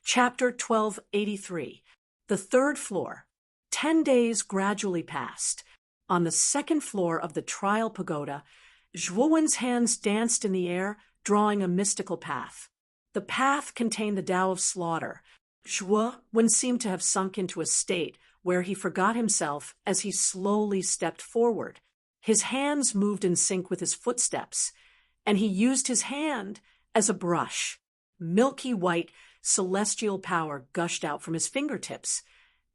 Chapter 1283. The third floor. 10 days gradually passed. On the second floor of the trial pagoda, Zhuowen's hands danced in the air, drawing a mystical path. The path contained the Tao of slaughter. Zhuowen seemed to have sunk into a state where he forgot himself as he slowly stepped forward. His hands moved in sync with his footsteps, and he used his hand as a brush. Milky white, celestial power gushed out from his fingertips,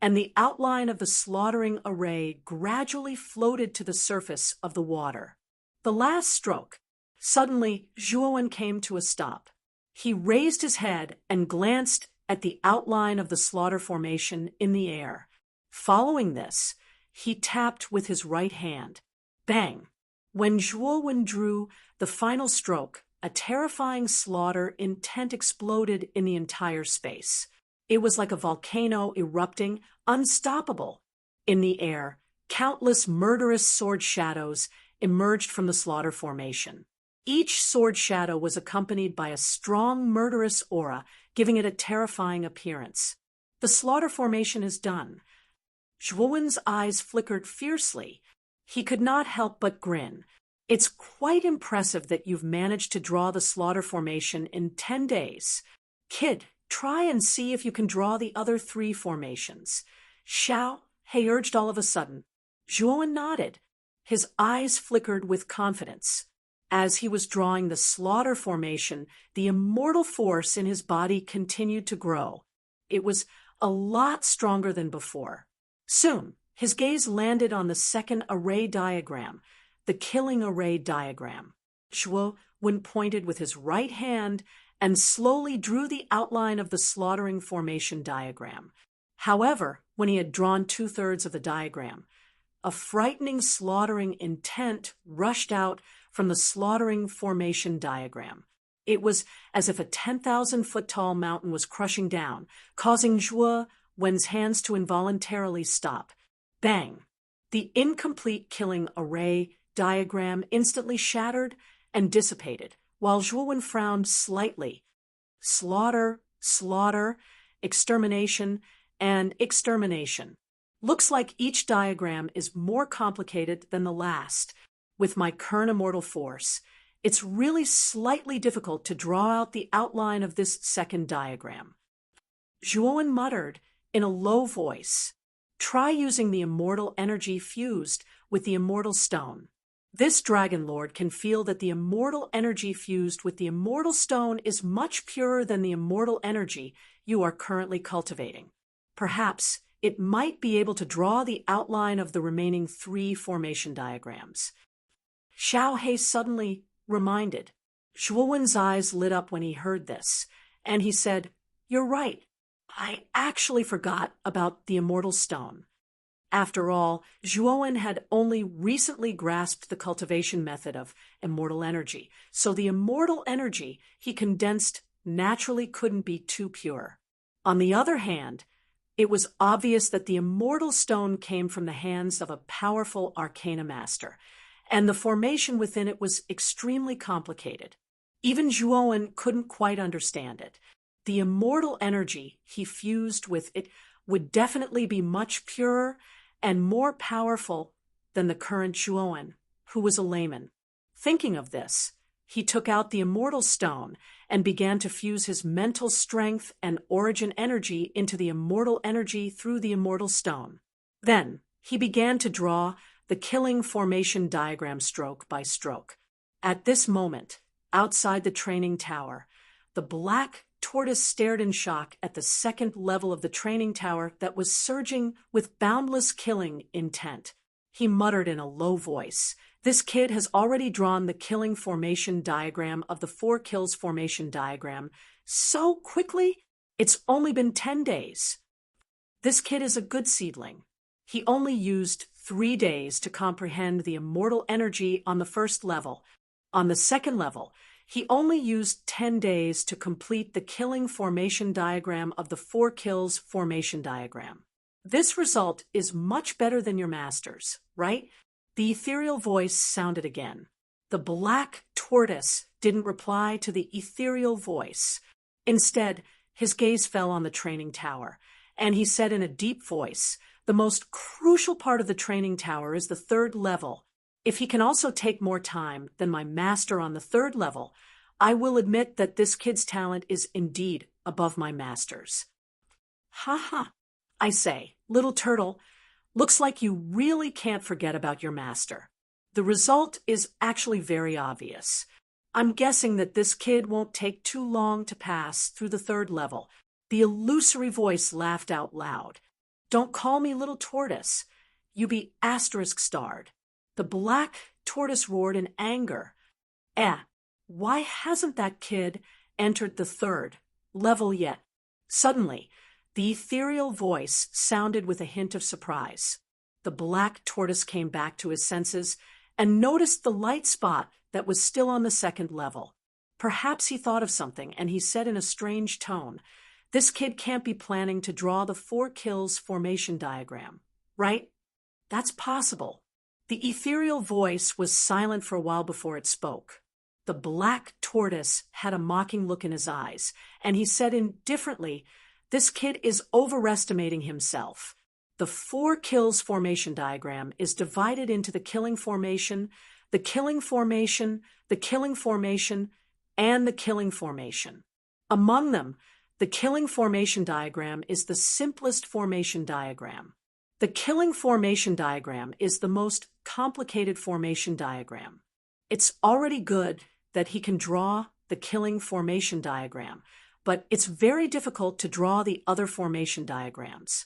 and the outline of the slaughtering array gradually floated to the surface of the water. The last stroke. Suddenly, Zhuowen came to a stop. He raised his head and glanced at the outline of the slaughter formation in the air. Following this, he tapped with his right hand. Bang! When Zhuowen drew the final stroke, a terrifying slaughter intent exploded in the entire space. It was like a volcano erupting, unstoppable. In the air, countless murderous sword shadows emerged from the slaughter formation. Each sword shadow was accompanied by a strong murderous aura, giving it a terrifying appearance. The slaughter formation is done. Zhuowen's eyes flickered fiercely. He could not help but grin. It's quite impressive that you've managed to draw the slaughter formation in 10 days. Kid, try and see if you can draw the other 3 formations. Shall? He urged all of a sudden. Zhuowen nodded. His eyes flickered with confidence. As he was drawing the slaughter formation, the immortal force in his body continued to grow. It was a lot stronger than before. Soon, his gaze landed on the second array diagram, the killing array diagram. Zhuowen pointed with his right hand and slowly drew the outline of the slaughtering formation diagram. However, when he had drawn 2/3 of the diagram, a frightening slaughtering intent rushed out from the slaughtering formation diagram. It was as if a 10,000-foot-tall mountain was crushing down, causing Zhuowen's hands to involuntarily stop. Bang! The incomplete killing array diagram instantly shattered and dissipated, while Zhuowen frowned slightly. Slaughter, slaughter, extermination, and extermination. Looks like each diagram is more complicated than the last. With my current immortal force, it's really slightly difficult to draw out the outline of this second diagram. Zhuowen muttered in a low voice, "Try using the immortal energy fused with the immortal stone." This Dragon Lord can feel that the immortal energy fused with the immortal stone is much purer than the immortal energy you are currently cultivating. Perhaps it might be able to draw the outline of the remaining 3 formation diagrams. Xiao He suddenly reminded. Zhuowen's eyes lit up when he heard this, and he said, "You're right. I actually forgot about the immortal stone." After all, Zhuowen had only recently grasped the cultivation method of immortal energy, so the immortal energy he condensed naturally couldn't be too pure. On the other hand, it was obvious that the immortal stone came from the hands of a powerful arcana master, and the formation within it was extremely complicated. Even Zhuowen couldn't quite understand it. The immortal energy he fused with it would definitely be much purer and more powerful than the current Zhuowen, who was a layman. Thinking of this, he took out the immortal stone and began to fuse his mental strength and origin energy into the immortal energy through the immortal stone. Then, he began to draw the killing formation diagram stroke by stroke. At this moment, outside the training tower, the black tortoise stared in shock at the second level of the training tower that was surging with boundless killing intent. He muttered in a low voice, "This kid has already drawn the killing formation diagram of the 4 kills formation diagram so quickly, it's only been 10 days. This kid is a good seedling. He only used 3 days to comprehend the immortal energy on the first level. On the second level, he only used 10 days to complete the killing formation diagram of the 4 kills formation diagram. This result is much better than your master's, right?" The ethereal voice sounded again. The black tortoise didn't reply to the ethereal voice. Instead, His gaze fell on the training tower, and he said in a deep voice, "The most crucial part of the training tower is the third level. If he can also take more time than my master on the third level, I will admit that this kid's talent is indeed above my master's." "Ha ha," I say, "little turtle, looks like you really can't forget about your master. The result is actually very obvious. I'm guessing that this kid won't take too long to pass through the third level." The illusory voice laughed out loud. "Don't call me little tortoise. You be asterisk starred." The black tortoise roared in anger. Why hasn't that kid entered the third level yet?" Suddenly, the ethereal voice sounded with a hint of surprise. The black tortoise came back to his senses and noticed the light spot that was still on the second level. Perhaps he thought of something, and he said in a strange tone, "This kid can't be planning to draw the 4 kills formation diagram, right?" "That's possible." The ethereal voice was silent for a while before it spoke. The black tortoise had a mocking look in his eyes, and he said indifferently, "This kid is overestimating himself. The 4 kills formation diagram is divided into the killing formation, the killing formation, the killing formation, and the killing formation. Among them, the killing formation diagram is the simplest formation diagram. The killing formation diagram is the most complicated formation diagram. It's already good that he can draw the killing formation diagram, but it's very difficult to draw the other formation diagrams."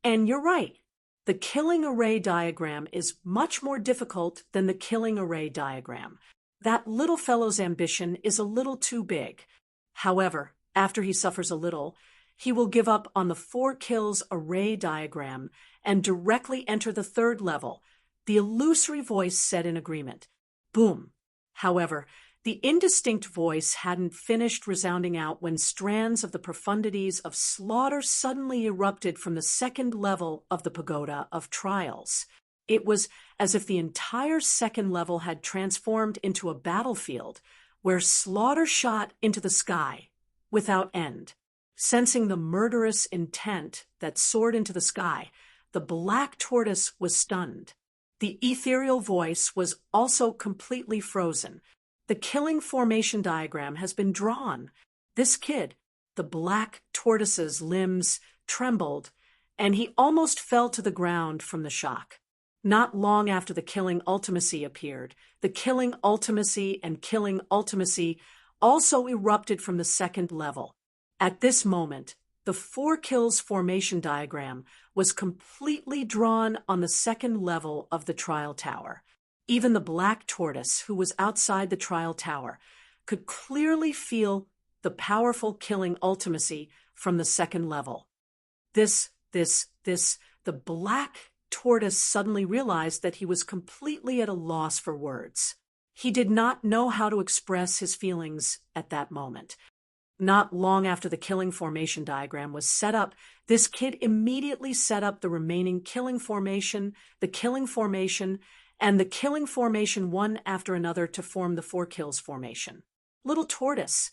And you're right. The killing array diagram is much more difficult than the killing array diagram. That little fellow's ambition is a little too big. However, after he suffers a little, he will give up on the 4 kills array diagram and directly enter the third level. The illusory voice said in agreement. Boom. However, the indistinct voice hadn't finished resounding out when strands of the profundities of slaughter suddenly erupted from the second level of the pagoda of trials. It was as if the entire second level had transformed into a battlefield where slaughter shot into the sky without end. Sensing the murderous intent that soared into the sky, the black tortoise was stunned. The ethereal voice was also completely frozen. The killing formation diagram has been drawn. This kid, the black tortoise's limbs trembled, and he almost fell to the ground from the shock. Not long after the killing ultimacy appeared, the killing ultimacy and killing ultimacy also erupted from the second level. At this moment, the 4 kills formation diagram was completely drawn on the second level of the trial tower. Even the black tortoise, who was outside the trial tower, could clearly feel the powerful killing ultimacy from the second level. The black tortoise suddenly realized that he was completely at a loss for words. He did not know how to express his feelings at that moment. Not long after the killing formation diagram was set up, this kid immediately set up the remaining killing formation, the killing formation, and the killing formation one after another to form the 4 kills formation. Little tortoise,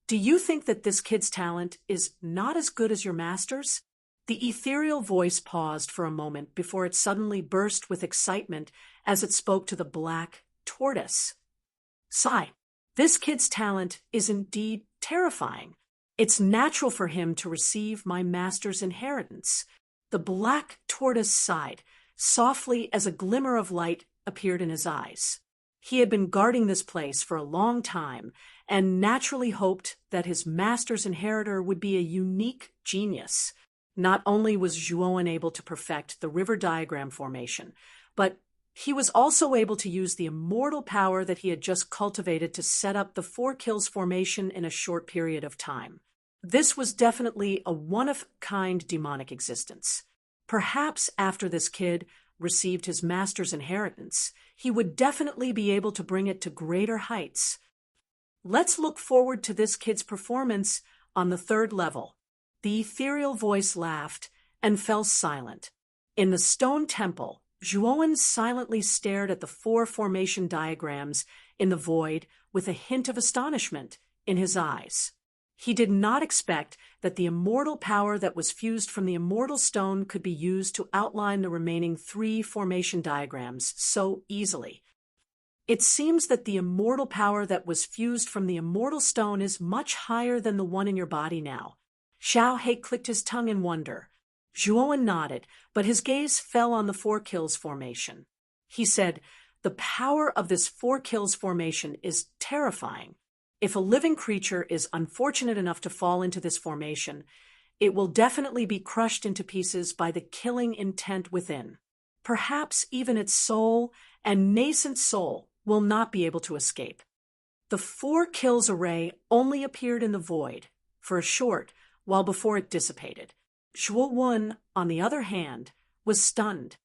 do you think that this kid's talent is not as good as your master's? The ethereal voice paused for a moment before it suddenly burst with excitement as it spoke to the black tortoise. Sigh, this kid's talent is indeed terrifying. It's natural for him to receive my master's inheritance. The black tortoise sighed, softly as a glimmer of light appeared in his eyes. He had been guarding this place for a long time and naturally hoped that his master's inheritor would be a unique genius. Not only was Zhuowen able to perfect the river diagram formation, but he was also able to use the immortal power that he had just cultivated to set up the 4 kills formation in a short period of time. This was definitely a one-of-a-kind demonic existence. Perhaps after this kid received his master's inheritance, he would definitely be able to bring it to greater heights. Let's look forward to this kid's performance on the third level. The ethereal voice laughed and fell silent. In the stone temple, Zhuowen silently stared at the 4 formation diagrams in the void with a hint of astonishment in his eyes. He did not expect that the immortal power that was fused from the immortal stone could be used to outline the remaining 3 formation diagrams so easily. It seems that the immortal power that was fused from the immortal stone is much higher than the one in your body now. Xiao He clicked his tongue in wonder. Zhuowen nodded, but his gaze fell on the 4 kills formation. He said, "The power of this 4 kills formation is terrifying. If a living creature is unfortunate enough to fall into this formation, it will definitely be crushed into pieces by the killing intent within. Perhaps even its soul and nascent soul will not be able to escape." The 4 kills array only appeared in the void for a short while before it dissipated. Zhuowen, on the other hand, was stunned.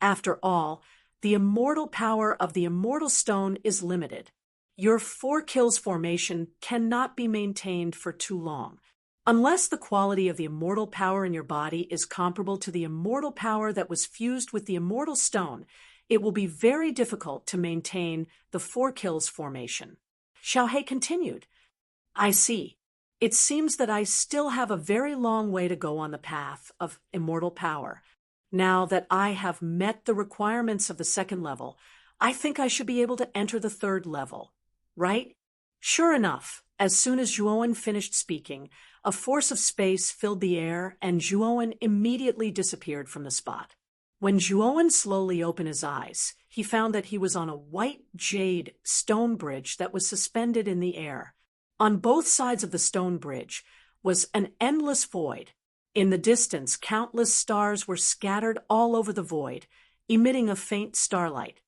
After all, the immortal power of the immortal stone is limited. Your 4 kills formation cannot be maintained for too long. Unless the quality of the immortal power in your body is comparable to the immortal power that was fused with the immortal stone, it will be very difficult to maintain the 4 kills formation. Xiao He continued, "I see. It seems that I still have a very long way to go on the path of immortal power. Now that I have met the requirements of the 2nd level, I think I should be able to enter the 3rd level. Right?" Sure enough, as soon as Zhuowen finished speaking, a force of space filled the air and Zhuowen immediately disappeared from the spot. When Zhuowen slowly opened his eyes, he found that he was on a white jade stone bridge that was suspended in the air. On both sides of the stone bridge was an endless void. In the distance, countless stars were scattered all over the void, emitting a faint starlight.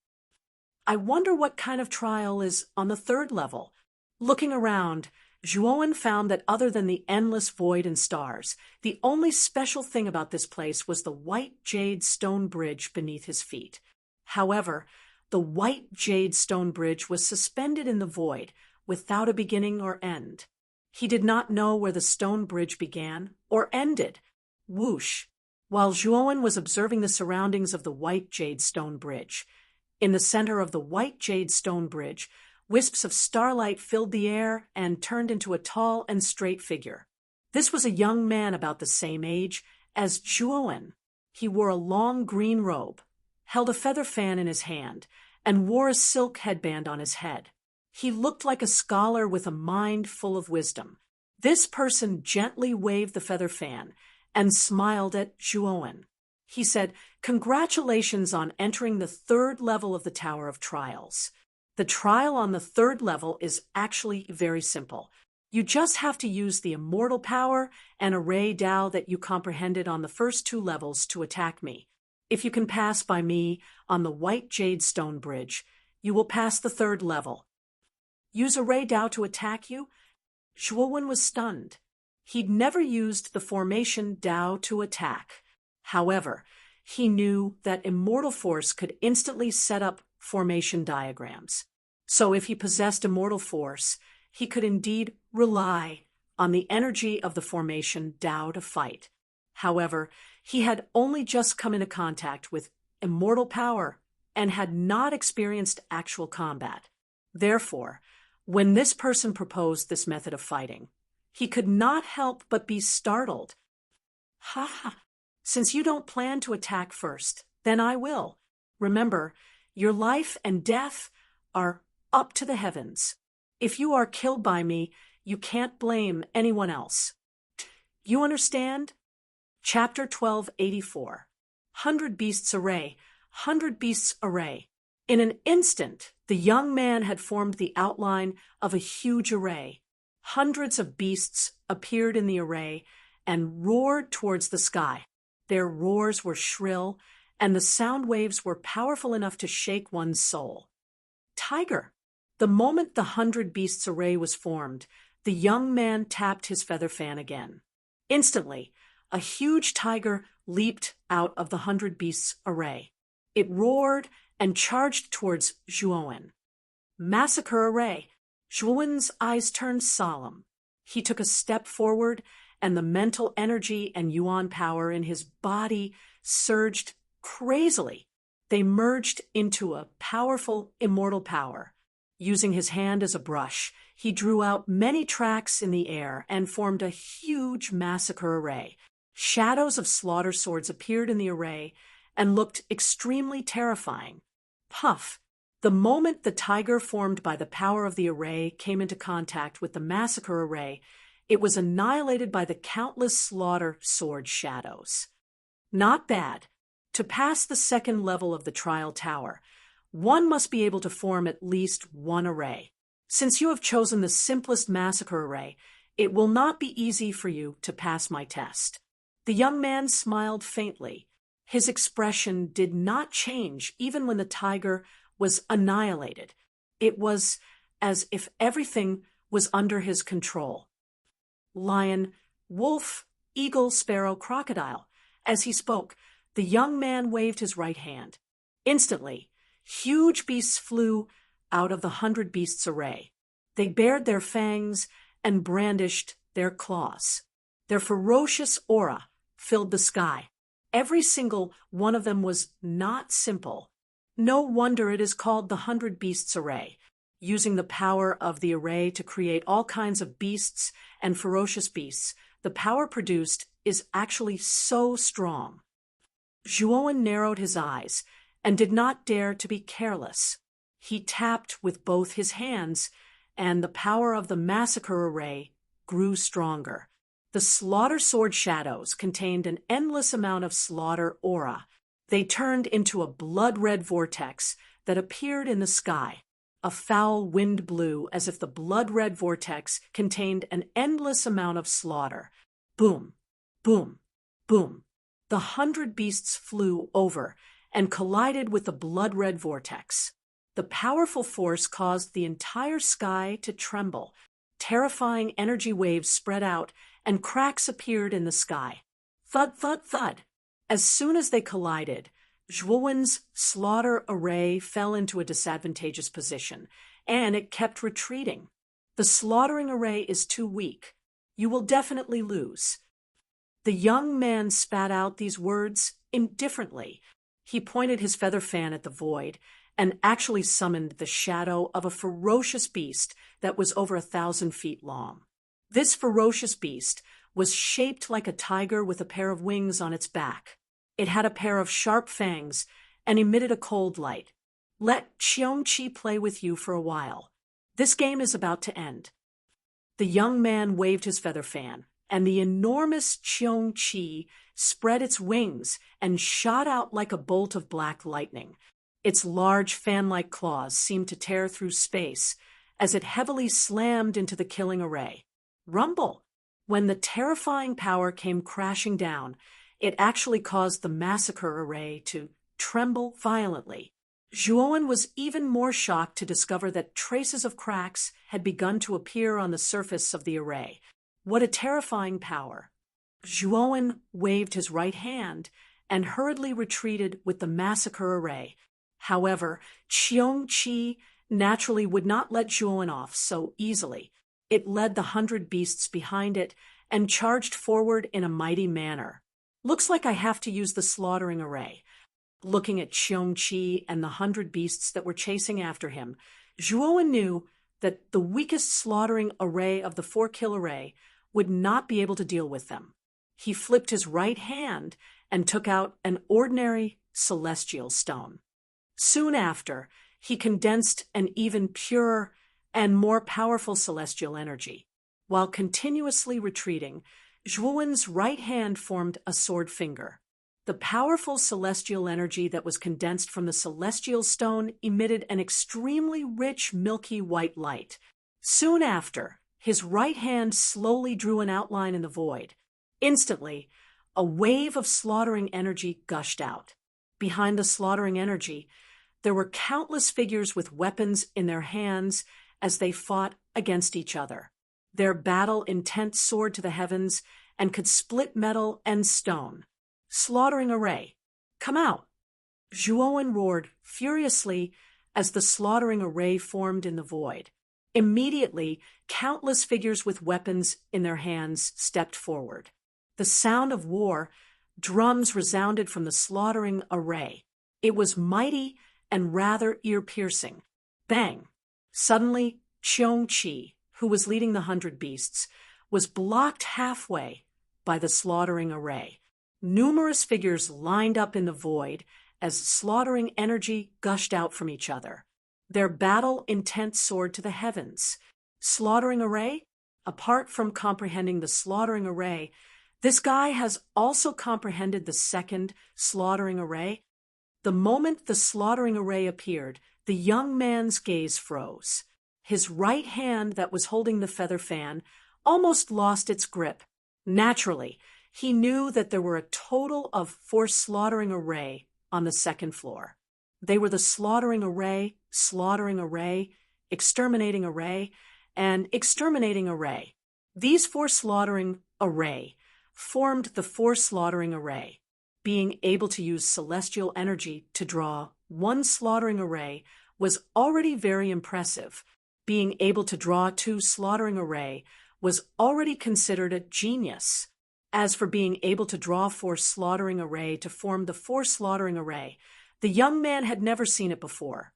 "I wonder what kind of trial is on the 3rd level." Looking around, Zhuowen found that other than the endless void and stars, the only special thing about this place was the white jade stone bridge beneath his feet. However, the white jade stone bridge was suspended in the void, without a beginning or end. He did not know where the stone bridge began or ended. Whoosh! While Zhuowen was observing the surroundings of the white jade stone bridge, in the center of the white jade stone bridge, wisps of starlight filled the air and turned into a tall and straight figure. This was a young man about the same age as Zhuowen. He wore a long green robe, held a feather fan in his hand, and wore a silk headband on his head. He looked like a scholar with a mind full of wisdom. This person gently waved the feather fan and smiled at Zhuowen. He said, "Congratulations on entering the 3rd level of the Tower of Trials. The trial on the 3rd level is actually very simple. You just have to use the immortal power and array Tao that you comprehended on the first 2 levels to attack me. If you can pass by me on the white jade stone bridge, you will pass the 3rd level." "Use array Tao to attack you?" Zhuowen was stunned. He'd never used the formation Tao to attack. However, he knew that immortal force could instantly set up formation diagrams. So if he possessed immortal force, he could indeed rely on the energy of the formation Tao to fight. However, he had only just come into contact with immortal power and had not experienced actual combat. Therefore, when this person proposed this method of fighting, he could not help but be startled. "Ha ha! Since you don't plan to attack first, then I will. Remember, your life and death are up to the heavens. If you are killed by me, you can't blame anyone else. You understand?" Chapter 1284. 100 Beasts Array, 100 Beasts Array. In an instant, the young man had formed the outline of a huge array. Hundreds of beasts appeared in the array and roared towards the sky. Their roars were shrill, and the sound waves were powerful enough to shake one's soul. Tiger. The moment the 100 Beasts Array was formed, the young man tapped his feather fan again. Instantly, a huge tiger leaped out of the 100 Beasts Array. It roared and charged towards Zhuowen. Massacre Array. Zhuowen's eyes turned solemn. He took a step forward, and the mental energy and yuan power in his body surged crazily. They merged into a powerful immortal power. Using his hand as a brush, he drew out many tracks in the air and formed a huge massacre array. Shadows of slaughter swords appeared in the array and looked extremely terrifying. Puff! The moment the tiger formed by the power of the array came into contact with the massacre array, it was annihilated by the countless slaughter sword shadows. Not bad. To pass the second level of the trial tower, one must be able to form at least one array. Since you have chosen the simplest massacre array, it will not be easy for you to pass my test. The young man smiled faintly. His expression did not change even when the tiger was annihilated. It was as if everything was under his control. Lion, wolf, eagle, sparrow, crocodile. As he spoke, the young man waved his right hand. Instantly, huge beasts flew out of the 100 beasts array. They bared their fangs and brandished their claws. Their ferocious aura filled the sky. Every single one of them was not simple. No wonder it is called the 100 beasts array, using the power of the array to create all kinds of beasts and ferocious beasts. The power produced is actually so strong. Zhuowen narrowed his eyes and did not dare to be careless. He tapped with both his hands, and the power of the massacre array grew stronger. The slaughter sword shadows contained an endless amount of slaughter aura. They turned into a blood-red vortex that appeared in the sky. A foul wind blew as if the blood-red vortex contained an endless amount of slaughter. Boom, boom, boom. The 100 beasts flew over and collided with the blood-red vortex. The powerful force caused the entire sky to tremble. Terrifying energy waves spread out, and cracks appeared in the sky. Thud, thud, thud. As soon as they collided, Zhuowen's slaughter array fell into a disadvantageous position, and it kept retreating. The slaughtering array is too weak. You will definitely lose. The young man spat out these words indifferently. He pointed his feather fan at the void and actually summoned the shadow of a ferocious beast that was over 1,000 feet long. This ferocious beast was shaped like a tiger with a pair of wings on its back. It had a pair of sharp fangs and emitted a cold light. Let Qiongqi play with you for a while. This game is about to end. The young man waved his feather fan, and the enormous Qiongqi spread its wings and shot out like a bolt of black lightning. Its large fan-like claws seemed to tear through space as it heavily slammed into the killing array. Rumble! When the terrifying power came crashing down, it actually caused the massacre array to tremble violently. Zhuowen was even more shocked to discover that traces of cracks had begun to appear on the surface of the array. What a terrifying power! Zhuowen waved his right hand and hurriedly retreated with the massacre array. However, Qiongqi naturally would not let Zhuowen off so easily. It led the 100 beasts behind it and charged forward in a mighty manner. Looks like I have to use the slaughtering array. Looking at Qiongqi and the 100 beasts that were chasing after him, Zhuowen knew that the weakest slaughtering array of the 4-kill array would not be able to deal with them. He flipped his right hand and took out an ordinary celestial stone. Soon after, he condensed an even purer and more powerful celestial energy. While continuously retreating, Zhuowen's right hand formed a sword finger. The powerful celestial energy that was condensed from the celestial stone emitted an extremely rich milky white light. Soon after, his right hand slowly drew an outline in the void. Instantly, a wave of slaughtering energy gushed out. Behind the slaughtering energy, there were countless figures with weapons in their hands as they fought against each other. Their battle intent soared to the heavens and could split metal and stone. Slaughtering array, come out! Zhuowen roared furiously as the slaughtering array formed in the void. Immediately, countless figures with weapons in their hands stepped forward. The sound of war, drums resounded from the slaughtering array. It was mighty and rather ear-piercing. Bang! Suddenly, Qiong-Chi, who was leading the 100 beasts, was blocked halfway by the slaughtering array. Numerous figures lined up in the void as slaughtering energy gushed out from each other. Their battle intent soared to the heavens. Slaughtering array? Apart from comprehending the slaughtering array, this guy has also comprehended the second slaughtering array. The moment the slaughtering array appeared, the young man's gaze froze. His right hand that was holding the feather fan almost lost its grip. Naturally, he knew that there were a total of 4 slaughtering array on the second floor. They were the slaughtering array, exterminating array, and exterminating array. These 4 slaughtering array formed the 4 slaughtering array. Being able to use celestial energy to draw 1 slaughtering array was already very impressive. Being able to draw 2 slaughtering array was already considered a genius. As for being able to draw 4 slaughtering array to form the 4 slaughtering array, the young man had never seen it before.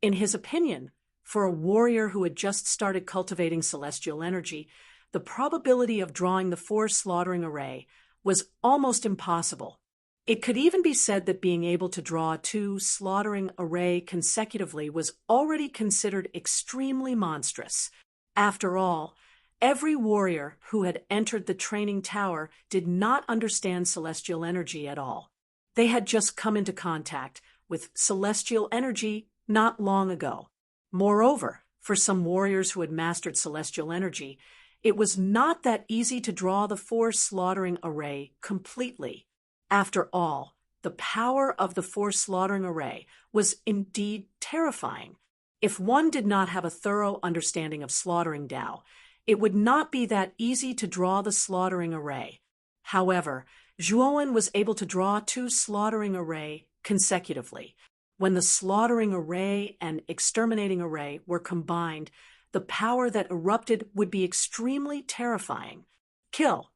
In his opinion, for a warrior who had just started cultivating celestial energy, the probability of drawing the 4 slaughtering array was almost impossible. It could even be said that being able to draw 2 slaughtering array consecutively was already considered extremely monstrous. After all, every warrior who had entered the training tower did not understand celestial energy at all. They had just come into contact with celestial energy not long ago. Moreover, for some warriors who had mastered celestial energy, it was not that easy to draw the 4 slaughtering array completely. After all, the power of the 4 slaughtering array was indeed terrifying. If one did not have a thorough understanding of slaughtering Tao, it would not be that easy to draw the slaughtering array. However, Zhuowen was able to draw 2 slaughtering array consecutively. When the slaughtering array and exterminating array were combined, the power that erupted would be extremely terrifying. Kill!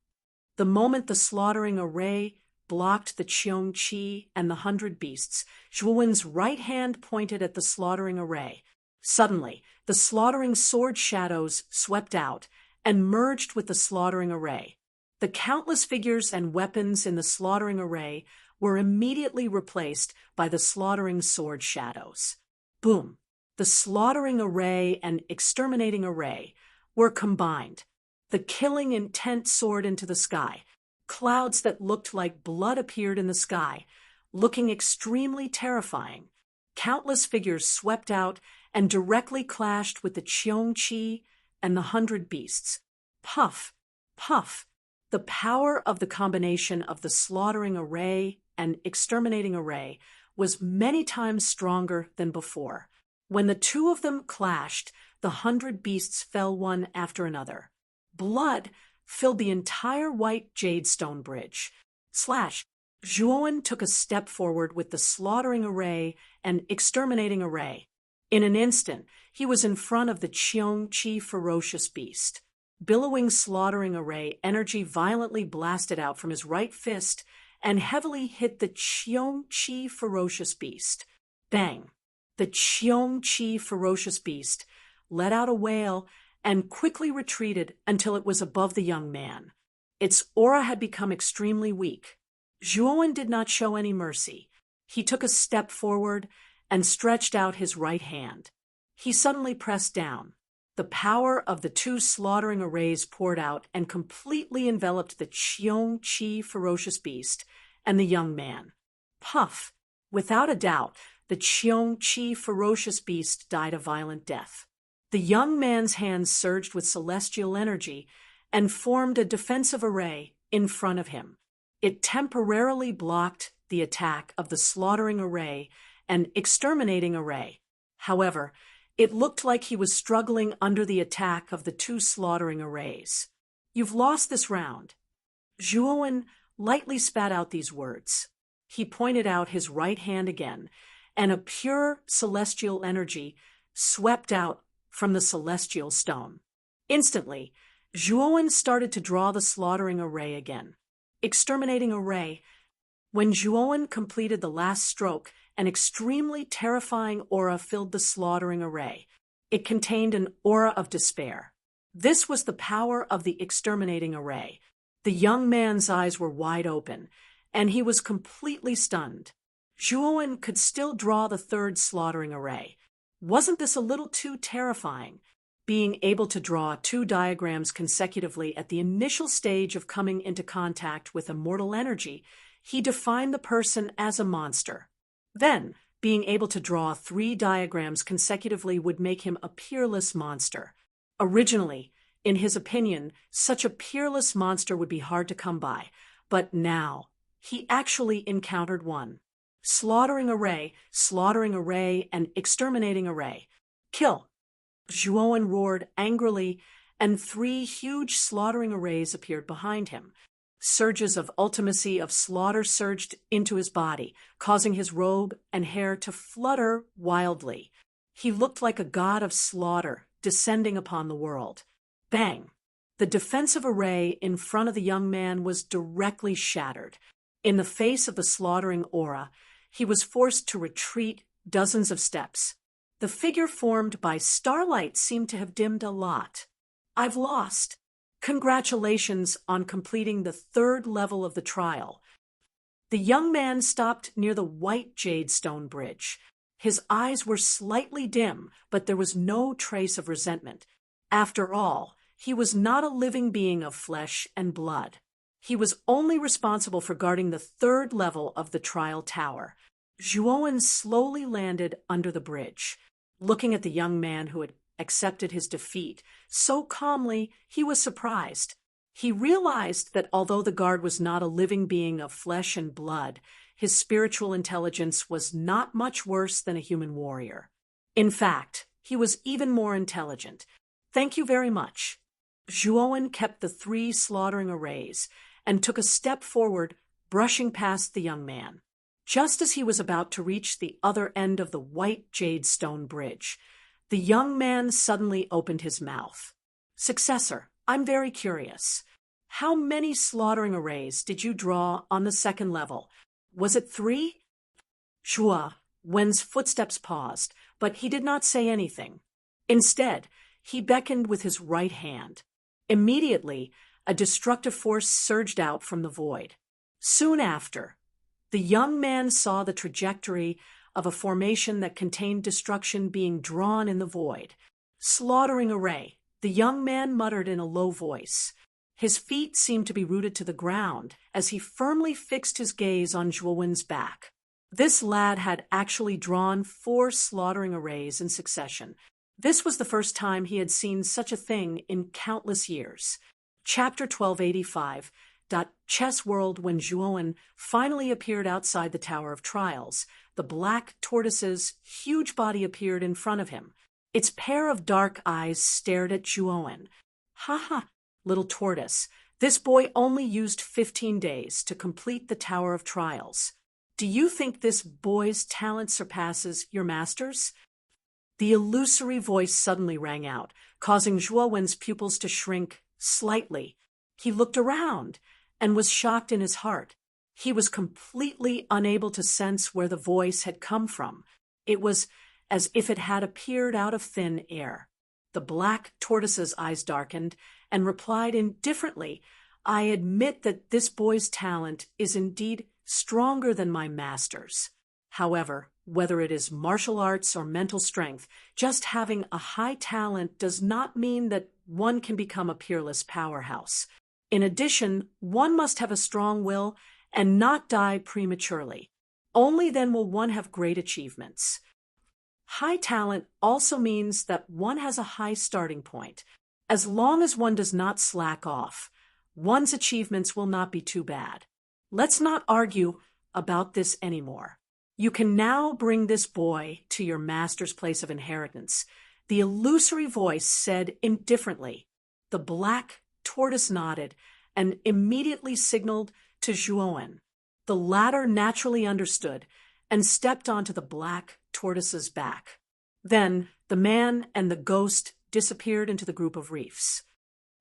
The moment the slaughtering array blocked the Qiong-Chi and the 100 beasts, Zhuowen's right hand pointed at the slaughtering array. Suddenly, the slaughtering sword shadows swept out and merged with the slaughtering array. The countless figures and weapons in the slaughtering array were immediately replaced by the slaughtering sword shadows. Boom! The slaughtering array and exterminating array were combined. The killing intent soared into the sky. Clouds that looked like blood appeared in the sky, looking extremely terrifying. Countless figures swept out and directly clashed with the Qiong-Chi and the 100 beasts. Puff! Puff! The power of the combination of the slaughtering array and exterminating array was many times stronger than before. When the 2 of them clashed, the 100 beasts fell one after another. Blood filled the entire white jadestone bridge. Zhuowen took a step forward with the slaughtering array and exterminating array. In an instant, he was in front of the Qiong-Chi ferocious beast. Billowing slaughtering array energy violently blasted out from his right fist and heavily hit the Qiong-Chi ferocious beast. Bang! The Qiong-Chi ferocious beast let out a wail and quickly retreated until it was above the young man. Its aura had become extremely weak. Zhuowen did not show any mercy. He took a step forward and stretched out his right hand. He suddenly pressed down. The power of the 2 slaughtering arrays poured out and completely enveloped the Qiong-Chi ferocious beast and the young man. Puff! Without a doubt, the Qiong-Chi ferocious beast died a violent death. The young man's hands surged with celestial energy and formed a defensive array in front of him. It temporarily blocked the attack of the slaughtering array and exterminating array. However, it looked like he was struggling under the attack of the 2 slaughtering arrays. "You've lost this round." Zhuowen lightly spat out these words. He pointed out his right hand again, and a pure celestial energy swept out from the celestial stone. Instantly, Zhuowen started to draw the slaughtering array again. Exterminating array. When Zhuowen completed the last stroke, an extremely terrifying aura filled the slaughtering array. It contained an aura of despair. This was the power of the exterminating array. The young man's eyes were wide open, and he was completely stunned. Zhuowen could still draw the third slaughtering array. Wasn't this a little too terrifying? Being able to draw 2 diagrams consecutively at the initial stage of coming into contact with immortal energy, he defined the person as a monster. Then, being able to draw 3 diagrams consecutively would make him a peerless monster. Originally, in his opinion, such a peerless monster would be hard to come by, but now, he actually encountered one. Slaughtering array, and exterminating array. Kill! Zhuowen roared angrily, and 3 huge slaughtering arrays appeared behind him. Surges of ultimacy of slaughter surged into his body, causing his robe and hair to flutter wildly. He looked like a god of slaughter descending upon the world. Bang! The defensive array in front of the young man was directly shattered. In the face of the slaughtering aura, he was forced to retreat dozens of steps. The figure formed by starlight seemed to have dimmed a lot. I've lost. Congratulations on completing the 3rd level of the trial. The young man stopped near the white jadestone bridge. His eyes were slightly dim, but there was no trace of resentment. After all, he was not a living being of flesh and blood. He was only responsible for guarding the 3rd level of the trial tower. Zhuowen slowly landed under the bridge, looking at the young man who had accepted his defeat so calmly he was surprised. He realized that although the guard was not a living being of flesh and blood, his spiritual intelligence was not much worse than a human warrior. In fact, he was even more intelligent. Thank you very much. Zhuowen kept the 3 slaughtering arrays and took a step forward, brushing past the young man. Just as he was about to reach the other end of the white jadestone bridge, the young man suddenly opened his mouth. Successor, I'm very curious. How many slaughtering arrays did you draw on the 2nd level? Was it 3? Wen's footsteps paused, but he did not say anything. Instead, he beckoned with his right hand. Immediately, a destructive force surged out from the void. Soon after, the young man saw the trajectory of a formation that contained destruction being drawn in the void. Slaughtering array, the young man muttered in a low voice. His feet seemed to be rooted to the ground as he firmly fixed his gaze on Zhuowen's back. This lad had actually drawn 4 slaughtering arrays in succession. This was the first time he had seen such a thing in countless years. Chapter 1285. Chess World. When Zhuowen finally appeared outside the Tower of Trials, the black tortoise's huge body appeared in front of him. Its pair of dark eyes stared at Zhuowen. Ha ha, little tortoise, this boy only used 15 days to complete the Tower of Trials. Do you think this boy's talent surpasses your master's? The illusory voice suddenly rang out, causing Zhuowen's pupils to shrink slightly. He looked around and was shocked in his heart. He was completely unable to sense where the voice had come from. It was as if it had appeared out of thin air. The black tortoise's eyes darkened and replied indifferently, I admit that this boy's talent is indeed stronger than my master's. However, whether it is martial arts or mental strength, just having a high talent does not mean that one can become a peerless powerhouse. In addition, one must have a strong will and not die prematurely. Only then will one have great achievements. High talent also means that one has a high starting point. As long as one does not slack off, one's achievements will not be too bad. Let's not argue about this anymore. You can now bring this boy to your master's place of inheritance. The illusory voice said indifferently. The black tortoise nodded and immediately signaled to Zhuowen. The latter naturally understood and stepped onto the black tortoise's back. Then the man and the ghost disappeared into the group of reefs.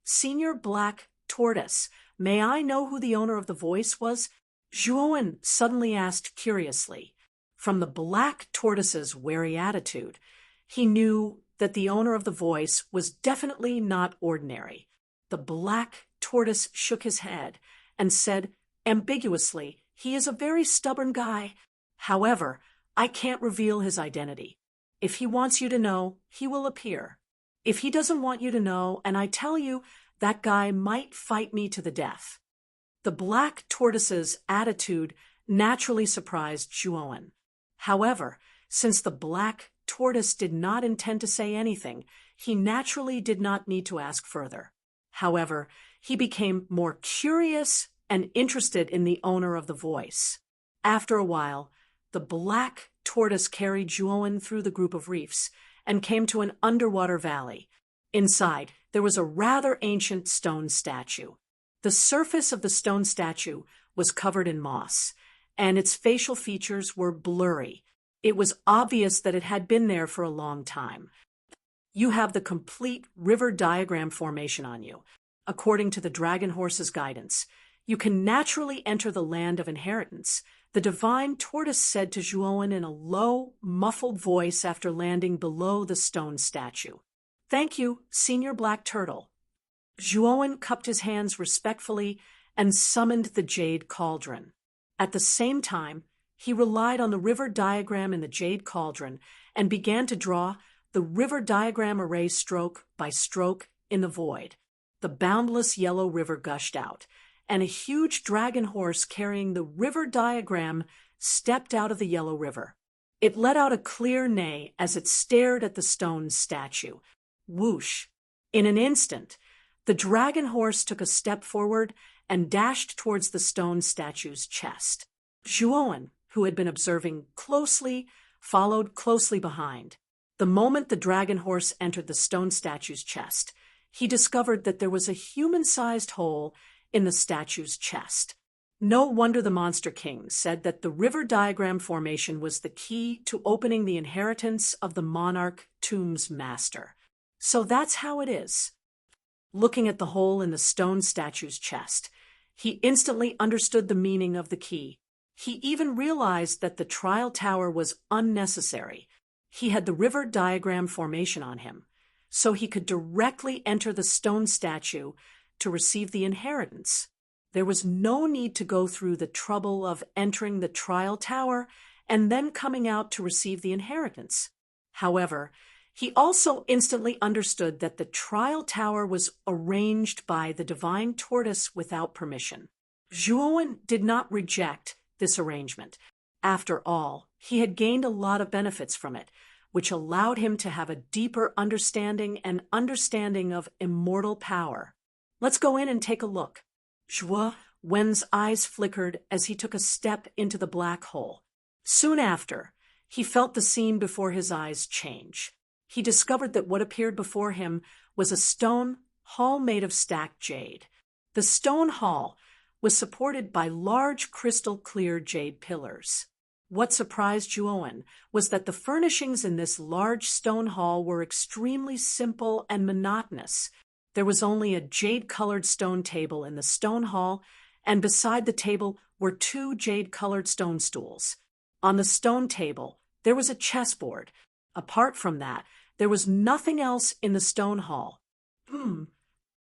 Senior Black Tortoise, may I know who the owner of the voice was? Zhuowen suddenly asked curiously. From the black tortoise's wary attitude, he knew that the owner of the voice was definitely not ordinary. The black tortoise shook his head and said ambiguously, "He is a very stubborn guy. However, I can't reveal his identity. If he wants you to know, he will appear. If he doesn't want you to know, and I tell you, that guy might fight me to the death." The black tortoise's attitude naturally surprised Zhuowen. However, since the black tortoise did not intend to say anything, he naturally did not need to ask further. However, he became more curious and interested in the owner of the voice. After a while, the black tortoise carried Zhuowen through the group of reefs and came to an underwater valley. Inside, there was a rather ancient stone statue. The surface of the stone statue was covered in moss, and its facial features were blurry. It was obvious that it had been there for a long time. You have the complete river diagram formation on you. According to the dragon horse's guidance, you can naturally enter the land of inheritance, the divine tortoise said to Zhuowen in a low, muffled voice after landing below the stone statue. "Thank you, Senior Black Turtle." Zhuowen cupped his hands respectfully and summoned the jade cauldron. At the same time, he relied on the river diagram in the jade cauldron and began to draw the river diagram array stroke by stroke in the void. The boundless yellow river gushed out, and a huge dragon horse carrying the river diagram stepped out of the yellow river. It let out a clear neigh as it stared at the stone statue. Whoosh! In an instant, the dragon horse took a step forward and dashed towards the stone statue's chest. Zhuowen, who had been observing closely, followed closely behind. The moment the dragon horse entered the stone statue's chest, he discovered that there was a human-sized hole in the statue's chest. No wonder the Monster King said that the river diagram formation was the key to opening the inheritance of the monarch tomb's master. So that's how it is. Looking at the hole in the stone statue's chest, he instantly understood the meaning of the key. He even realized that the trial tower was unnecessary. He had the river diagram formation on him, so he could directly enter the stone statue to receive the inheritance. There was no need to go through the trouble of entering the trial tower and then coming out to receive the inheritance. However, he also instantly understood that the trial tower was arranged by the divine tortoise without permission. Zhuowen did not reject this arrangement. After all, he had gained a lot of benefits from it, which allowed him to have a deeper understanding of immortal power. Let's go in and take a look. Zhuowen's eyes flickered as he took a step into the black hole. Soon after, he felt the scene before his eyes change. He discovered that what appeared before him was a stone hall made of stacked jade. The stone hall was supported by large crystal-clear jade pillars. What surprised Zhuowen was that the furnishings in this large stone hall were extremely simple and monotonous. There was only a jade-colored stone table in the stone hall, and beside the table were 2 jade-colored stone stools. On the stone table, there was a chessboard. Apart from that, there was nothing else in the stone hall.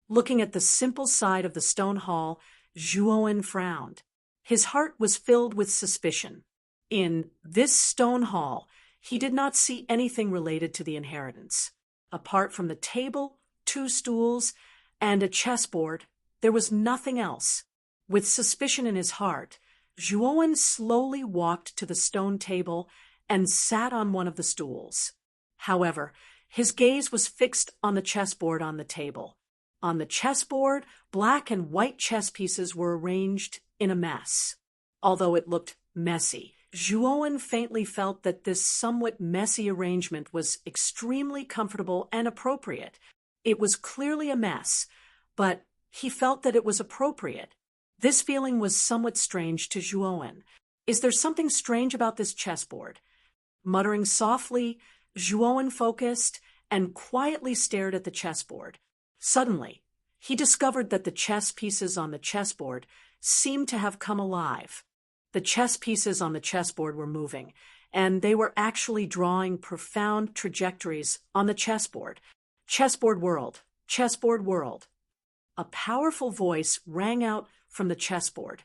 Looking at the simple side of the stone hall, Zhuowen frowned. His heart was filled with suspicion. In this stone hall, he did not see anything related to the inheritance. Apart from the table, 2 stools, and a chessboard, there was nothing else. With suspicion in his heart, Zhuowen slowly walked to the stone table and sat on one of the stools. However, his gaze was fixed on the chessboard on the table. On the chessboard, black and white chess pieces were arranged in a mess. Although it looked messy, Zhuowen faintly felt that this somewhat messy arrangement was extremely comfortable and appropriate. It was clearly a mess, but he felt that it was appropriate. This feeling was somewhat strange to Zhuowen. Is there something strange about this chessboard? Muttering softly, Zhuowen focused and quietly stared at the chessboard. Suddenly, he discovered that the chess pieces on the chessboard seemed to have come alive. The chess pieces on the chessboard were moving, and they were actually drawing profound trajectories on the chessboard. Chessboard world, chessboard world. A powerful voice rang out from the chessboard,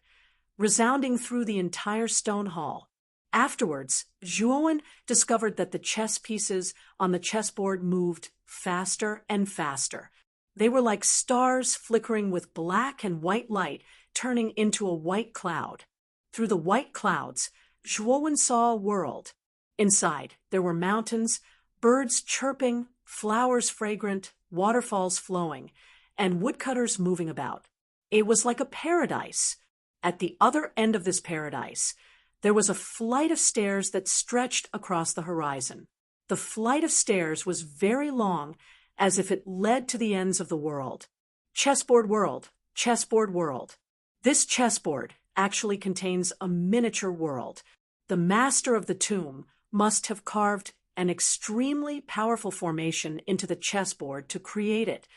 resounding through the entire stone hall. Afterwards, Zhuowen discovered that the chess pieces on the chessboard moved faster and faster. They were like stars flickering with black and white light, turning into a white cloud. Through the white clouds, Zhuowen saw a world. Inside, there were mountains, birds chirping, flowers fragrant, waterfalls flowing, and woodcutters moving about. It was like a paradise. At the other end of this paradise, there was a flight of stairs that stretched across the horizon. The flight of stairs was very long, as if it led to the ends of the world. Chessboard world, chessboard world. This chessboard actually contains a miniature world. The master of the tomb must have carved an extremely powerful formation into the chessboard to create it.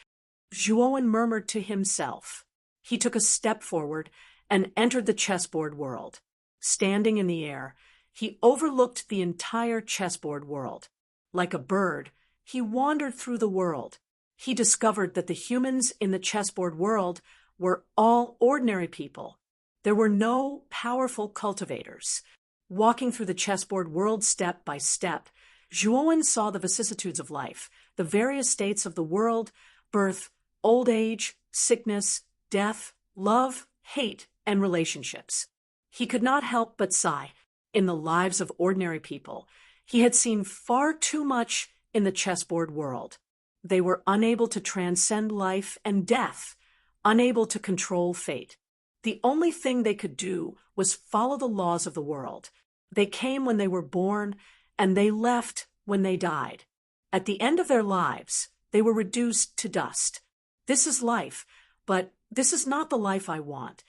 Zhuowen murmured to himself. He took a step forward and entered the chessboard world. Standing in the air, he overlooked the entire chessboard world. Like a bird, he wandered through the world. He discovered that the humans in the chessboard world were all ordinary people. There were no powerful cultivators. Walking through the chessboard world step by step, Zhuowen saw the vicissitudes of life, the various states of the world, birth, old age, sickness, death, love, hate, and relationships. He could not help but sigh. In the lives of ordinary people, he had seen far too much in the chessboard world. They were unable to transcend life and death, unable to control fate. The only thing they could do was follow the laws of the world. They came when they were born, and they left when they died. At the end of their lives, they were reduced to dust. This is life, but this is not the life I want.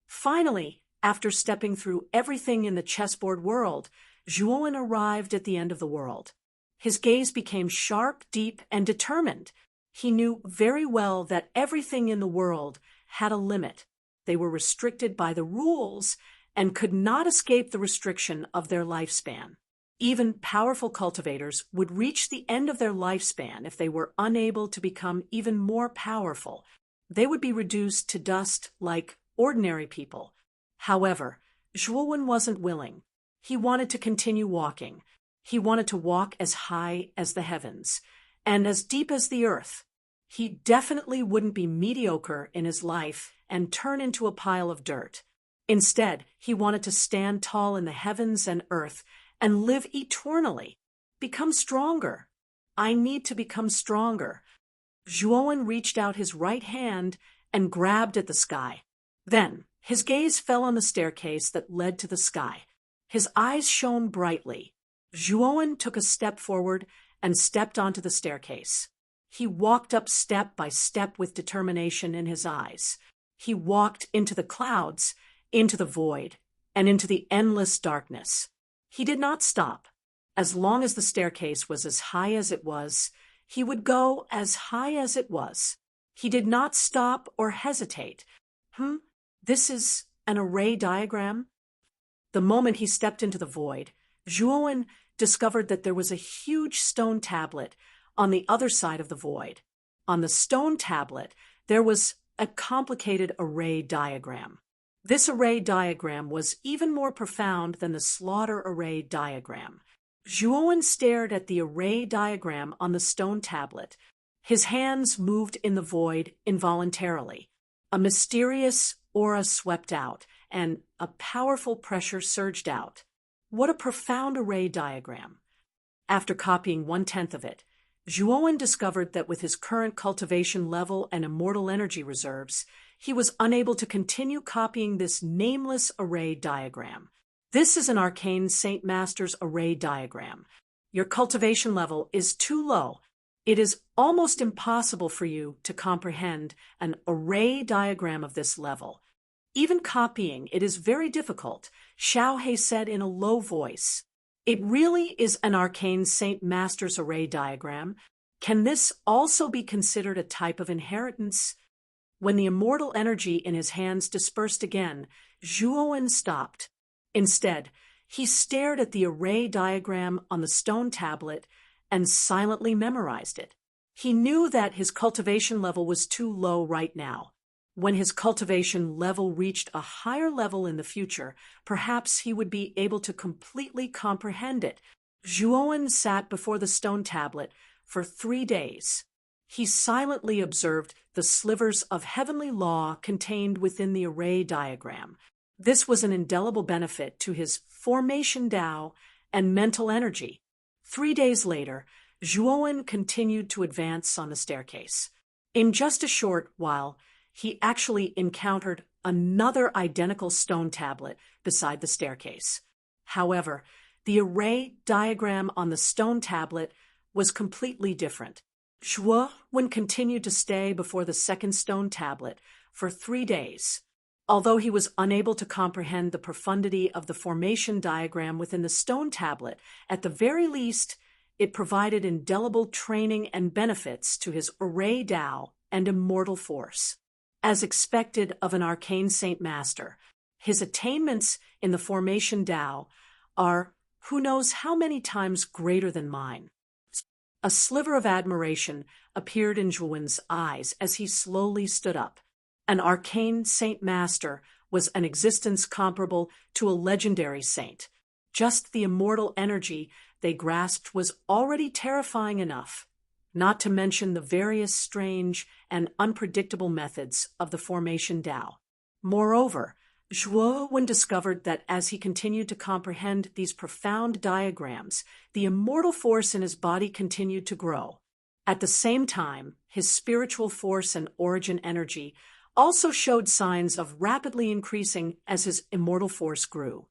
Finally, after stepping through everything in the chessboard world, Zhuowen arrived at the end of the world. His gaze became sharp, deep, and determined. He knew very well that everything in the world had a limit. They were restricted by the rules and could not escape the restriction of their lifespan. Even powerful cultivators would reach the end of their lifespan if they were unable to become even more powerful. They would be reduced to dust like ordinary people. However, Zhuowen wasn't willing. He wanted to continue walking. He wanted to walk as high as the heavens and as deep as the earth. He definitely wouldn't be mediocre in his life and turn into a pile of dirt. Instead, he wanted to stand tall in the heavens and earth and live eternally. Become stronger. I need to become stronger. Zhuowen reached out his right hand and grabbed at the sky. Then, his gaze fell on the staircase that led to the sky. His eyes shone brightly. Zhuowen took a step forward and stepped onto the staircase. He walked up step by step with determination in his eyes. He walked into the clouds, into the void, and into the endless darkness. He did not stop. As long as the staircase was as high as it was, he would go as high as it was. He did not stop or hesitate. This is an array diagram? The moment he stepped into the void, Zhuowen discovered that there was a huge stone tablet on the other side of the void. On the stone tablet, there was a complicated array diagram. This array diagram was even more profound than the slaughter array diagram. Zhuowen stared at the array diagram on the stone tablet. His hands moved in the void involuntarily. A mysterious aura swept out, and a powerful pressure surged out. What a profound array diagram. After copying 1/10 of it, Zhuowen discovered that with his current cultivation level and immortal energy reserves, he was unable to continue copying this nameless array diagram. This is an arcane Saint Master's array diagram. Your cultivation level is too low. It is almost impossible for you to comprehend an array diagram of this level. Even copying it is very difficult, Xiaohe said in a low voice. It really is an arcane Saint Master's array diagram. Can this also be considered a type of inheritance? When the immortal energy in his hands dispersed again, Zhuowen stopped. Instead, He stared at the array diagram on the stone tablet and silently memorized it. He knew that his cultivation level was too low right now. When his cultivation level reached a higher level in the future, perhaps he would be able to completely comprehend it. Zhuowen sat before the stone tablet for 3 days. He silently observed the slivers of heavenly law contained within the array diagram. This was an indelible benefit to his formation Tao and mental energy. 3 days later, Zhuowen continued to advance on the staircase. In just a short while, he actually encountered another identical stone tablet beside the staircase. However, the array diagram on the stone tablet was completely different. Zhuowen continued to stay before the second stone tablet for 3 days. Although he was unable to comprehend the profundity of the formation diagram within the stone tablet, at the very least, it provided indelible training and benefits to his array Tao and immortal force. As expected of an arcane Saint Master, his attainments in the formation Tao are who knows how many times greater than mine. A sliver of admiration appeared in Zhuowen's eyes as he slowly stood up. An arcane Saint Master was an existence comparable to a legendary saint. Just the immortal energy they grasped was already terrifying enough, not to mention the various strange and unpredictable methods of the formation Tao. Moreover, Zhuowen discovered that as he continued to comprehend these profound diagrams, the immortal force in his body continued to grow. At the same time, his spiritual force and origin energy also showed signs of rapidly increasing as his immortal force grew.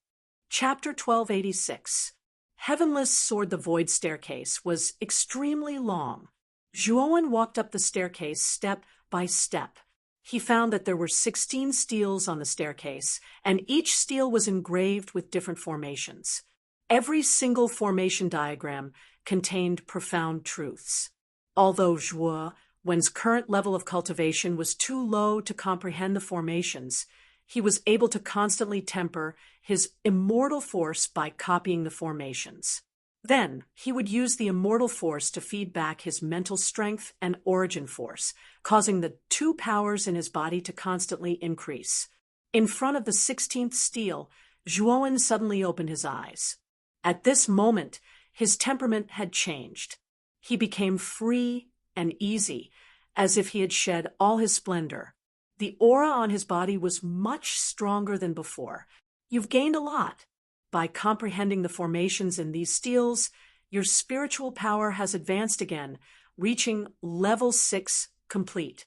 Chapter 1286. Heavenless Soared the Void Staircase was extremely long. Zhuowen walked up the staircase step by step. He found that there were 16 steels on the staircase, and each steel was engraved with different formations. Every single formation diagram contained profound truths. Although Zhuowen's current level of cultivation was too low to comprehend the formations, he was able to constantly temper his immortal force by copying the formations. Then, he would use the immortal force to feed back his mental strength and origin force, causing the 2 powers in his body to constantly increase. In front of the 16th steel, Zhuowen suddenly opened his eyes. At this moment, his temperament had changed. He became free and easy, as if he had shed all his splendor. The aura on his body was much stronger than before. You've gained a lot. By comprehending the formations in these steels, your spiritual power has advanced again, reaching level 6 complete.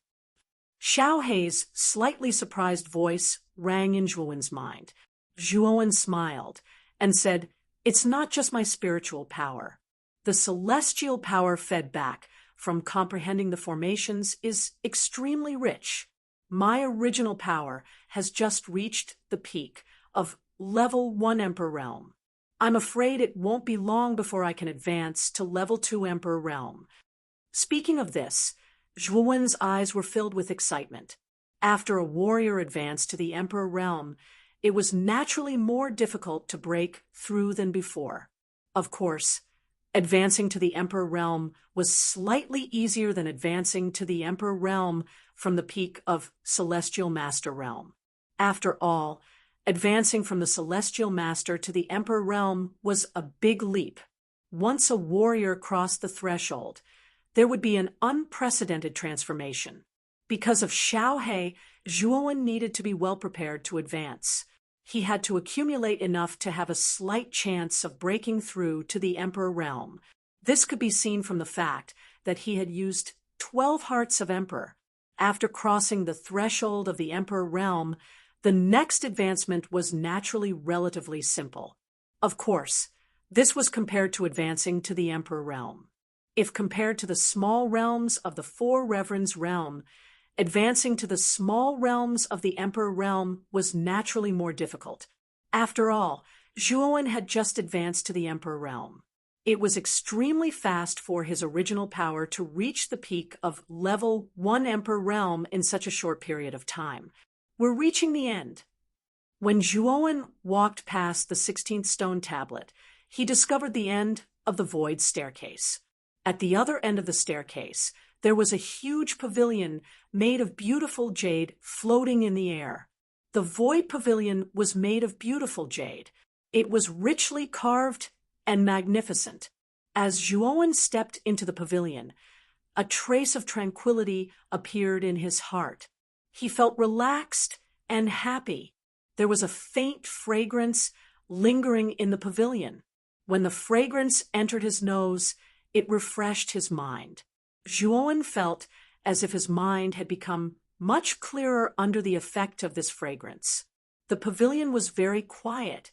Xiao Hei's slightly surprised voice rang in Zhuowen's mind. Zhuowen smiled and said, "It's not just my spiritual power. The celestial power fed back from comprehending the formations is extremely rich. My original power has just reached the peak of Level 1 Emperor Realm. I'm afraid it won't be long before I can advance to Level 2 Emperor Realm." Speaking of this, Zhuowen's eyes were filled with excitement. After a warrior advanced to the Emperor Realm, it was naturally more difficult to break through than before. Of course, advancing to the Emperor Realm was slightly easier than advancing to the Emperor Realm from the peak of Celestial Master Realm. After all, advancing from the Celestial Master to the Emperor Realm was a big leap. Once a warrior crossed the threshold, there would be an unprecedented transformation. Because of Xiao Hei, Zhuowen needed to be well prepared to advance. He had to accumulate enough to have a slight chance of breaking through to the Emperor Realm. This could be seen from the fact that he had used 12 Hearts of Emperor. After crossing the threshold of the Emperor Realm, the next advancement was naturally relatively simple. Of course, this was compared to advancing to the Emperor Realm. If compared to the small realms of the Four Reverends realm, advancing to the small realms of the Emperor Realm was naturally more difficult. After all, Zhuowen had just advanced to the Emperor Realm. It was extremely fast for his original power to reach the peak of Level 1 Emperor Realm in such a short period of time. We're reaching the end. When Zhuowen walked past the 16th stone tablet, he discovered the end of the void staircase. At the other end of the staircase, there was a huge pavilion made of beautiful jade floating in the air. The void pavilion was made of beautiful jade. It was richly carved and magnificent. As Zhuowen stepped into the pavilion, a trace of tranquility appeared in his heart. He felt relaxed and happy. There was a faint fragrance lingering in the pavilion. When the fragrance entered his nose, it refreshed his mind. Zhuowen felt as if his mind had become much clearer under the effect of this fragrance. The pavilion was very quiet,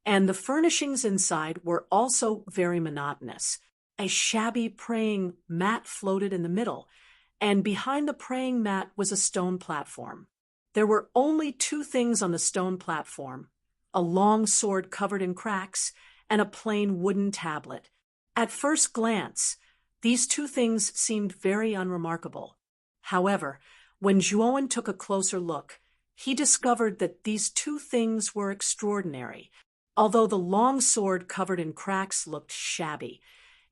and the furnishings inside were also very monotonous. A shabby praying mat floated in the middle, and behind the praying mat was a stone platform. There were only two things on the stone platform: a long sword covered in cracks and a plain wooden tablet. At first glance, these two things seemed very unremarkable. However, when Zhuowen took a closer look, he discovered that these two things were extraordinary. Although the long sword covered in cracks looked shabby,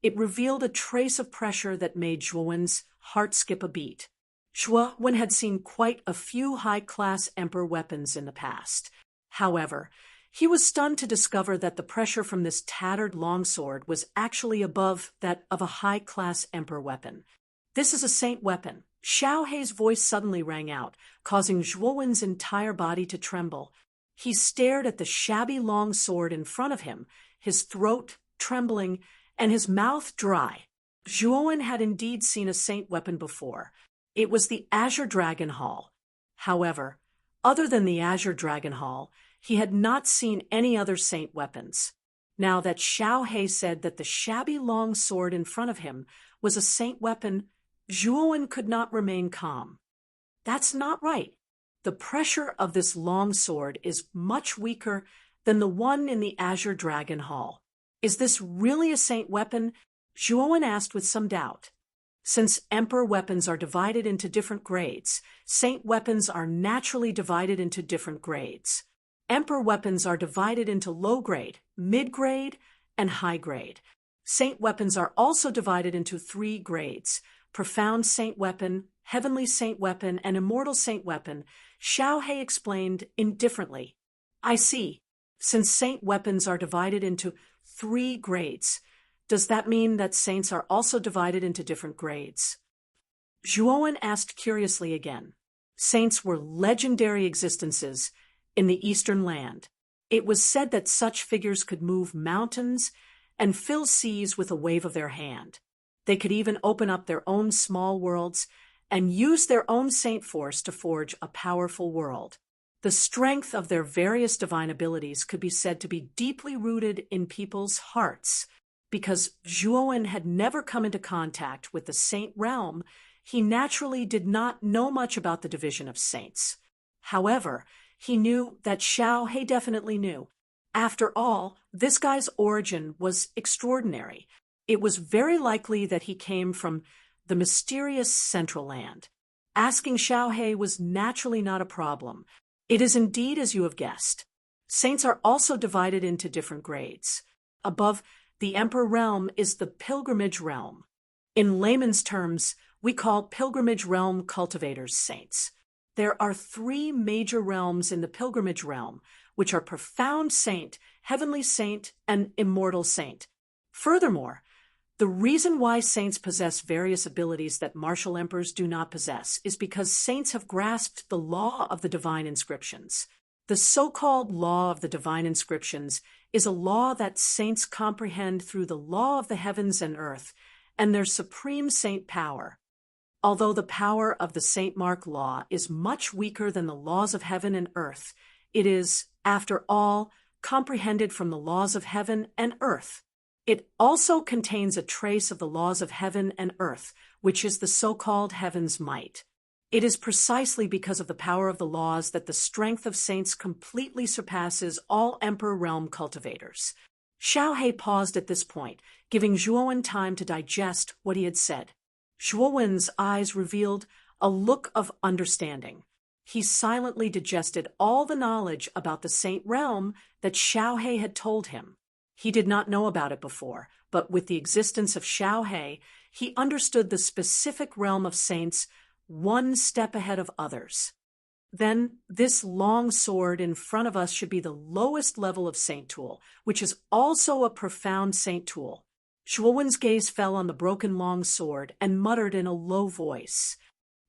it revealed a trace of pressure that made Zhuowen's heart skip a beat. Zhuowen had seen quite a few high-class emperor weapons in the past. However, he was stunned to discover that the pressure from this tattered longsword was actually above that of a high-class emperor weapon. "This is a saint weapon." Xiao Hei's voice suddenly rang out, causing Zhuowen's entire body to tremble. He stared at the shabby long sword in front of him, his throat trembling and his mouth dry. Zhuowen had indeed seen a saint weapon before. It was the Azure Dragon Hall. However, other than the Azure Dragon Hall, he had not seen any other saint weapons. Now that Xiao Hei said that the shabby long sword in front of him was a saint weapon, Zhuowen could not remain calm. "That's not right. The pressure of this long sword is much weaker than the one in the Azure Dragon Hall. Is this really a saint weapon?" Zhuowen asked with some doubt. Since emperor weapons are divided into different grades, saint weapons are naturally divided into different grades. Emperor weapons are divided into low grade, mid grade, and high grade. Saint weapons are also divided into 3 grades: profound saint weapon, heavenly saint weapon, and immortal saint weapon. Xiao Hei explained indifferently. "I see. Since saint weapons are divided into 3 grades, does that mean that saints are also divided into different grades?" Zhuowen asked curiously again. Saints were legendary existences in the Eastern land. It was said that such figures could move mountains and fill seas with a wave of their hand. They could even open up their own small worlds and use their own saint force to forge a powerful world. The strength of their various divine abilities could be said to be deeply rooted in people's hearts. Because Zhuowen had never come into contact with the saint realm, he naturally did not know much about the division of saints. However, he knew that Xiao Hei definitely knew. After all, this guy's origin was extraordinary. It was very likely that he came from the mysterious Central Land. Asking Xiao Hei was naturally not a problem. It is indeed as you have guessed. Saints are also divided into different grades. Above the Emperor realm is the Pilgrimage realm. In layman's terms, we call Pilgrimage realm cultivators saints. There are 3 major realms in the Pilgrimage realm, which are Profound Saint, Heavenly Saint, and Immortal Saint. Furthermore, the reason why saints possess various abilities that martial emperors do not possess is because saints have grasped the law of the divine inscriptions. The so-called law of the divine inscriptions is a law that saints comprehend through the law of the heavens and earth and their supreme saint power. Although the power of the Saint Mark law is much weaker than the laws of heaven and earth, it is, after all, comprehended from the laws of heaven and earth. It also contains a trace of the laws of heaven and earth, which is the so-called heaven's might. It is precisely because of the power of the laws that the strength of saints completely surpasses all Emperor realm cultivators. Xiao Hei paused at this point, giving Zhuowen time to digest what he had said. Zhuowen's eyes revealed a look of understanding. He silently digested all the knowledge about the Saint realm that Xiaohe had told him. He did not know about it before, but with the existence of Xiaohe, he understood the specific realm of saints one step ahead of others. Then this long sword in front of us should be the lowest level of saint tool, which is also a profound saint tool. Zhuowen's gaze fell on the broken long sword and muttered in a low voice,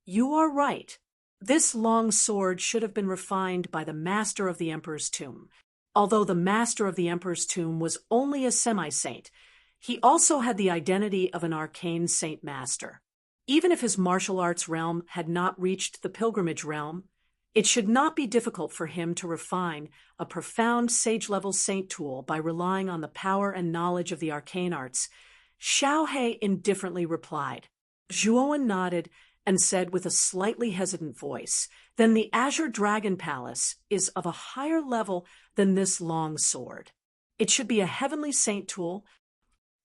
"You are right. This long sword should have been refined by the master of the Emperor's tomb. Although the master of the Emperor's tomb was only a semi-saint, he also had the identity of an arcane saint master. Even if his martial arts realm had not reached the pilgrimage realm, it should not be difficult for him to refine a profound sage-level saint tool by relying on the power and knowledge of the arcane arts." Xiaohe indifferently replied. Zhuowen nodded and said with a slightly hesitant voice, "Then the Azure Dragon Palace is of a higher level than this long sword. It should be a heavenly saint tool.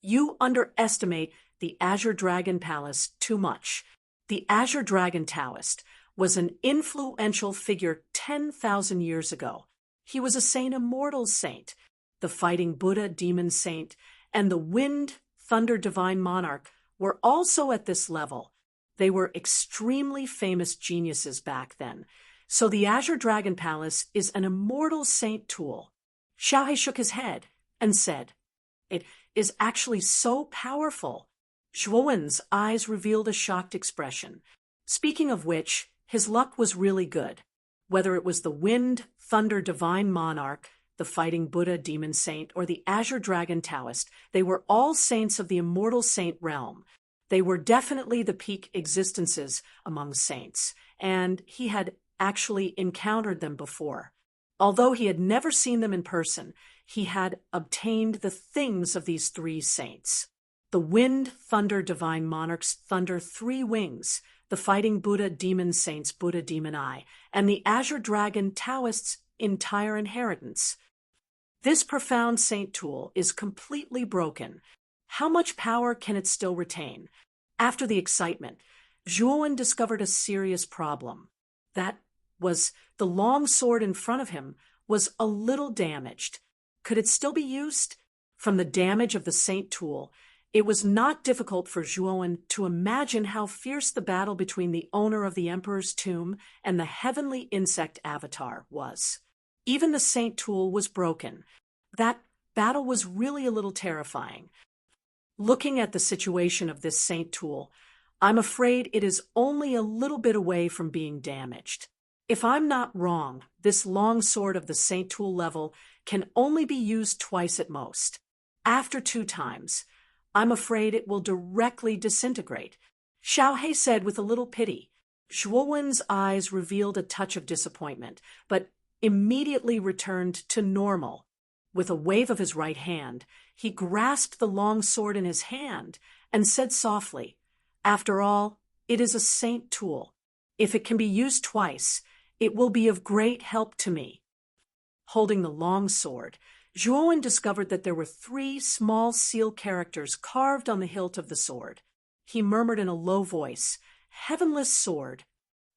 You underestimate the Azure Dragon Palace too much. The Azure Dragon Taoist was an influential figure 10,000 years ago. He was a saint, immortal saint, the fighting Buddha demon saint, and the wind thunder divine monarch were also at this level. They were extremely famous geniuses back then. So the Azure Dragon Palace is an immortal saint tool." Xiaohe shook his head and said, "It is actually so powerful." Zhuowen's eyes revealed a shocked expression. Speaking of which, his luck was really good. Whether it was the wind, thunder, divine monarch, the fighting Buddha demon saint, or the Azure Dragon Taoist, they were all saints of the immortal saint realm. They were definitely the peak existences among saints, and he had actually encountered them before. Although he had never seen them in person, he had obtained the things of these three saints. The wind, thunder, divine monarch's thunder 3 wings, the fighting Buddha demon saint's Buddha demon eye, and the Azure Dragon Taoist's entire inheritance. This profound saint tool is completely broken. How much power can it still retain? After the excitement, Zhuowen discovered a serious problem. That was the long sword in front of him was a little damaged. Could it still be used? From the damage of the saint tool, it was not difficult for Zhuowen to imagine how fierce the battle between the owner of the Emperor's tomb and the heavenly insect avatar was. Even the saint tool was broken. That battle was really a little terrifying. Looking at the situation of this saint tool, I'm afraid it is only a little bit away from being damaged. If I'm not wrong, this long sword of the saint tool level can only be used twice at most. After 2 times, I'm afraid it will directly disintegrate, Xiaohe said with a little pity. Zhuowen's eyes revealed a touch of disappointment, but immediately returned to normal. With a wave of his right hand, he grasped the long sword in his hand and said softly, "After all, it is a saint tool. If it can be used twice, it will be of great help to me." Holding the long sword, Zhuowen discovered that there were 3 small seal characters carved on the hilt of the sword. He murmured in a low voice, "Heavenless sword.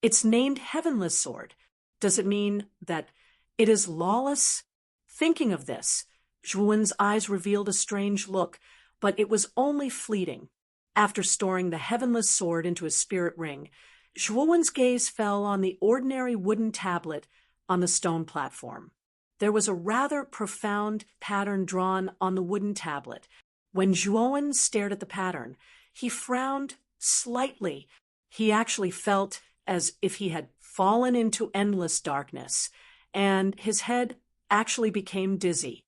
It's named Heavenless sword. Does it mean that it is lawless?" Thinking of this, Zhuowen's eyes revealed a strange look, but it was only fleeting. After storing the heavenless sword into his spirit ring, Zhuowen's gaze fell on the ordinary wooden tablet on the stone platform. There was a rather profound pattern drawn on the wooden tablet. When Zhuowen stared at the pattern, he frowned slightly. He actually felt as if he had fallen into endless darkness, and his head actually became dizzy.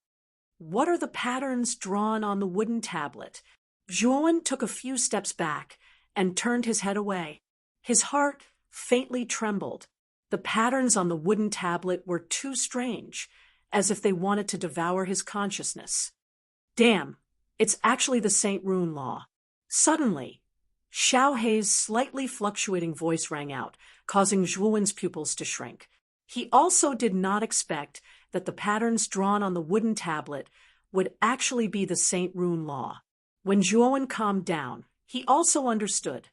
What are the patterns drawn on the wooden tablet? Zhuowen took a few steps back and turned his head away. His heart faintly trembled. The patterns on the wooden tablet were too strange, as if they wanted to devour his consciousness. Damn, it's actually the Saint Rune Law. Suddenly, Xiaohe's slightly fluctuating voice rang out, causing Zhuowen's pupils to shrink. He also did not expect that the patterns drawn on the wooden tablet would actually be the Saint Rune Law. When Zhuowen calmed down, he also understood.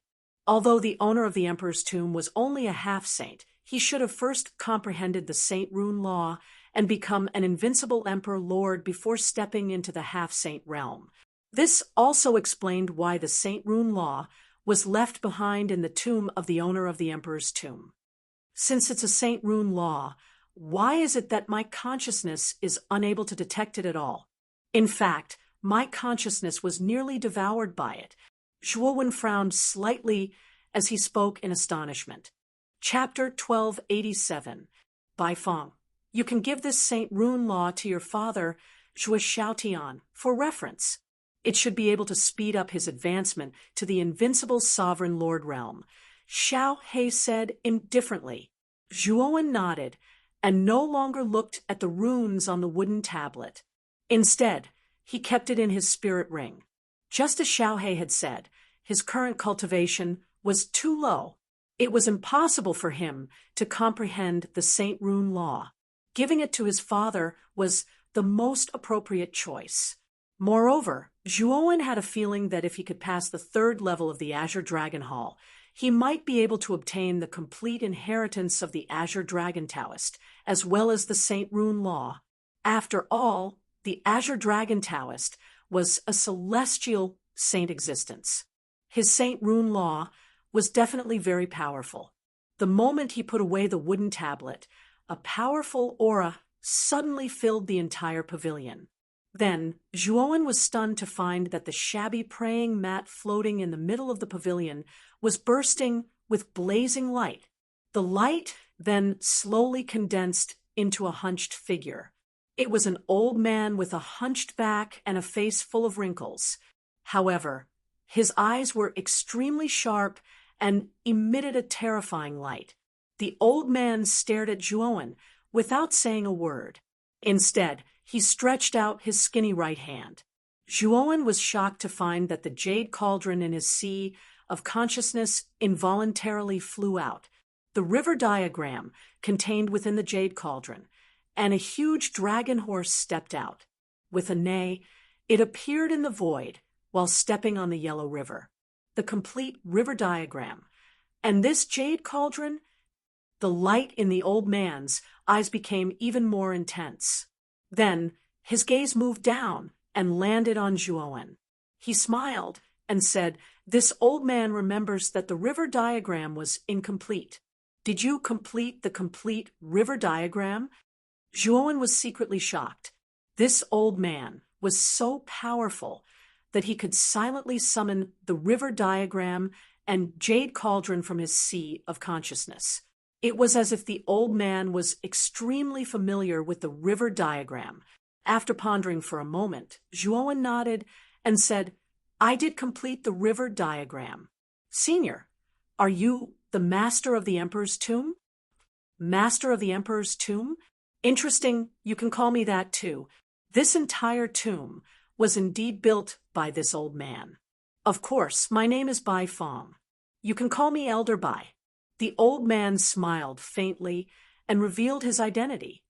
Although the owner of the Emperor's tomb was only a half-saint, he should have first comprehended the Saint Rune law and become an invincible emperor lord before stepping into the half-saint realm. This also explained why the Saint Rune law was left behind in the tomb of the owner of the emperor's tomb. Since it's a Saint Rune law, why is it that my consciousness is unable to detect it at all? In fact, my consciousness was nearly devoured by it. Zhuowen frowned slightly as he spoke in astonishment. Chapter 1287. Bai Feng. You can give this Saint Rune law to your father, Zhuo Xiaotian, for reference. It should be able to speed up his advancement to the invincible sovereign lord realm. Xiao He said indifferently. Zhuowen nodded and no longer looked at the runes on the wooden tablet. Instead, he kept it in his spirit ring. Just as Xiao He had said, his current cultivation was too low. It was impossible for him to comprehend the Saint Rune law. Giving it to his father was the most appropriate choice. Moreover, Zhuowen had a feeling that if he could pass the third level of the Azure Dragon Hall, he might be able to obtain the complete inheritance of the Azure Dragon Taoist, as well as the Saint Rune law. After all, the Azure Dragon Taoist was a celestial saint existence. His Saint Rune law was definitely very powerful. The moment he put away the wooden tablet, a powerful aura suddenly filled the entire pavilion. Then, Zhuowen was stunned to find that the shabby praying mat floating in the middle of the pavilion was bursting with blazing light. The light then slowly condensed into a hunched figure. It was an old man with a hunched back and a face full of wrinkles. However, his eyes were extremely sharp and emitted a terrifying light. The old man stared at Zhuowen without saying a word. Instead, he stretched out his skinny right hand. Zhuowen was shocked to find that the jade cauldron in his sea of consciousness involuntarily flew out. The river diagram contained within the jade cauldron, and a huge dragon horse stepped out. With a neigh, it appeared in the void while stepping on the yellow river. The complete river diagram. And this jade cauldron? The light in the old man's eyes became even more intense. Then, his gaze moved down and landed on Zhuowen. He smiled and said, "This old man remembers that the river diagram was incomplete. Did you complete the complete river diagram?" Zhuowen was secretly shocked. This old man was so powerful that he could silently summon the river diagram and jade cauldron from his sea of consciousness. It was as if the old man was extremely familiar with the river diagram. After pondering for a moment, Zhuowen nodded and said, "I did complete the river diagram." "Senior, are you the master of the Emperor's tomb?" "Master of the Emperor's tomb? Interesting, you can call me that too. This entire tomb was indeed built by this old man. Of course, my name is Bai Feng. You can call me Elder Bai." The old man smiled faintly and revealed his identity.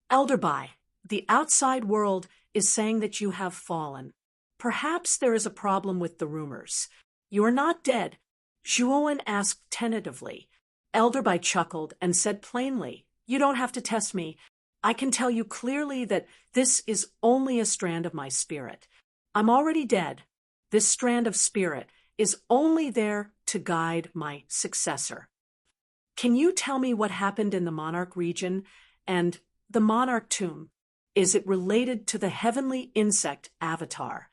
"Elder Bai, the outside world is saying that you have fallen. Perhaps there is a problem with the rumors. You are not dead." Zhuowen asked tentatively. Elder Bai chuckled and said plainly, "You don't have to test me. I can tell you clearly that this is only a strand of my spirit. I'm already dead. This strand of spirit is only there to guide my successor." "Can you tell me what happened in the Monarch region and the Monarch tomb? Is it related to the heavenly insect avatar?"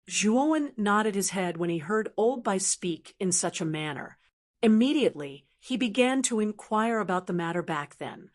Zhuowen nodded his head when he heard Old Bai speak in such a manner. Immediately, he began to inquire about the matter back then.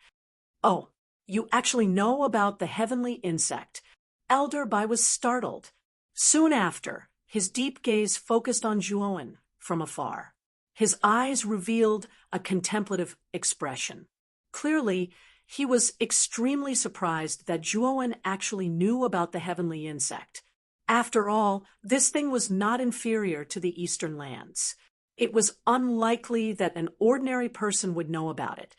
"Oh, you actually know about the heavenly insect?" Elder Bai was startled. Soon after, his deep gaze focused on Zhuowen from afar. His eyes revealed a contemplative expression. Clearly, he was extremely surprised that Zhuowen actually knew about the heavenly insect. After all, this thing was not inferior to the Eastern lands. It was unlikely that an ordinary person would know about it.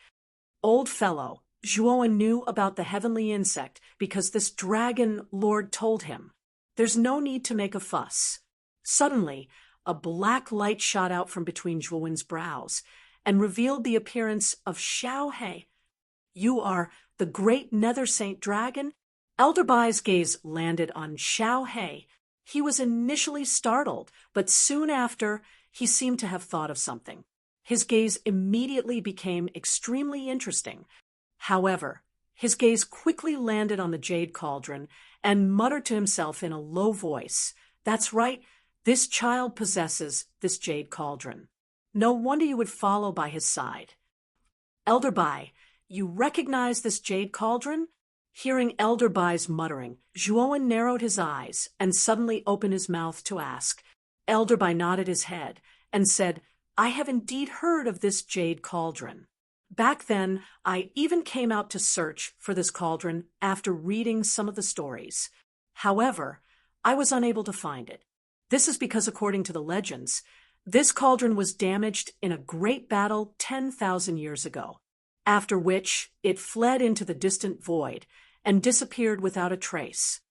"Old fellow, Zhuowen knew about the heavenly insect because this dragon lord told him. There's no need to make a fuss." Suddenly, a black light shot out from between Zhuowen's brows, and revealed the appearance of Xiao He. "You are the great Nether Saint Dragon?" Elderbai's gaze landed on Xiao He. He was initially startled, but soon after, he seemed to have thought of something. His gaze immediately became extremely interesting. However, his gaze quickly landed on the jade cauldron and muttered to himself in a low voice, "That's right, this child possesses this jade cauldron. No wonder you would follow by his side." "Elderbai, you recognize this jade cauldron?" Hearing Elderbai's muttering, Zhuowen narrowed his eyes and suddenly opened his mouth to ask. Elderbai nodded his head and said, "I have indeed heard of this jade cauldron. Back then, I even came out to search for this cauldron after reading some of the stories. However, I was unable to find it. This is because, according to the legends, this cauldron was damaged in a great battle 10,000 years ago, after which it fled into the distant void and disappeared without a trace."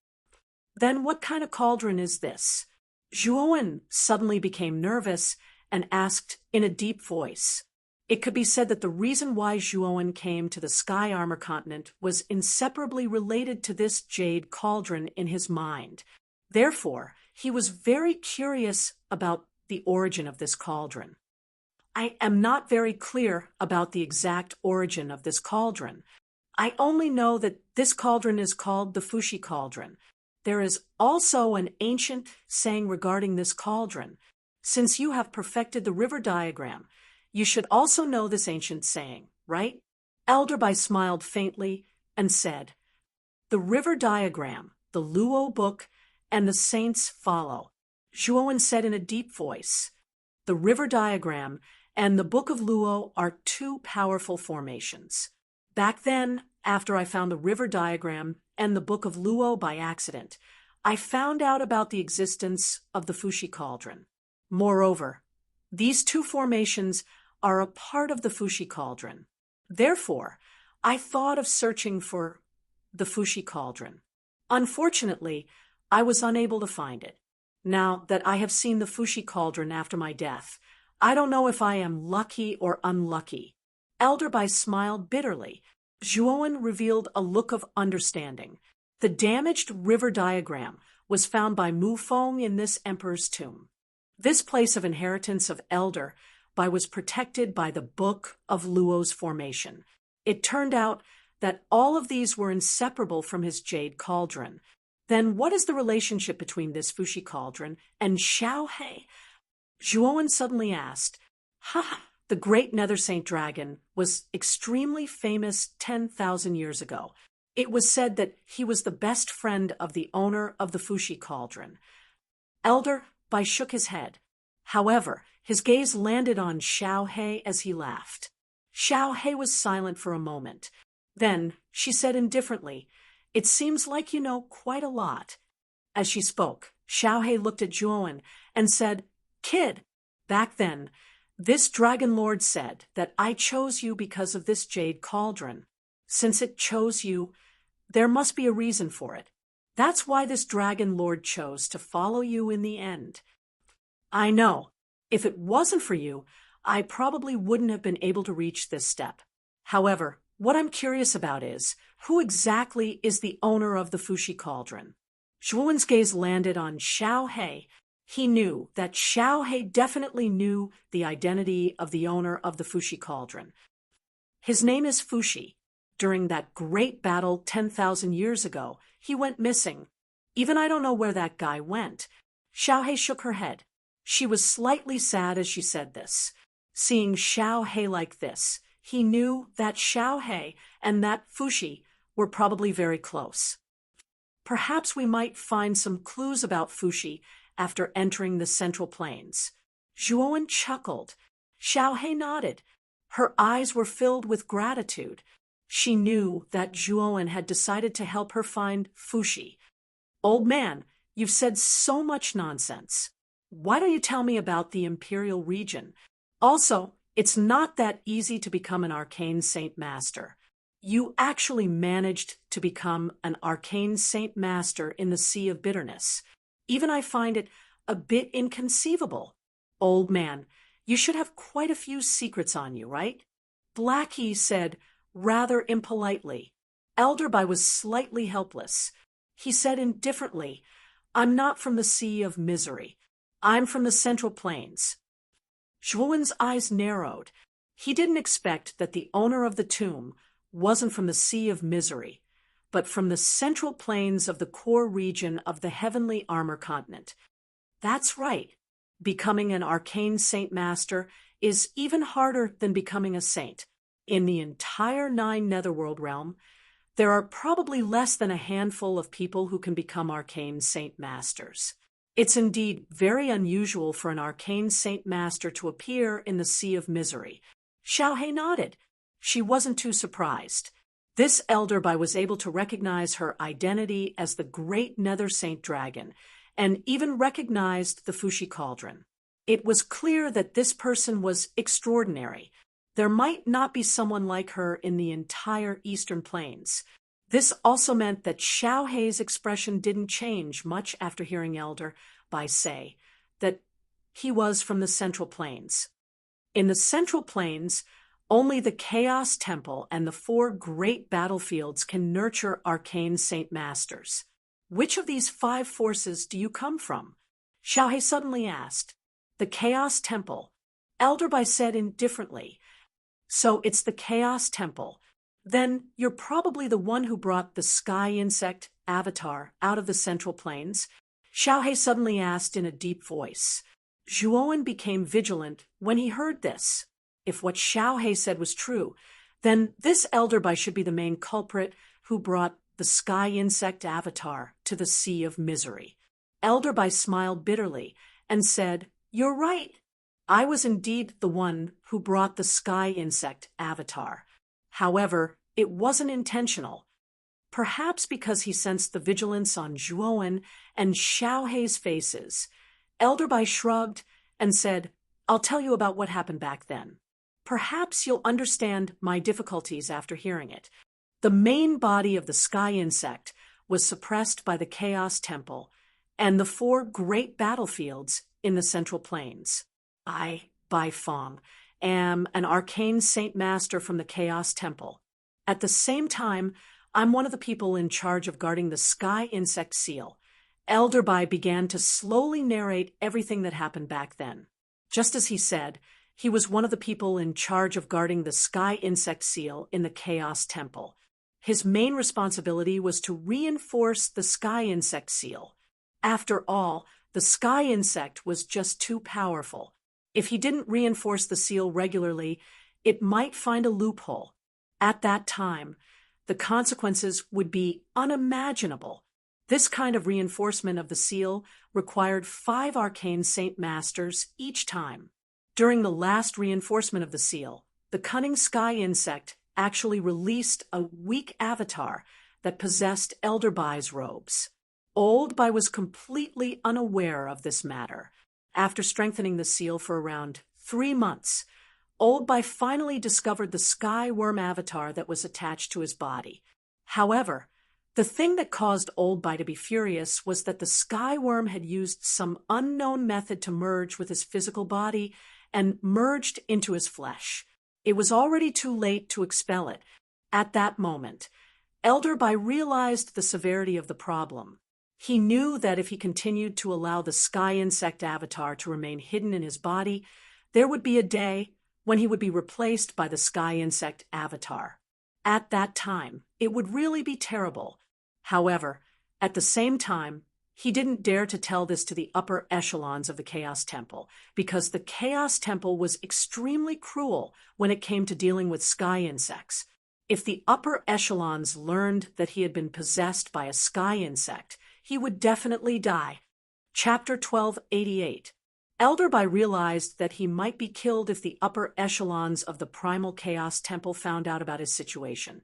"Then what kind of cauldron is this?" Zhuowen suddenly became nervous and asked in a deep voice. It could be said that the reason why Zhuowen came to the Sky Armor continent was inseparably related to this jade cauldron in his mind. Therefore, he was very curious about the origin of this cauldron. "I am not very clear about the exact origin of this cauldron. I only know that this cauldron is called the Fushi cauldron. There is also an ancient saying regarding this cauldron. Since you have perfected the river diagram, you should also know this ancient saying, right?" Elderbai smiled faintly and said, "The river diagram, the Audiobook, and the saints follow." Zhuowen said in a deep voice, "The river diagram and the Book of Luo are two powerful formations. Back then, after I found the river diagram and the Book of Luo by accident, I found out about the existence of the Fushi cauldron. Moreover, these two formations are a part of the Fushi cauldron. Therefore, I thought of searching for the Fushi cauldron. Unfortunately, I was unable to find it. Now that I have seen the Fushi cauldron after my death, I don't know if I am lucky or unlucky." Elderbai smiled bitterly. Zhuowen revealed a look of understanding. The damaged river diagram was found by Mufeng in this emperor's tomb. This place of inheritance of Elderbai was protected by the Book of Luo's formation. It turned out that all of these were inseparable from his jade cauldron. Then what is the relationship between this Fushi cauldron and Xiao He? Zhuowen suddenly asked. The great Nether Saint Dragon was extremely famous 10,000 years ago. It was said that he was the best friend of the owner of the Fushi cauldron. Elderbai shook his head. However, his gaze landed on Xiao He as he laughed. Xiao He was silent for a moment. Then she said indifferently, "It seems like you know quite a lot." As she spoke, Xiao He looked at Zhuowen and said, "Kid, back then, this Dragon Lord said that I chose you because of this jade cauldron. Since it chose you, there must be a reason for it. That's why this Dragon Lord chose to follow you in the end. I know, if it wasn't for you, I probably wouldn't have been able to reach this step. However, what I'm curious about is, who exactly is the owner of the Fushi cauldron?" Zhuowen's gaze landed on Xiao He. He knew that Xiao He definitely knew the identity of the owner of the Fushi cauldron. "His name is Fushi. During that great battle 10,000 years ago, he went missing. Even I don't know where that guy went." Xiao He shook her head. She was slightly sad as she said this. Seeing Xiao He like this, he knew that Xiao He and that Fushi were probably very close. "Perhaps we might find some clues about Fushi after entering the Central Plains." Zhuowen chuckled. Xiao He nodded. Her eyes were filled with gratitude. She knew that Zhuowen had decided to help her find Fushi. "Old man, you've said so much nonsense. Why don't you tell me about the Imperial region? Also, it's not that easy to become an arcane saint master. You actually managed to become an arcane saint master in the Sea of Bitterness. Even I find it a bit inconceivable. Old man, You should have quite a few secrets on you, right? Blackie said, rather impolitely. Elderby was slightly helpless. He said indifferently, I'm not from the Sea of Misery. I'm from the Central Plains. Zhuowen's eyes narrowed. He didn't expect that the owner of the tomb wasn't from the Sea of Misery, but from the Central Plains of the core region of the Heavenly Armor Continent. That's right. Becoming an arcane saint master is even harder than becoming a saint. In the entire 9 Netherworld realm, there are probably less than a handful of people who can become arcane saint masters. It's indeed very unusual for an arcane saint master to appear in the Sea of Misery. Xiaohe nodded. She wasn't too surprised. This elderby was able to recognize her identity as the great Nether Saint Dragon, and even recognized the Fushi Cauldron. It was clear that this person was extraordinary. There might not be someone like her in the entire Eastern Plains. This also meant that Xiaohe's expression didn't change much after hearing Elderby say that he was from the Central Plains. In the Central Plains, only the Chaos Temple and the 4 great battlefields can nurture arcane saint masters. Which of these 5 forces do you come from? Xiaohe suddenly asked. The Chaos Temple. Elderby said indifferently. So it's the Chaos Temple. Then you're probably the one who brought the sky insect avatar out of the Central Plains. Xiaohe suddenly asked in a deep voice. Zhuowen became vigilant when he heard this. If what Xiaohe said was true, then this elderby should be the main culprit who brought the sky insect avatar to the Sea of Misery. Elderby smiled bitterly and said, You're right. I was indeed the one who brought the sky insect avatar. However, it wasn't intentional. Perhaps because he sensed the vigilance on Zhuowen and Xiaohe's faces. Elderby shrugged and said, I'll tell you about what happened back then. Perhaps you'll understand my difficulties after hearing it. The main body of the sky insect was suppressed by the Chaos Temple and the 4 great battlefields in the Central Plains. I, Bai Fong, am an arcane saint master from the Chaos Temple. At the same time, I'm one of the people in charge of guarding the sky insect seal. Elderby began to slowly narrate everything that happened back then. Just as he said, he was one of the people in charge of guarding the sky insect seal in the Chaos Temple. His main responsibility was to reinforce the sky insect seal. After all, the sky insect was just too powerful. If he didn't reinforce the seal regularly, it might find a loophole. At that time, the consequences would be unimaginable. This kind of reinforcement of the seal required 5 arcane saint masters each time. During the last reinforcement of the seal, the cunning sky insect actually released a weak avatar that possessed Elderby's robes. Oldby was completely unaware of this matter. After strengthening the seal for around 3 months, Oldby finally discovered the sky worm avatar that was attached to his body. However, the thing that caused Oldby to be furious was that the sky worm had used some unknown method to merge with his physical body and merged into his flesh. It was already too late to expel it. At that moment, Elderby realized the severity of the problem. He knew that if he continued to allow the sky insect avatar to remain hidden in his body, there would be a day when he would be replaced by the sky insect avatar. At that time, it would really be terrible. However, at the same time, he didn't dare to tell this to the upper echelons of the Chaos Temple, because the Chaos Temple was extremely cruel when it came to dealing with sky insects. If the upper echelons learned that he had been possessed by a sky insect, he would definitely die. Chapter 1288. Elderby realized that he might be killed if the upper echelons of the Primal Chaos Temple found out about his situation.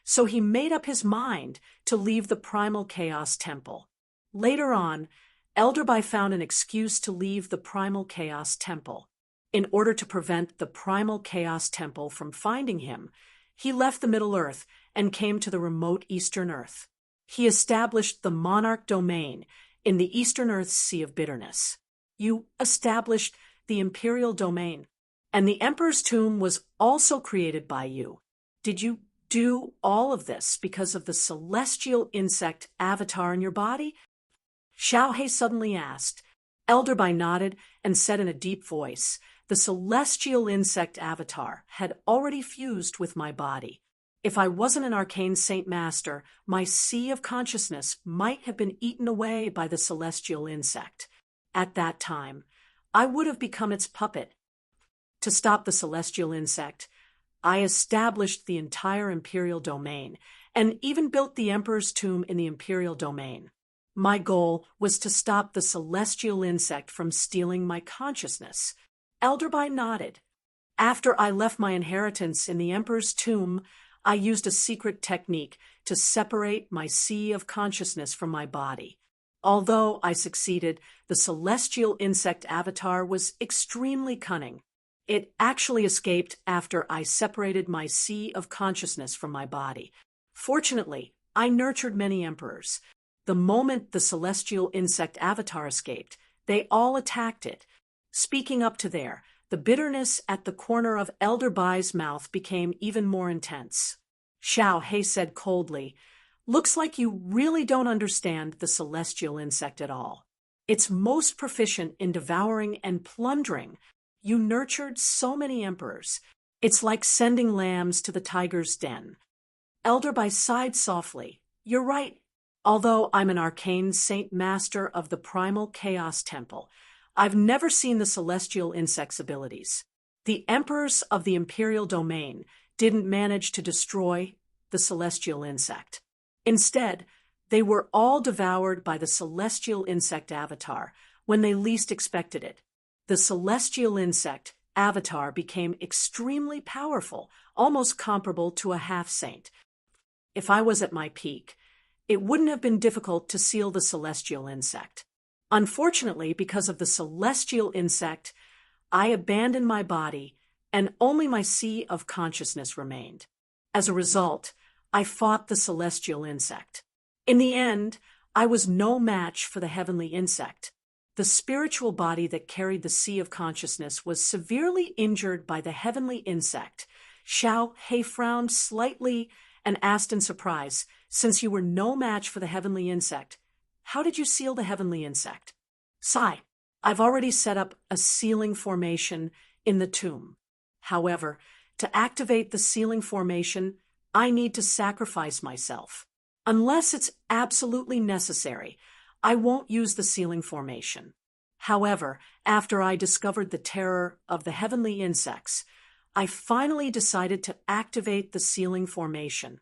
So he made up his mind to leave the Primal Chaos Temple. Later on, Elderby found an excuse to leave the Primal Chaos Temple. In order to prevent the Primal Chaos Temple from finding him, he left the Middle Earth and came to the remote Eastern Earth. He established the Monarch Domain in the Eastern Earth's Sea of Bitterness. You established the imperial domain. And the emperor's tomb was also created by you. Did you do all of this because of the celestial insect avatar in your body? Xiao He suddenly asked. Elderby nodded and said in a deep voice, the celestial insect avatar had already fused with my body. If I wasn't an arcane Saint Master, my sea of consciousness might have been eaten away by the celestial insect. At that time, I would have become its puppet. To stop the celestial insect, I established the entire imperial domain and even built the emperor's tomb in the imperial domain. My goal was to stop the celestial insect from stealing my consciousness. Elderby nodded. After I left my inheritance in the emperor's tomb, I used a secret technique to separate my sea of consciousness from my body. Although I succeeded, the celestial insect avatar was extremely cunning. It actually escaped after I separated my sea of consciousness from my body. Fortunately, I nurtured many emperors. The moment the celestial insect avatar escaped, they all attacked it. Speaking up to there, the bitterness at the corner of Elderby's mouth became even more intense. Xiao He said coldly, looks like you really don't understand the celestial insect at all. It's most proficient in devouring and plundering. You nurtured so many emperors. It's like sending lambs to the tiger's den. Elderby sighed softly. You're right. Although I'm an arcane Saint Master of the Primal Chaos Temple, I've never seen the celestial insect's abilities. The emperors of the imperial domain didn't manage to destroy the celestial insect. Instead, they were all devoured by the celestial insect avatar when they least expected it. The celestial insect avatar became extremely powerful, almost comparable to a half-saint. If I was at my peak, it wouldn't have been difficult to seal the celestial insect. Unfortunately, because of the celestial insect, I abandoned my body and only my sea of consciousness remained. As a result, I fought the celestial insect. In the end, I was no match for the heavenly insect. The spiritual body that carried the sea of consciousness was severely injured by the heavenly insect. Xiao He frowned slightly and asked in surprise, since you were no match for the heavenly insect, how did you seal the heavenly insect? Sigh, I've already set up a sealing formation in the tomb. However, to activate the sealing formation, I need to sacrifice myself. Unless it's absolutely necessary, I won't use the sealing formation. However, after I discovered the terror of the heavenly insects, I finally decided to activate the sealing formation.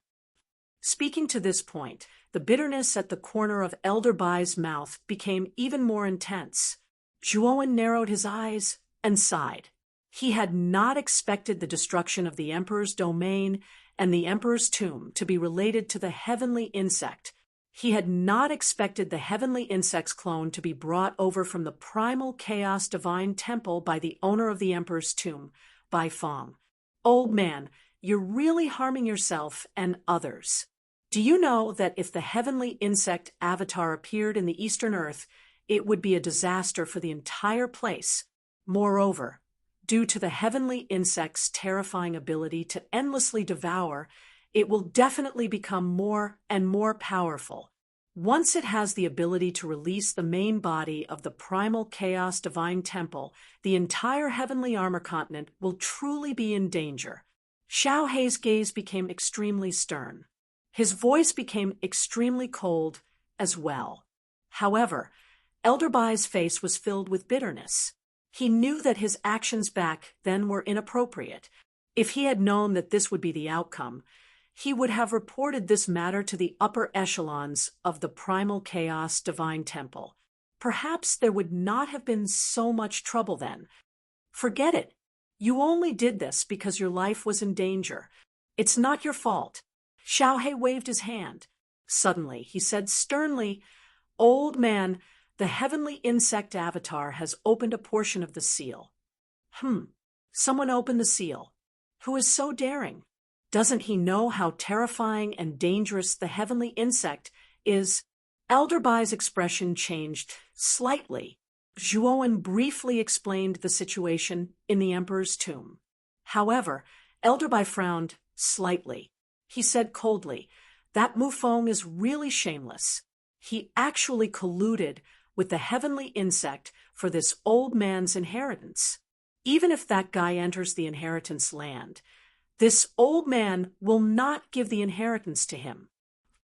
Speaking to this point, the bitterness at the corner of Elderby's mouth became even more intense. Zhuowen narrowed his eyes and sighed. He had not expected the destruction of the Emperor's domain and the Emperor's tomb to be related to the heavenly insect. He had not expected the heavenly insect's clone to be brought over from the primal chaos divine temple by the owner of the Emperor's tomb, Bai Feng. Old man, you're really harming yourself and others. Do you know that if the heavenly insect avatar appeared in the Eastern Earth, it would be a disaster for the entire place? Moreover, due to the heavenly insect's terrifying ability to endlessly devour, it will definitely become more and more powerful. Once it has the ability to release the main body of the primal chaos divine temple, the entire heavenly armor continent will truly be in danger. Xiao He's gaze became extremely stern. His voice became extremely cold as well. However, Elderbai's face was filled with bitterness. He knew that his actions back then were inappropriate. If he had known that this would be the outcome, he would have reported this matter to the upper echelons of the primal chaos divine temple. Perhaps there would not have been so much trouble then. Forget it. You only did this because your life was in danger. It's not your fault. Xiao He waved his hand. Suddenly, he said sternly, Old man, the heavenly insect avatar has opened a portion of the seal. Someone opened the seal. Who is so daring? Doesn't he know how terrifying and dangerous the heavenly insect is? Elderbai's expression changed slightly. Zhuowen briefly explained the situation in the emperor's tomb. However, Elder Bai frowned slightly. He said coldly, "That Mufeng is really shameless. He actually colluded with the heavenly insect for this old man's inheritance. Even if that guy enters the inheritance land, this old man will not give the inheritance to him.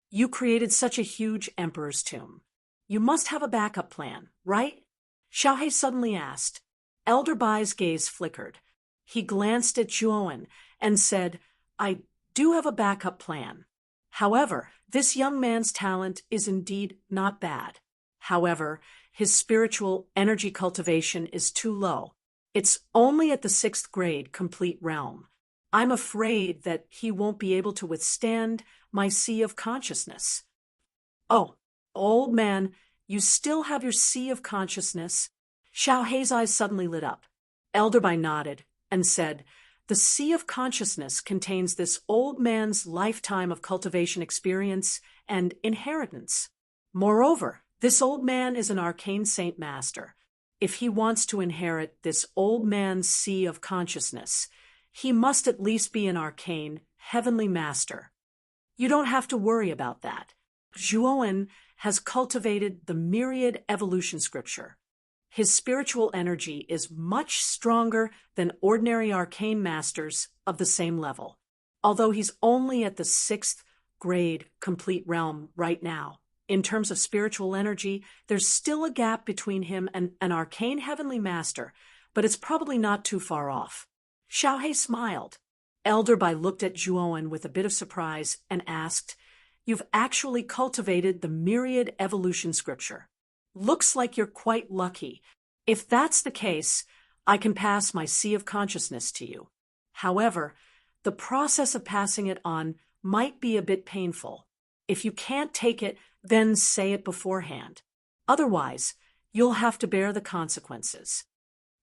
You created such a huge emperor's tomb. You must have a backup plan, right?" Xiaohe suddenly asked. Elder Bai's gaze flickered. He glanced at Zhuowen and said, "I do have a backup plan. However, this young man's talent is indeed not bad. However, his spiritual energy cultivation is too low. It's only at the 6th grade complete realm. I'm afraid that he won't be able to withstand my sea of consciousness." "Oh, old man, you still have your sea of consciousness?" Xiaohe's eyes suddenly lit up. Elder Bai nodded and said, "The sea of consciousness contains this old man's lifetime of cultivation experience and inheritance. Moreover, this old man is an arcane saint master. If he wants to inherit this old man's sea of consciousness, he must at least be an arcane, heavenly master. You don't have to worry about that. Zhuowen has cultivated the myriad evolution scripture. His spiritual energy is much stronger than ordinary arcane masters of the same level. Although he's only at the 6th grade complete realm right now, in terms of spiritual energy, there's still a gap between him and an arcane heavenly master, but it's probably not too far off." Xiaohe smiled. Elder Bai looked at Zhuowen with a bit of surprise and asked, "You've actually cultivated the myriad evolution scripture. Looks like you're quite lucky. If that's the case, I can pass my sea of consciousness to you. However, the process of passing it on might be a bit painful. If you can't take it, then say it beforehand. Otherwise, you'll have to bear the consequences."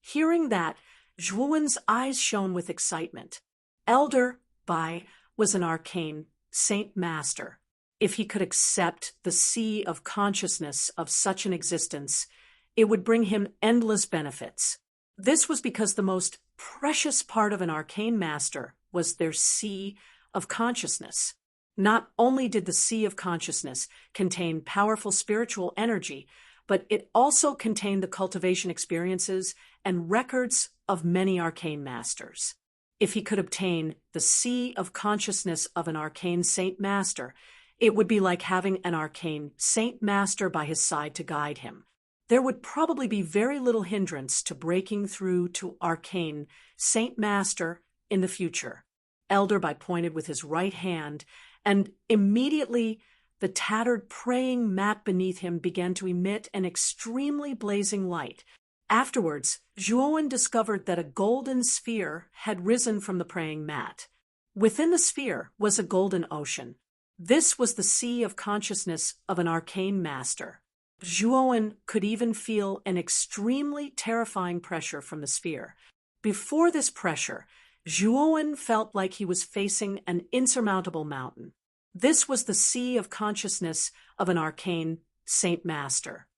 Hearing that, Zhuowen's eyes shone with excitement. Elder Bai was an arcane saint master. If he could accept the sea of consciousness of such an existence, it would bring him endless benefits. This was because the most precious part of an arcane master was their sea of consciousness. Not only did the sea of consciousness contain powerful spiritual energy, but it also contained the cultivation experiences and records of many arcane masters. If he could obtain the sea of consciousness of an arcane saint master, it would be like having an arcane saint master by his side to guide him. There would probably be very little hindrance to breaking through to arcane saint master in the future. Elder Bai pointed with his right hand, and immediately the tattered praying mat beneath him began to emit an extremely blazing light. Afterwards, Zhuowen discovered that a golden sphere had risen from the praying mat. Within the sphere was a golden ocean. This was the sea of consciousness of an arcane master. Zhuowen could even feel an extremely terrifying pressure from the sphere. Before this pressure, Zhuowen felt like he was facing an insurmountable mountain. This was the sea of consciousness of an arcane saint master.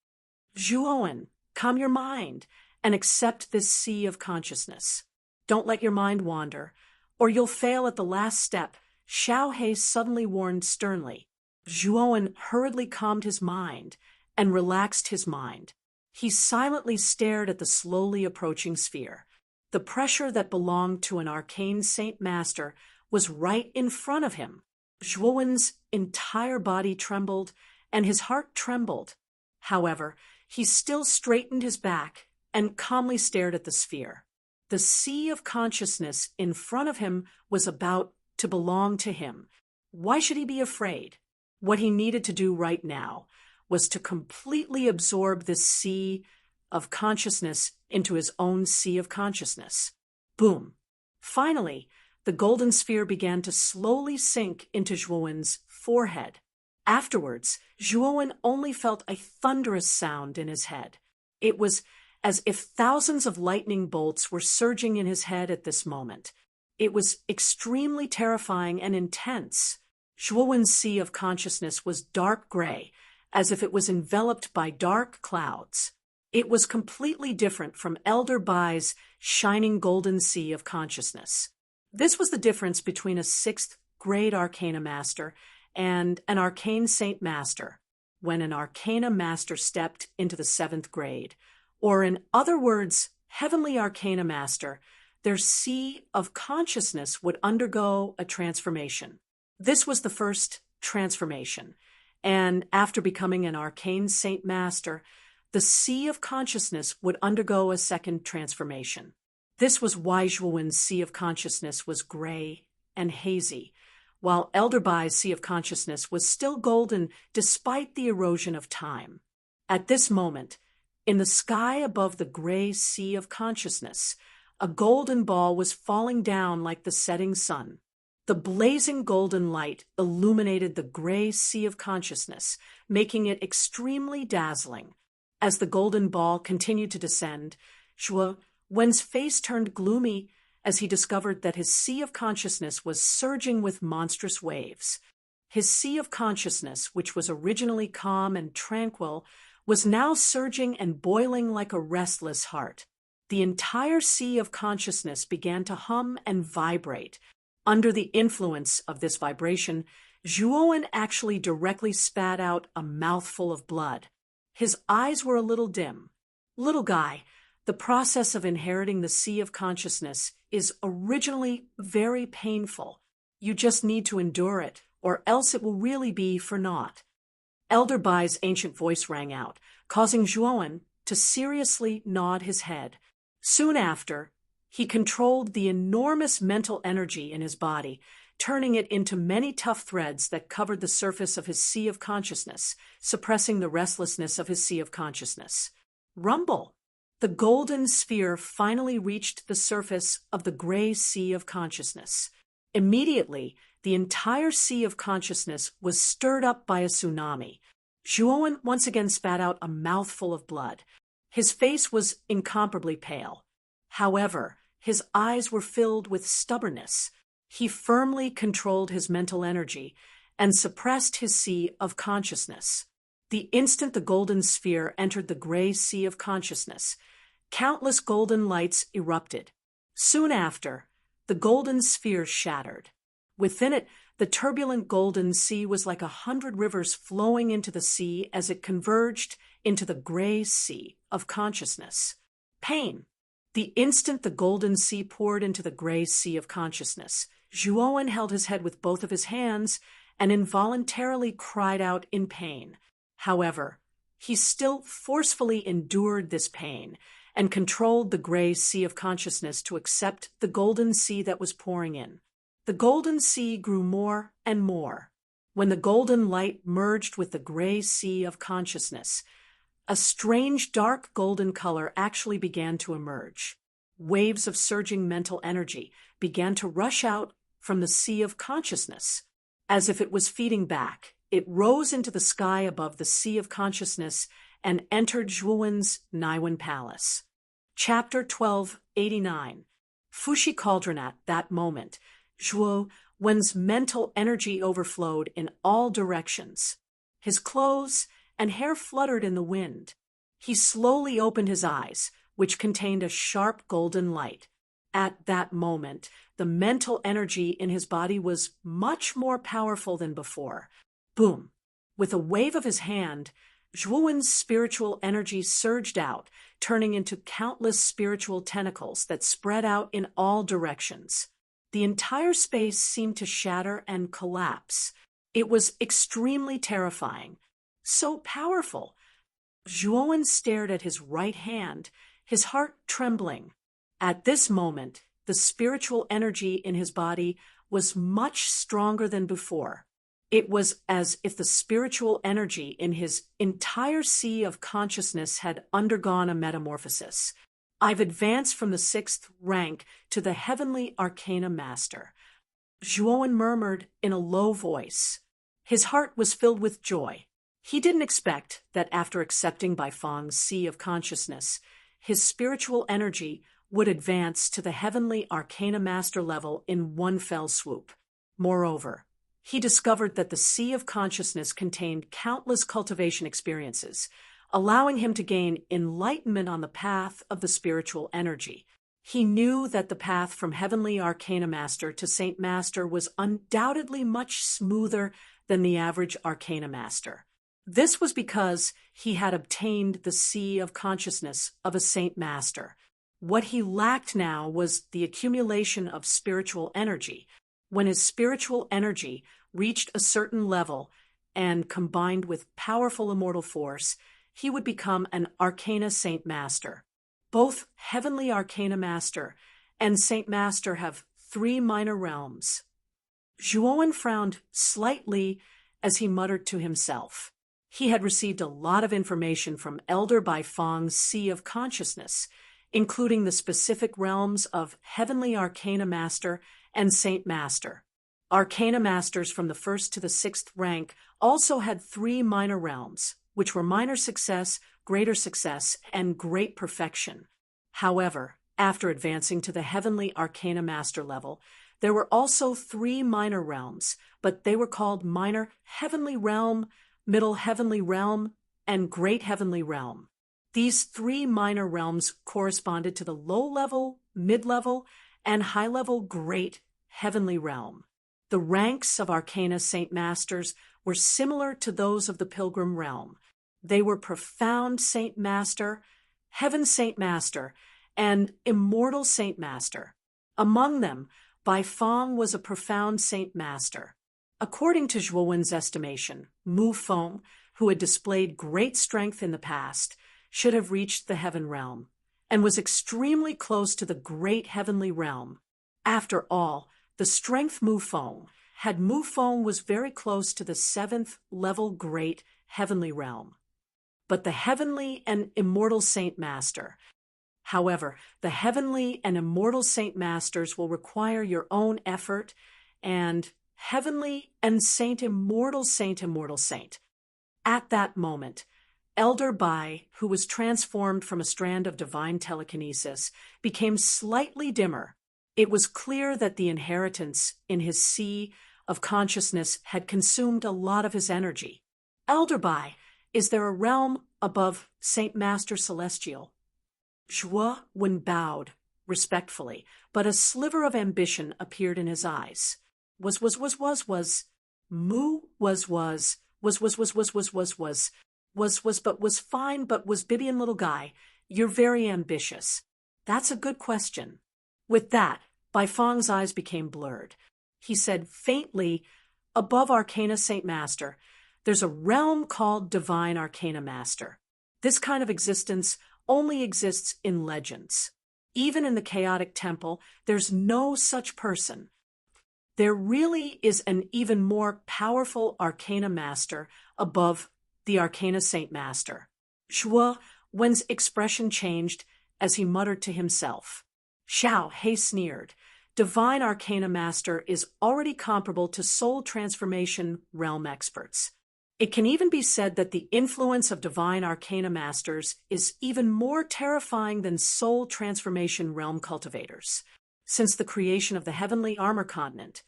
Zhuowen, calm your mind and accept this sea of consciousness. Don't let your mind wander, or you'll fail at the last step, Xiaohe suddenly warned sternly. Zhuowen hurriedly calmed his mind and relaxed his mind. He silently stared at the slowly approaching sphere. The pressure that belonged to an arcane saint master was right in front of him. Zhuowen's entire body trembled, and his heart trembled. However, he still straightened his back and calmly stared at the sphere. The sea of consciousness in front of him was about to belong to him. Why should he be afraid? What he needed to do right now was to completely absorb this sea of consciousness into his own sea of consciousness. Boom. Finally, the golden sphere began to slowly sink into Zhuowen's forehead. Afterwards, Zhuowen only felt a thunderous sound in his head. It was as if thousands of lightning bolts were surging in his head at this moment. It was extremely terrifying and intense. Zhuowen's sea of consciousness was dark gray, as if it was enveloped by dark clouds. It was completely different from Elder Bai's shining golden sea of consciousness. This was the difference between a sixth grade arcana master and an arcane saint master, when an arcana master stepped into the seventh grade, or in other words, heavenly arcana master, their sea of consciousness would undergo a transformation. This was the first transformation, and after becoming an arcane saint master, the sea of consciousness would undergo a second transformation. This was why Zhuowen's sea of consciousness was gray and hazy, while Elder Bai's sea of consciousness was still golden despite the erosion of time. At this moment, in the sky above the gray sea of consciousness, a golden ball was falling down like the setting sun. The blazing golden light illuminated the gray sea of consciousness, making it extremely dazzling. As the golden ball continued to descend, Zhuowen's face turned gloomy as he discovered that his sea of consciousness was surging with monstrous waves. His sea of consciousness, which was originally calm and tranquil, was now surging and boiling like a restless heart. The entire sea of consciousness began to hum and vibrate. Under the influence of this vibration, Zhuowen actually directly spat out a mouthful of blood. His eyes were a little dim. Little guy, the process of inheriting the sea of consciousness is originally very painful. You just need to endure it, or else it will really be for naught. Elder Bai's ancient voice rang out, causing Zhuowen to seriously nod his head. Soon after, he controlled the enormous mental energy in his body, turning it into many tough threads that covered the surface of his sea of consciousness, suppressing the restlessness of his sea of consciousness. Rumble! The golden sphere finally reached the surface of the gray sea of consciousness. Immediately, the entire sea of consciousness was stirred up by a tsunami. Zhuowen once again spat out a mouthful of blood. His face was incomparably pale. However, his eyes were filled with stubbornness. He firmly controlled his mental energy and suppressed his sea of consciousness. The instant the golden sphere entered the gray sea of consciousness, countless golden lights erupted. Soon after, the golden sphere shattered. Within it, the turbulent golden sea was like 100 rivers flowing into the sea as it converged into the gray sea of consciousness. Pain. The instant the golden sea poured into the gray sea of consciousness, Zhuowen held his head with both of his hands and involuntarily cried out in pain. However, he still forcefully endured this pain and controlled the gray sea of consciousness to accept the golden sea that was pouring in. The golden sea grew more and more. When the golden light merged with the gray sea of consciousness, a strange dark golden color actually began to emerge. Waves of surging mental energy began to rush out from the sea of consciousness. As if it was feeding back, it rose into the sky above the sea of consciousness and entered Zhuowen's Naiwen Palace. Chapter 1289. Fushi Cauldron. At that moment, Zhuowen's mental energy overflowed in all directions. His clothes and hair fluttered in the wind. He slowly opened his eyes, which contained a sharp golden light. At that moment, the mental energy in his body was much more powerful than before. Boom! With a wave of his hand, Zhuowen's spiritual energy surged out, turning into countless spiritual tentacles that spread out in all directions. The entire space seemed to shatter and collapse. It was extremely terrifying. So powerful. Zhuowen stared at his right hand, his heart trembling. At this moment, the spiritual energy in his body was much stronger than before. It was as if the spiritual energy in his entire sea of consciousness had undergone a metamorphosis. I've advanced from the 6th rank to the Heavenly Arcana Master, Zhuowen murmured in a low voice. His heart was filled with joy. He didn't expect that after accepting Baifeng's sea of consciousness, his spiritual energy would advance to the Heavenly Arcana Master level in one fell swoop. Moreover, he discovered that the sea of consciousness contained countless cultivation experiences, allowing him to gain enlightenment on the path of the spiritual energy. He knew that the path from Heavenly Arcana Master to Saint Master was undoubtedly much smoother than the average Arcana Master. This was because he had obtained the sea of consciousness of a Saint Master. What he lacked now was the accumulation of spiritual energy. When his spiritual energy reached a certain level and combined with powerful immortal force, he would become an Arcana Saint Master. Both Heavenly Arcana Master and Saint Master have 3 minor realms. Zhuowen frowned slightly as he muttered to himself. He had received a lot of information from Elder Baifeng's Sea of Consciousness, including the specific realms of Heavenly Arcana Master and Saint Master. Arcana Masters from the 1st to the 6th rank also had 3 minor realms, which were minor success, greater success, and great perfection. However, after advancing to the Heavenly Arcana Master level, there were also 3 minor realms, but they were called Minor Heavenly Realm, Middle Heavenly Realm, and Great Heavenly Realm. These 3 minor realms corresponded to the low-level, mid-level, and high-level Great Heavenly Realm. The ranks of Arcana Saint Masters were similar to those of the Pilgrim Realm. They were Profound Saint Master, Heaven Saint Master, and Immortal Saint Master. Among them, Baifeng was a Profound Saint Master. According to Zhuowen's estimation, Mu Feng, who had displayed great strength in the past, should have reached the Heaven Realm, and was extremely close to the Great Heavenly Realm. After all, the strength Mu Feng was very close to the 7th level Great Heavenly Realm. But the Heavenly and Immortal Saint Master. However, the Heavenly and Immortal Saint Masters will require your own effort, and Heavenly and Immortal Saint. At that moment, Elder Bai, who was transformed from a strand of divine telekinesis, became slightly dimmer. It was clear that the inheritance in his sea of consciousness had consumed a lot of his energy. Elder Bai, is there a realm above Saint Master Celestial? Zhuowen bowed respectfully, but a sliver of ambition appeared in his eyes. Mu but was fine, but was Bibian little guy. You're very ambitious. That's a good question. With that, Baifeng's eyes became blurred. He said faintly, above Arcana Saint Master, there's a realm called Divine Arcana Master. This kind of existence only exists in legends. Even in the chaotic temple, there's no such person. There really is an even more powerful Arcana Master above the Arcana Saint Master. Zhuowen's expression changed as he muttered to himself. Xiao He sneered. Divine Arcana Master is already comparable to soul transformation realm experts. It can even be said that the influence of Divine Arcana Masters is even more terrifying than soul transformation realm cultivators. Since the creation of the Heavenly Armor Continent,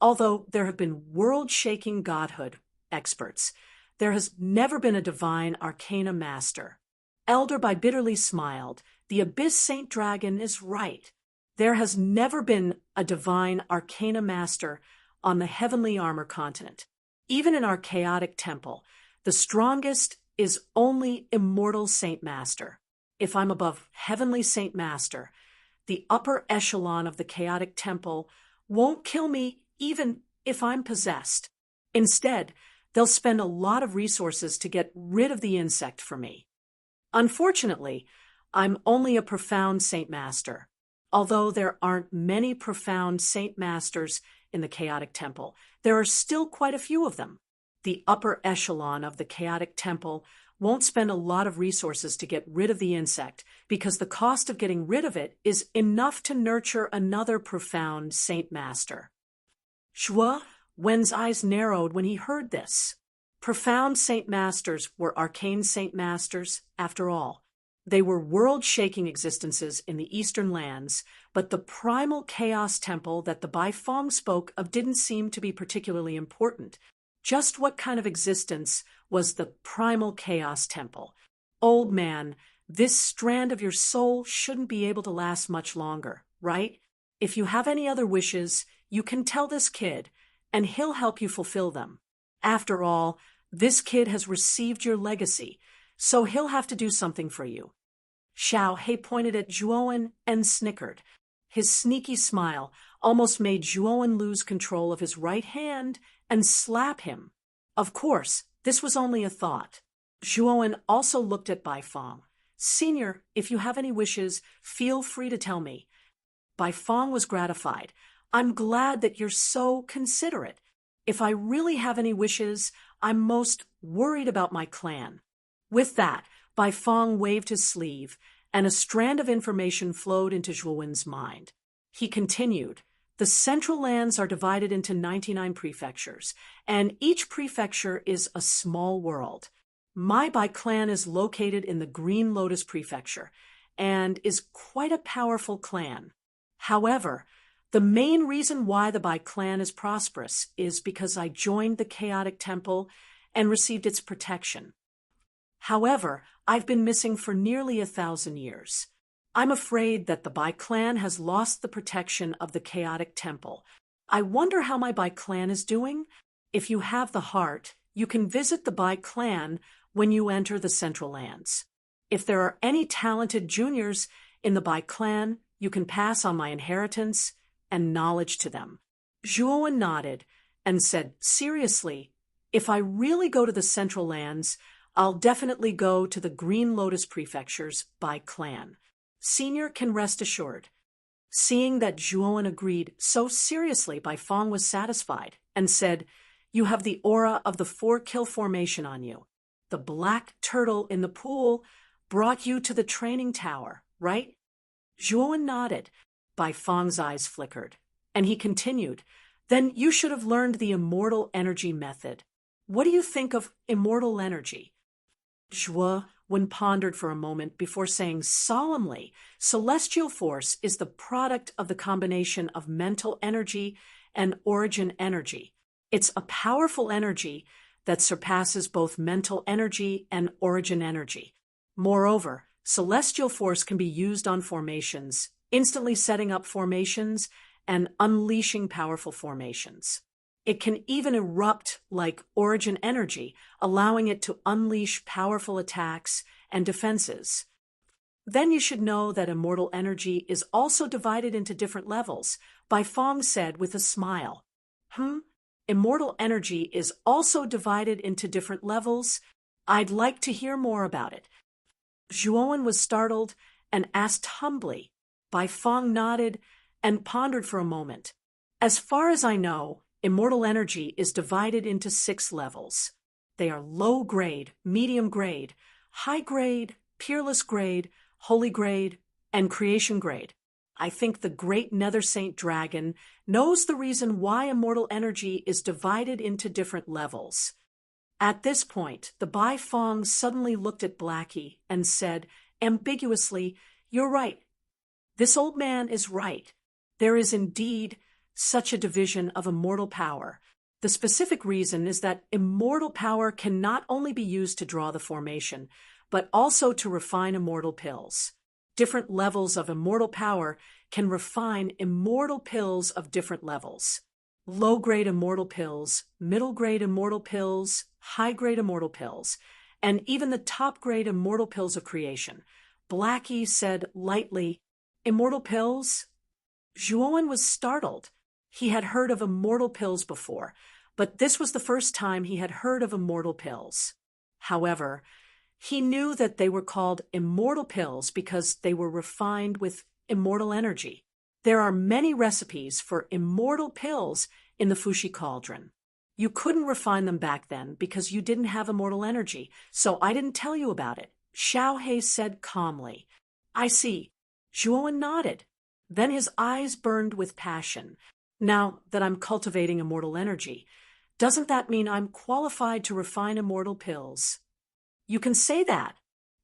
although there have been world-shaking godhood experts, there has never been a Divine Arcana Master. Elder Bai bitterly smiled. The Abyss Saint Dragon is right. There has never been a Divine Arcana Master on the Heavenly Armor Continent. Even in our chaotic temple, the strongest is only Immortal Saint Master. If I'm above Heavenly Saint Master, the upper echelon of the chaotic temple won't kill me even if I'm possessed. Instead, they'll spend a lot of resources to get rid of the insect for me. Unfortunately, I'm only a Profound Saint Master. Although there aren't many Profound Saint Masters in the chaotic temple, there are still quite a few of them. The upper echelon of the chaotic temple won't spend a lot of resources to get rid of the insect because the cost of getting rid of it is enough to nurture another Profound Saint Master. Zhuowen's eyes narrowed when he heard this. Profound Saint Masters were arcane Saint Masters, after all. They were world-shaking existences in the eastern lands, but the primal chaos temple that the Baifeng spoke of didn't seem to be particularly important. Just what kind of existence was the primal chaos temple? Old man, this strand of your soul shouldn't be able to last much longer, right? If you have any other wishes, you can tell this kid, and he'll help you fulfill them. After all, this kid has received your legacy, so he'll have to do something for you. Xiao He pointed at Zhuowen and snickered. His sneaky smile almost made Zhuowen lose control of his right hand and slap him. Of course, this was only a thought. Zhuowen also looked at Bai Fong. Senior, if you have any wishes, feel free to tell me. Bai Fong was gratified. I'm glad that you're so considerate. If I really have any wishes, I'm most worried about my clan. With that, Bai Fong waved his sleeve, and a strand of information flowed into Zhuowen's mind. He continued, the central lands are divided into 99 prefectures, and each prefecture is a small world. My Bai clan is located in the Green Lotus Prefecture, and is quite a powerful clan. However, the main reason why the Bai clan is prosperous is because I joined the Chaotic Temple and received its protection. However, I've been missing for nearly 1,000 years. I'm afraid that the Bai clan has lost the protection of the Chaotic Temple. I wonder how my Bai clan is doing? If you have the heart, you can visit the Bai clan when you enter the Central Lands. If there are any talented juniors in the Bai clan, you can pass on my inheritance and knowledge to them. Zhuowen nodded and said, seriously, if I really go to the Central Lands, I'll definitely go to the Green Lotus Prefectures Bai clan. Senior can rest assured. Seeing that Zhuowen agreed so seriously, Bai Fong was satisfied and said, you have the aura of the 4-kill formation on you. The black turtle in the pool brought you to the training tower, right? Zhuowen nodded. Bai Fong's eyes flickered, and he continued, then you should have learned the immortal energy method. What do you think of immortal energy? Zhuowen pondered for a moment before saying solemnly, celestial force is the product of the combination of mental energy and origin energy. It's a powerful energy that surpasses both mental energy and origin energy. Moreover, celestial force can be used on formations, instantly setting up formations and unleashing powerful formations. It can even erupt like origin energy, allowing it to unleash powerful attacks and defenses. Then you should know that immortal energy is also divided into different levels, Bai Fong said with a smile. Immortal energy is also divided into different levels? I'd like to hear more about it. Zhuowen was startled and asked humbly. Bai Fong nodded and pondered for a moment. As far as I know, immortal energy is divided into 6 levels. They are low grade, medium grade, high grade, peerless grade, holy grade, and creation grade. I think the great Nether Saint Dragon knows the reason why immortal energy is divided into different levels. At this point, the Bai Fong suddenly looked at Blackie and said, ambiguously, you're right. This old man is right. There is indeed such a division of immortal power. The specific reason is that immortal power can not only be used to draw the formation, but also to refine immortal pills. Different levels of immortal power can refine immortal pills of different levels. Low-grade immortal pills, middle-grade immortal pills, high-grade immortal pills, and even the top-grade immortal pills of creation. Blackie said lightly, immortal pills? Zhuowen was startled. He had heard of immortal pills before, but this was the first time he had heard of immortal pills. However, he knew that they were called immortal pills because they were refined with immortal energy. There are many recipes for immortal pills in the Fushi Cauldron. You couldn't refine them back then because you didn't have immortal energy, so I didn't tell you about it, Xiao He said calmly. I see. Zhuowen nodded. Then his eyes burned with passion. Now that I'm cultivating immortal energy, doesn't that mean I'm qualified to refine immortal pills? You can say that.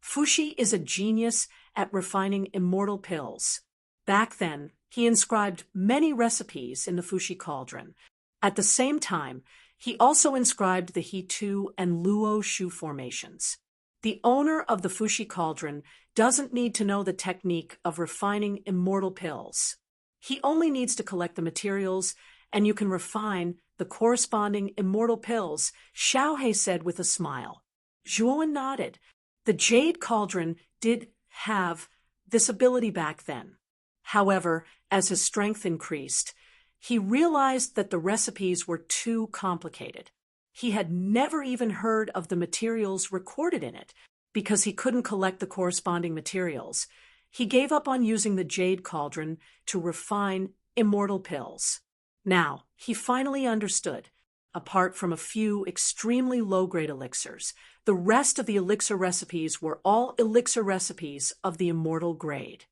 Fushi is a genius at refining immortal pills. Back then, he inscribed many recipes in the Fushi Cauldron. At the same time, he also inscribed the He Tu and Luo Shu formations. The owner of the Fushi cauldron doesn't need to know the technique of refining immortal pills. He only needs to collect the materials, and you can refine the corresponding immortal pills, Xiaohe said with a smile. Zhuowen nodded. The jade cauldron did have this ability back then. However, as his strength increased, he realized that the recipes were too complicated. He had never even heard of the materials recorded in it because he couldn't collect the corresponding materials. He gave up on using the jade cauldron to refine immortal pills. Now, he finally understood. Apart from a few extremely low-grade elixirs, the rest of the elixir recipes were all elixir recipes of the immortal grade.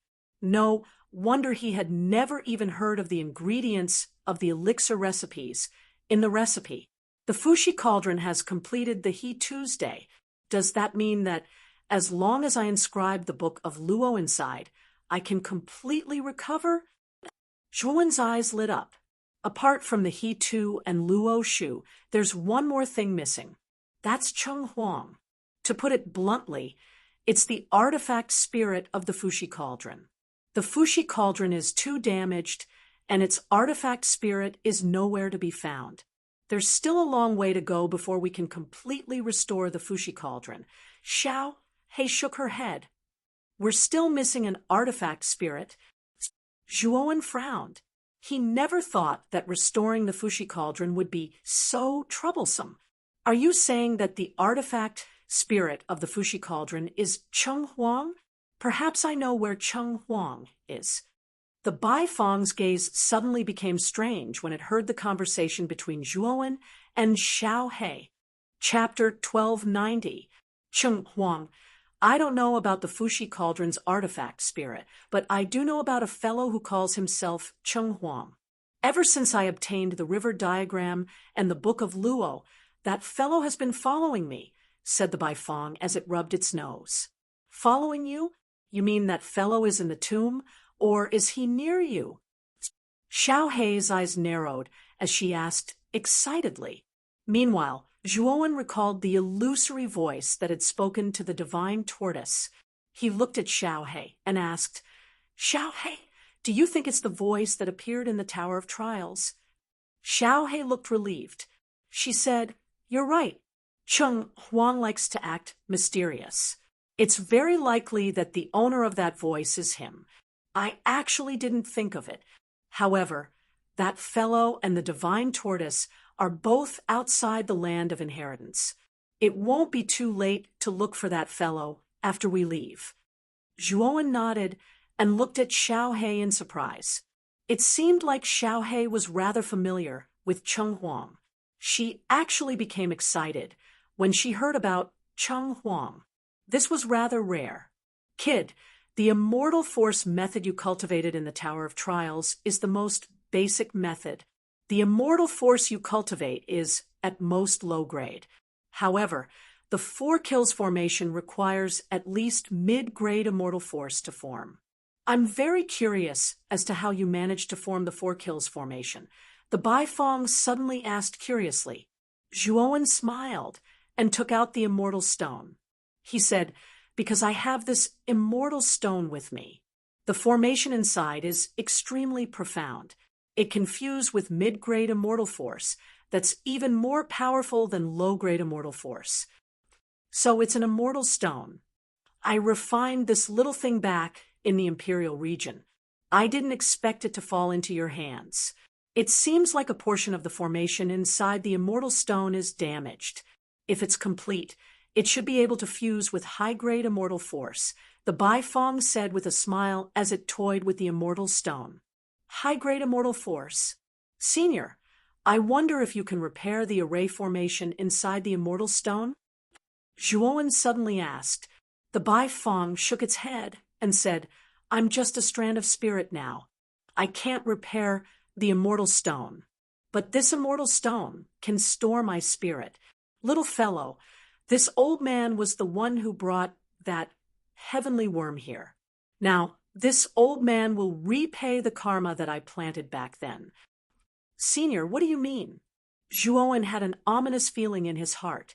No wonder he had never even heard of the ingredients of the elixir recipes in the recipe. The Fushi cauldron has completed the He Tuesday. Does that mean that as long as I inscribe the book of Luo inside, I can completely recover? Zhuowen's eyes lit up. Apart from the He Tu and Luo Shu, there's one more thing missing. That's Cheng Huang. To put it bluntly, it's the artifact spirit of the Fushi cauldron. The Fushi cauldron is too damaged, and its artifact spirit is nowhere to be found. There's still a long way to go before we can completely restore the Fushi cauldron. Xiaohe shook her head. We're still missing an artifact spirit. Zhuowen frowned. He never thought that restoring the Fushi cauldron would be so troublesome. Are you saying that the artifact spirit of the Fushi cauldron is Cheng Huang? Perhaps I know where Cheng Huang is. The Baifeng's gaze suddenly became strange when it heard the conversation between Zhuowen and Xiaohe. Chapter 1290. Cheng Huang. I don't know about the Fushi cauldron's artifact spirit, but I do know about a fellow who calls himself Cheng Huang. Ever since I obtained the river diagram and the book of Luo, that fellow has been following me, said the Baifeng as it rubbed its nose. Following you? You mean that fellow is in the tomb, or is he near you? Xiaohe's eyes narrowed as she asked excitedly. Meanwhile, Zhuowen recalled the illusory voice that had spoken to the divine tortoise. He looked at Xiaohe and asked, Xiaohe, do you think it's the voice that appeared in the Tower of Trials? Xiaohe looked relieved. She said, You're right. Cheng Huang likes to act mysterious. It's very likely that the owner of that voice is him. I actually didn't think of it. However, that fellow and the divine tortoise are both outside the land of inheritance. It won't be too late to look for that fellow after we leave. Zhuowen nodded and looked at Xiaohe in surprise. It seemed like Xiaohe was rather familiar with Cheng Huang. She actually became excited when she heard about Cheng Huang. This was rather rare. Kid, the immortal force method you cultivated in the Tower of Trials is the most basic method. The immortal force you cultivate is, at most, low grade. However, the 4 kills formation requires at least mid-grade immortal force to form. I'm very curious as to how you managed to form the 4 kills formation. The Baifeng suddenly asked curiously. Zhuowen smiled and took out the immortal stone. He said, Because I have this immortal stone with me. The formation inside is extremely profound. It can fuse with mid-grade immortal force that's even more powerful than low-grade immortal force. So it's an immortal stone. I refined this little thing back in the Imperial region. I didn't expect it to fall into your hands. It seems like a portion of the formation inside the immortal stone is damaged. If it's complete, it should be able to fuse with high-grade immortal force, the Baifeng said with a smile as it toyed with the immortal stone. High-grade immortal force. Senior, I wonder if you can repair the array formation inside the immortal stone? Zhuowen suddenly asked. The Baifeng shook its head and said, I'm just a strand of spirit now. I can't repair the immortal stone. But this immortal stone can store my spirit. Little fellow, this old man was the one who brought that heavenly worm here. Now, this old man will repay the karma that I planted back then. Senior, what do you mean? Zhuowen had an ominous feeling in his heart.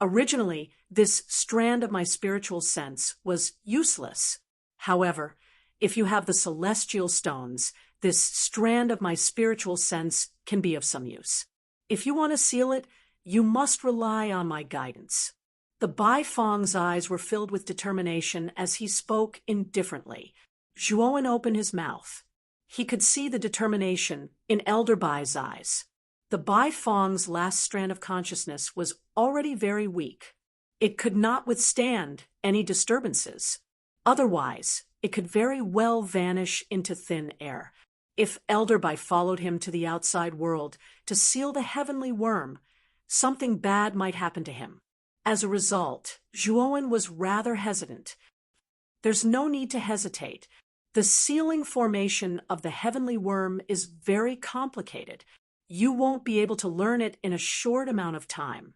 Originally, this strand of my spiritual sense was useless. However, if you have the celestial stones, this strand of my spiritual sense can be of some use. If you want to seal it, you must rely on my guidance." The Bai Fong's eyes were filled with determination as he spoke indifferently. Zhuowen opened his mouth. He could see the determination in Elder Bai's eyes. The Bai Fong's last strand of consciousness was already very weak. It could not withstand any disturbances. Otherwise, it could very well vanish into thin air. If Elder Bai followed him to the outside world to seal the heavenly worm, something bad might happen to him. As a result, Zhuowen was rather hesitant. There's no need to hesitate. The sealing formation of the heavenly worm is very complicated. You won't be able to learn it in a short amount of time.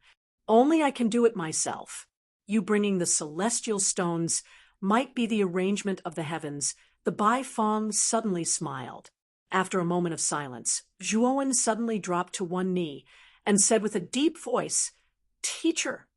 Only I can do it myself. You bringing the celestial stones might be the arrangement of the heavens. The Bai Fong suddenly smiled. After a moment of silence, Zhuowen suddenly dropped to one knee and said with a deep voice, "Teacher."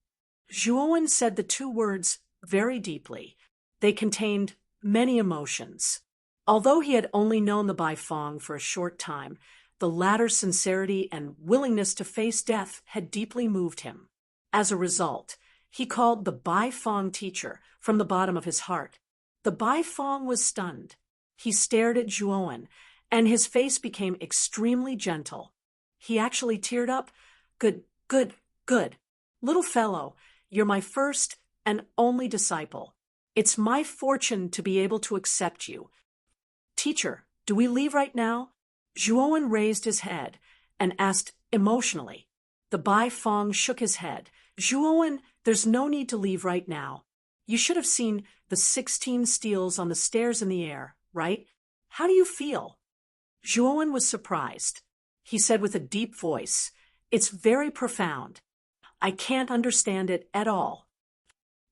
Zhuowen said the two words very deeply. They contained many emotions. Although he had only known the Bai Fong for a short time, the latter's sincerity and willingness to face death had deeply moved him. As a result, he called the Bai Fong teacher from the bottom of his heart. The Bai Fong was stunned. He stared at Zhuowen, and his face became extremely gentle. He actually teared up. "Good, good, good. Little fellow, you're my first and only disciple. It's my fortune to be able to accept you. Teacher, do we leave right now?" Zhuowen raised his head and asked emotionally. The Bai Fong shook his head. "Zhuowen, there's no need to leave right now. You should have seen the 16 steels on the stairs in the air, right? How do you feel?" Zhuowen was surprised. He said with a deep voice, "It's very profound. I can't understand it at all."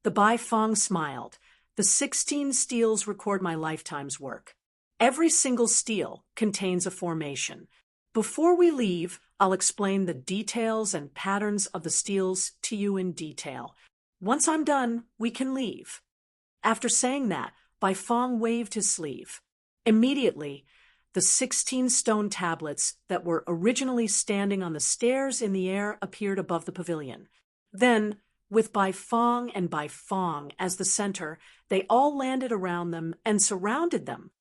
The Bai Fong smiled. "The 16 steels record my lifetime's work. Every single steel contains a formation. Before we leave, I'll explain the details and patterns of the steels to you in detail. Once I'm done, we can leave." After saying that, Bai Fong waved his sleeve. Immediately, the 16 stone tablets that were originally standing on the stairs in the air appeared above the pavilion. Then, with Bai Fong and Bai Fong as the center, they all landed around them and surrounded them.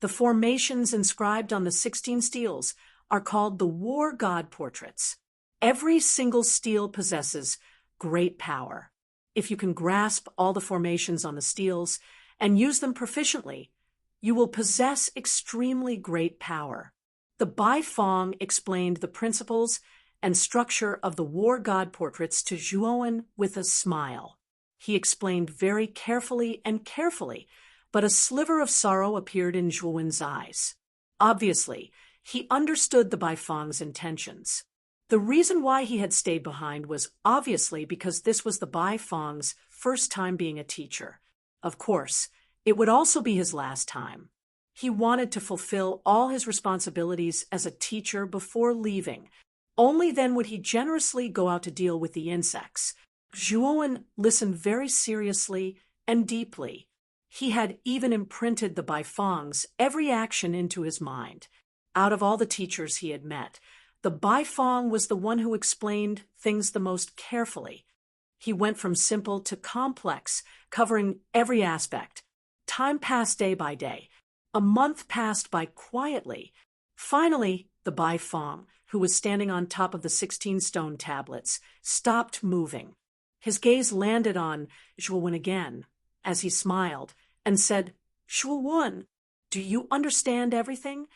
The formations inscribed on the 16 steels are called the war god portraits. Every single steel possesses great power. If you can grasp all the formations on the steels and use them proficiently, you will possess extremely great power. The Bai Fong explained the principles and structure of the war god portraits to Zhuowen with a smile. He explained very carefully, but a sliver of sorrow appeared in Zhuowen's eyes. Obviously, he understood the Bai Fong's intentions. The reason why he had stayed behind was obviously because this was the Bai Fong's first time being a teacher. Of course, it would also be his last time. He wanted to fulfill all his responsibilities as a teacher before leaving. Only then would he generously go out to deal with the insects. Zhuowen listened very seriously and deeply. He had even imprinted the Bai Fong's every action into his mind. Out of all the teachers he had met, the Bai Fong was the one who explained things the most carefully. He went from simple to complex, covering every aspect. Time passed day by day. A month passed by quietly. Finally, the Bai Fong, who was standing on top of the 16 stone tablets, stopped moving. His gaze landed on Zhuowen again, as he smiled, and said, "Zhuowen, do you understand everything?"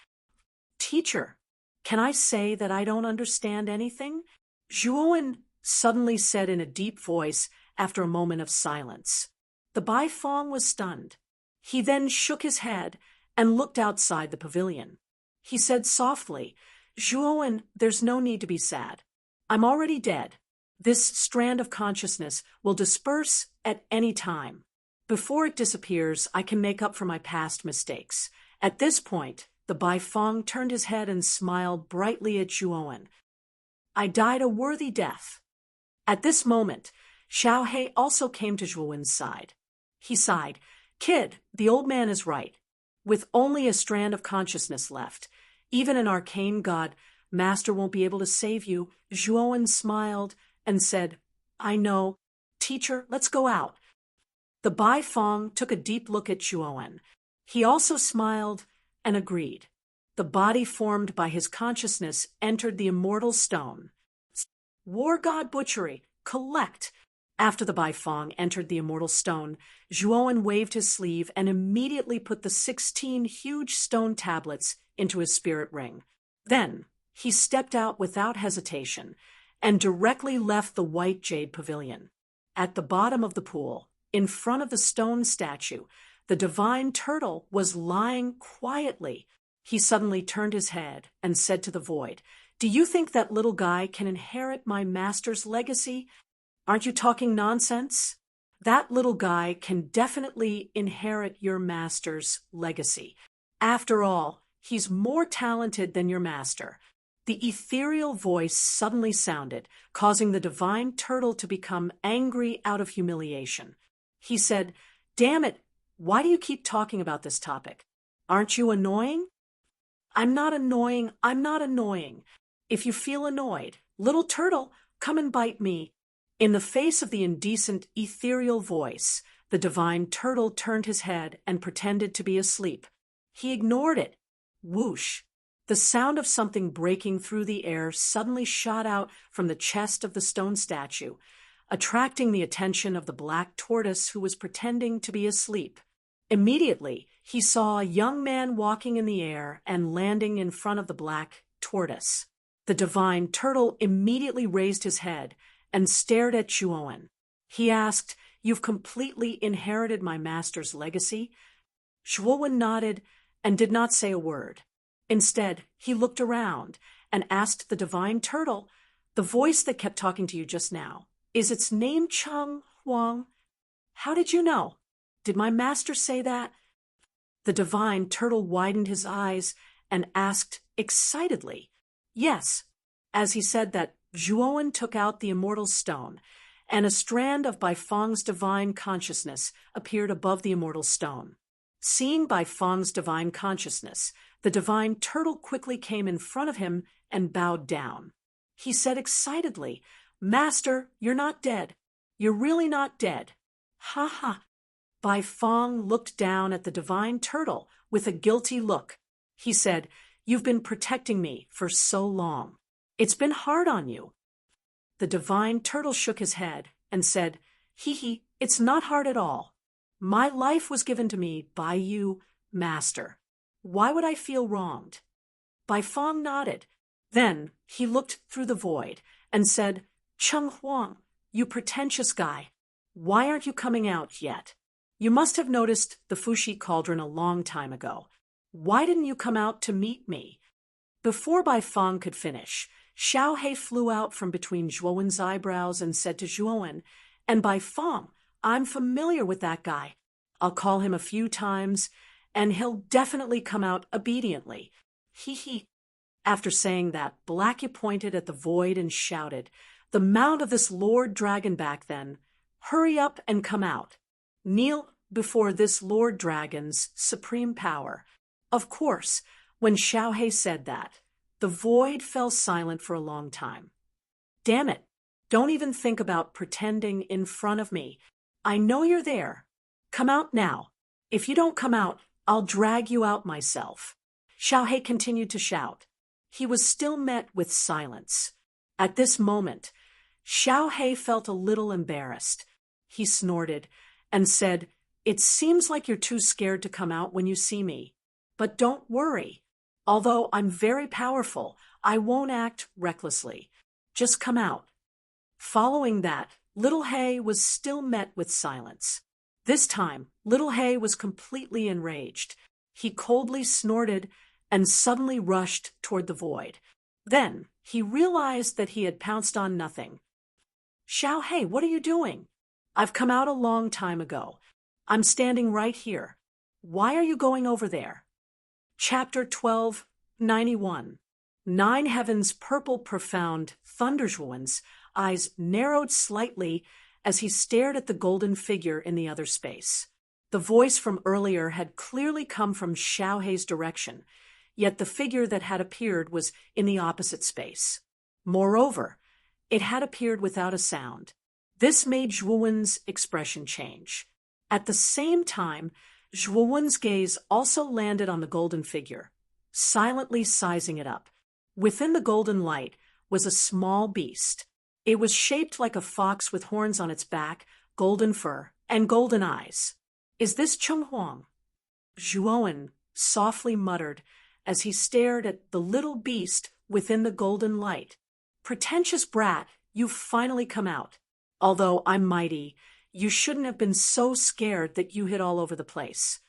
"Teacher, can I say that I don't understand anything?" Zhuowen suddenly said in a deep voice after a moment of silence. The Bai Fong was stunned. He then shook his head and looked outside the pavilion. He said softly, "Zhuowen, there's no need to be sad. I'm already dead. This strand of consciousness will disperse at any time. Before it disappears, I can make up for my past mistakes." At this point, the Bai Fong turned his head and smiled brightly at Zhuowen. "I died a worthy death." At this moment, Xiaohei also came to Zhuowen's side. He sighed. Kid, the old man is right. With only a strand of consciousness left, even an arcane god, Master won't be able to save you. Zhuowen smiled and said, I know. Teacher, let's go out. The Bai Fong took a deep look at Zhuowen. He also smiled and agreed. The body formed by his consciousness entered the immortal stone. War god butchery, collect. After the Bai Fong entered the immortal stone, Zhuowen waved his sleeve and immediately put the 16 huge stone tablets into his spirit ring. Then he stepped out without hesitation and directly left the white jade pavilion. At the bottom of the pool, in front of the stone statue, the divine turtle was lying quietly. He suddenly turned his head and said to the void, Do you think that little guy can inherit my master's legacy? Aren't you talking nonsense? That little guy can definitely inherit your master's legacy. After all, he's more talented than your master. The ethereal voice suddenly sounded, causing the divine turtle to become angry out of humiliation. He said, Damn it, why do you keep talking about this topic? Aren't you annoying? I'm not annoying. If you feel annoyed, little turtle, come and bite me. In the face of the indecent, ethereal voice, the divine turtle turned his head and pretended to be asleep. He ignored it. Whoosh! The sound of something breaking through the air suddenly shot out from the chest of the stone statue, attracting the attention of the black tortoise who was pretending to be asleep. Immediately, he saw a young man walking in the air and landing in front of the black tortoise. The divine turtle immediately raised his head and stared at Zhuowen. He asked, You've completely inherited my master's legacy? Zhuowen nodded and did not say a word. Instead, he looked around and asked the divine turtle, The voice that kept talking to you just now, is its name Cheng Huang? How did you know? Did my master say that? The divine turtle widened his eyes and asked excitedly, Yes. As he said that, Zhuowen took out the immortal stone, and a strand of Bai Fong's divine consciousness appeared above the immortal stone. Seeing Bai Fong's divine consciousness, the divine turtle quickly came in front of him and bowed down. He said excitedly, Master, you're not dead. You're really not dead. Ha ha. Bai Fong looked down at the divine turtle with a guilty look. He said, You've been protecting me for so long. It's been hard on you. The divine turtle shook his head and said, Hee, it's not hard at all. My life was given to me by you, master. Why would I feel wronged? Bai Fong nodded. Then he looked through the void and said, Cheng Huang, you pretentious guy. Why aren't you coming out yet? You must have noticed the Fushi cauldron a long time ago. Why didn't you come out to meet me? Before Bai Fong could finish, Xiaohei flew out from between Zhuowen's eyebrows and said to Zhuowen, And Bai Fong, I'm familiar with that guy. I'll call him a few times, and he'll definitely come out obediently. Hee. After saying that, Blackie pointed at the void and shouted, The mount of this Lord Dragon back then. Hurry up and come out. Kneel before this Lord Dragon's supreme power. Of course, when Xiaohei said that, the void fell silent for a long time. Damn it, don't even think about pretending in front of me. I know you're there. Come out now. If you don't come out, I'll drag you out myself. Xiaohei continued to shout. He was still met with silence. At this moment, Xiaohei felt a little embarrassed. He snorted and said, It seems like you're too scared to come out when you see me. But don't worry. Although I'm very powerful, I won't act recklessly. Just come out. Following that, Little Hay was still met with silence. This time, Little Hay was completely enraged. He coldly snorted and suddenly rushed toward the void. Then he realized that he had pounced on nothing. Xiaohei, what are you doing? I've come out a long time ago. I'm standing right here. Why are you going over there? Chapter 1291. Nine Heaven's purple profound Thunderzhuowen's eyes narrowed slightly as he stared at the golden figure in the other space. The voice from earlier had clearly come from Xiaohei's direction, yet the figure that had appeared was in the opposite space. Moreover, it had appeared without a sound. This made Zhuowen's expression change. At the same time, Zhuowen's gaze also landed on the golden figure, silently sizing it up. Within the golden light was a small beast. It was shaped like a fox with horns on its back, golden fur, and golden eyes. "Is this Cheng Huang?" Zhuowen softly muttered as he stared at the little beast within the golden light. "Pretentious brat, you've finally come out. Although I'm mighty, you shouldn't have been so scared that you hid all over the place."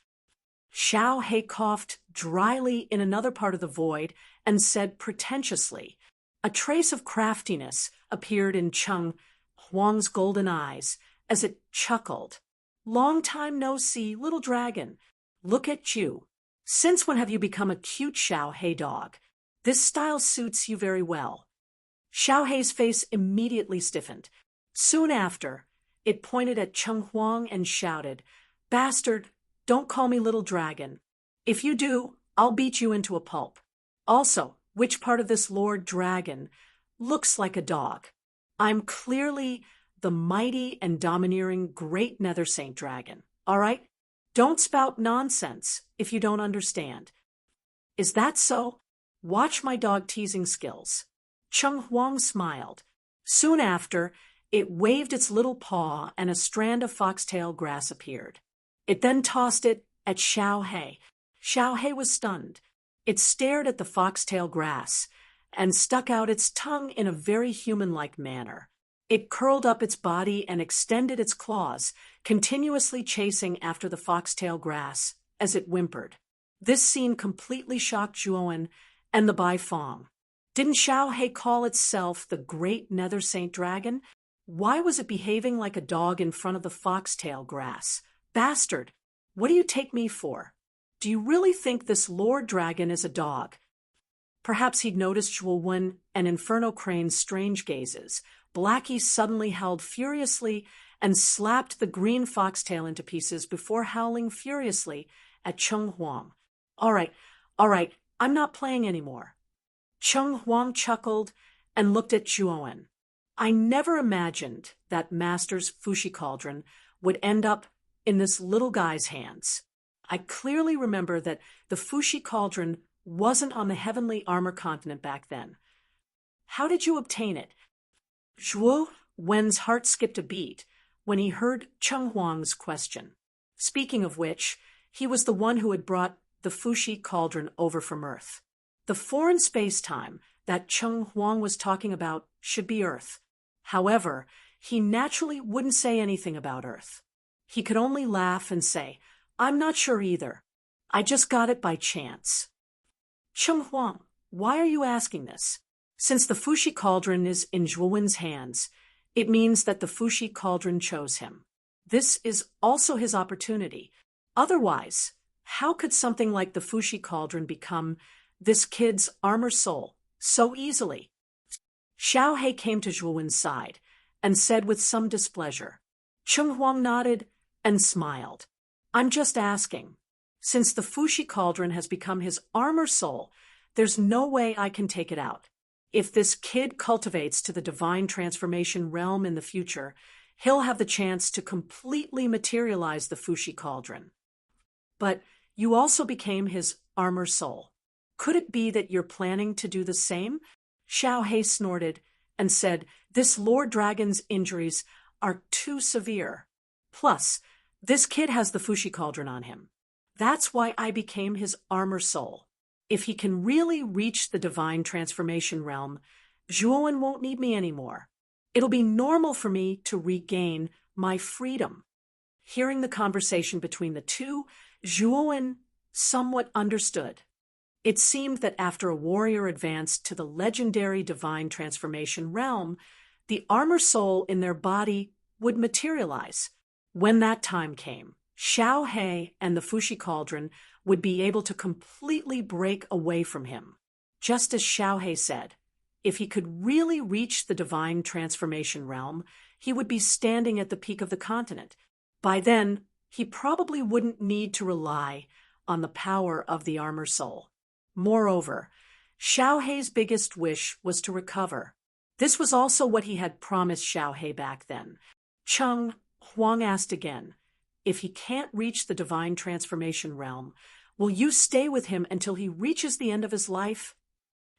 Xiaohei coughed dryly in another part of the void and said pretentiously. A trace of craftiness appeared in Cheng Huang's golden eyes as it chuckled. "Long time no see, little dragon. Look at you. Since when have you become a cute Xiaohei dog? This style suits you very well." Xiaohei's face immediately stiffened. Soon after, it pointed at Cheng Huang and shouted, "Bastard, don't call me little dragon. If you do, I'll beat you into a pulp. Also, which part of this Lord Dragon looks like a dog? I'm clearly the mighty and domineering Great Nether Saint Dragon, all right? Don't spout nonsense if you don't understand." "Is that so? Watch my dog-teasing skills." Cheng Huang smiled. Soon after, it waved its little paw and a strand of foxtail grass appeared. It then tossed it at Xiaohei. Xiaohei was stunned. It stared at the foxtail grass and stuck out its tongue in a very human-like manner. It curled up its body and extended its claws, continuously chasing after the foxtail grass as it whimpered. This scene completely shocked Zhuowen and the Bai Fong. Didn't Xiaohei call itself the Great Nether Saint Dragon? Why was it behaving like a dog in front of the foxtail grass? "Bastard, what do you take me for? Do you really think this Lord Dragon is a dog?" Perhaps he'd noticed Zhuowen and Inferno Crane's strange gazes. Blackie suddenly howled furiously and slapped the green foxtail into pieces before howling furiously at Cheng Huang. All right, I'm not playing anymore." Cheng Huang chuckled and looked at Zhuowen. "I never imagined that Master's Fushi Cauldron would end up in this little guy's hands. I clearly remember that the Fushi Cauldron wasn't on the Heavenly Armor continent back then. How did you obtain it?" Zhuowen's heart skipped a beat when he heard Cheng Huang's question. Speaking of which, he was the one who had brought the Fushi Cauldron over from Earth. The foreign space-time that Cheng Huang was talking about should be Earth. However, he naturally wouldn't say anything about Earth. He could only laugh and say, "I'm not sure either. I just got it by chance." "Cheng Huang, why are you asking this? Since the Fushi Cauldron is in Zhuowen's hands, it means that the Fushi Cauldron chose him. This is also his opportunity. Otherwise, how could something like the Fushi Cauldron become this kid's armor soul so easily?" Xiaohei came to Zhuowen's side and said with some displeasure. Cheng Huang nodded and smiled. "I'm just asking. Since the Fushi Cauldron has become his armor soul, there's no way I can take it out. If this kid cultivates to the divine transformation realm in the future, he'll have the chance to completely materialize the Fushi Cauldron. But you also became his armor soul. Could it be that you're planning to do the same?" Xiaohei snorted and said, "This Lord Dragon's injuries are too severe. Plus, this kid has the Fushi Cauldron on him. That's why I became his armor soul. If he can really reach the divine transformation realm, Zhuowen won't need me anymore. It'll be normal for me to regain my freedom." Hearing the conversation between the two, Zhuowen somewhat understood. It seemed that after a warrior advanced to the legendary divine transformation realm, the armor soul in their body would materialize. When that time came, Xiaohei and the Fushi Cauldron would be able to completely break away from him. Just as Xiaohei said, if he could really reach the divine transformation realm, he would be standing at the peak of the continent. By then, he probably wouldn't need to rely on the power of the armor soul. Moreover, Xiaohei's biggest wish was to recover. This was also what he had promised Xiaohei back then. Cheng Huang asked again, if he can't reach the divine transformation realm, will you stay with him until he reaches the end of his life?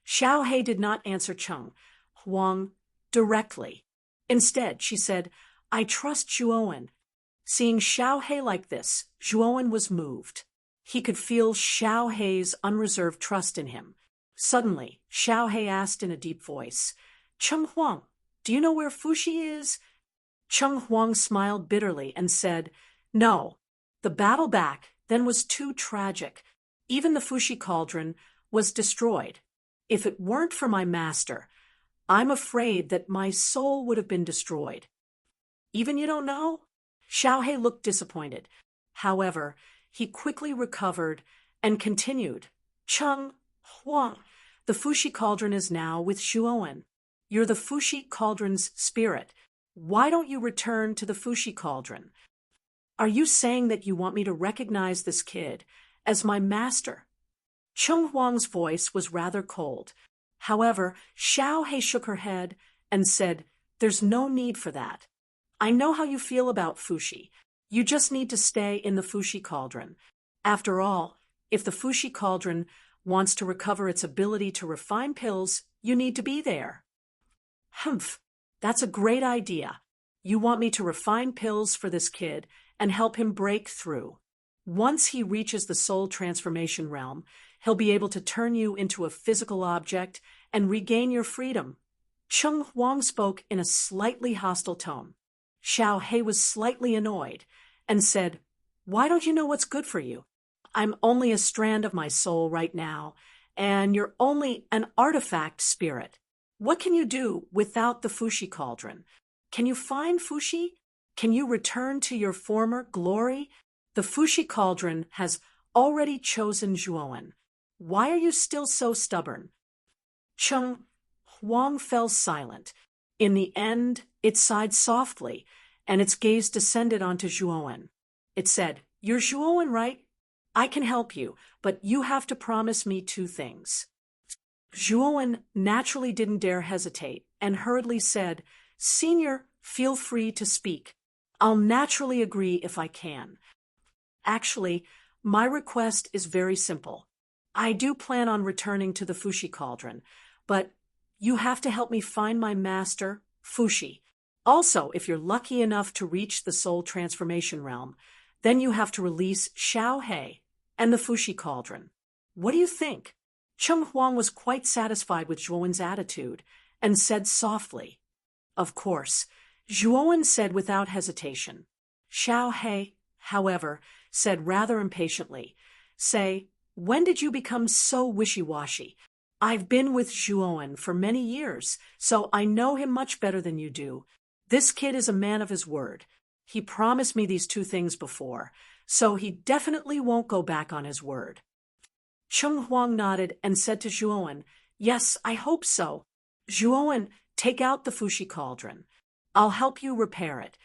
Xiaohei did not answer Cheng Huang directly. Instead, she said, I trust Zhuowen. Seeing Xiaohei like this, Zhuowen was moved. He could feel Xiaohei's unreserved trust in him. Suddenly, Xiaohei asked in a deep voice, Cheng Huang, do you know where Fuxi is? Cheng Huang smiled bitterly and said, no. The battle back then was too tragic. Even the Fuxi cauldron was destroyed. If it weren't for my master, I'm afraid that my soul would have been destroyed. Even you don't know? Xiaohei looked disappointed. However, he quickly recovered and continued, Cheng Huang, the Fuxi cauldron is now with Zhuowen. You're the Fuxi cauldron's spirit. Why don't you return to the Fuxi cauldron? Are you saying that you want me to recognize this kid as my master? Cheng Huang's voice was rather cold. However, Xiaohei shook her head and said, there's no need for that. I know how you feel about Fuxi. You just need to stay in the Fuxi cauldron. After all, if the Fuxi cauldron wants to recover its ability to refine pills, you need to be there. Humph, that's a great idea. You want me to refine pills for this kid and help him break through. Once he reaches the soul transformation realm, he'll be able to turn you into a physical object and regain your freedom. Cheng Huang spoke in a slightly hostile tone. Xiaohei was slightly annoyed and said, why don't you know what's good for you? I'm only a strand of my soul right now, and you're only an artifact spirit. What can you do without the Fuxi cauldron? Can you find Fuxi? Can you return to your former glory? The Fuxi cauldron has already chosen Zhuowen. Why are you still so stubborn? Cheng Huang fell silent. In the end, it sighed softly, and its gaze descended onto Zhuowen. It said, you're Zhuowen, right? I can help you, but you have to promise me two things. Zhuowen naturally didn't dare hesitate and hurriedly said, Senior, feel free to speak. I'll naturally agree if I can. Actually, my request is very simple. I do plan on returning to the Fuxi cauldron, but you have to help me find my master, Fuxi. Also, if you're lucky enough to reach the soul transformation realm, then you have to release Xiaohei and the Fuxi cauldron. What do you think? Cheng Huang was quite satisfied with Zhuowen's attitude and said softly, Of course. Zhuowen said without hesitation. Xiaohei, however, said rather impatiently, Say, when did you become so wishy-washy? I've been with Zhuowen for many years, so I know him much better than you do. This kid is a man of his word. He promised me these two things before, so he definitely won't go back on his word. Cheng Huang nodded and said to Zhuowen, Yes, I hope so. Zhuowen, take out the Fuxi cauldron. I'll help you repair it.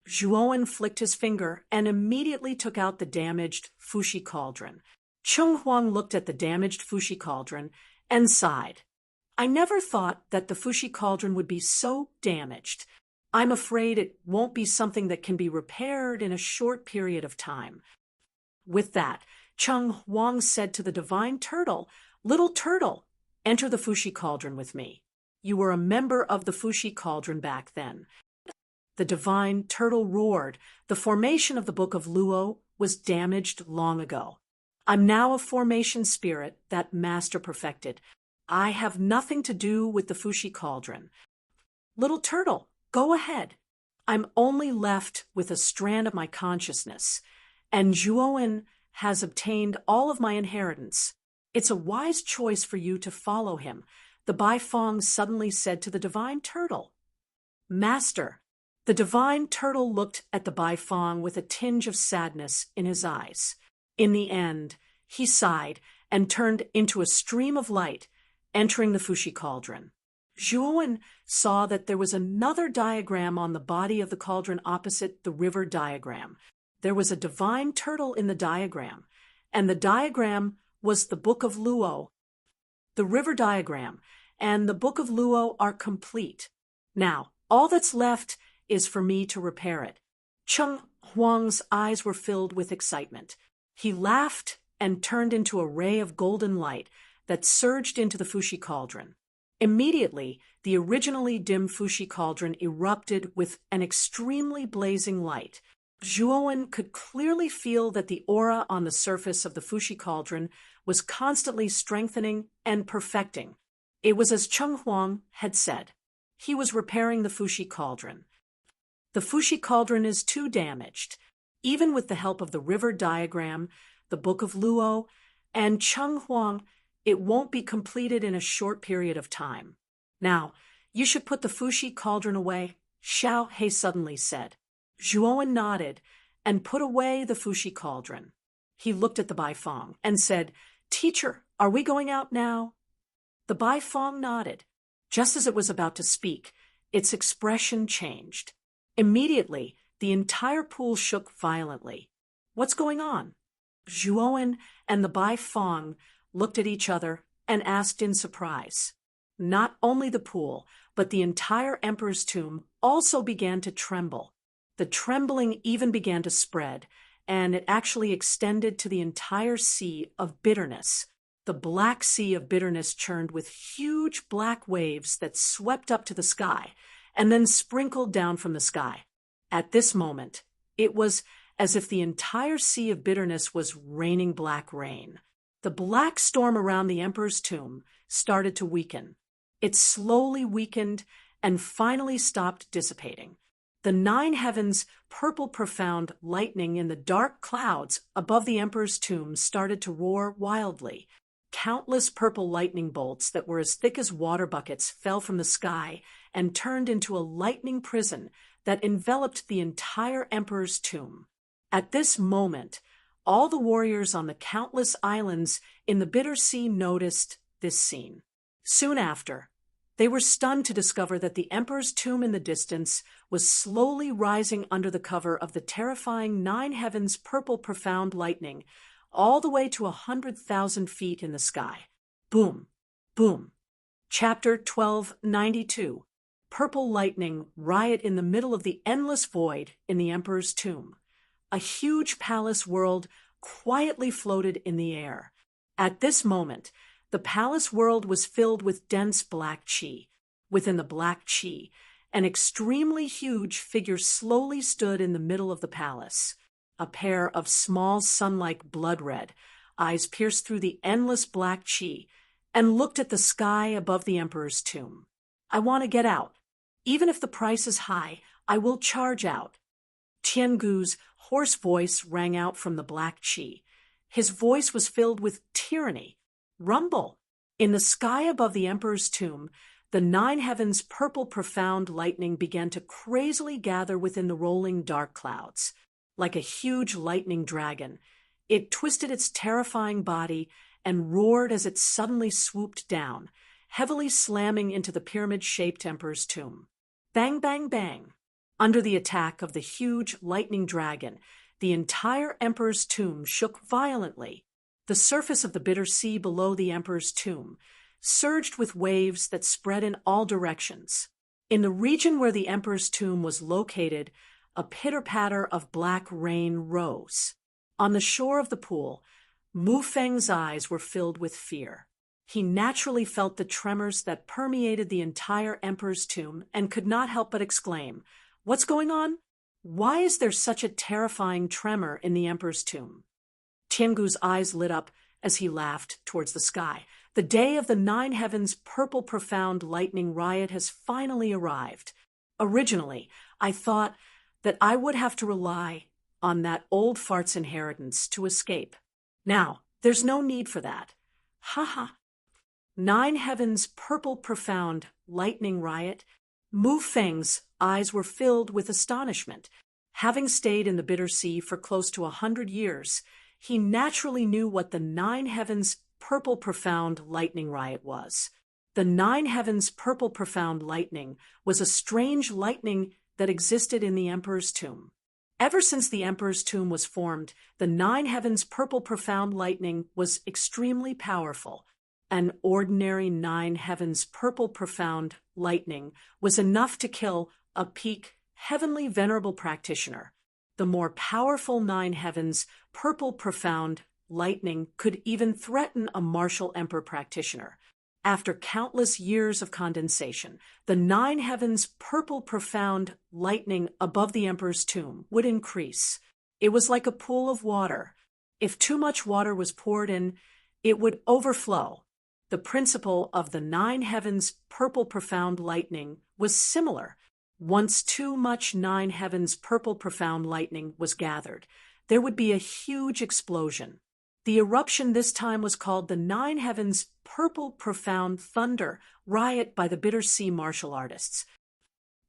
Zhuowen flicked his finger and immediately took out the damaged Fuxi cauldron. Cheng Huang looked at the damaged Fuxi cauldron and sighed. I never thought that the Fuxi cauldron would be so damaged. I'm afraid it won't be something that can be repaired in a short period of time. With that, Cheng Huang said to the divine turtle, Little turtle, enter the Fuxi cauldron with me. You were a member of the Fuxi cauldron back then. The divine turtle roared. The formation of the Book of Luo was damaged long ago. I'm now a formation spirit that Master perfected. I have nothing to do with the Fuxi cauldron. Little turtle, go ahead. I'm only left with a strand of my consciousness, and Zhuowen has obtained all of my inheritance. It's a wise choice for you to follow him, the Baifeng suddenly said to the divine turtle. Master, the divine turtle looked at the Baifeng with a tinge of sadness in his eyes. In the end, he sighed and turned into a stream of light, entering the Fuxi cauldron. Zhuowen saw that there was another diagram on the body of the cauldron opposite the river diagram. There was a divine turtle in the diagram, and the diagram was the Book of Luo. The river diagram and the Book of Luo are complete. Now, all that's left is for me to repair it. Cheng Huang's eyes were filled with excitement. He laughed and turned into a ray of golden light that surged into the Fushi cauldron. Immediately, the originally dim Fushi cauldron erupted with an extremely blazing light. Zhuowen could clearly feel that the aura on the surface of the Fushi cauldron was constantly strengthening and perfecting. It was as Cheng Huang had said. He was repairing the Fushi cauldron. The Fushi cauldron is too damaged. Even with the help of the river diagram, the Book of Luo, and Cheng Huang, it won't be completed in a short period of time. Now, you should put the Fushi cauldron away, Xiao He suddenly said. Zhuowen nodded and put away the Fushi cauldron. He looked at the Baifeng and said, "Teacher, are we going out now?" The Baifeng nodded. Just as it was about to speak, its expression changed. Immediately, the entire pool shook violently. "What's going on?" Zhuowen and the Baifeng looked at each other and asked in surprise. Not only the pool, but the entire emperor's tomb also began to tremble. The trembling even began to spread, and it actually extended to the entire sea of bitterness. The black sea of bitterness churned with huge black waves that swept up to the sky and then sprinkled down from the sky. At this moment, it was as if the entire sea of bitterness was raining black rain. The black storm around the emperor's tomb started to weaken. It slowly weakened and finally stopped dissipating. The 9 heavens' purple profound lightning in the dark clouds above the emperor's tomb started to roar wildly. Countless purple lightning bolts that were as thick as water buckets fell from the sky and turned into a lightning prison that enveloped the entire emperor's tomb. At this moment, all the warriors on the countless islands in the Bitter Sea noticed this scene. Soon after, they were stunned to discover that the emperor's tomb in the distance was slowly rising under the cover of the terrifying 9 heavens' purple profound lightning, all the way to 100,000 feet in the sky. Boom, boom. Chapter 1292. Purple lightning riot in the middle of the endless void in the emperor's tomb. A huge palace world quietly floated in the air. At this moment, the palace world was filled with dense black qi. Within the black qi, an extremely huge figure slowly stood in the middle of the palace. A pair of small sun-like blood-red eyes pierced through the endless black qi and looked at the sky above the emperor's tomb. "I want to get out. Even if the price is high, I will charge out." Tiangu's hoarse voice rang out from the black qi. His voice was filled with tyranny. Rumble! In the sky above the emperor's tomb, the 9 heavens' purple profound lightning began to crazily gather within the rolling dark clouds. Like a huge lightning dragon, it twisted its terrifying body and roared as it suddenly swooped down, heavily slamming into the pyramid-shaped emperor's tomb. Bang, bang, bang! Under the attack of the huge lightning dragon, the entire emperor's tomb shook violently. The surface of the bitter sea below the emperor's tomb surged with waves that spread in all directions. In the region where the emperor's tomb was located, a pitter-patter of black rain rose. On the shore of the pool, Mu Feng's eyes were filled with fear. He naturally felt the tremors that permeated the entire emperor's tomb and could not help but exclaim, "What's going on? Why is there such a terrifying tremor in the emperor's tomb?" Tiangu's eyes lit up as he laughed towards the sky. The day of the 9 heavens' purple profound lightning riot has finally arrived. Originally, I thought that I would have to rely on that old fart's inheritance to escape. Now, there's no need for that. Ha ha. 9 heavens' purple profound lightning riot. Mu Feng's eyes were filled with astonishment. Having stayed in the bitter sea for close to 100 years, he naturally knew what the 9 heavens' purple profound lightning riot was. The nine heavens purple profound lightning was a strange lightning that existed in the emperor's tomb. Ever since the emperor's tomb was formed, the nine heavens purple profound lightning was extremely powerful. An ordinary nine heavens purple profound lightning was enough to kill a peak heavenly venerable practitioner. The more powerful nine heavens purple profound lightning could even threaten a martial emperor practitioner. After countless years of condensation, the nine heavens purple profound lightning above the emperor's tomb would increase. It was like a pool of water. If too much water was poured in, it would overflow. The principle of the nine heavens purple profound lightning was similar. Once too much nine heavens purple profound lightning was gathered, there would be a huge explosion. The eruption this time was called the Nine Heavens Purple Profound Thunder Riot by the Bitter Sea martial artists.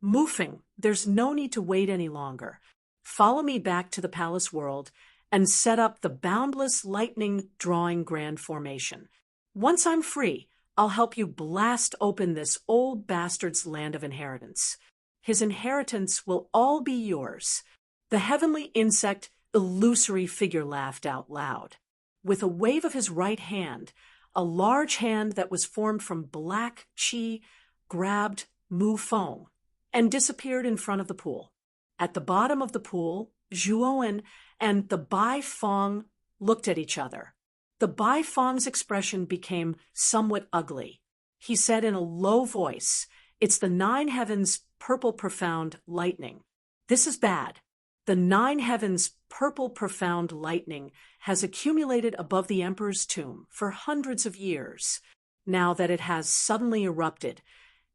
Mufeng, there's no need to wait any longer. Follow me back to the palace world and set up the boundless lightning drawing grand formation. Once I'm free, I'll help you blast open this old bastard's land of inheritance. His inheritance will all be yours. The heavenly insect illusory figure laughed out loud. With a wave of his right hand, a large hand that was formed from black chi grabbed Mufeng and disappeared in front of the pool. At the bottom of the pool, Zhuowen and the Bai Fong looked at each other. The Bai Fong's expression became somewhat ugly. He said in a low voice, "It's the nine heavens purple profound lightning. This is bad. The nine heavens purple profound lightning has accumulated above the emperor's tomb for hundreds of years. Now that it has suddenly erupted,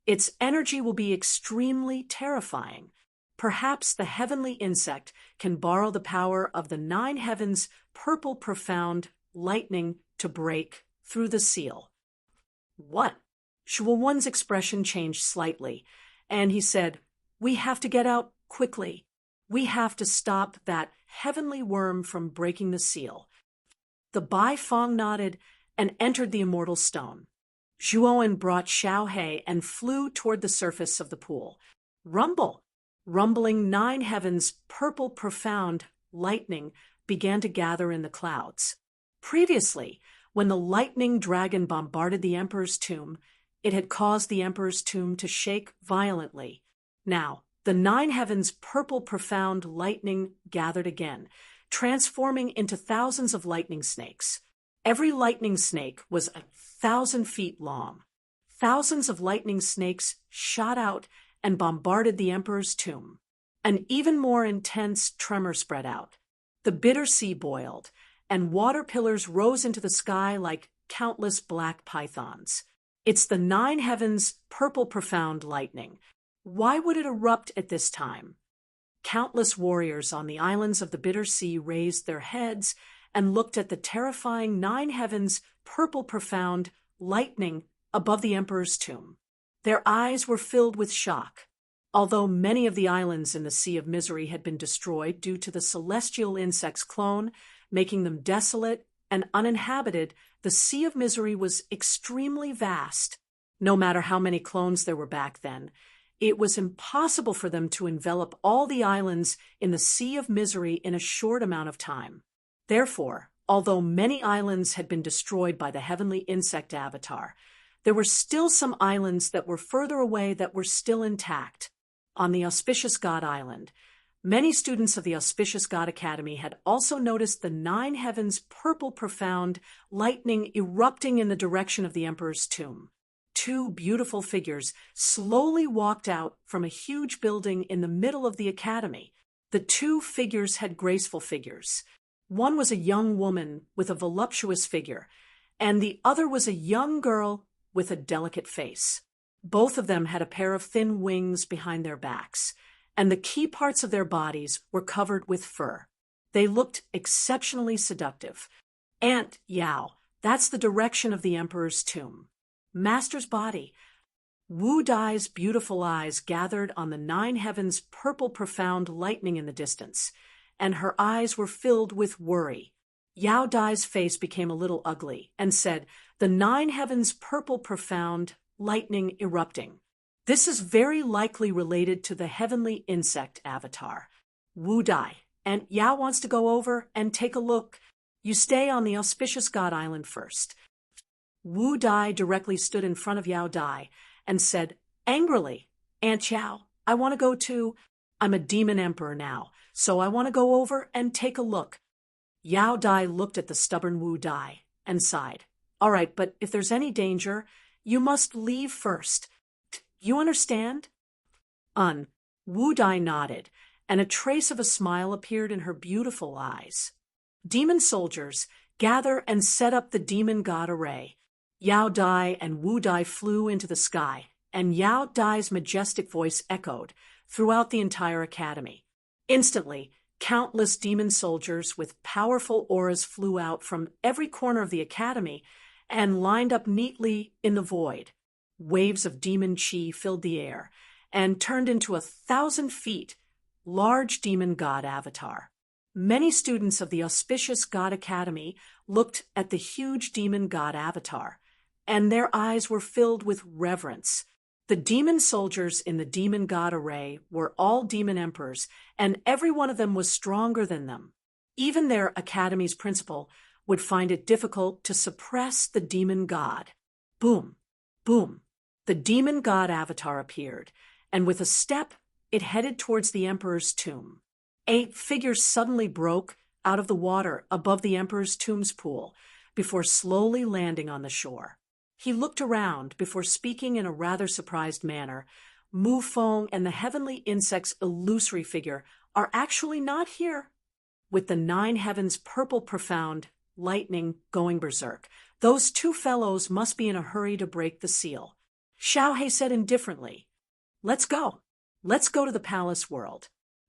its energy will be extremely terrifying. Perhaps the heavenly insect can borrow the power of the nine heavens purple profound lightning to break through the seal." "What?" Shuowen's expression changed slightly, and he said, "We have to get out quickly. We have to stop that heavenly worm from breaking the seal." The Bai Fong nodded and entered the immortal stone. Zhuowen brought Xiaohe and flew toward the surface of the pool. Rumble! Rumbling nine heavens purple profound lightning began to gather in the clouds. Previously, when the lightning dragon bombarded the emperor's tomb, it had caused the emperor's tomb to shake violently. Now, the nine heavens purple profound lightning gathered again, transforming into thousands of lightning snakes. Every lightning snake was 1,000 feet long. Thousands of lightning snakes shot out and bombarded the emperor's tomb. An even more intense tremor spread out. The bitter sea boiled, and water pillars rose into the sky like countless black pythons. It's the nine heavens purple profound lightning. Why would it erupt at this time? Countless warriors on the islands of the Bitter Sea raised their heads and looked at the terrifying nine heavens purple profound lightning above the emperor's tomb. Their eyes were filled with shock. Although many of the islands in the Sea of Misery had been destroyed due to the celestial insect's clone, making them desolate and uninhabited, the Sea of Misery was extremely vast. No matter how many clones there were back then, it was impossible for them to envelop all the islands in the Sea of Misery in a short amount of time. Therefore, although many islands had been destroyed by the heavenly insect avatar, there were still some islands that were further away that were still intact. On the Auspicious God Island, many students of the Auspicious God Academy had also noticed the nine heavens purple profound lightning erupting in the direction of the emperor's tomb. Two beautiful figures slowly walked out from a huge building in the middle of the academy. The two figures had graceful figures. One was a young woman with a voluptuous figure, and the other was a young girl with a delicate face. Both of them had a pair of thin wings behind their backs, and the key parts of their bodies were covered with fur. They looked exceptionally seductive. Aunt Yao, that's the direction of the emperor's tomb. Master's body. Wu Dai's beautiful eyes gathered on the nine heavens purple profound lightning in the distance, and her eyes were filled with worry. Yao Dai's face became a little ugly and said, "The nine heavens purple profound lightning erupting. This is very likely related to the heavenly insect avatar, Wu Dai, and Yao wants to go over and take a look. You stay on the auspicious God Island first. Wu Dai directly stood in front of Yao Dai and said angrily, Aunt Yao, I want to go too. I'm a demon emperor now, so I want to go over and take a look. Yao Dai looked at the stubborn Wu Dai and sighed. All right, but if there's any danger, you must leave first. You understand? Wu Dai nodded, and a trace of a smile appeared in her beautiful eyes. Demon soldiers, gather and set up the demon god array. Yao Dai and Wu Dai flew into the sky, and Yao Dai's majestic voice echoed throughout the entire academy. Instantly, countless demon soldiers with powerful auras flew out from every corner of the academy and lined up neatly in the void. Waves of demon chi filled the air and turned into 1,000 feet large demon god avatar. Many students of the auspicious God Academy looked at the huge demon god avatar, and their eyes were filled with reverence. The demon soldiers in the demon god array were all demon emperors, and every one of them was stronger than them. Even their academy's principal would find it difficult to suppress the demon god. Boom, boom. The demon god avatar appeared, and with a step, it headed towards the emperor's tomb. A figure suddenly broke out of the water above the emperor's tomb's pool before slowly landing on the shore. He looked around before speaking in a rather surprised manner. Mu Feng and the heavenly insect's illusory figure are actually not here. With the 9 heavens purple profound lightning going berserk, those two fellows must be in a hurry to break the seal. Xiaohe said indifferently, Let's go. Let's go to the palace world.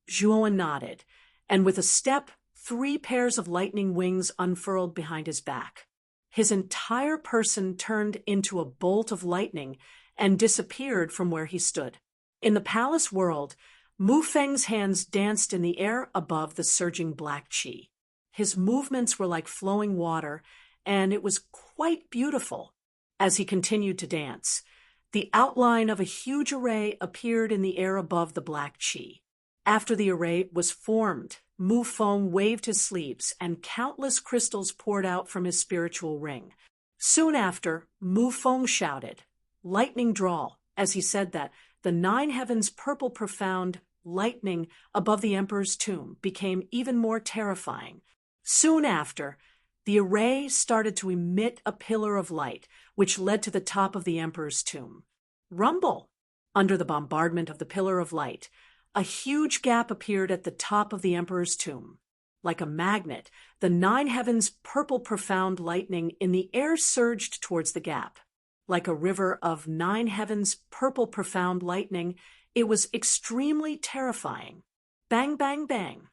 Zhuowen nodded, and with a step, 3 pairs of lightning wings unfurled behind his back. His entire person turned into a bolt of lightning and disappeared from where he stood. In the palace world, Mu Feng's hands danced in the air above the surging black qi. His movements were like flowing water, and it was quite beautiful. As he continued to dance, the outline of a huge array appeared in the air above the black qi. After the array was formed, Mu Feng waved his sleeves, and countless crystals poured out from his spiritual ring. Soon after, Mu Feng shouted, lightning drawl, as he said that, the 9 heavens purple profound lightning above the emperor's tomb became even more terrifying. Soon after, the array started to emit a pillar of light, which led to the top of the emperor's tomb. Rumble! Under the bombardment of the pillar of light, a huge gap appeared at the top of the emperor's tomb. Like a magnet, the 9 heavens purple profound lightning in the air surged towards the gap. Like a river of 9 heavens purple profound lightning, it was extremely terrifying. Bang, bang, bang.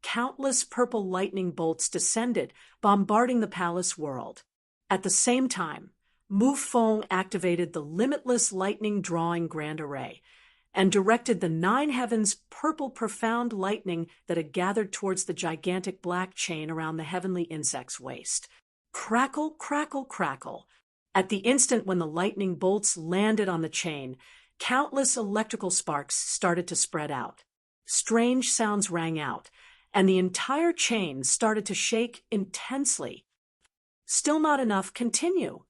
Countless purple lightning bolts descended, bombarding the palace world. At the same time, Mu Feng activated the limitless lightning drawing grand array and directed the 9 heavens purple profound lightning that had gathered towards the gigantic black chain around the heavenly insect's waist. Crackle, crackle, crackle. At the instant when the lightning bolts landed on the chain, countless electrical sparks started to spread out. Strange sounds rang out, and the entire chain started to shake intensely. Still not enough, continue.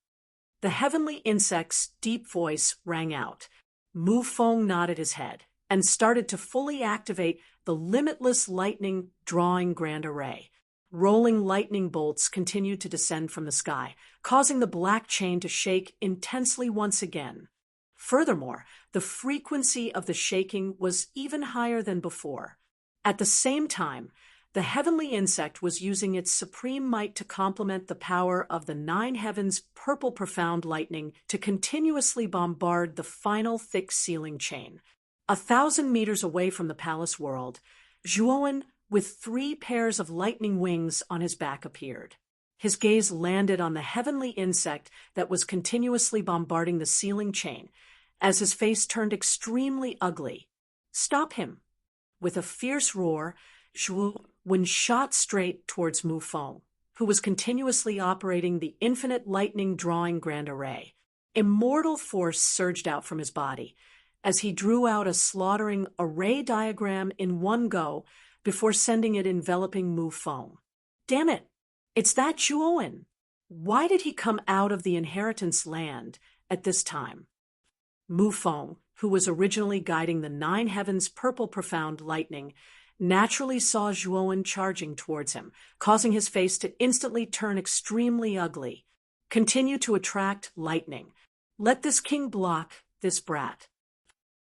The heavenly insect's deep voice rang out. Mu Feng nodded his head and started to fully activate the limitless lightning drawing grand array. Rolling lightning bolts continued to descend from the sky, causing the black chain to shake intensely once again. Furthermore, the frequency of the shaking was even higher than before. At the same time, the heavenly insect was using its supreme might to complement the power of the 9 heavens purple profound lightning to continuously bombard the final thick ceiling chain. 1,000 meters away from the palace world, Zhuowen, with 3 pairs of lightning wings on his back, appeared. His gaze landed on the heavenly insect that was continuously bombarding the ceiling chain, as his face turned extremely ugly. Stop him! With a fierce roar, Zhuowen shot straight towards Mu Feng, who was continuously operating the infinite lightning drawing grand array. Immortal force surged out from his body as he drew out a slaughtering array diagram in one go before sending it enveloping Mu Feng. Damn it! It's that Zhuowen! Why did he come out of the inheritance land at this time? Mu Feng, who was originally guiding the nine heavens' purple profound lightning, naturally saw Zhuowen charging towards him, causing his face to instantly turn extremely ugly. Continue to attract lightning. Let this king block this brat.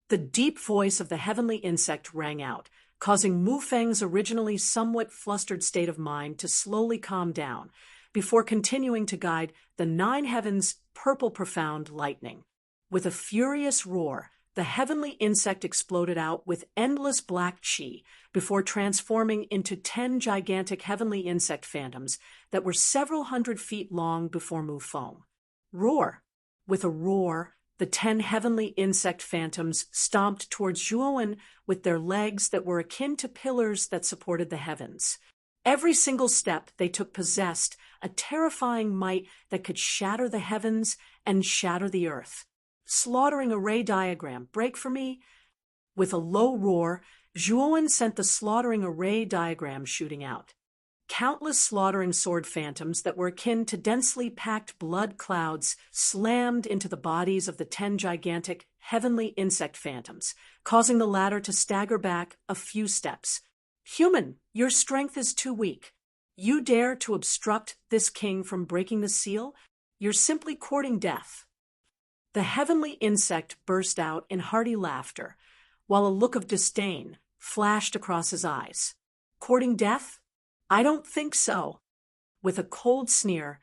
The deep voice of the heavenly insect rang out, causing Mu Feng's originally somewhat flustered state of mind to slowly calm down, before continuing to guide the nine heavens' purple profound lightning. With a furious roar, the heavenly insect exploded out with endless black chi before transforming into 10 gigantic heavenly insect phantoms that were several hundred feet long before Mu Feng. Roar! With a roar, the 10 heavenly insect phantoms stomped towards Zhuowen with their legs that were akin to pillars that supported the heavens. Every single step they took possessed a terrifying might that could shatter the heavens and shatter the earth. Slaughtering array diagram, break for me? With a low roar, Zhuowen sent the slaughtering array diagram shooting out. Countless slaughtering sword phantoms that were akin to densely packed blood clouds slammed into the bodies of the 10 gigantic heavenly insect phantoms, causing the latter to stagger back a few steps. Human, your strength is too weak. You dare to obstruct this king from breaking the seal? You're simply courting death. The heavenly insect burst out in hearty laughter, while a look of disdain flashed across his eyes. Courting death? I don't think so. With a cold sneer,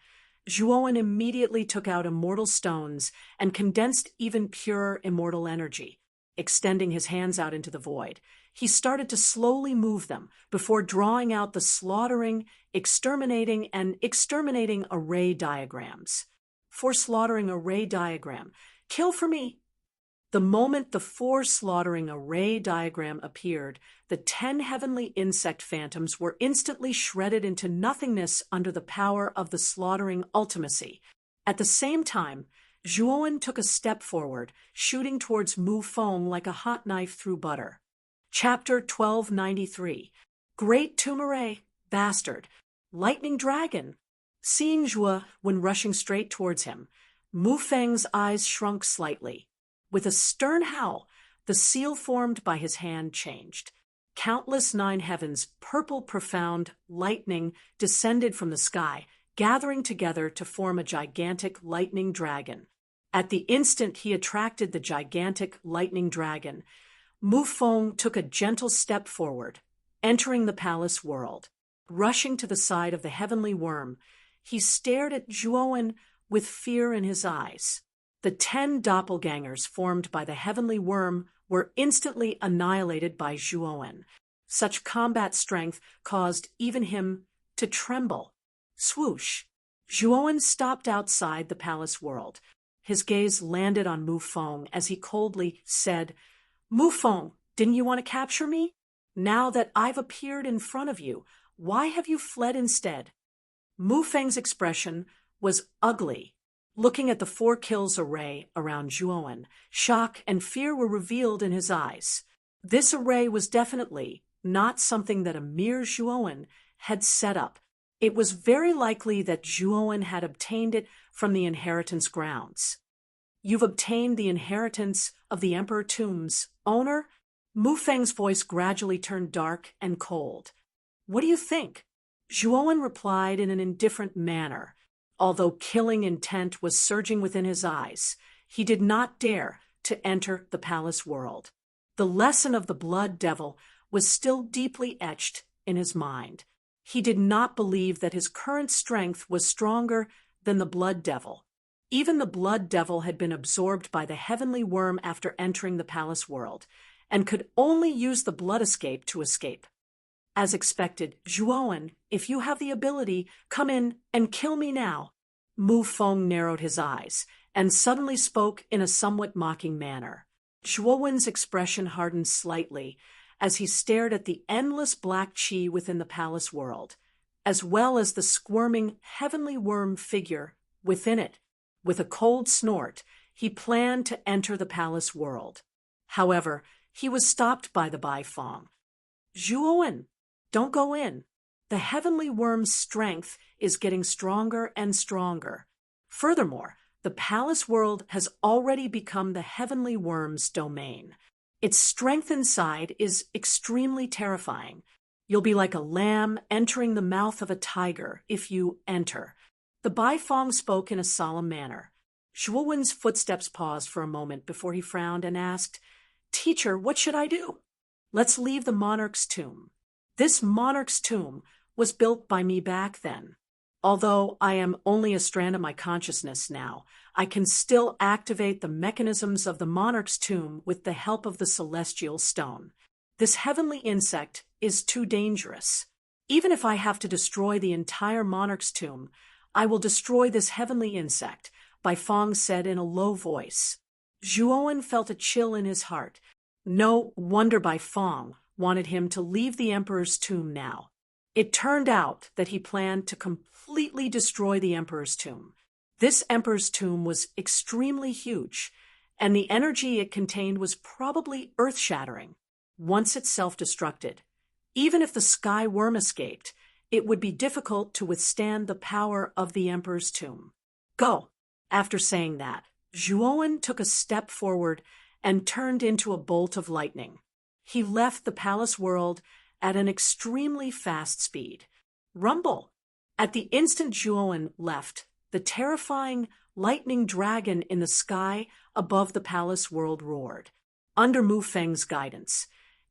Zhuowen immediately took out immortal stones and condensed even purer immortal energy. Extending his hands out into the void, he started to slowly move them before drawing out the slaughtering, exterminating array diagrams. For slaughtering array diagram, kill for me. The moment the 4 slaughtering array diagram appeared, the 10 heavenly insect phantoms were instantly shredded into nothingness under the power of the slaughtering ultimacy. At the same time, Zhuowen took a step forward, shooting towards Mu Feng like a hot knife through butter. Chapter 1293. Great Tumere, Bastard, Lightning Dragon. Seeing Zhuowen rushing straight towards him, Mu Feng's eyes shrunk slightly. With a stern howl, the seal formed by his hand changed. Countless 9 heavens, purple profound lightning descended from the sky, gathering together to form a gigantic lightning dragon. At the instant he attracted the gigantic lightning dragon, Mu Feng took a gentle step forward, entering the palace world. Rushing to the side of the heavenly worm, he stared at Zhuowen with fear in his eyes. The 10 doppelgangers formed by the heavenly worm were instantly annihilated by Zhuowen. Such combat strength caused even him to tremble. Swoosh! Zhuowen stopped outside the palace world. His gaze landed on Mu Feng as he coldly said, Mu Feng, didn't you want to capture me? Now that I've appeared in front of you, why have you fled instead? Mu Feng's expression was ugly. Looking at the 4 kills array around Zhuowen, shock and fear were revealed in his eyes. This array was definitely not something that a mere Zhuowen had set up. It was very likely that Zhuowen had obtained it from the inheritance grounds. You've obtained the inheritance of the Emperor Tomb's owner? Mu Feng's voice gradually turned dark and cold. What do you think? Zhuowen replied in an indifferent manner. Although killing intent was surging within his eyes, he did not dare to enter the palace world. The lesson of the blood devil was still deeply etched in his mind. He did not believe that his current strength was stronger than the blood devil. Even the blood devil had been absorbed by the heavenly worm after entering the palace world, and could only use the blood escape to escape. As expected, Zhuowen, if you have the ability, come in and kill me now. Mu Feng narrowed his eyes and suddenly spoke in a somewhat mocking manner. Zhuowen's expression hardened slightly as he stared at the endless black chi within the palace world, as well as the squirming heavenly worm figure within it. With a cold snort, he planned to enter the palace world. However, he was stopped by the Baifeng. Zhuowen, don't go in. The heavenly worm's strength is getting stronger and stronger. Furthermore, the palace world has already become the heavenly worm's domain. Its strength inside is extremely terrifying. You'll be like a lamb entering the mouth of a tiger if you enter. The Baifeng spoke in a solemn manner. Zhuowen's footsteps paused for a moment before he frowned and asked, "Teacher, what should I do?" "Let's leave the monarch's tomb. This monarch's tomb was built by me back then. Although I am only a strand of my consciousness now, I can still activate the mechanisms of the monarch's tomb with the help of the celestial stone. This heavenly insect is too dangerous. Even if I have to destroy the entire monarch's tomb, I will destroy this heavenly insect," Baifeng said in a low voice. Zhuowen felt a chill in his heart. No wonder Baifeng wanted him to leave the emperor's tomb now. It turned out that he planned to completely destroy the emperor's tomb. This emperor's tomb was extremely huge, and the energy it contained was probably earth-shattering. Once it self-destructed, even if the sky worm escaped, it would be difficult to withstand the power of the emperor's tomb. "Go." After saying that, Zhuowen took a step forward and turned into a bolt of lightning. He left the palace world at an extremely fast speed. Rumble! At the instant Zhuowen left, the terrifying lightning dragon in the sky above the palace world roared. Under Mu Feng's guidance,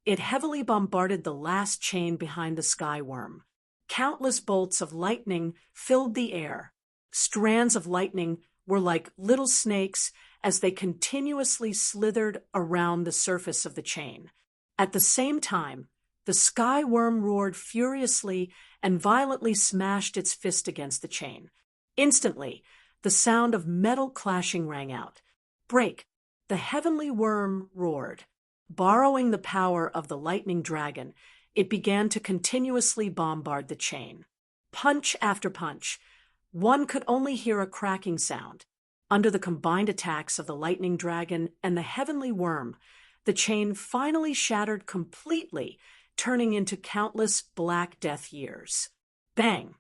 it heavily bombarded the last chain behind the sky worm. Countless bolts of lightning filled the air. Strands of lightning were like little snakes as they continuously slithered around the surface of the chain. At the same time, the sky worm roared furiously and violently smashed its fist against the chain. Instantly, the sound of metal clashing rang out. "Break!" The heavenly worm roared. Borrowing the power of the lightning dragon, it began to continuously bombard the chain. Punch after punch, one could only hear a cracking sound. Under the combined attacks of the lightning dragon and the heavenly worm, the chain finally shattered completely, turning into countless Black Death years. Bang!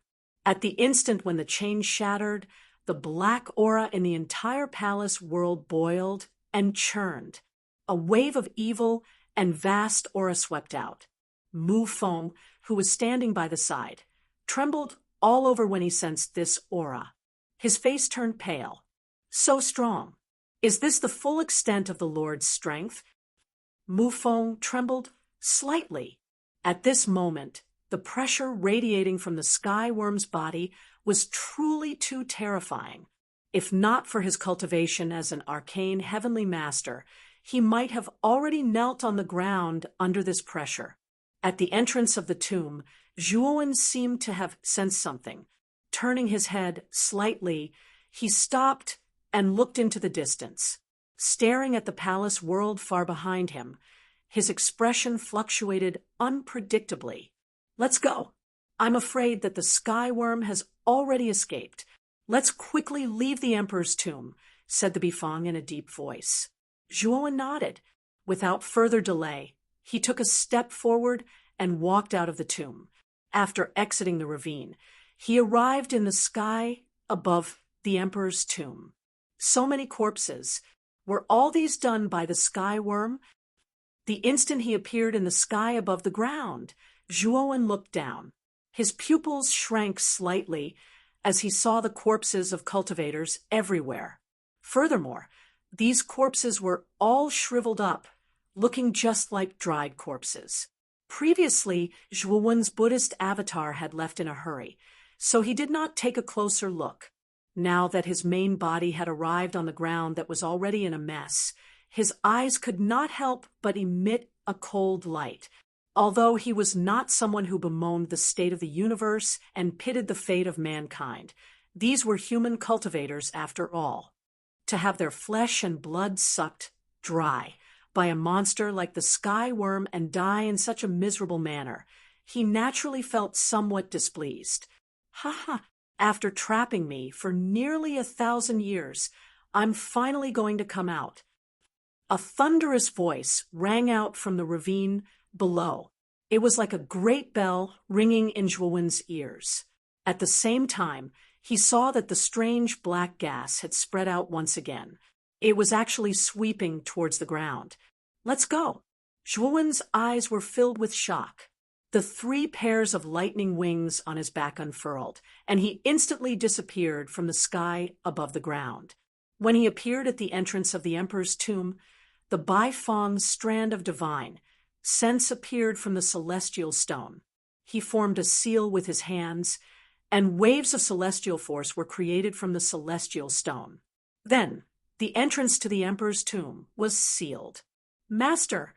At the instant when the chain shattered, the black aura in the entire palace world boiled and churned. A wave of evil and vast aura swept out. Mu Feng, who was standing by the side, trembled all over when he sensed this aura. His face turned pale. So strong. Is this the full extent of the Lord's strength? Mu Feng trembled slightly. At this moment, the pressure radiating from the sky worm's body was truly too terrifying. If not for his cultivation as an arcane heavenly master, he might have already knelt on the ground under this pressure. At the entrance of the tomb, Zhuowen seemed to have sensed something. Turning his head slightly, he stopped and looked into the distance. Staring at the palace world far behind him, his expression fluctuated unpredictably. "Let's go. I'm afraid that the sky worm has already escaped. Let's quickly leave the emperor's tomb," said the Baifeng in a deep voice. Zhuowen nodded. Without further delay, he took a step forward and walked out of the tomb. After exiting the ravine, he arrived in the sky above the emperor's tomb. So many corpses. Were all these done by the sky worm? The instant he appeared in the sky above the ground, Zhuowen looked down. His pupils shrank slightly as he saw the corpses of cultivators everywhere. Furthermore, these corpses were all shriveled up, looking just like dried corpses. Previously, Zhuowen's Buddhist avatar had left in a hurry, so he did not take a closer look. Now that his main body had arrived on the ground that was already in a mess, his eyes could not help but emit a cold light. Although he was not someone who bemoaned the state of the universe and pitted the fate of mankind, these were human cultivators after all. To have their flesh and blood sucked dry by a monster like the sky worm and die in such a miserable manner, he naturally felt somewhat displeased. "Ha ha, After trapping me for nearly 1,000 years, I'm finally going to come out. A thunderous voice rang out from the ravine below. It was like a great bell ringing in Zhuowen's ears. At the same time, he saw that the strange black gas had spread out once again. It was actually sweeping towards the ground. Let's go. Zhuowen's eyes were filled with shock. The 3 pairs of lightning wings on his back unfurled, and he instantly disappeared from the sky above the ground. When he appeared at the entrance of the emperor's tomb, the Baifeng strand of divine sense appeared from the celestial stone. He formed a seal with his hands, and waves of celestial force were created from the celestial stone. Then, the entrance to the emperor's tomb was sealed. Master!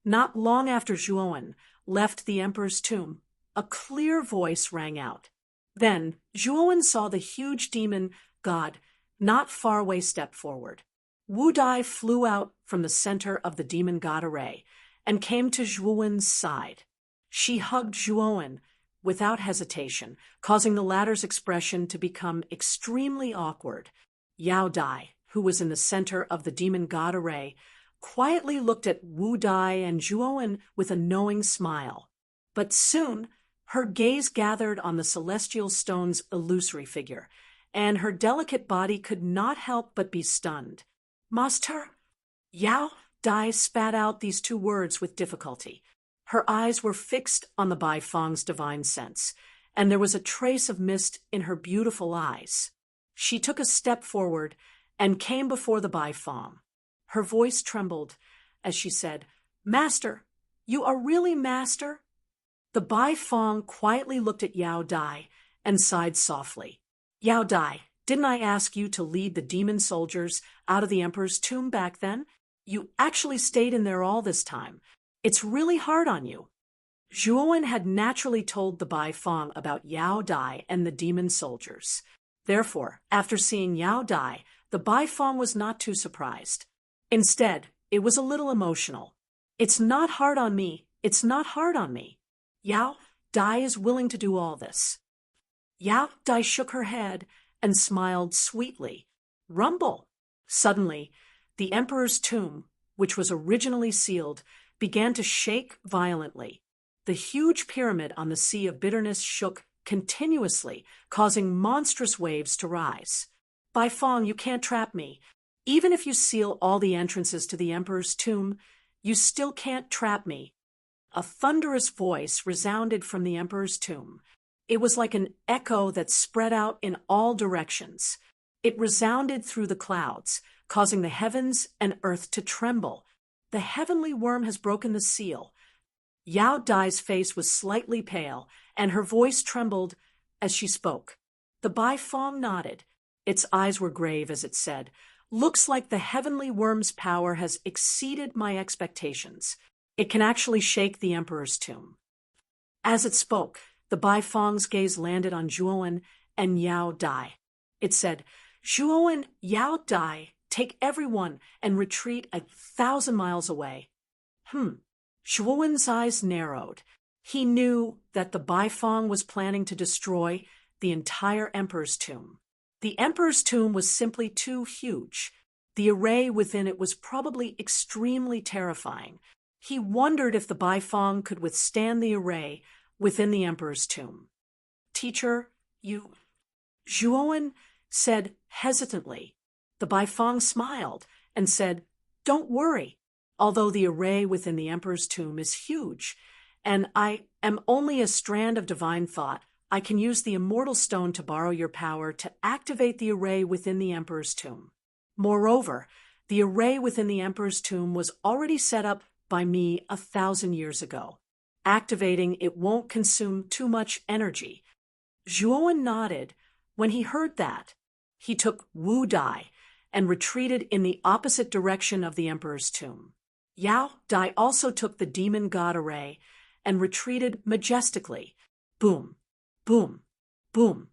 Not long after Zhuowen left the emperor's tomb, a clear voice rang out. Then, Zhuowen saw the huge demon god not far away step forward. Wu Dai flew out from the center of the demon god array and came to Zhuowen's side. She hugged Zhuowen without hesitation, causing the latter's expression to become extremely awkward. Yao Dai, who was in the center of the demon god array, quietly looked at Wu Dai and Zhuowen with a knowing smile. But soon, her gaze gathered on the celestial stone's illusory figure, and her delicate body could not help but be stunned. Master? Yao Dai spat out these 2 words with difficulty. Her eyes were fixed on the Baifeng's divine sense, and there was a trace of mist in her beautiful eyes. She took a step forward and came before the Baifeng. Her voice trembled as she said, Master, you are really Master? The Baifeng quietly looked at Yao Dai and sighed softly. Yao Dai, didn't I ask you to lead the demon soldiers out of the emperor's tomb back then? You actually stayed in there all this time. It's really hard on you. Zhuowen had naturally told the Baifeng about Yao Dai and the demon soldiers. Therefore, after seeing Yao Dai, the Baifeng was not too surprised. Instead, it was a little emotional. It's not hard on me. It's not hard on me. Yao Dai is willing to do all this. Yao Dai shook her head and smiled sweetly. Rumble! Suddenly, the emperor's tomb, which was originally sealed, began to shake violently. The huge pyramid on the Sea of Bitterness shook continuously, causing monstrous waves to rise. Baifeng, you can't trap me. Even if you seal all the entrances to the emperor's tomb, you still can't trap me. A thunderous voice resounded from the emperor's tomb. It was like an echo that spread out in all directions. It resounded through the clouds, causing the heavens and earth to tremble. The heavenly worm has broken the seal. Yao Dai's face was slightly pale, and her voice trembled as she spoke. The Baifeng nodded. Its eyes were grave as it said, Looks like the heavenly worm's power has exceeded my expectations. It can actually shake the emperor's tomb. As it spoke, the Baifeng's gaze landed on Zhuowen and Yao Dai. It said, Zhuowen, Yao Dai, take everyone and retreat 1,000 miles away. Zhuowen's eyes narrowed. He knew that the Baifeng was planning to destroy the entire emperor's tomb. The emperor's tomb was simply too huge. The array within it was probably extremely terrifying. He wondered if the Baifeng could withstand the array within the emperor's tomb. Teacher, you... Zhuowen said hesitantly. The Baifeng smiled and said, Don't worry. Although the array within the emperor's tomb is huge, and I am only a strand of divine thought, I can use the immortal stone to borrow your power to activate the array within the emperor's tomb. Moreover, the array within the emperor's tomb was already set up by me 1,000 years ago. Activating it won't consume too much energy. Zhuowen nodded. When he heard that, he took Wu Dai and retreated in the opposite direction of the emperor's tomb. Yao Dai also took the demon god array and retreated majestically. Boom, boom, boom,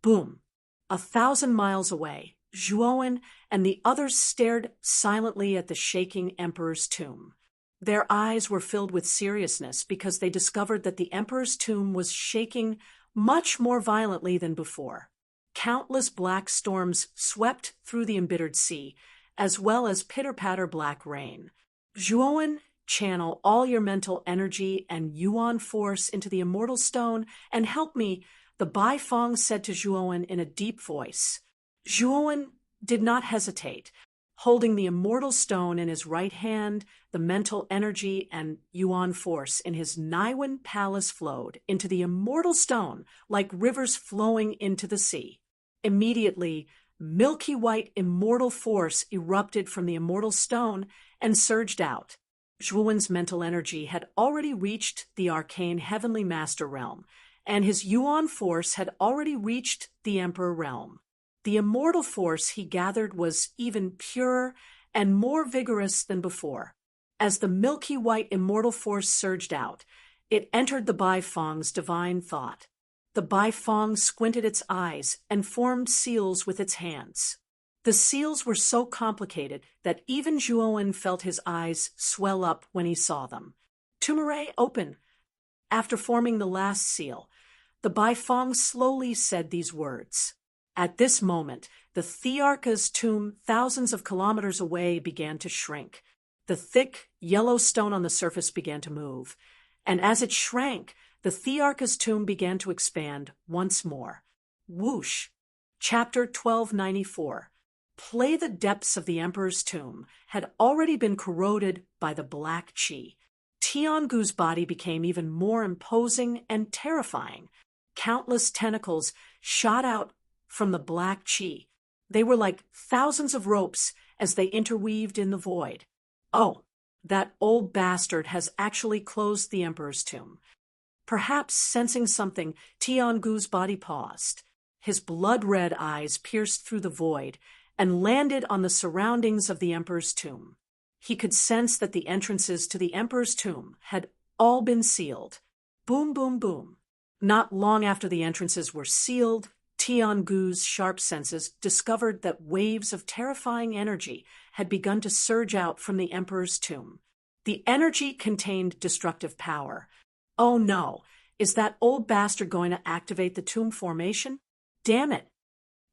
boom. 1,000 miles away, Zhuowen and the others stared silently at the shaking emperor's tomb. Their eyes were filled with seriousness because they discovered that the emperor's tomb was shaking much more violently than before. Countless black storms swept through the embittered sea, as well as pitter-patter black rain. Zhuowen, channel all your mental energy and yuan force into the immortal stone and help me, the Bai Fong said to Zhuowen in a deep voice. Zhuowen did not hesitate. Holding the immortal stone in his right hand, the mental energy and yuan force in his Naiwen palace flowed into the immortal stone like rivers flowing into the sea. Immediately, milky white immortal force erupted from the immortal stone and surged out. Zhuowen's mental energy had already reached the arcane heavenly master realm, and his yuan force had already reached the emperor realm. The immortal force he gathered was even purer and more vigorous than before. As the milky white immortal force surged out, it entered the Bai Fong's divine thought. The Bai Fong squinted its eyes and formed seals with its hands. The seals were so complicated that even Zhuowen felt his eyes swell up when he saw them. Tumere, open. After forming the last seal, the Bai Fong slowly said these words. At this moment, the Thearcha's tomb thousands of kilometers away began to shrink. The thick, yellow stone on the surface began to move, and as it shrank, the Thearcha's tomb began to expand once more. Whoosh! Chapter 1294. Play the depths of the emperor's tomb had already been corroded by the black qi. Tiangu's body became even more imposing and terrifying. Countless tentacles shot out from the black qi. They were like thousands of ropes as they interweaved in the void. Oh, that old bastard has actually closed the emperor's tomb. Perhaps sensing something, Tiangu's body paused. His blood-red eyes pierced through the void and landed on the surroundings of the emperor's tomb. He could sense that the entrances to the emperor's tomb had all been sealed. Boom, boom, boom. Not long after the entrances were sealed, Tiangu's sharp senses discovered that waves of terrifying energy had begun to surge out from the emperor's tomb. The energy contained destructive power. Oh no, is that old bastard going to activate the tomb formation? Damn it!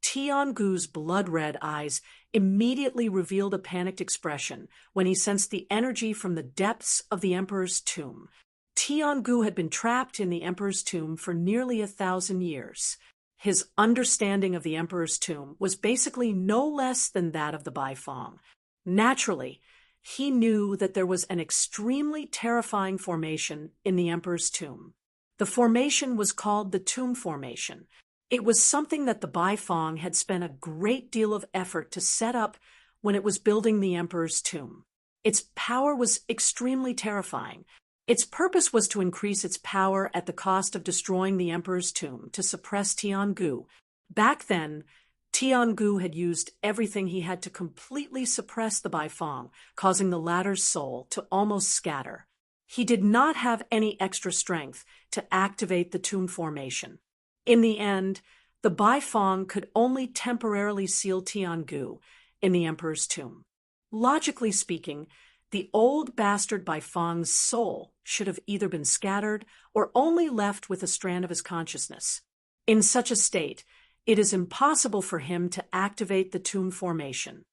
Tiangu's blood-red eyes immediately revealed a panicked expression when he sensed the energy from the depths of the emperor's tomb. Tiangu had been trapped in the emperor's tomb for nearly 1,000 years. His understanding of the emperor's tomb was basically no less than that of the Bai Fong. Naturally, he knew that there was an extremely terrifying formation in the emperor's tomb. The formation was called the Tomb Formation. It was something that the Bai Fong had spent a great deal of effort to set up when it was building the emperor's tomb. Its power was extremely terrifying. Its purpose was to increase its power at the cost of destroying the emperor's tomb to suppress Tiangu. Back then, Tiangu had used everything he had to completely suppress the Bai Fong, causing the latter's soul to almost scatter. He did not have any extra strength to activate the tomb formation. In the end, the Bai Fong could only temporarily seal Tiangu in the emperor's tomb. Logically speaking, the old bastard Bai Fong's soul should have either been scattered or only left with a strand of his consciousness. In such a state, it is impossible for him to activate the tomb formation.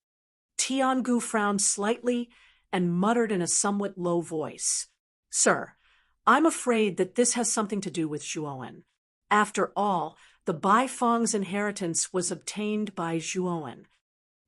Tiangu frowned slightly and muttered in a somewhat low voice. Sir, I'm afraid that this has something to do with Zhuowen. After all, the Bai Fong's inheritance was obtained by Zhuowen.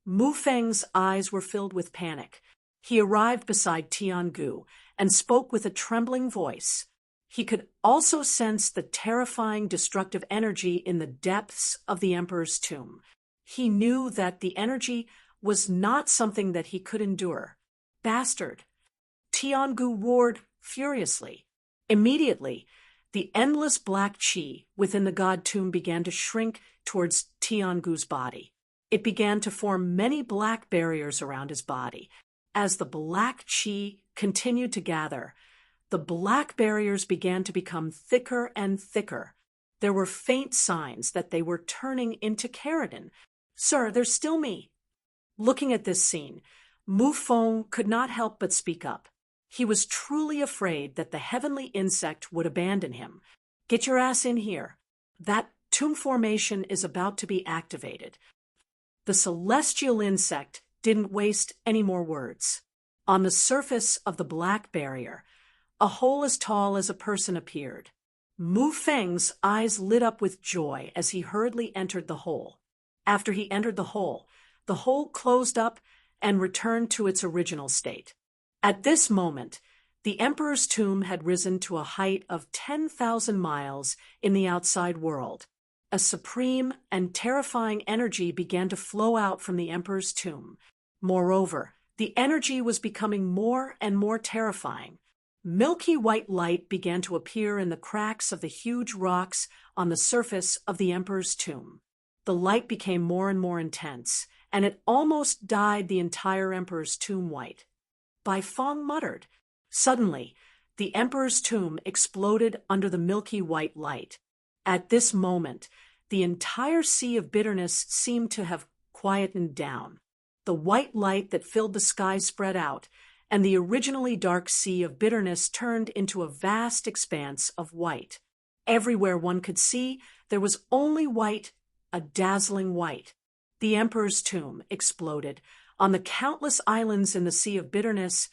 Mu Feng's eyes were filled with panic. He arrived beside Tiangu and spoke with a trembling voice. He could also sense the terrifying destructive energy in the depths of the emperor's tomb. He knew that the energy was not something that he could endure. Bastard! Tiangu roared furiously. Immediately, the endless black qi within the god tomb began to shrink towards Tiangu's body. It began to form many black barriers around his body. As the black qi continued to gather, the black barriers began to become thicker and thicker. There were faint signs that they were turning into keratin. Sir, there's still me. Looking at this scene, Mu Feng could not help but speak up. He was truly afraid that the heavenly insect would abandon him. Get your ass in here. That tomb formation is about to be activated. The celestial insect didn't waste any more words. On the surface of the black barrier, a hole as tall as a person appeared. Mu Feng's eyes lit up with joy as he hurriedly entered the hole. After he entered the hole closed up and returned to its original state. At this moment, the emperor's tomb had risen to a height of 10,000 miles in the outside world. A supreme and terrifying energy began to flow out from the emperor's tomb. Moreover, the energy was becoming more and more terrifying. Milky white light began to appear in the cracks of the huge rocks on the surface of the emperor's tomb. The light became more and more intense, and it almost dyed the entire emperor's tomb white. Bai Feng muttered. Suddenly, the emperor's tomb exploded under the milky white light. At this moment, the entire sea of bitterness seemed to have quietened down. The white light that filled the sky spread out, and the originally dark sea of bitterness turned into a vast expanse of white. Everywhere one could see, there was only white, a dazzling white. The emperor's tomb exploded. On the countless islands in the sea of bitterness,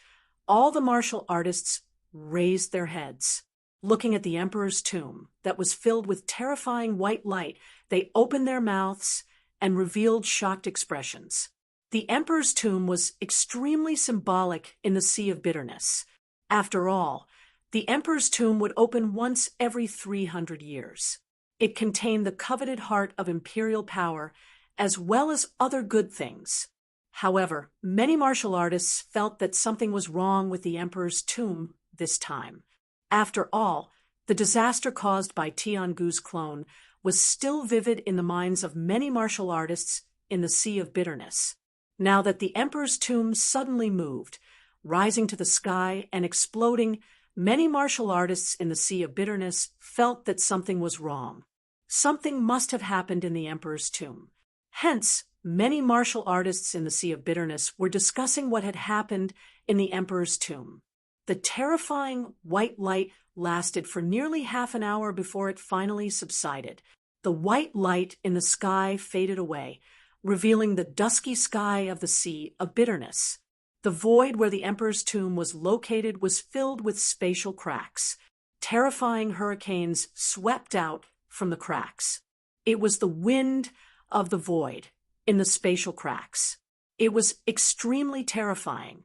all the martial artists raised their heads. Looking at the emperor's tomb that was filled with terrifying white light, they opened their mouths and revealed shocked expressions. The emperor's tomb was extremely symbolic in the sea of bitterness. After all, the emperor's tomb would open once every 300 years. It contained the coveted heart of imperial power as well as other good things. However, many martial artists felt that something was wrong with the emperor's tomb this time. After all, the disaster caused by Tiangu's clone was still vivid in the minds of many martial artists in the Sea of Bitterness. Now that the emperor's tomb suddenly moved, rising to the sky and exploding, many martial artists in the Sea of Bitterness felt that something was wrong. Something must have happened in the emperor's tomb. Hence, many martial artists in the Sea of Bitterness were discussing what had happened in the emperor's tomb. The terrifying white light lasted for nearly half an hour before it finally subsided. The white light in the sky faded away, revealing the dusky sky of the Sea of Bitterness. The void where the emperor's tomb was located was filled with spatial cracks. Terrifying hurricanes swept out from the cracks. It was the wind of the void in the spatial cracks. It was extremely terrifying.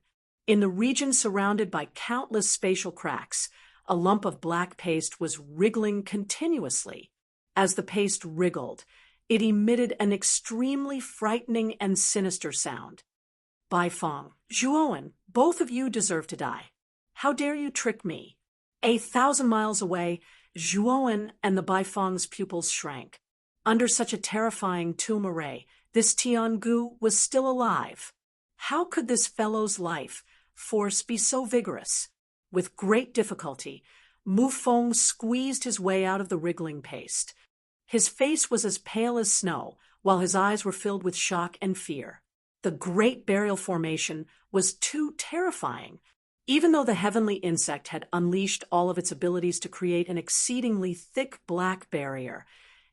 In the region surrounded by countless spatial cracks, a lump of black paste was wriggling continuously. As the paste wriggled, it emitted an extremely frightening and sinister sound. Bai Feng, Zhuowen, both of you deserve to die. How dare you trick me? 1,000 miles away, Zhuowen and the Bai Feng's pupils shrank. Under such a terrifying tomb array, this Tiangu was still alive. How could this fellow's life force be so vigorous? With great difficulty, Mu Feng squeezed his way out of the wriggling paste. His face was as pale as snow, while his eyes were filled with shock and fear. The great burial formation was too terrifying. Even though the heavenly insect had unleashed all of its abilities to create an exceedingly thick black barrier,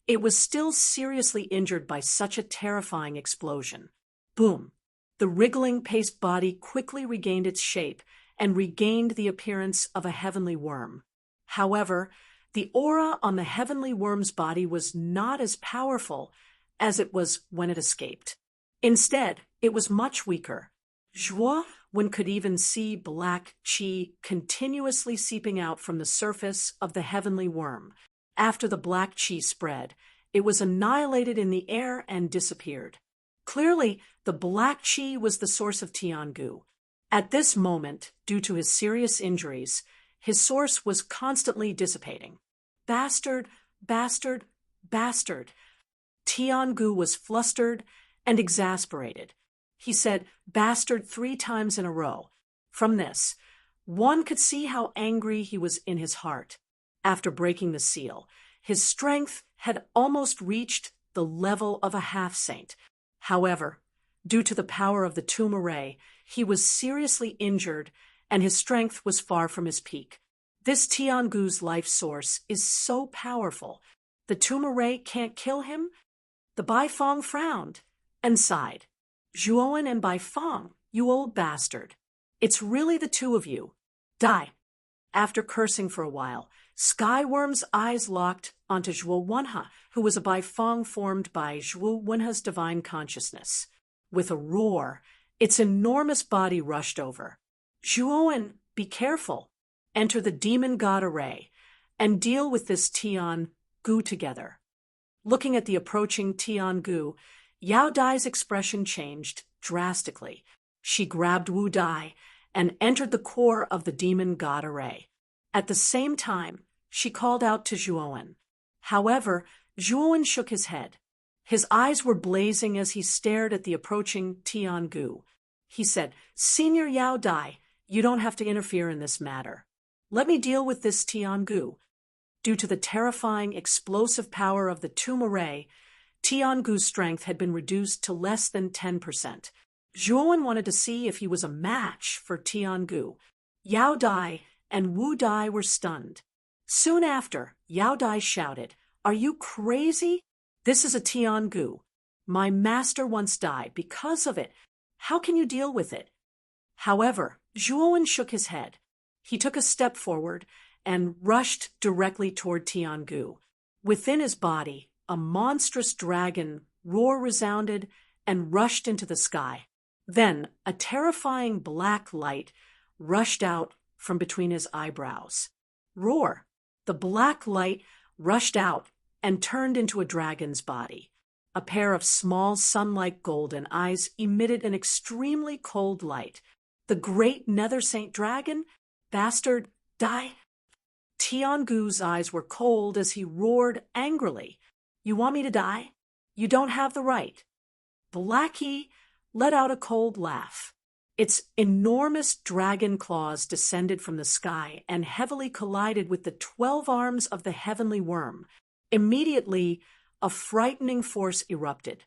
it was still seriously injured by such a terrifying explosion. Boom! The wriggling paste body quickly regained its shape and regained the appearance of a heavenly worm. However, the aura on the heavenly worm's body was not as powerful as it was when it escaped. Instead, it was much weaker. Zhuowen could even see black qi continuously seeping out from the surface of the heavenly worm. After the black qi spread, it was annihilated in the air and disappeared. Clearly, the black qi was the source of Tiangu. At this moment, due to his serious injuries, his source was constantly dissipating. Bastard, bastard, bastard. Tiangu was flustered and exasperated. He said bastard 3 times in a row. From this, one could see how angry he was in his heart. After breaking the seal, his strength had almost reached the level of a half-saint. However, due to the power of the tomb array, he was seriously injured and his strength was far from his peak. This Tiangu's life source is so powerful The Tumare can't kill him? The Baifeng frowned and sighed. Zhuowen and Baifeng, you old bastard. It's really the two of you. Die. After cursing for a while, Skyworm's eyes locked onto Zhuo Wenhe, who was a Baifeng formed by Zhuo Wenhe's divine consciousness. With a roar, its enormous body rushed over. Zhuowen, be careful. Enter the demon god array and deal with this Tian Gu together. Looking at the approaching Tian Gu, Yao Dai's expression changed drastically. She grabbed Wu Dai and entered the core of the demon god array. At the same time, she called out to Zhuowen. However, Zhuowen shook his head. His eyes were blazing as he stared at the approaching Tian Gu. He said, Senior Yao Dai, you don't have to interfere in this matter. Let me deal with this Tian Gu. Due to the terrifying, explosive power of the Tumare, Tian Gu's strength had been reduced to less than 10%. Zhuowen wanted to see if he was a match for Tian Gu. Yao Dai and Wu Dai were stunned. Soon after, Yao Dai shouted, Are you crazy? This is a Tian Gu. My master once died because of it. How can you deal with it? However, Zhuowen shook his head. He took a step forward and rushed directly toward Tian Gu. Within his body, a monstrous dragon roar resounded and rushed into the sky. Then, a terrifying black light rushed out from between his eyebrows. Roar! The black light rushed out and turned into a dragon's body. A pair of small sun-like golden eyes emitted an extremely cold light. The great Nether Saint Dragon? Bastard, die! Tian Gu's eyes were cold as he roared angrily. You want me to die? You don't have the right. Blackie let out a cold laugh. Its enormous dragon claws descended from the sky and heavily collided with the 12 arms of the heavenly worm. Immediately, a frightening force erupted.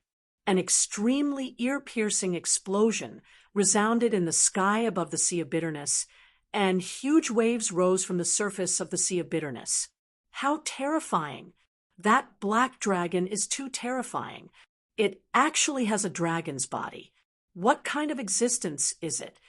An extremely ear-piercing explosion resounded in the sky above the Sea of Bitterness, and huge waves rose from the surface of the Sea of Bitterness. How terrifying! That black dragon is too terrifying. It actually has a dragon's body. What kind of existence is it?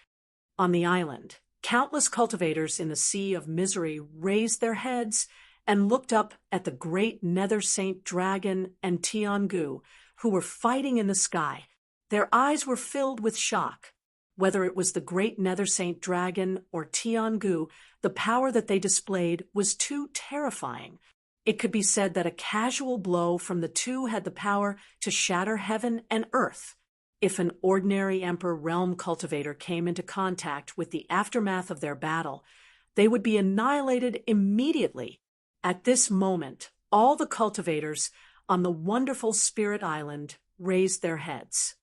On the island, countless cultivators in the Sea of Misery raised their heads and looked up at the great Nether Saint Dragon and Tian Gu, who were fighting in the sky. Their eyes were filled with shock. Whether it was the great Nether Saint Dragon or Tian Gu, the power that they displayed was too terrifying. It could be said that a casual blow from the two had the power to shatter heaven and earth. If an ordinary Emperor Realm cultivator came into contact with the aftermath of their battle, they would be annihilated immediately. At this moment, all the cultivators on the wonderful Spirit Island raised their heads.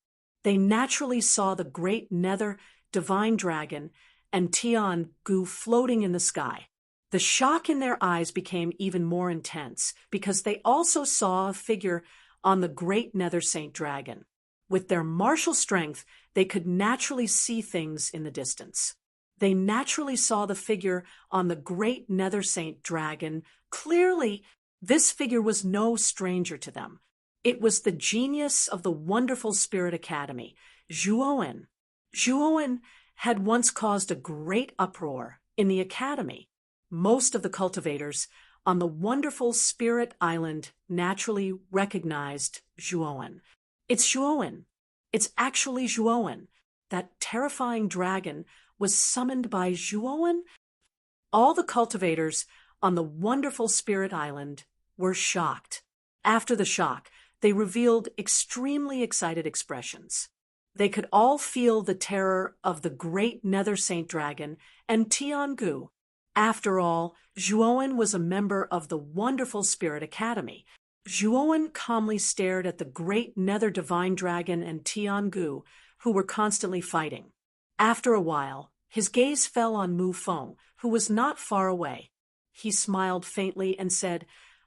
They naturally saw the great Nether Divine Dragon and Tian Gu floating in the sky. The shock in their eyes became even more intense because they also saw a figure on the great Nether Saint Dragon. With their martial strength, they could naturally see things in the distance. They naturally saw the figure on the great Nether Saint Dragon. Clearly, this figure was no stranger to them. It was the genius of the wonderful Spirit Academy, Zhuowen. Zhuowen had once caused a great uproar in the academy. Most of the cultivators on the wonderful Spirit Island naturally recognized Zhuowen. It's Zhuowen. It's actually Zhuowen. That terrifying dragon was summoned by Zhuowen. All the cultivators on the wonderful Spirit Island were shocked. After the shock, they revealed extremely excited expressions. They could all feel the terror of the great Nether Saint Dragon and Tian Gu. After all, Zhuowen was a member of the wonderful Spirit Academy. Zhuowen calmly stared at the great Nether Divine Dragon and Tian Gu, who were constantly fighting. After a while, his gaze fell on Mu Feng, who was not far away. He smiled faintly and said,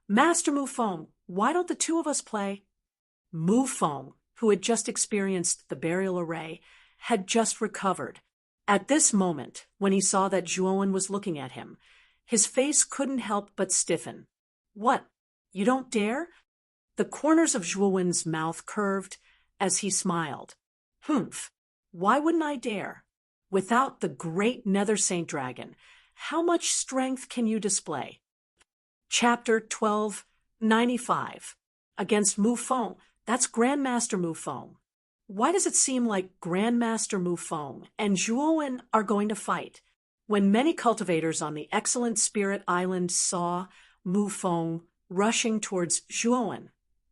Master Mu Feng, why don't the two of us play? Mu Feng, who had just experienced the burial array, had just recovered. At this moment, when he saw that Zhuowen was looking at him, his face couldn't help but stiffen. What? You don't dare? The corners of Zhuowen's mouth curved as he smiled. Humph, why wouldn't I dare? Without the great Nether Saint Dragon, how much strength can you display? Chapter 1295. Against Mufeng. That's Grandmaster Mufeng. Why does it seem like Grandmaster Mufeng and Zhuowen are going to fight? When many cultivators on the Excellent Spirit Island saw Mufeng rushing towards Zhuowen,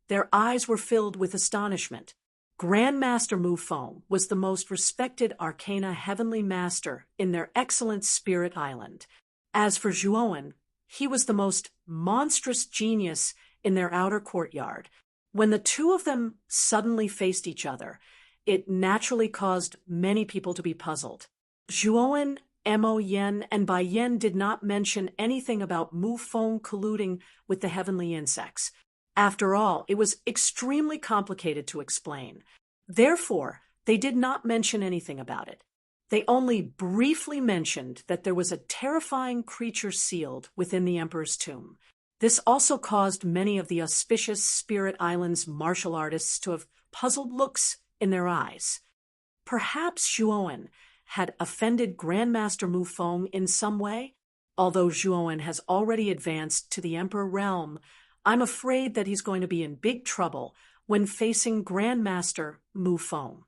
their eyes were filled with astonishment. Grandmaster Mufeng was the most respected Arcana Heavenly Master in their Excellent Spirit Island. As for Zhuowen, he was the most monstrous genius in their outer courtyard. When the two of them suddenly faced each other, it naturally caused many people to be puzzled. Zhuowen, Mo Yen, and Bai Yen did not mention anything about Mufeng colluding with the heavenly insects. After all, it was extremely complicated to explain. Therefore, they did not mention anything about it. They only briefly mentioned that there was a terrifying creature sealed within the Emperor's tomb. This also caused many of the auspicious Spirit Island's martial artists to have puzzled looks in their eyes. Perhaps Zhuowen had offended Grandmaster Mufeng in some way? Although Zhuowen has already advanced to the Emperor realm, I'm afraid that he's going to be in big trouble when facing Grandmaster Mufeng.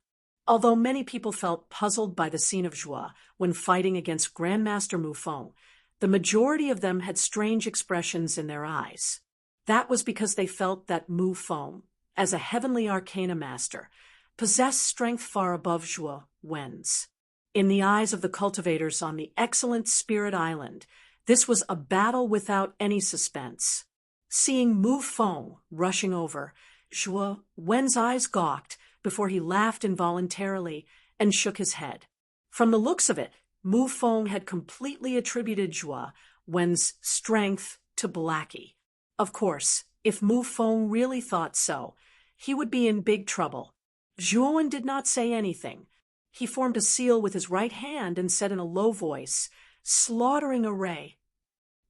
Although many people felt puzzled by the scene of Zhuo when fighting against Grandmaster Mufeng, the majority of them had strange expressions in their eyes. That was because they felt that Mufeng, as a heavenly arcana master, possessed strength far above Zhuo Wen's. In the eyes of the cultivators on the Excellent Spirit Island, this was a battle without any suspense. Seeing Mufeng rushing over, Zhuo Wen's eyes gawked before he laughed involuntarily and shook his head. From the looks of it, Mufeng had completely attributed Zhuo Wen's strength to Blackie. Of course, if Mufeng really thought so, he would be in big trouble. Zhuowen did not say anything. He formed a seal with his right hand and said in a low voice, "Slaughtering array."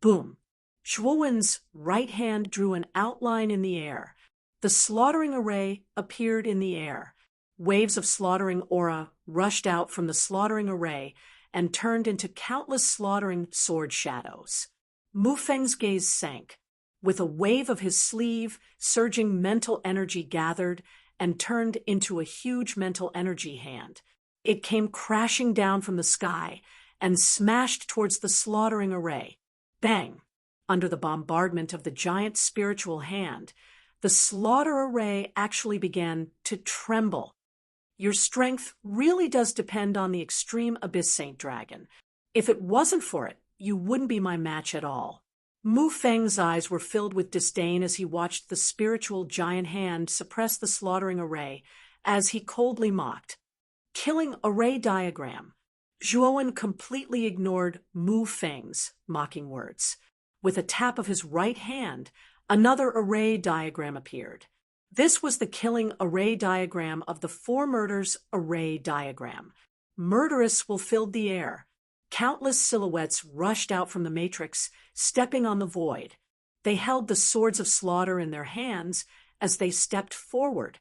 Boom! Zhuowen's right hand drew an outline in the air. The slaughtering array appeared in the air. Waves of slaughtering aura rushed out from the slaughtering array and turned into countless slaughtering sword shadows. Mufeng's gaze sank. With a wave of his sleeve, surging mental energy gathered and turned into a huge mental energy hand. It came crashing down from the sky and smashed towards the slaughtering array. Bang! Under the bombardment of the giant spiritual hand, the slaughter array actually began to tremble. Your strength really does depend on the extreme Abyss Saint Dragon. If it wasn't for it, you wouldn't be my match at all. Mufeng's eyes were filled with disdain as he watched the spiritual giant hand suppress the slaughtering array as he coldly mocked. Killing array diagram. Zhuowen completely ignored Mufeng's mocking words. With a tap of his right hand, another array diagram appeared. This was the killing array diagram of the Four Murders array diagram. Murderous will fill the air. Countless silhouettes rushed out from the matrix, stepping on the void. They held the swords of slaughter in their hands as they stepped forward.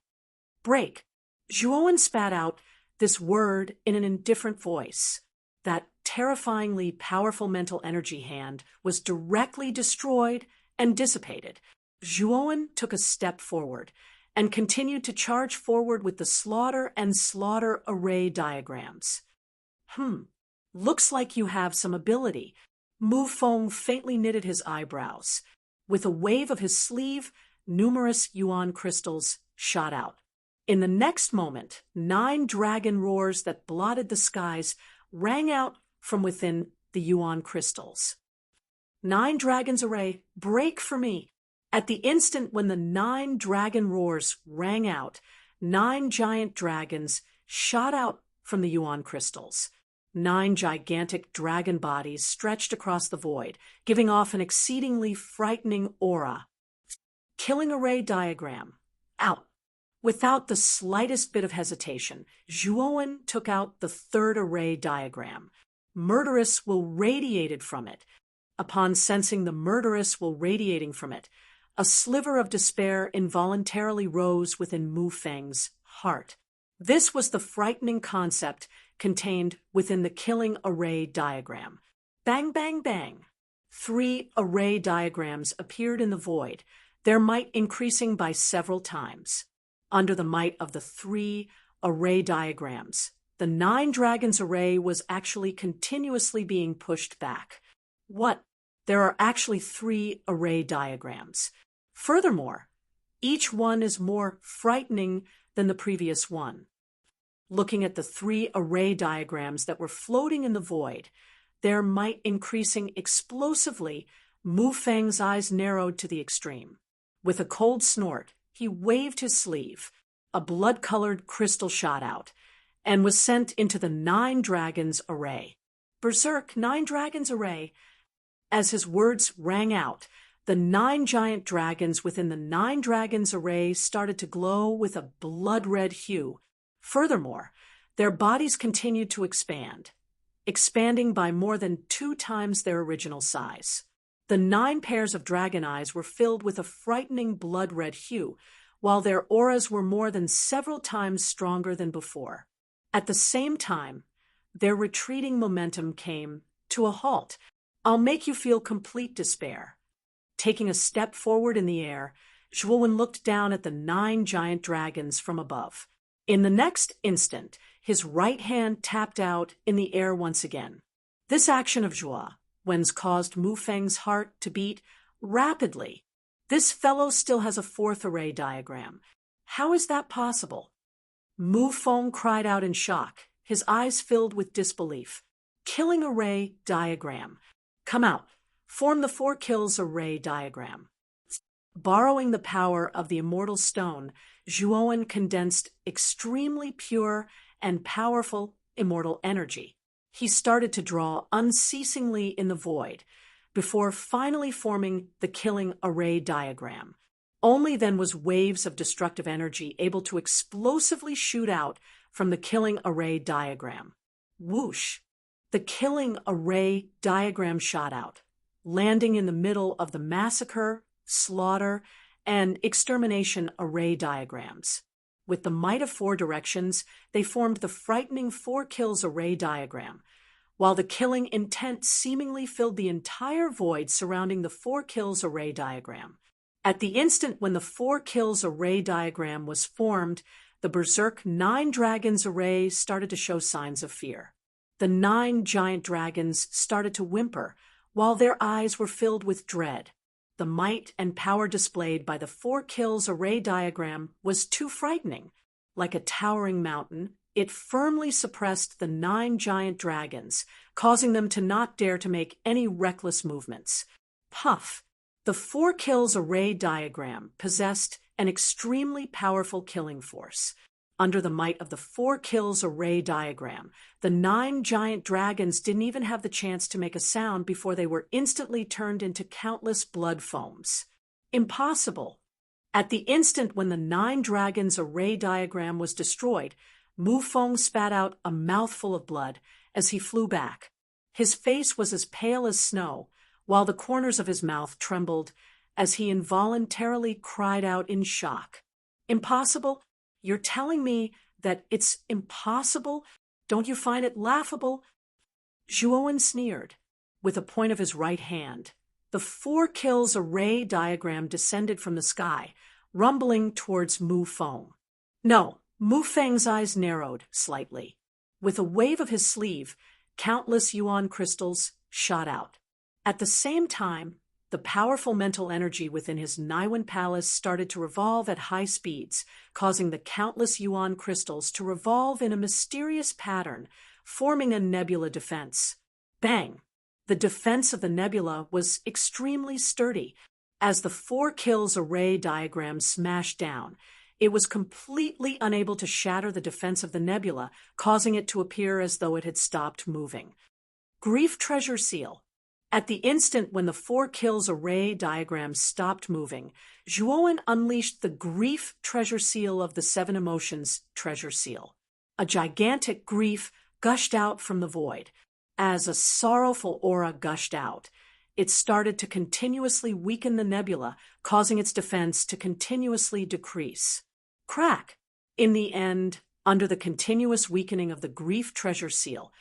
Break. Zhuowen spat out this word in an indifferent voice. That terrifyingly powerful mental energy hand was directly destroyed and dissipated. Zhuowen took a step forward and continued to charge forward with the slaughter and slaughter array diagrams. Looks like you have some ability. Mufeng faintly knitted his eyebrows. With a wave of his sleeve, numerous yuan crystals shot out. In the next moment, 9 dragon roars that blotted the skies rang out from within the yuan crystals. 9 dragons array, break for me. At the instant when the 9 dragon roars rang out, 9 giant dragons shot out from the yuan crystals. 9 gigantic dragon bodies stretched across the void, giving off an exceedingly frightening aura. Killing array diagram. Out. Without the slightest bit of hesitation, Zhuowen took out the 3rd array diagram. Murderous will radiated from it. Upon sensing the murderous will radiating from it, a sliver of despair involuntarily rose within Mu Feng's heart. This was the frightening concept contained within the killing array diagram. Bang, bang, bang. 3 array diagrams appeared in the void, their might increasing by several times. Under the might of the 3 array diagrams, the 9 dragons array was actually continuously being pushed back. What? There are actually 3 array diagrams. Furthermore, each one is more frightening than the previous one. Looking at the 3 array diagrams that were floating in the void, their might increasing explosively, Mu Feng's eyes narrowed to the extreme. With a cold snort, he waved his sleeve. A blood-colored crystal shot out, and was sent into the 9 dragons array. Berserk 9 dragons array. As his words rang out, the 9 giant dragons within the 9 dragons array started to glow with a blood-red hue. Furthermore, their bodies continued to expand, expanding by more than 2 times their original size. The 9 pairs of dragon eyes were filled with a frightening blood-red hue, while their auras were more than several times stronger than before. At the same time, their retreating momentum came to a halt. I'll make you feel complete despair. Taking a step forward in the air, Zhuowen looked down at the 9 giant dragons from above. In the next instant, his right hand tapped out in the air once again. This action of Zhuowen's caused Mu Feng's heart to beat rapidly. This fellow still has a 4th array diagram. How is that possible? Mu Feng cried out in shock, his eyes filled with disbelief. Killing array diagram. Come out. Form the 4 kills array diagram. Borrowing the power of the immortal stone, Zhuowen condensed extremely pure and powerful immortal energy. He started to draw unceasingly in the void, before finally forming the killing array diagram. Only then was waves of destructive energy able to explosively shoot out from the killing array diagram. Whoosh! The killing array diagram shot out, landing in the middle of the massacre, slaughter, and extermination array diagrams. With the might of 4 directions, they formed the frightening 4 kills array diagram, while the killing intent seemingly filled the entire void surrounding the 4 kills array diagram. At the instant when the 4 kills array diagram was formed, the Berserk 9 dragons array started to show signs of fear. The 9 giant dragons started to whimper, while their eyes were filled with dread. The might and power displayed by the 4 kills array diagram was too frightening. Like a towering mountain, it firmly suppressed the 9 giant dragons, causing them to not dare to make any reckless movements. Puff! The 4 kills array diagram possessed an extremely powerful killing force. Under the might of the 4 kills array diagram, the 9 giant dragons didn't even have the chance to make a sound before they were instantly turned into countless blood foams. Impossible! At the instant when the 9 dragons array diagram was destroyed, Mu Feng spat out a mouthful of blood as he flew back. His face was as pale as snow, while the corners of his mouth trembled as he involuntarily cried out in shock. Impossible? You're telling me that it's impossible? Don't you find it laughable? Zhuowen sneered. With a point of his right hand, the 4 kills array diagram descended from the sky, rumbling towards Mu Feng. No, Mu Feng's eyes narrowed slightly. With a wave of his sleeve, countless yuan crystals shot out. At the same time, the powerful mental energy within his Naiwen palace started to revolve at high speeds, causing the countless yuan crystals to revolve in a mysterious pattern, forming a nebula defense. Bang! The defense of the nebula was extremely sturdy. As the 4 kills array diagram smashed down, it was completely unable to shatter the defense of the nebula, causing it to appear as though it had stopped moving. Grief Treasure Seal. At the instant when the 4 kills array diagram stopped moving, Zhuowen unleashed the Grief Treasure Seal of the 7 Emotions Treasure Seal. A gigantic grief gushed out from the void. As a sorrowful aura gushed out, it started to continuously weaken the nebula, causing its defense to continuously decrease. Crack! In the end, under the continuous weakening of the grief treasure seal,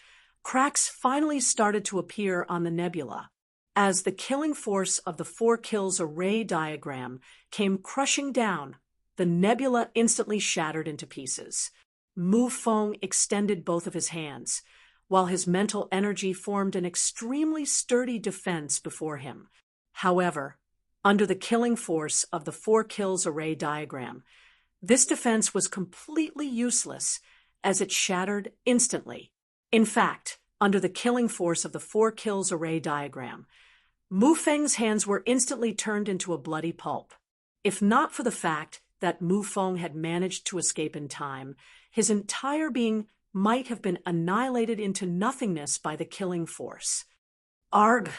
cracks finally started to appear on the nebula. As the killing force of the 4 kills array diagram came crushing down, the nebula instantly shattered into pieces. Mu Feng extended both of his hands, while his mental energy formed an extremely sturdy defense before him. However, under the killing force of the 4 kills array diagram, this defense was completely useless as it shattered instantly. In fact, under the killing force of the 4 kills array diagram, Mu Feng's hands were instantly turned into a bloody pulp. If not for the fact that Mu Feng had managed to escape in time, his entire being might have been annihilated into nothingness by the killing force. Arg!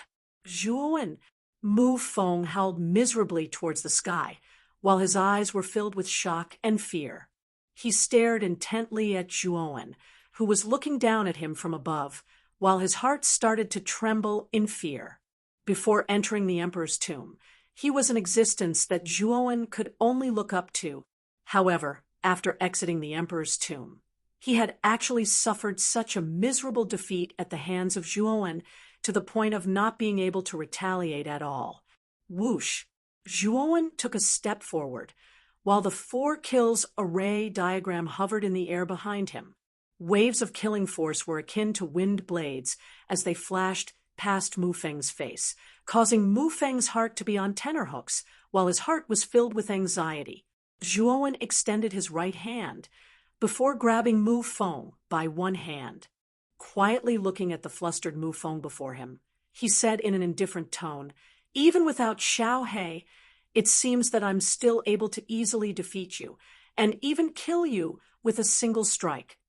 Zhuowen! Mu Feng howled miserably towards the sky, while his eyes were filled with shock and fear. He stared intently at Zhuowen, who was looking down at him from above, while his heart started to tremble in fear. Before entering the Emperor's tomb, he was an existence that Zhuowen could only look up to. However, after exiting the Emperor's tomb, he had actually suffered such a miserable defeat at the hands of Zhuowen to the point of not being able to retaliate at all. Whoosh! Zhuowen took a step forward, while the 4 kills array diagram hovered in the air behind him. Waves of killing force were akin to wind blades as they flashed past Mu Feng's face, causing Mu Feng's heart to be on tenterhooks, while his heart was filled with anxiety. Zhuowen extended his right hand before grabbing Mu Feng by one hand. Quietly looking at the flustered Mu Feng before him, he said in an indifferent tone, "Even without Xiao He, it seems that I'm still able to easily defeat you, and even kill you with a single strike."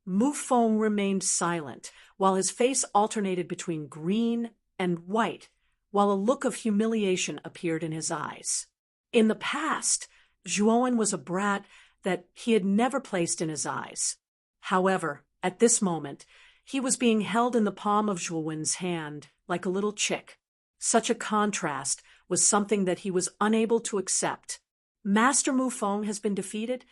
Mu Feng remained silent, while his face alternated between green and white, while a look of humiliation appeared in his eyes. In the past, Zhuowen was a brat that he had never placed in his eyes. However, at this moment, he was being held in the palm of Zhuowen's hand like a little chick. Such a contrast was something that he was unable to accept. Master Mu Feng has been defeated?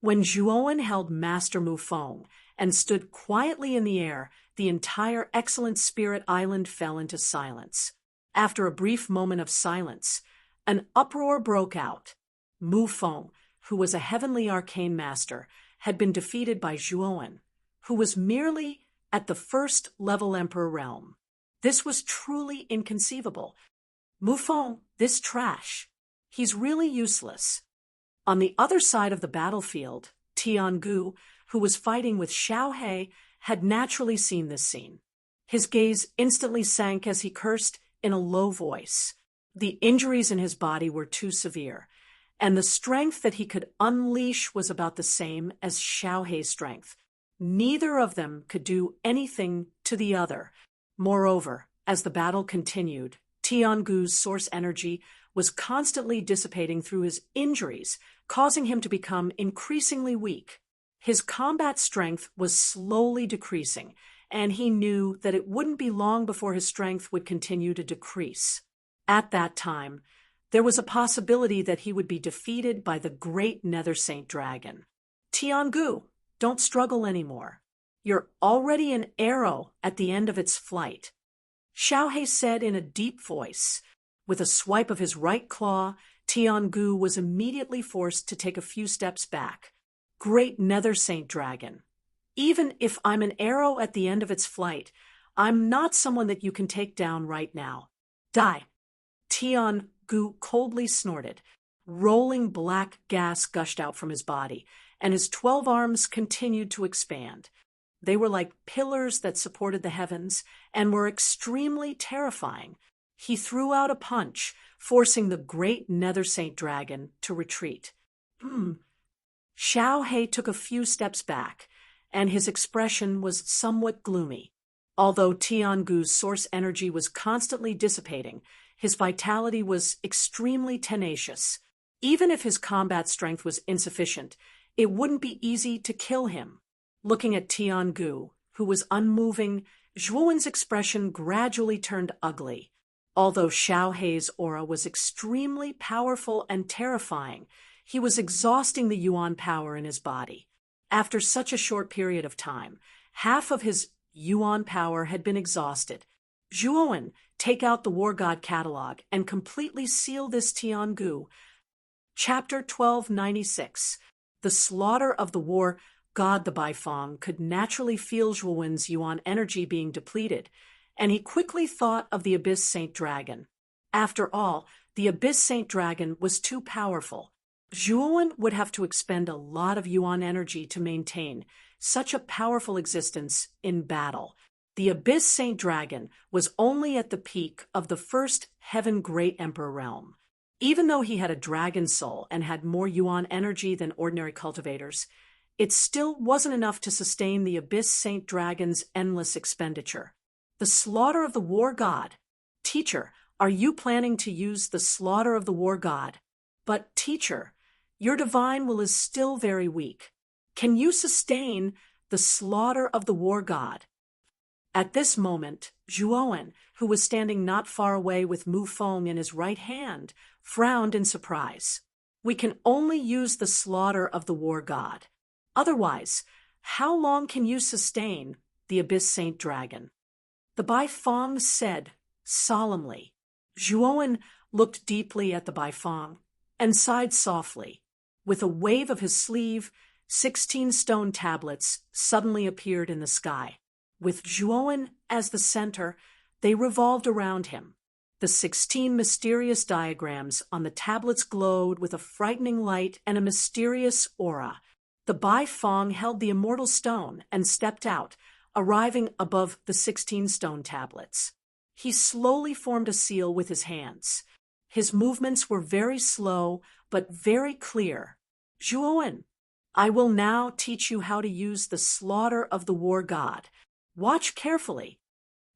When Zhuowen held Master Mu Feng and stood quietly in the air, the entire Excellent Spirit Island fell into silence. After a brief moment of silence, an uproar broke out. Mu Feng, who was a heavenly arcane master, had been defeated by Zhuowen, who was merely at the 1st level Emperor realm. This was truly inconceivable. Mu Feng, this trash. He's really useless. On the other side of the battlefield, Tiangu, who was fighting with Xiao He, had naturally seen this scene. His gaze instantly sank as he cursed in a low voice. The injuries in his body were too severe, and the strength that he could unleash was about the same as Xiao He's strength. Neither of them could do anything to the other. Moreover, as the battle continued, Tiangu's source energy was constantly dissipating through his injuries, causing him to become increasingly weak. His combat strength was slowly decreasing, and he knew that it wouldn't be long before his strength would continue to decrease. At that time, there was a possibility that he would be defeated by the great Nether Saint Dragon. Tiangu, don't struggle anymore. You're already an arrow at the end of its flight. Xiao He said in a deep voice. With a swipe of his right claw, Tiangu was immediately forced to take a few steps back. Great Nether Saint Dragon, even if I'm an arrow at the end of its flight, I'm not someone that you can take down right now. Die! Tiangu coldly snorted. Rolling black gas gushed out from his body, and his 12 arms continued to expand. They were like pillars that supported the heavens and were extremely terrifying. He threw out a punch, forcing the great Nether Saint Dragon to retreat. Xiao He took a few steps back, and his expression was somewhat gloomy. Although Tiangu's source energy was constantly dissipating, his vitality was extremely tenacious. Even if his combat strength was insufficient, it wouldn't be easy to kill him. Looking at Tiangu, who was unmoving, Zhuowen's expression gradually turned ugly. Although Xiao Hei's aura was extremely powerful and terrifying, he was exhausting the Yuan power in his body. After such a short period of time, half of his Yuan power had been exhausted. Zhuowen, take out the War God catalog and completely seal this Tiangu. Chapter 1296. The slaughter of the War God. The Baifeng could naturally feel Zhuowen's Yuan energy being depleted, and he quickly thought of the Abyss Saint Dragon. After all, the Abyss Saint Dragon was too powerful. Zhuowen would have to expend a lot of Yuan energy to maintain such a powerful existence in battle. The Abyss Saint Dragon was only at the peak of the first Heaven Great Emperor realm. Even though he had a dragon soul and had more Yuan energy than ordinary cultivators, it still wasn't enough to sustain the Abyss Saint Dragon's endless expenditure. The slaughter of the War God. Teacher, are you planning to use the slaughter of the War God? But, teacher, your divine will is still very weak. Can you sustain the slaughter of the War God? At this moment, Zhuowen, who was standing not far away with Mu Feng in his right hand, frowned in surprise. We can only use the slaughter of the War God. Otherwise, how long can you sustain the Abyss Saint Dragon? The Baifeng said solemnly. Zhuowen looked deeply at the Baifeng and sighed softly. With a wave of his sleeve, 16 stone tablets suddenly appeared in the sky. With Zhuowen as the center, they revolved around him. The 16 mysterious diagrams on the tablets glowed with a frightening light and a mysterious aura. The Baifeng held the immortal stone and stepped out, arriving above the 16 stone tablets. He slowly formed a seal with his hands. His movements were very slow, but very clear. Zhuowen, I will now teach you how to use the slaughter of the War God. Watch carefully.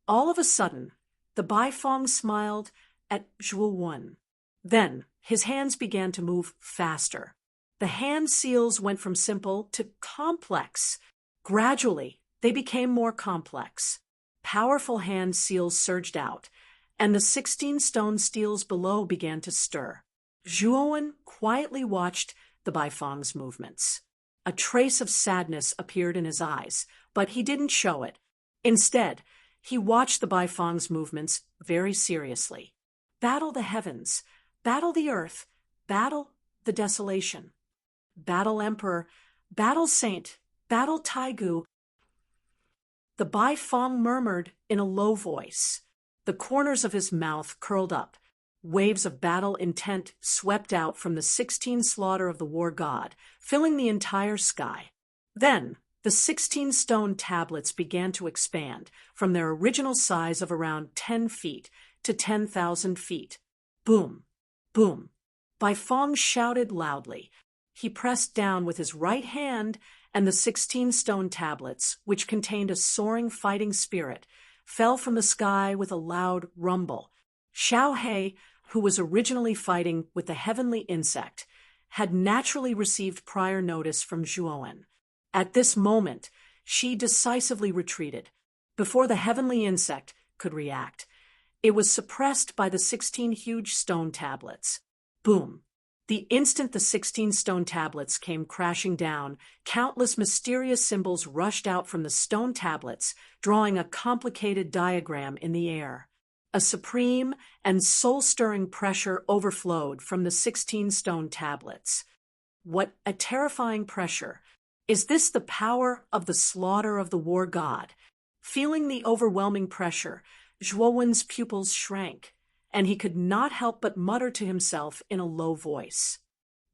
All of a sudden, the Baifeng smiled at Zhuowen. Then, his hands began to move faster. The hand seals went from simple to complex. Gradually, they became more complex. Powerful hand seals surged out, and the 16 stone steels below began to stir. Zhuowen quietly watched the Baifeng's movements. A trace of sadness appeared in his eyes, but he didn't show it. Instead, he watched the Baifeng's movements very seriously. Battle the heavens, battle the earth, battle the desolation. Battle Emperor, battle Saint, battle Taigu. The Baifeng murmured in a low voice. The corners of his mouth curled up. Waves of battle intent swept out from the 16 slaughter of the War God, filling the entire sky. Then, the 16 stone tablets began to expand from their original size of around 10 feet to 10,000 feet. Boom, boom. Baifeng shouted loudly. He pressed down with his right hand, and the 16 stone tablets, which contained a soaring fighting spirit, fell from the sky with a loud rumble. Xiao Hei, who was originally fighting with the heavenly insect, had naturally received prior notice from Zhuowen. At this moment, she decisively retreated. Before the heavenly insect could react, it was suppressed by the 16 huge stone tablets. Boom! The instant the 16 stone tablets came crashing down, countless mysterious symbols rushed out from the stone tablets, drawing a complicated diagram in the air. A supreme and soul-stirring pressure overflowed from the 16 stone tablets. What a terrifying pressure! Is this the power of the slaughter of the War God? Feeling the overwhelming pressure, Zhuowen's pupils shrank, and he could not help but mutter to himself in a low voice.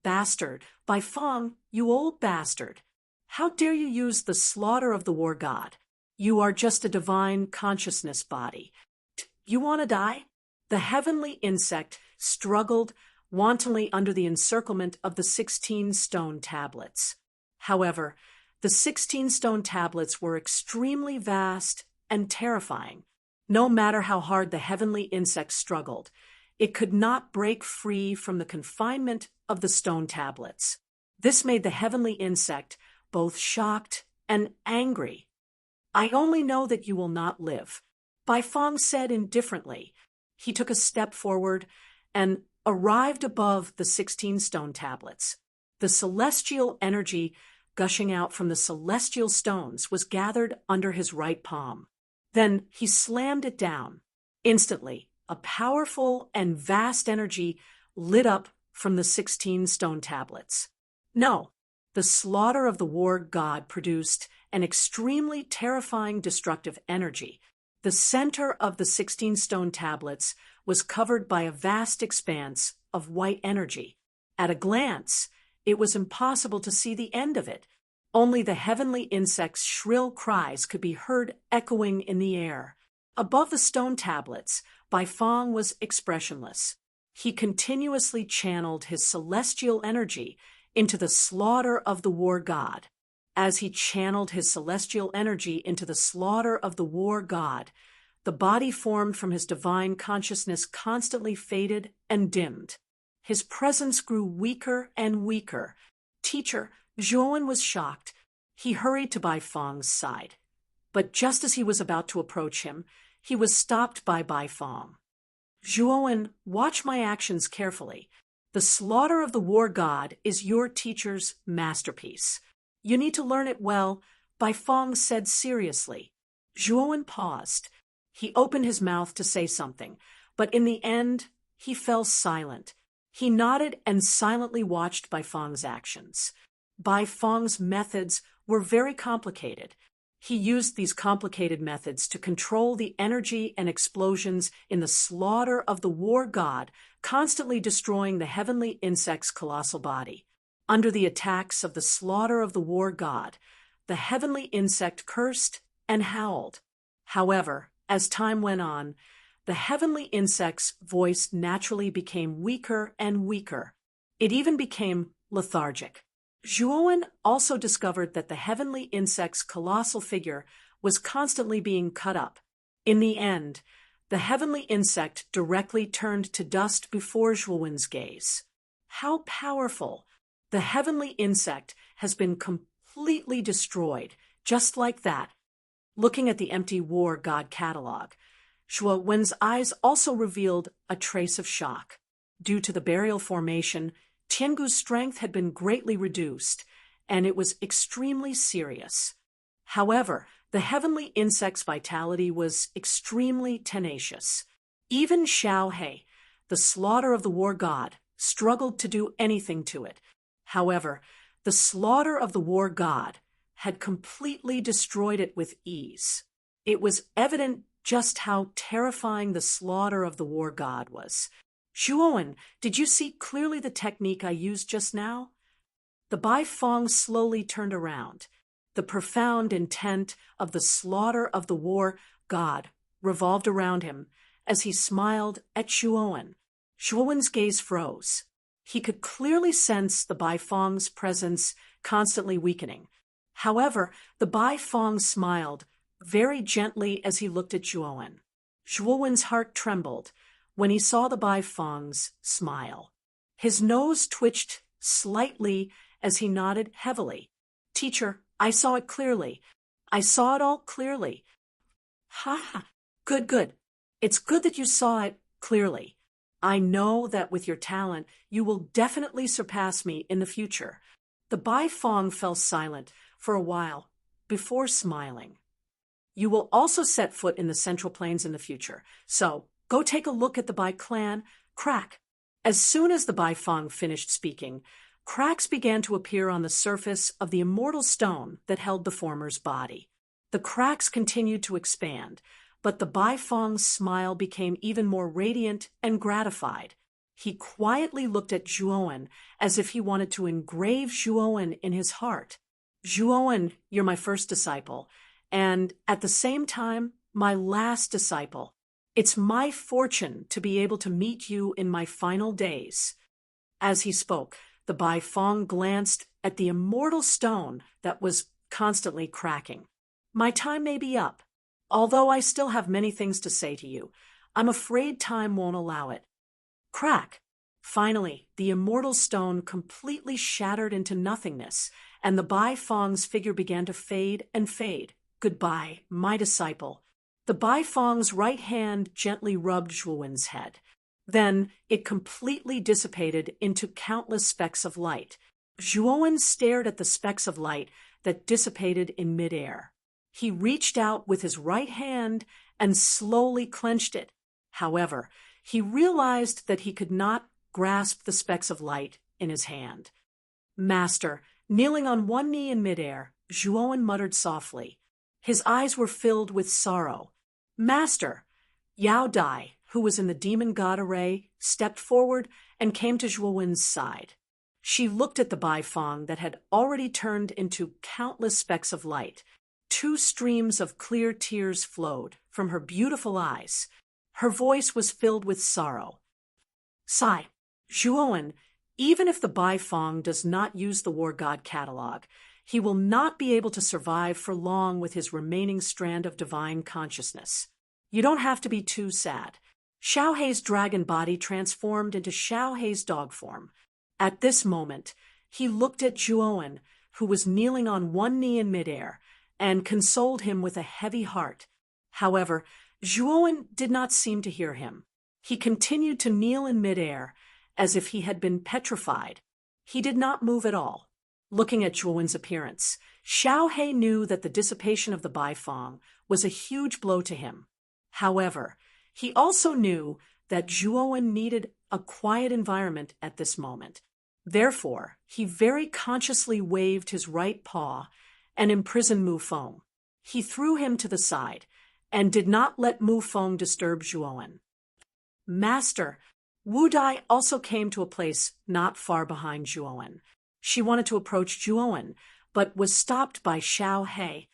Bastard, Baifeng, you old bastard! How dare you use the slaughter of the War God? You are just a divine consciousness body. You want to die? The heavenly insect struggled wantonly under the encirclement of the 16 stone tablets. However, the 16 stone tablets were extremely vast and terrifying. No matter how hard the heavenly insect struggled, it could not break free from the confinement of the stone tablets. This made the heavenly insect both shocked and angry. I only know that you will not live, Bai Fong said indifferently. He took a step forward and arrived above the 16 stone tablets. The celestial energy gushing out from the celestial stones was gathered under his right palm. Then he slammed it down. Instantly, a powerful and vast energy lit up from the 16 stone tablets. No, the slaughter of the war god produced an extremely terrifying destructive energy. The center of the 16 stone tablets was covered by a vast expanse of white energy. At a glance, it was impossible to see the end of it. Only the heavenly insects' shrill cries could be heard echoing in the air. Above the stone tablets, Bai Fong was expressionless. He continuously channeled his celestial energy into the slaughter of the war god. As he channeled his celestial energy into the slaughter of the war god, the body formed from his divine consciousness constantly faded and dimmed. His presence grew weaker and weaker. Teacher, Zhuowen was shocked. He hurried to Bai Fong's side. But just as he was about to approach him, he was stopped by Bai Fong. Zhuowen, watch my actions carefully. The slaughter of the war god is your teacher's masterpiece. You need to learn it well, Bai Fong said seriously. Zhuowen paused. He opened his mouth to say something, but in the end, he fell silent. He nodded and silently watched Bai Fong's actions. Bai Fong's methods were very complicated. He used these complicated methods to control the energy and explosions in the slaughter of the war god, constantly destroying the heavenly insect's colossal body. Under the attacks of the slaughter of the war god, the heavenly insect cursed and howled. However, as time went on, the heavenly insect's voice naturally became weaker and weaker. It even became lethargic. Zhuowen also discovered that the heavenly insect's colossal figure was constantly being cut up. In the end, the heavenly insect directly turned to dust before Zhuowen's gaze. How powerful! The heavenly insect has been completely destroyed, just like that. Looking at the empty war god catalog, Zhuowen's eyes also revealed a trace of shock. Due to the burial formation, Tiangu's strength had been greatly reduced, and it was extremely serious. However, the heavenly insect's vitality was extremely tenacious. Even Xiao He, the slaughter of the war god, struggled to do anything to it. However, the slaughter of the war god had completely destroyed it with ease. It was evident just how terrifying the slaughter of the war god was. Zhuowen, did you see clearly the technique I used just now? The Bai Fong slowly turned around. The profound intent of the slaughter of the war god revolved around him as he smiled at Zhuowen. Zhuowen's gaze froze. He could clearly sense the Bai Fong's presence constantly weakening. However, the Bai Fong smiled very gently as he looked at Zhuowen. Zhuowen's heart trembled when he saw the Bai Fong's smile. His nose twitched slightly as he nodded heavily. Teacher, I saw it clearly. I saw it all clearly. Ha! Good, good. It's good that you saw it clearly. I know that with your talent, you will definitely surpass me in the future. The Bai Fong fell silent for a while before smiling. You will also set foot in the Central Plains in the future, so go take a look at the Bai clan. Crack. As soon as the Bai Fong finished speaking, cracks began to appear on the surface of the immortal stone that held the former's body. The cracks continued to expand, but the Bai Fong's smile became even more radiant and gratified. He quietly looked at Zhuowen as if he wanted to engrave Zhuowen in his heart. Zhuowen, you're my first disciple, and at the same time, my last disciple. It's my fortune to be able to meet you in my final days. As he spoke, the Bai Fong glanced at the immortal stone that was constantly cracking. My time may be up. Although I still have many things to say to you, I'm afraid time won't allow it. Crack! Finally, the immortal stone completely shattered into nothingness, and the Bai Fong's figure began to fade and fade. Goodbye, my disciple. The Baifong's right hand gently rubbed Zhuowen's head. Then it completely dissipated into countless specks of light. Zhuowen stared at the specks of light that dissipated in midair. He reached out with his right hand and slowly clenched it. However, he realized that he could not grasp the specks of light in his hand. Master, kneeling on one knee in midair, Zhuowen muttered softly. His eyes were filled with sorrow. Master! Yao Dai, who was in the demon god array, stepped forward and came to Zhuowen's side. She looked at the Baifong that had already turned into countless specks of light. 2 streams of clear tears flowed from her beautiful eyes. Her voice was filled with sorrow. Sigh, Zhuowen, even if the Baifong does not use the War God catalog, he will not be able to survive for long with his remaining strand of divine consciousness. You don't have to be too sad. Xiaohei's dragon body transformed into Xiaohei's dog form. At this moment, he looked at Zhuowen, who was kneeling on one knee in midair, and consoled him with a heavy heart. However, Zhuowen did not seem to hear him. He continued to kneel in midair, as if he had been petrified. He did not move at all. Looking at Zhuowen's appearance, Xiaohei knew that the dissipation of the Baifong was a huge blow to him. However, he also knew that Zhuowen needed a quiet environment at this moment. Therefore, he very consciously waved his right paw and imprisoned Mu Feng. He threw him to the side and did not let Mu Feng disturb Zhuowen. Master, Wu Dai also came to a place not far behind Zhuowen. She wanted to approach Zhuowen, but was stopped by Xiaohei.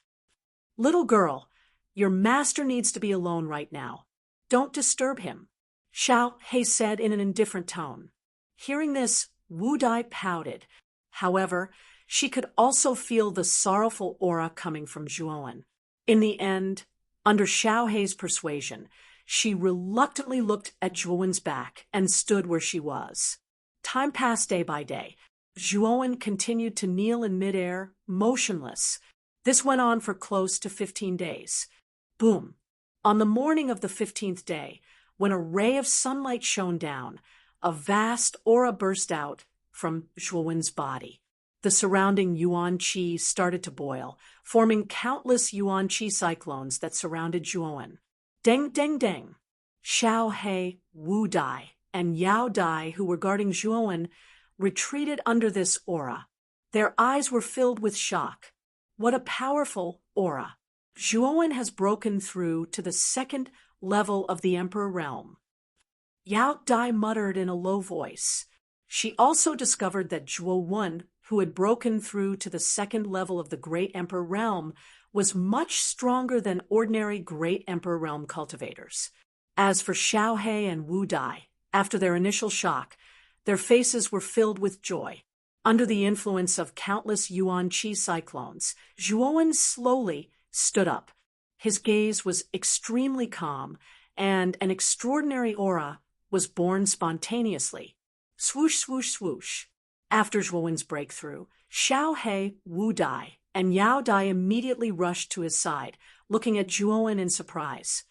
Little girl, your master needs to be alone right now. Don't disturb him, Xiaohei said in an indifferent tone. Hearing this, Wu Dai pouted. However, she could also feel the sorrowful aura coming from Zhuowen. In the end, under Xiaohei's persuasion, she reluctantly looked at Zhuowen's back and stood where she was. Time passed day by day. Zhuowen continued to kneel in midair, motionless. This went on for close to 15 days. Boom! On the morning of the 15th day, when a ray of sunlight shone down, a vast aura burst out from Zhuowen's body. The surrounding yuan qi started to boil, forming countless yuan qi cyclones that surrounded Zhuowen. Deng, deng, deng! Xiaohei, Wu Dai, and Yao Dai, who were guarding Zhuowen, retreated under this aura. Their eyes were filled with shock. What a powerful aura! Zhuowen has broken through to the 2nd level of the Emperor realm. Yao Dai muttered in a low voice. She also discovered that Zhuowen, who had broken through to the 2nd level of the Great Emperor realm, was much stronger than ordinary Great Emperor realm cultivators. As for Xiaohei and Wu Dai, after their initial shock, their faces were filled with joy. Under the influence of countless yuan qi cyclones, Zhuowen slowly stood up. His gaze was extremely calm, and an extraordinary aura was born spontaneously. Swoosh, swoosh, swoosh. After Zhuowen's breakthrough, Xiaohei, Wu Dai, and Yao Dai immediately rushed to his side, looking at Zhuowen in surprise.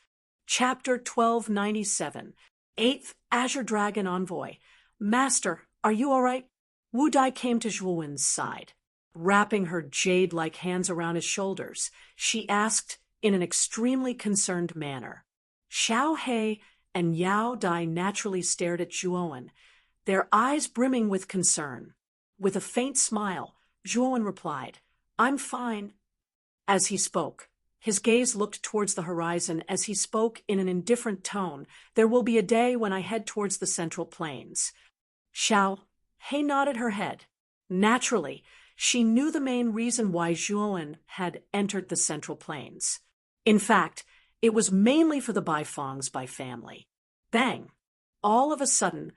Chapter 1297, 8th Azure Dragon Envoy. Master, are you all right? Wu Dai came to Zhuowen's side. Wrapping her jade-like hands around his shoulders, she asked in an extremely concerned manner. Xiaohei and Yao Dai naturally stared at Zhuowen, their eyes brimming with concern. With a faint smile, Zhuowen replied, I'm fine. As he spoke, his gaze looked towards the horizon as he spoke in an indifferent tone. There will be a day when I head towards the Central Plains. Xiaohei nodded her head. Naturally, she knew the main reason why Zhuowen had entered the Central Plains. In fact, it was mainly for the Baifongs by family. Bang! All of a sudden,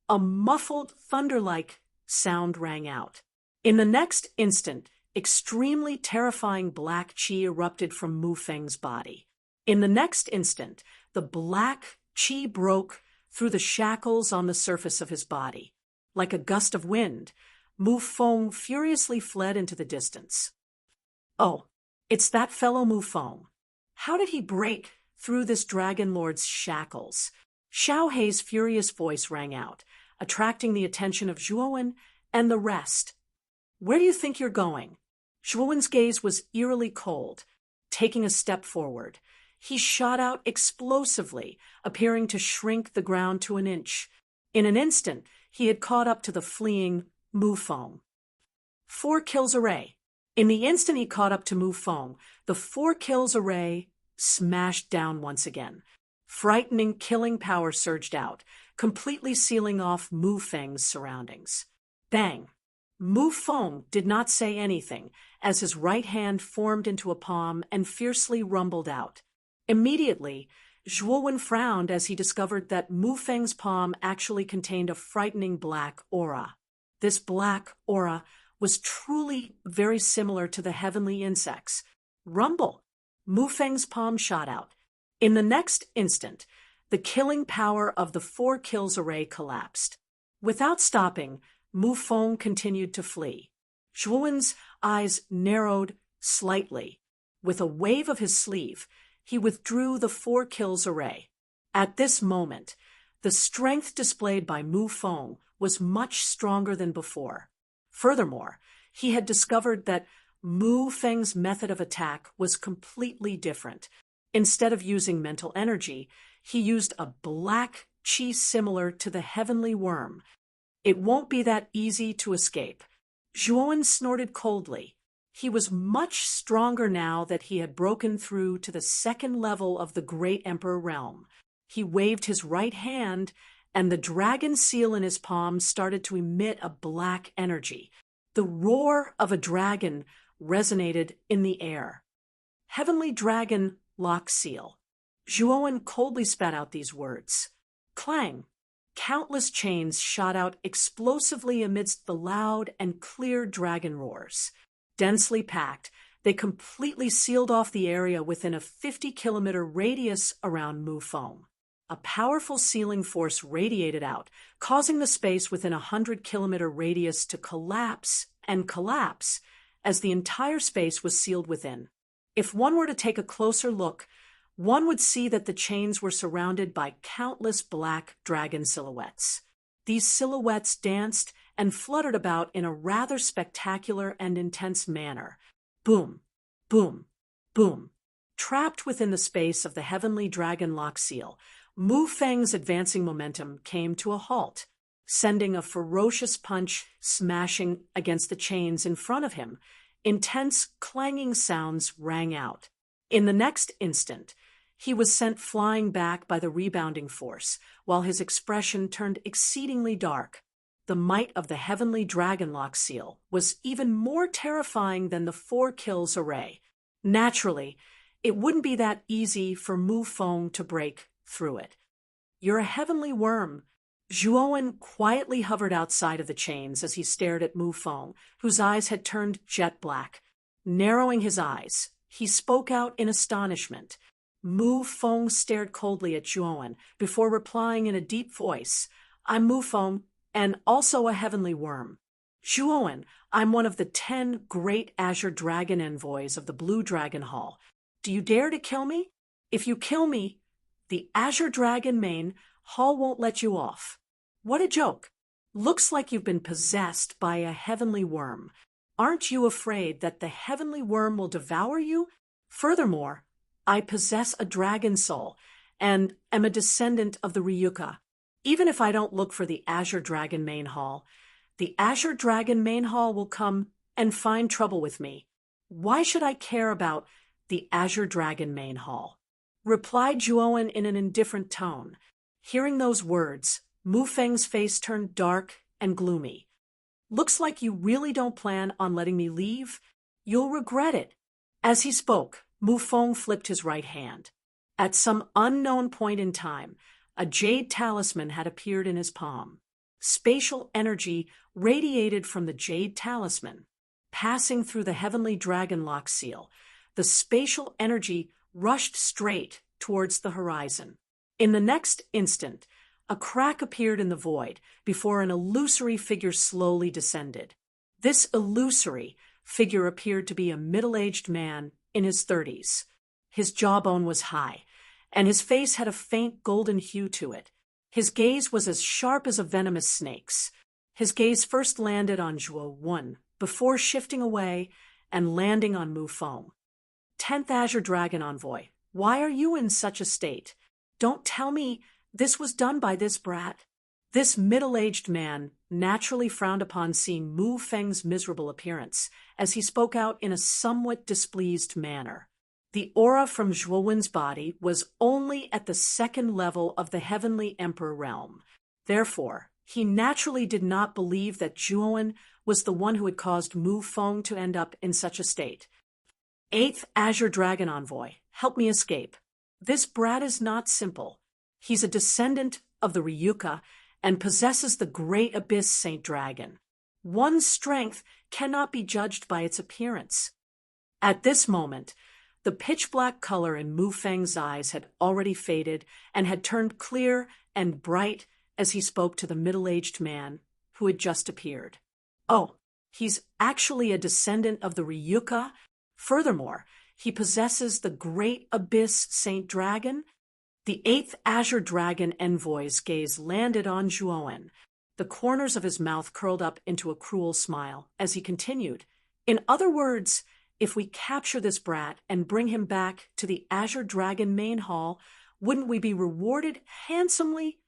a muffled thunder-like sound rang out. In the next instant, extremely terrifying black qi erupted from Mu Feng's body. In the next instant, the black qi broke through the shackles on the surface of his body. Like a gust of wind, Mu Feng furiously fled into the distance. Oh, It's that fellow Mufong. How did he break through this dragon lord's shackles? Xiao Hei's furious voice rang out, attracting the attention of Zhuowen and the rest. Where do you think you're going? Zhuowen's gaze was eerily cold. Taking a step forward, he shot out explosively, appearing to shrink the ground to an inch. In an instant, he had caught up to the fleeing Mufong. 4 kills array. In the instant he caught up to Mufong, the 4 kills array smashed down once again. Frightening, killing power surged out, completely sealing off Mufeng's surroundings. Bang! Mufong did not say anything as his right hand formed into a palm and fiercely rumbled out. Immediately, Zhuowen frowned as he discovered that Mufeng's palm actually contained a frightening black aura. This black aura was truly very similar to the heavenly insects. Rumble! Mufeng's palm shot out. In the next instant, the killing power of the 4 kills array collapsed. Without stopping, Mufong continued to flee. Zhuowen's eyes narrowed slightly. With a wave of his sleeve, he withdrew the 4 kills array. At this moment, the strength displayed by Mufong was much stronger than before. Furthermore, he had discovered that Mufeng's method of attack was completely different. Instead of using mental energy, he used a black qi similar to the heavenly worm. It won't be that easy to escape. Zhuowen snorted coldly. He was much stronger now that he had broken through to the 2nd level of the Great Emperor realm. He waved his right hand, and the dragon seal in his palm started to emit a black energy. The roar of a dragon resonated in the air. Heavenly Dragon Lock Seal. Zhuowen coldly spat out these words. Clang! Countless chains shot out explosively amidst the loud and clear dragon roars. Densely packed, they completely sealed off the area within a 50-kilometer radius around Mufong. A powerful sealing force radiated out, causing the space within a 100-kilometer radius to collapse and collapse as the entire space was sealed within. If one were to take a closer look, one would see that the chains were surrounded by countless black dragon silhouettes. These silhouettes danced and fluttered about in a rather spectacular and intense manner. Boom, boom, boom. Trapped within the space of the heavenly dragon lock seal, Mufeng's advancing momentum came to a halt, sending a ferocious punch smashing against the chains in front of him. Intense, clanging sounds rang out. In the next instant, he was sent flying back by the rebounding force, while his expression turned exceedingly dark. The might of the heavenly dragon lock seal was even more terrifying than the 4 kills array. Naturally, it wouldn't be that easy for Mufong to break through it. You're a heavenly worm. Zhuowen quietly hovered outside of the chains as he stared at Mufong, whose eyes had turned jet black. Narrowing his eyes, he spoke out in astonishment. Mufong stared coldly at Zhuowen before replying in a deep voice, I'm Mufong, and also a heavenly worm. Zhuowen, I'm one of the 10 great Azure Dragon envoys of the Blue Dragon Hall. Do you dare to kill me? If you kill me, the Azure Dragon main Hall won't let you off. What a joke. Looks like you've been possessed by a heavenly worm. Aren't you afraid that the heavenly worm will devour you? Furthermore, I possess a dragon soul and am a descendant of the Ryuka. Even if I don't look for the Azure Dragon main hall, the Azure Dragon main hall will come and find trouble with me. Why should I care about the Azure Dragon main hall? Replied Zhuowen in an indifferent tone. Hearing those words, Mufeng's face turned dark and gloomy. Looks like you really don't plan on letting me leave. You'll regret it. As he spoke, Mufong flipped his right hand. At some unknown point in time, a jade talisman had appeared in his palm. Spatial energy radiated from the jade talisman. Passing through the heavenly dragon lock seal, the spatial energy rushed straight towards the horizon. In the next instant, a crack appeared in the void before an illusory figure slowly descended. This illusory figure appeared to be a middle-aged man in his 30s. His jawbone was high, and his face had a faint golden hue to it. His gaze was as sharp as a venomous snake's. His gaze first landed on Zhuo before shifting away and landing on Mu Feng. 10th Azure Dragon Envoy, why are you in such a state? Don't tell me this was done by this brat. This middle-aged man naturally frowned upon seeing Mu Feng's miserable appearance, as he spoke out in a somewhat displeased manner. The aura from Zhuowen's body was only at the second level of the Heavenly Emperor realm. Therefore, he naturally did not believe that Zhuowen was the one who had caused Mu Feng to end up in such a state. 8th Azure Dragon Envoy, help me escape. This brat is not simple. He's a descendant of the Ryuka and possesses the Great Abyss Saint Dragon. One's strength cannot be judged by its appearance. At this moment, the pitch-black color in Mu Feng's eyes had already faded and had turned clear and bright as he spoke to the middle-aged man who had just appeared. Oh, he's actually a descendant of the Ryuka? Furthermore, he possesses the Great Abyss Saint Dragon? The 8th Azure Dragon Envoy's gaze landed on Zhuowen. The corners of his mouth curled up into a cruel smile as he continued. In other words, if we capture this brat and bring him back to the Azure Dragon main hall, wouldn't we be rewarded handsomely?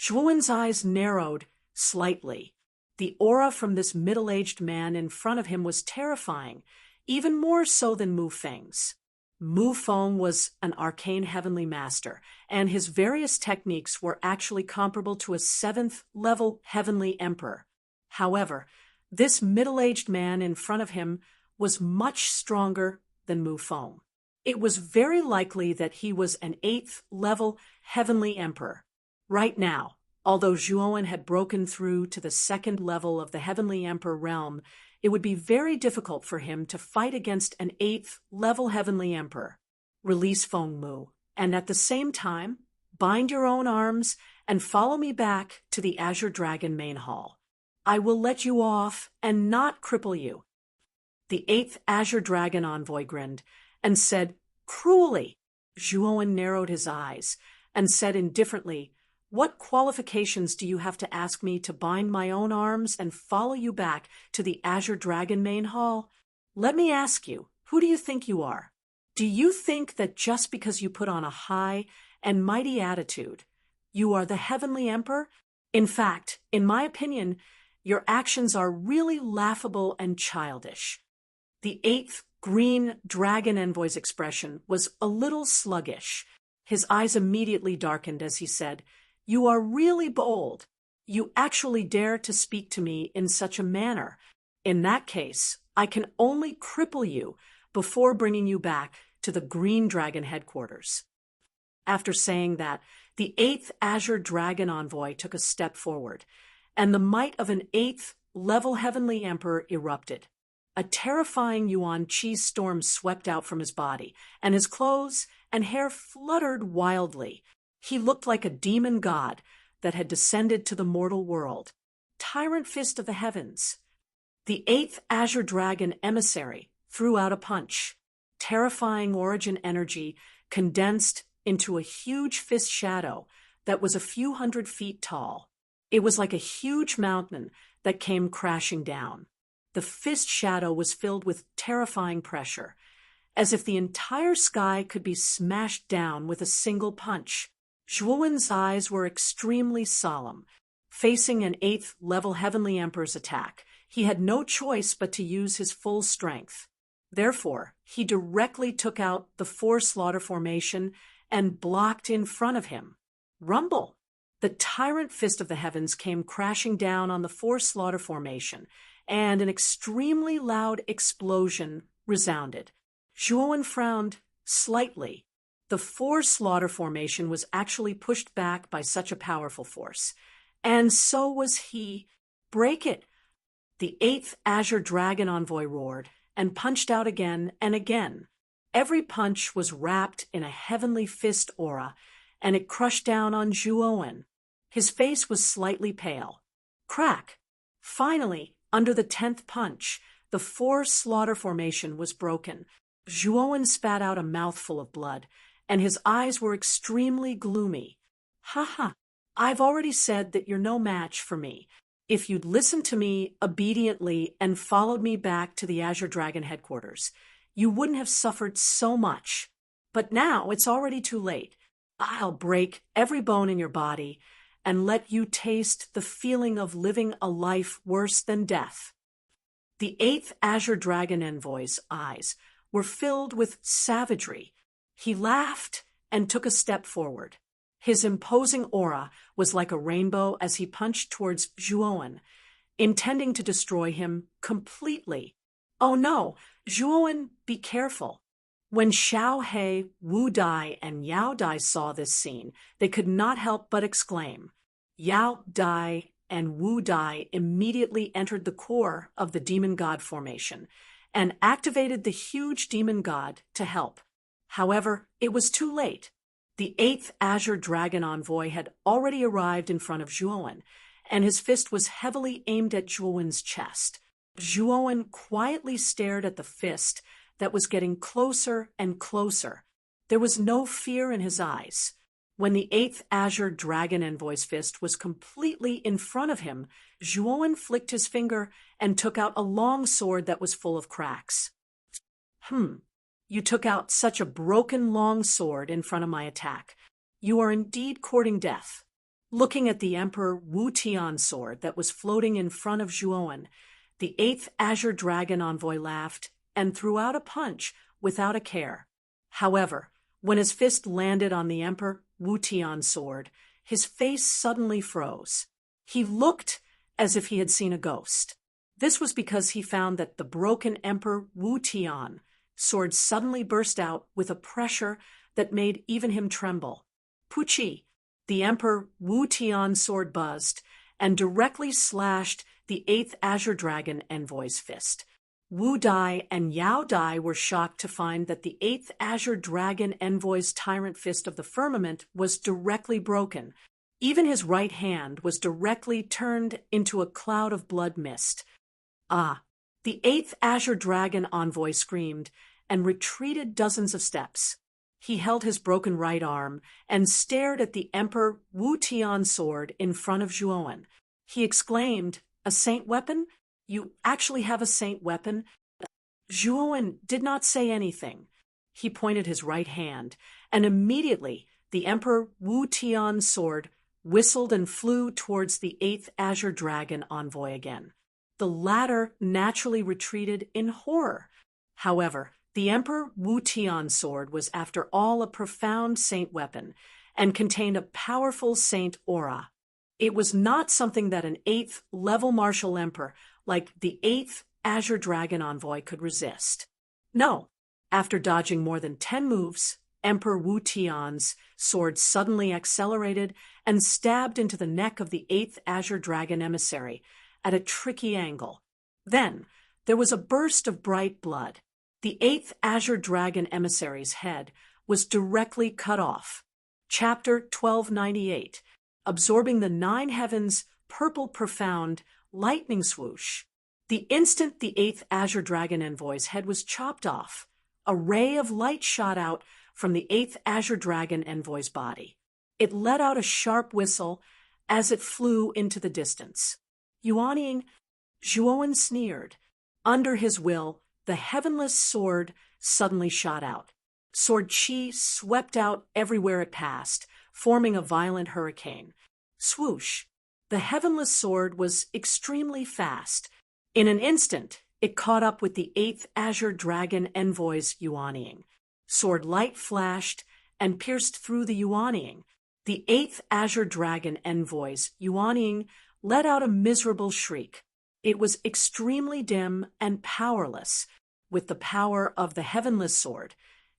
Zhuowen's eyes narrowed slightly. The aura from this middle-aged man in front of him was terrifying, even more so than Mu Feng's. Mu Feng was an arcane heavenly master, and his various techniques were actually comparable to a 7th-level heavenly emperor. However, this middle-aged man in front of him was much stronger than Mu Feng. It was very likely that he was an 8th-level heavenly emperor. Right now, although Zhuowen had broken through to the 2nd level of the heavenly emperor realm, it would be very difficult for him to fight against an 8th-level heavenly emperor. Release Feng Mu, and at the same time, bind your own arms and follow me back to the Azure Dragon main hall. I will let you off and not cripple you. The 8th Azure Dragon Envoy grinned and said cruelly. Zhuowen narrowed his eyes and said indifferently, what qualifications do you have to ask me to bind my own arms and follow you back to the Azure Dragon main hall? Let me ask you, who do you think you are? Do you think that just because you put on a high and mighty attitude, you are the Heavenly Emperor? In fact, in my opinion, your actions are really laughable and childish. The 8th Green Dragon Envoy's expression was a little sluggish. His eyes immediately darkened as he said, you are really bold. You actually dare to speak to me in such a manner. In that case, I can only cripple you before bringing you back to the Green Dragon headquarters. After saying that, the 8th Azure Dragon Envoy took a step forward, and the might of an 8th-level Heavenly Emperor erupted. A terrifying Yuan Qi storm swept out from his body, and his clothes and hair fluttered wildly. He looked like a demon god that had descended to the mortal world. Tyrant Fist of the Heavens. The 8th Azure Dragon Emissary threw out a punch. Terrifying origin energy condensed into a huge fist shadow that was a few hundred feet tall. It was like a huge mountain that came crashing down. The fist shadow was filled with terrifying pressure, as if the entire sky could be smashed down with a single punch. Zhuowen's eyes were extremely solemn. Facing an 8th-level Heavenly Emperor's attack, he had no choice but to use his full strength. Therefore, he directly took out the 4 slaughter formation and blocked in front of him. Rumble! The Tyrant Fist of the Heavens came crashing down on the 4 slaughter formation, and an extremely loud explosion resounded. Zhuowen frowned slightly. The 4 slaughter formation was actually pushed back by such a powerful force, and so was he. Break it! The 8th Azure Dragon Envoy roared and punched out again and again. Every punch was wrapped in a heavenly fist aura, and it crushed down on Zhuowen. His face was slightly pale. Crack! Finally, under the 10th punch, the 4 slaughter formation was broken. Zhuowen spat out a mouthful of blood, and his eyes were extremely gloomy. "Ha ha, I've already said that you're no match for me. If you'd listened to me obediently and followed me back to the Azure Dragon headquarters, you wouldn't have suffered so much. But now it's already too late. I'll break every bone in your body and let you taste the feeling of living a life worse than death." The eighth Azure Dragon Envoy's eyes were filled with savagery. He laughed and took a step forward. His imposing aura was like a rainbow as he punched towards Zhuowen, intending to destroy him completely. "Oh no, Zhuowen, be careful." When Xiao He, Wu Dai, and Yao Dai saw this scene, they could not help but exclaim. Yao Dai and Wu Dai immediately entered the core of the demon god formation and activated the huge demon god to help. However, it was too late. The eighth Azure Dragon Envoy had already arrived in front of Zhuowen, and his fist was heavily aimed at Zhuowen's chest. Zhuowen quietly stared at the fist that was getting closer and closer. There was no fear in his eyes. When the eighth Azure Dragon Envoy's fist was completely in front of him, Zhuowen flicked his finger and took out a long sword that was full of cracks. You took out such a broken long sword in front of my attack. You are indeed courting death." Looking at the Emperor Wu Tian's sword that was floating in front of Zhuowen, the eighth Azure Dragon Envoy laughed and threw out a punch without a care. However, when his fist landed on the Emperor Wu Tian's sword, his face suddenly froze. He looked as if he had seen a ghost. This was because he found that the broken Emperor Wu Tian sword suddenly burst out with a pressure that made even him tremble. Puchi, the Emperor Wu Tian's sword buzzed and directly slashed the eighth Azure Dragon Envoy's fist. Wu Dai and Yao Dai were shocked to find that the eighth Azure Dragon Envoy's tyrant fist of the firmament was directly broken. Even his right hand was directly turned into a cloud of blood mist. "Ah!" The eighth Azure Dragon Envoy screamed and retreated dozens of steps. He held his broken right arm and stared at the Emperor Wu Tian's sword in front of Zhuowen. He exclaimed, "A saint weapon? You actually have a saint weapon?" Zhuowen did not say anything. He pointed his right hand, and immediately the Emperor Wu Tian's sword whistled and flew towards the eighth Azure Dragon Envoy again. The latter naturally retreated in horror. However, the Emperor Wu Tian's sword was after all a profound saint weapon and contained a powerful saint aura. It was not something that an eighth-level martial emperor like the eighth Azure Dragon Envoy could resist. No, after dodging more than 10 moves, Emperor Wu Tian's sword suddenly accelerated and stabbed into the neck of the eighth Azure Dragon emissary at a tricky angle. Then there was a burst of bright blood. The eighth Azure Dragon emissary's head was directly cut off. Chapter 1298, absorbing the 9 heavens' purple profound lightning swoosh. The instant the eighth Azure Dragon Envoy's head was chopped off, a ray of light shot out from the eighth Azure Dragon Envoy's body. It let out a sharp whistle as it flew into the distance. Yuanying, Zhuowen sneered. Under his will, the heavenless sword suddenly shot out. Sword chi swept out everywhere it passed, forming a violent hurricane. Swoosh! The heavenless sword was extremely fast. In an instant, it caught up with the eighth Azure Dragon Envoy's yuanying. Sword light flashed and pierced through the yuanying. The eighth Azure Dragon Envoy's yuanying let out a miserable shriek. It was extremely dim and powerless. With the power of the heavenless sword,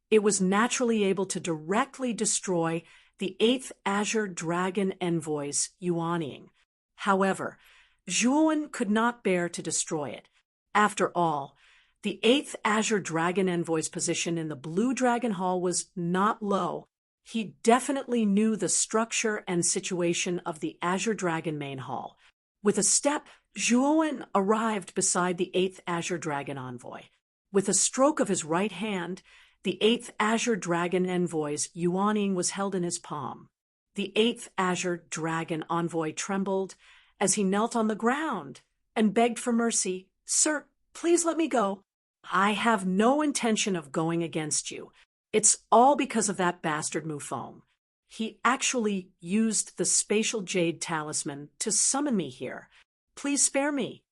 it was naturally able to directly destroy the eighth Azure Dragon Envoy's yuanying. However, Zhuowen could not bear to destroy it. After all, the eighth Azure Dragon Envoy's position in the Blue Dragon Hall was not low. He definitely knew the structure and situation of the Azure Dragon main hall. With a step, Zhuowen arrived beside the eighth Azure Dragon Envoy. With a stroke of his right hand, the eighth Azure Dragon Envoy's Yuaning was held in his palm. The eighth Azure Dragon Envoy trembled as he knelt on the ground and begged for mercy. "Sir, please let me go. I have no intention of going against you. It's all because of that bastard Mufong. He actually used the spatial jade talisman to summon me here. Please spare me."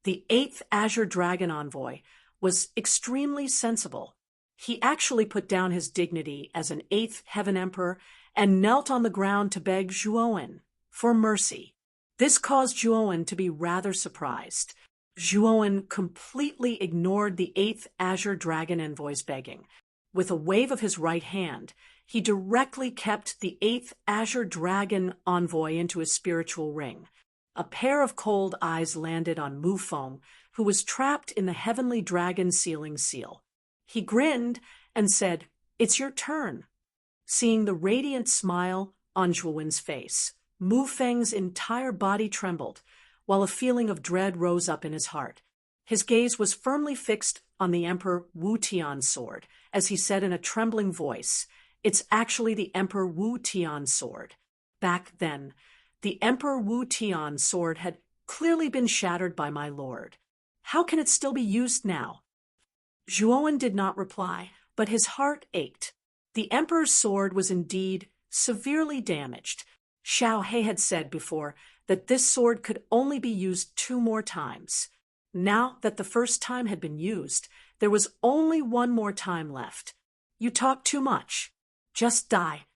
The eighth Azure Dragon Envoy was extremely sensible. He actually put down his dignity as an eighth Heaven Emperor and knelt on the ground to beg Zhuowen for mercy. This caused Zhuowen to be rather surprised. Zhuowen completely ignored the eighth Azure Dragon Envoy's begging. With a wave of his right hand, he directly kept the eighth Azure Dragon Envoy into his spiritual ring. A pair of cold eyes landed on Mufong, who was trapped in the heavenly dragon sealing seal. He grinned and said, "It's your turn." Seeing the radiant smile on Zhuowen's face, Mufeng's entire body trembled, while a feeling of dread rose up in his heart. His gaze was firmly fixed on the Emperor Wu Tian's sword, as he said in a trembling voice, "It's actually the Emperor Wu Tian's sword." Back then, the Emperor Wu Tian's sword had clearly been shattered by my lord. How can it still be used now? Zhuowen did not reply, but his heart ached. The Emperor's sword was indeed severely damaged. Xiao He had said before that this sword could only be used 2 more times. Now that the first time had been used, there was only 1 more time left. "You talk too much. Just die."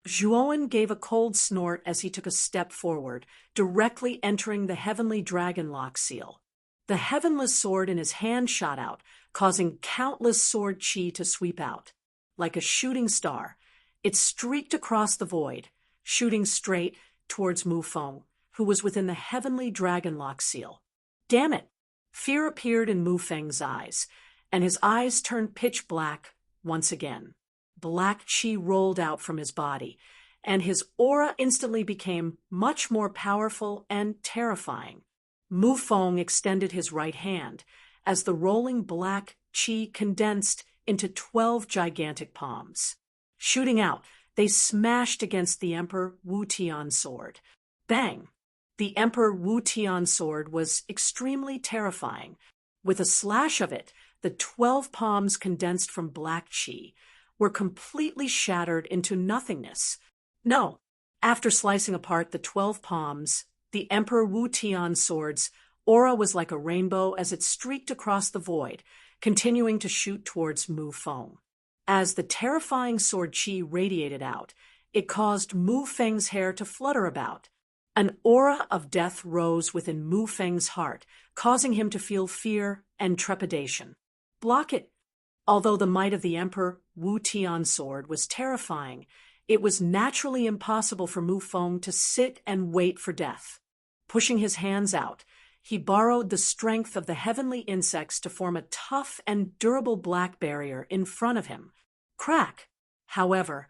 Zhuowen gave a cold snort as he took a step forward, directly entering the heavenly dragon lock seal. The heavenless sword in his hand shot out, causing countless sword chi to sweep out. Like a shooting star, it streaked across the void, shooting straight towards Mufong, who was within the heavenly dragon lock seal. Damn it! Fear appeared in Mufeng's eyes, and his eyes turned pitch black once again. Black chi rolled out from his body, and his aura instantly became much more powerful and terrifying. Mufong extended his right hand as the rolling black chi condensed into 12 gigantic palms. Shooting out, they smashed against the Emperor Wu Tian's sword. Bang! The Emperor Wu Tian's sword was extremely terrifying. With a slash of it, the 12 palms condensed from black chi were completely shattered into nothingness. No, after slicing apart the 12 palms, the Emperor Wu Tian's sword's aura was like a rainbow as it streaked across the void, continuing to shoot towards Mufeng. As the terrifying sword chi radiated out, it caused Mufeng's hair to flutter about. An aura of death rose within Mufeng's heart, causing him to feel fear and trepidation. Block it! Although the might of the Emperor Wu Tian's sword was terrifying, it was naturally impossible for Mufeng to sit and wait for death. Pushing his hands out, he borrowed the strength of the heavenly insects to form a tough and durable black barrier in front of him. Crack! However,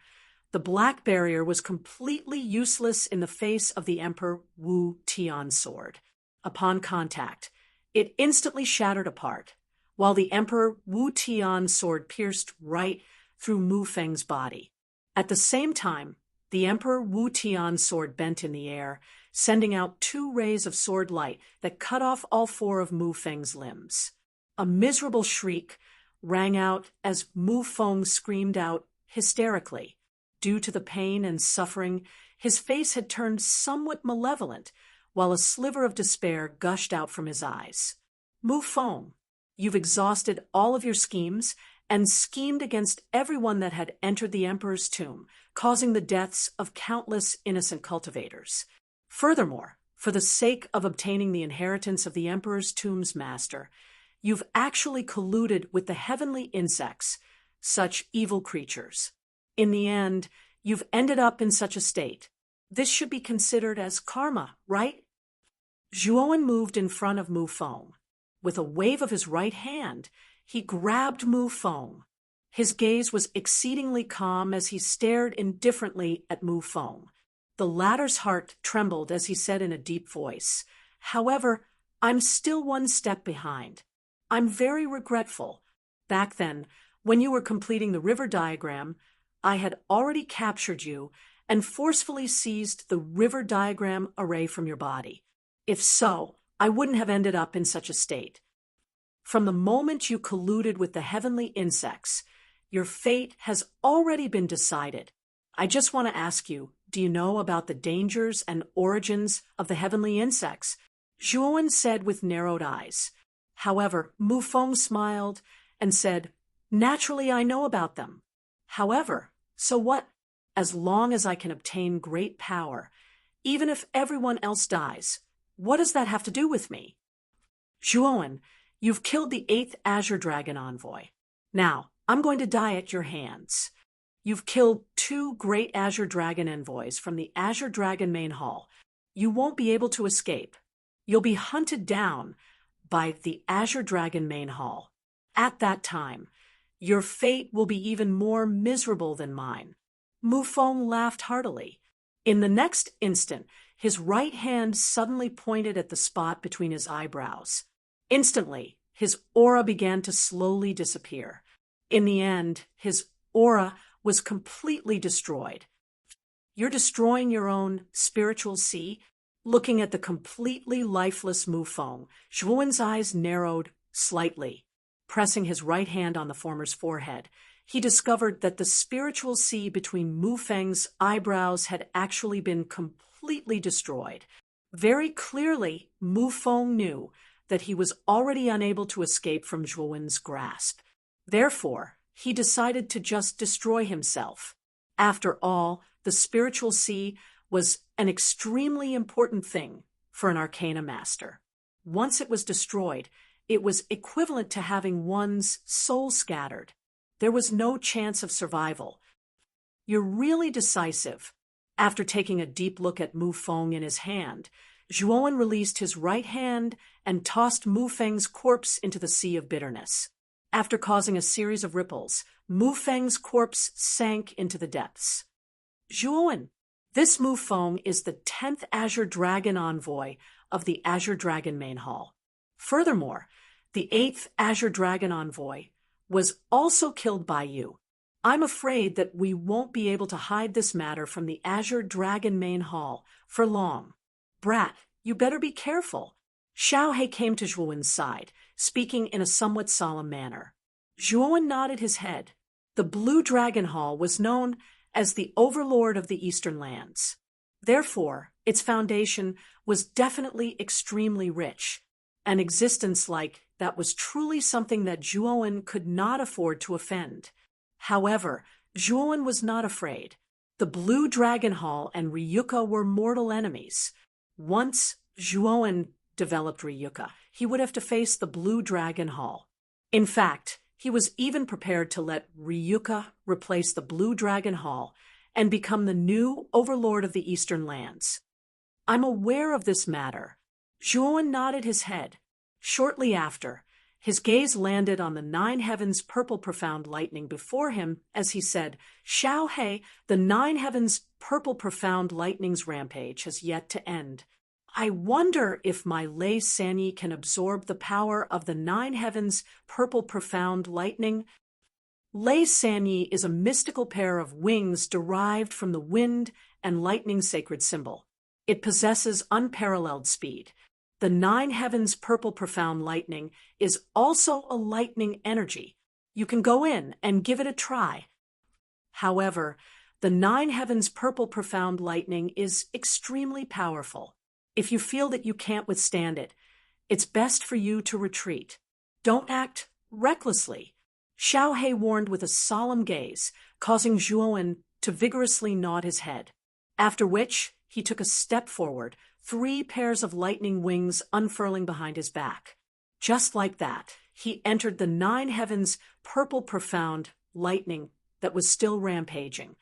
the black barrier was completely useless in the face of the Emperor Wu Tian's sword. Upon contact, it instantly shattered apart, while the Emperor Wu Tian's sword pierced right through Mufeng's body. At the same time, the Emperor Wu Tian's sword bent in the air, sending out 2 rays of sword light that cut off all 4 of Mufeng's limbs. A miserable shriek rang out as Mufeng screamed out hysterically. Due to the pain and suffering, his face had turned somewhat malevolent, while a sliver of despair gushed out from his eyes. "Mufeng, you've exhausted all of your schemes and schemed against everyone that had entered the Emperor's tomb, causing the deaths of countless innocent cultivators. Furthermore, for the sake of obtaining the inheritance of the Emperor's tomb's master, you've actually colluded with the heavenly insects, such evil creatures. In the end, you've ended up in such a state. This should be considered as karma, right?" Zhuowen moved in front of Mufeng. With a wave of his right hand, he grabbed Mufeng. His gaze was exceedingly calm as he stared indifferently at Mufeng. The latter's heart trembled as he said in a deep voice, "However, I'm still 1 step behind. I'm very regretful. Back then, when you were completing the river diagram, I had already captured you and forcefully seized the river diagram array from your body. If so, I wouldn't have ended up in such a state. From the moment you colluded with the heavenly insects, your fate has already been decided. I just want to ask you, do you know about the dangers and origins of the heavenly insects? Zhuowen said with narrowed eyes. However, Mufeng smiled and said, naturally I know about them. However, so what? As long as I can obtain great power, even if everyone else dies, what does that have to do with me? Zhuowen, you've killed the 8th Azure Dragon envoy. Now, I'm going to die at your hands. You've killed 2 great Azure Dragon envoys from the Azure Dragon main hall. You won't be able to escape. You'll be hunted down by the Azure Dragon main hall. At that time, your fate will be even more miserable than mine. Mufeng laughed heartily. In the next instant, his right hand suddenly pointed at the spot between his eyebrows. Instantly, his aura began to slowly disappear. In the end, his aura was completely destroyed. You're destroying your own spiritual sea? Looking at the completely lifeless Mufeng, Zhuowen's eyes narrowed slightly. Pressing his right hand on the former's forehead, he discovered that the spiritual sea between Mufeng's eyebrows had actually been completely destroyed. Very clearly, Mufeng knew that he was already unable to escape from Zhuowen's grasp. Therefore, he decided to just destroy himself. After all, the spiritual sea was an extremely important thing for an arcana master. Once it was destroyed, it was equivalent to having one's soul scattered. There was no chance of survival. You're really decisive. After taking a deep look at Mufeng in his hand, Zhuowen released his right hand and tossed Mufeng's corpse into the sea of bitterness. After causing a series of ripples, Mufeng's corpse sank into the depths. Zhuowen, this Mufeng is the 10th Azure Dragon envoy of the Azure Dragon main hall. Furthermore, the 8th Azure Dragon envoy was also killed by you. I'm afraid that we won't be able to hide this matter from the Azure Dragon main hall for long. Brat, you better be careful. Xiaohe came to Zhuowen's side, speaking in a somewhat solemn manner. Zhuowen nodded his head. The Blue Dragon Hall was known as the overlord of the Eastern lands. Therefore, its foundation was definitely extremely rich. An existence like that was truly something that Zhuowen could not afford to offend. However, Zhuowen was not afraid. The Blue Dragon Hall and Ryuka were mortal enemies. Once Zhuowen developed Ryuka, he would have to face the Blue Dragon Hall. In fact, he was even prepared to let Ryuka replace the Blue Dragon Hall and become the new overlord of the Eastern lands. I'm aware of this matter. Zhuowen nodded his head. Shortly after, his gaze landed on the 9 heavens purple profound lightning before him as he said, Xiaohe, the 9 heavens purple profound lightning's rampage has yet to end. I wonder if my Lei Sanyi can absorb the power of the 9 heavens purple profound lightning. Lei Sanyi is a mystical pair of wings derived from the wind and lightning sacred symbol. It possesses unparalleled speed. The 9 heavens purple profound lightning is also a lightning energy. You can go in and give it a try. However, the 9 heavens purple profound lightning is extremely powerful. If you feel that you can't withstand it, it's best for you to retreat. Don't act recklessly. Xiaohe warned with a solemn gaze, causing Zhuowen to vigorously nod his head. After which, he took a step forward, 3 pairs of lightning wings unfurling behind his back. Just like that, he entered the 9 heavens purple profound lightning that was still rampaging.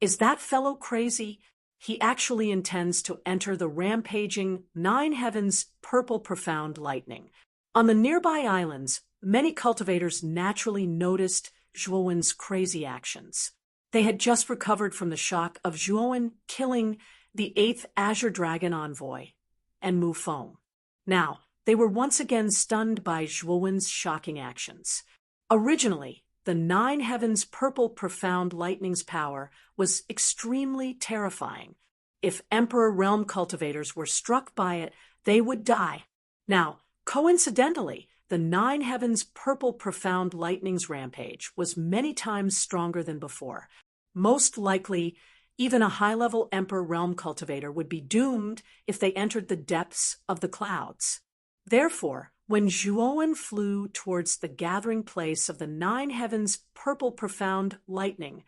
Is that fellow crazy? He actually intends to enter the rampaging 9 heavens purple profound lightning. On the nearby islands, many cultivators naturally noticed Zhuowen's crazy actions. They had just recovered from the shock of Zhuowen killing the 8th Azure Dragon envoy and Mufeng. Now, they were once again stunned by Zhuowen's shocking actions. Originally, the nine heavens purple profound lightning's power was extremely terrifying. If Emperor Realm cultivators were struck by it, they would die. Now, coincidentally, the nine heavens purple profound lightning's rampage was many times stronger than before. Most likely, even a high-level Emperor Realm cultivator would be doomed if they entered the depths of the clouds. Therefore, when Zhuowen flew towards the gathering place of the nine heavens purple profound lightning,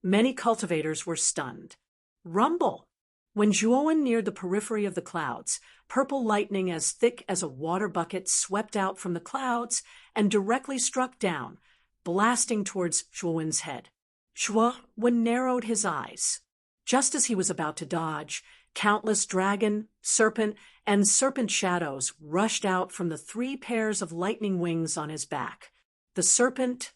many cultivators were stunned. Rumble! When Zhuowen neared the periphery of the clouds, purple lightning as thick as a water bucket swept out from the clouds and directly struck down, blasting towards Zhuowen's head. Zhuowen narrowed his eyes. Just as he was about to dodge, countless dragon, serpent, and serpent shadows rushed out from the 3 pairs of lightning wings on his back. The serpent,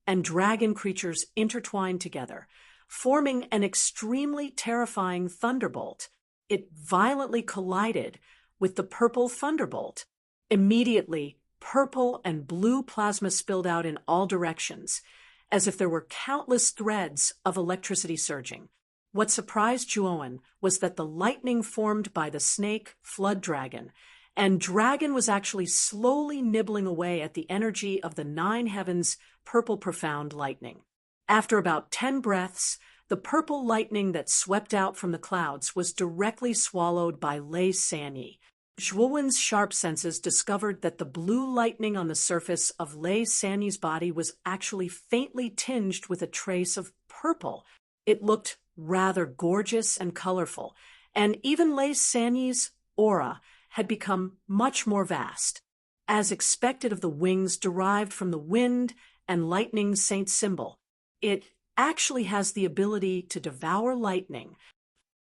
and dragon creatures intertwined together, forming an extremely terrifying thunderbolt. It violently collided with the purple thunderbolt. Immediately, purple and blue plasma spilled out in all directions, as if there were countless threads of electricity surging. What surprised Zhuowen was that the lightning formed by the snake flood dragon, and dragon was actually slowly nibbling away at the energy of the nine heavens purple profound lightning. After about 10 breaths, the purple lightning that swept out from the clouds was directly swallowed by Lei Sanyi. Zhuowen's sharp senses discovered that the blue lightning on the surface of Lei Sanyi's body was actually faintly tinged with a trace of purple. It looked rather gorgeous and colorful, and even Lei Sanyi's aura had become much more vast. As expected of the wings derived from the wind and lightning saint symbol, it actually has the ability to devour lightning.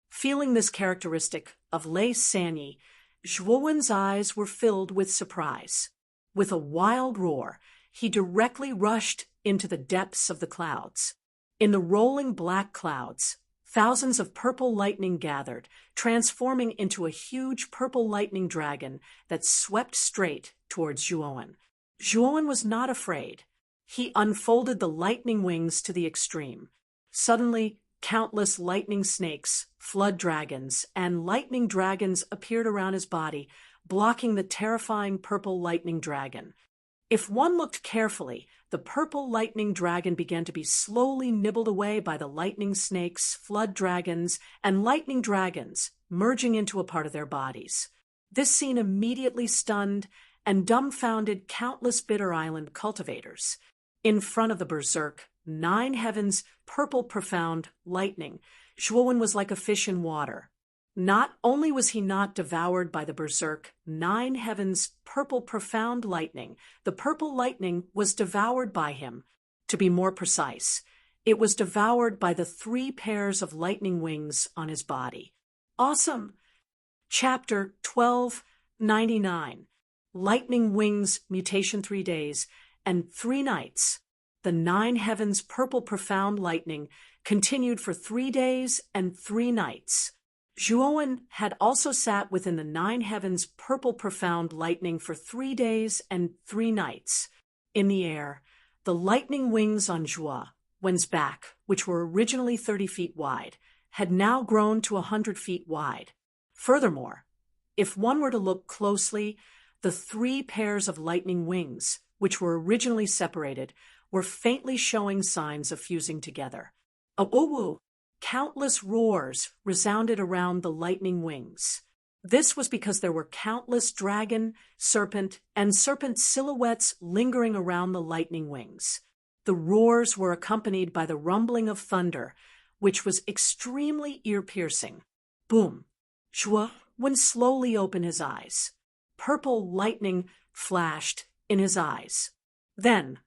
Feeling this characteristic of Lei Sanyi, Zhuowen's eyes were filled with surprise. With a wild roar, he directly rushed into the depths of the clouds. In the rolling black clouds, thousands of purple lightning gathered, transforming into a huge purple lightning dragon that swept straight towards Zhuowen. Zhuowen was not afraid. He unfolded the lightning wings to the extreme. Suddenly, countless lightning snakes, flood dragons, and lightning dragons appeared around his body, blocking the terrifying purple lightning dragon. If one looked carefully, the purple lightning dragon began to be slowly nibbled away by the lightning snakes, flood dragons, and lightning dragons, merging into a part of their bodies. This scene immediately stunned and dumbfounded countless Bitter Island cultivators. In front of the berserk, nine heavens purple profound lightning, Zhuowen was like a fish in water. Not only was he not devoured by the berserk nine heavens purple profound lightning, the purple lightning was devoured by him. To be more precise, it was devoured by the 3 pairs of lightning wings on his body. Awesome! Chapter 1299. Lightning Wings Mutation 3 days and 3 nights. The nine heavens purple profound lightning continued for 3 days and 3 nights. Zhuowen had also sat within the nine heavens purple profound lightning for 3 days and 3 nights. In the air, the lightning wings on Zhuowen's back, which were originally 30 feet wide, had now grown to 100 feet wide. Furthermore, if one were to look closely, the 3 pairs of lightning wings, which were originally separated, were faintly showing signs of fusing together. "Oh-woo!" Countless roars resounded around the lightning wings. This was because there were countless dragon, serpent, and serpent silhouettes lingering around the lightning wings. The roars were accompanied by the rumbling of thunder, which was extremely ear-piercing. Boom! Zhuowen slowly opened his eyes. Purple lightning flashed in his eyes. Then,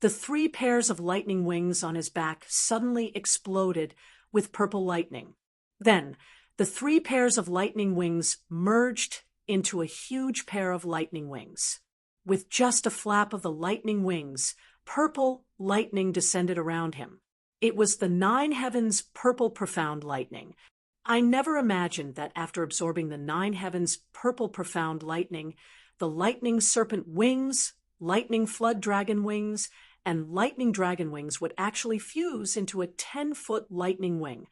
the 3 pairs of lightning wings on his back suddenly exploded with purple lightning. Then, the 3 pairs of lightning wings merged into a huge pair of lightning wings. With just a flap of the lightning wings, purple lightning descended around him. It was the nine heavens purple profound lightning. I never imagined that after absorbing the nine heavens purple profound lightning, the lightning serpent wings lightning flood dragon wings, and lightning dragon wings would actually fuse into a 10-foot lightning wing.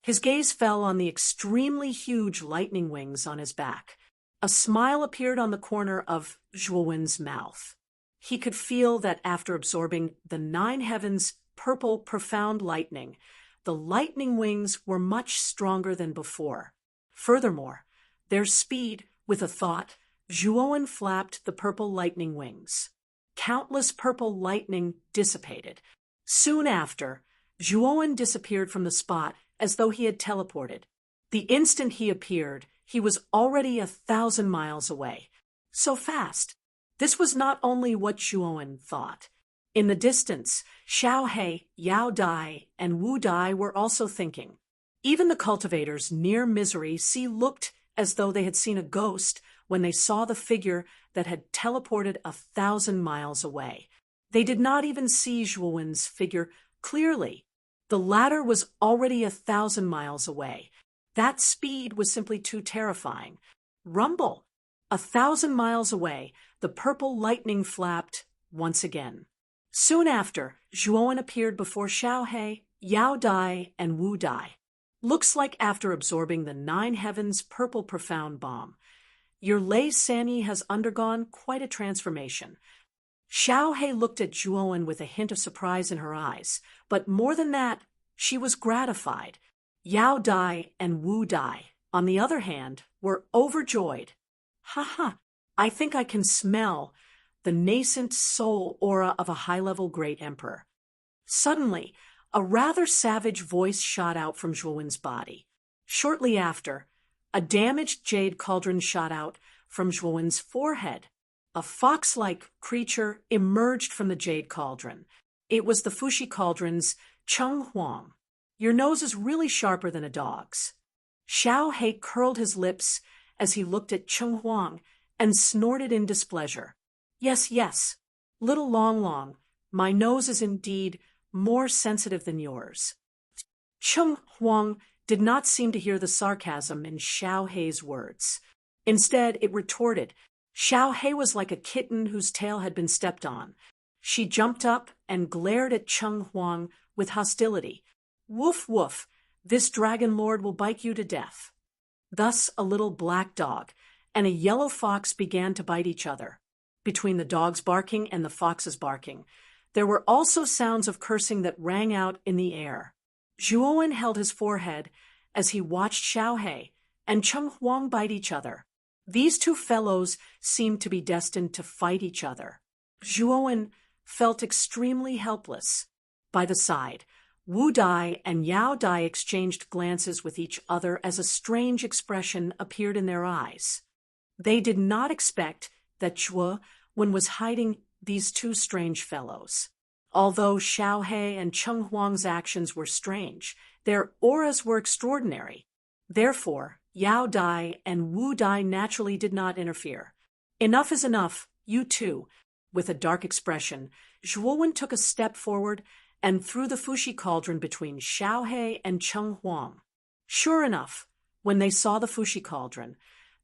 His gaze fell on the extremely huge lightning wings on his back. A smile appeared on the corner of Zhuowen's mouth. He could feel that after absorbing the 9 heavens' purple profound lightning, the lightning wings were much stronger than before. Furthermore, their speed, with a thought, Zhuowen flapped the purple lightning wings. Countless purple lightning dissipated. Soon after, Zhuowen disappeared from the spot as though he had teleported. The instant he appeared, he was already 1,000 miles away. So fast. This was not only what Zhuowen thought. In the distance, Xiaohe, Yao Dai, and Wu Dai were also thinking. Even the cultivators near Misery Sea looked as though they had seen a ghost when they saw the figure that had teleported 1,000 miles away. They did not even see Zhuowen's figure clearly. The latter was already 1,000 miles away. That speed was simply too terrifying. Rumble! 1,000 miles away, the purple lightning flapped once again. Soon after, Zhuowen appeared before Xiaohe, Yao Dai, and Wu Dai. Looks like after absorbing the 9 heavens purple profound bomb, your Lei Sanyi has undergone quite a transformation. Xiaohe looked at Zhuowen with a hint of surprise in her eyes, but more than that, she was gratified. Yao Dai and Wu Dai, on the other hand, were overjoyed. Ha! I think I can smell the nascent soul aura of a high-level great emperor. Suddenly, a rather savage voice shot out from Zhuowen's body. Shortly after, a damaged jade cauldron shot out from Zhuowen's forehead. A fox-like creature emerged from the jade cauldron. It was the Fushi cauldron's Cheng Huang. Your nose is really sharper than a dog's. Xiaohe curled his lips as he looked at Cheng Huang and snorted in displeasure. Yes, little Long, my nose is indeed more sensitive than yours. Cheng Huang did not seem to hear the sarcasm in Xiaohe's words. Instead, it retorted. Xiaohe was like a kitten whose tail had been stepped on. She jumped up and glared at Cheng Huang with hostility. Woof, woof, this dragon lord will bite you to death. Thus a little black dog and a yellow fox began to bite each other. Between the dog's barking and the fox's barking, there were also sounds of cursing that rang out in the air. Zhuowen held his forehead as he watched Xiaohe and Cheng Huang bite each other. These two fellows seemed to be destined to fight each other. Zhuowen felt extremely helpless. By the side, Wu Dai and Yao Dai exchanged glances with each other as a strange expression appeared in their eyes. They did not expect that Zhuowen was hiding these two strange fellows. Although Xiaohe and Cheng Huang's actions were strange, their auras were extraordinary. Therefore, Yao Dai and Wu Dai naturally did not interfere. Enough is enough, you two. With a dark expression, Zhuowen took a step forward and threw the Fushi cauldron between Xiaohe and Cheng Huang. Sure enough, when they saw the Fushi cauldron,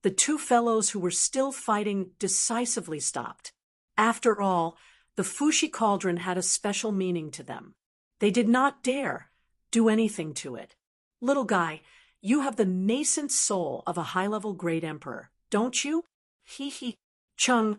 the two fellows who were still fighting decisively stopped. After all, the Fushi cauldron had a special meaning to them. They did not dare do anything to it. Little guy, you have the nascent soul of a high-level great emperor, don't you? He. Cheng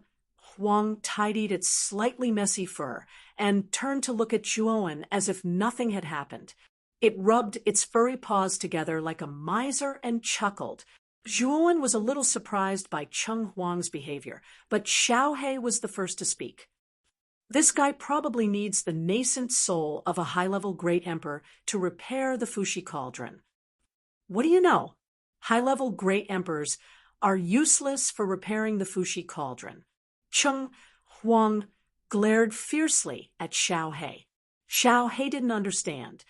Huang tidied its slightly messy fur and turned to look at Zhuowen as if nothing had happened. It rubbed its furry paws together like a miser and chuckled. Zhuowen was a little surprised by Cheng Huang's behavior, but Xiaohe was the first to speak. This guy probably needs the nascent soul of a high-level great emperor to repair the Fushi cauldron. What do you know? High-level great emperors are useless for repairing the Fushi cauldron. Cheng Huang glared fiercely at Xiaohe. Xiaohe didn't understand.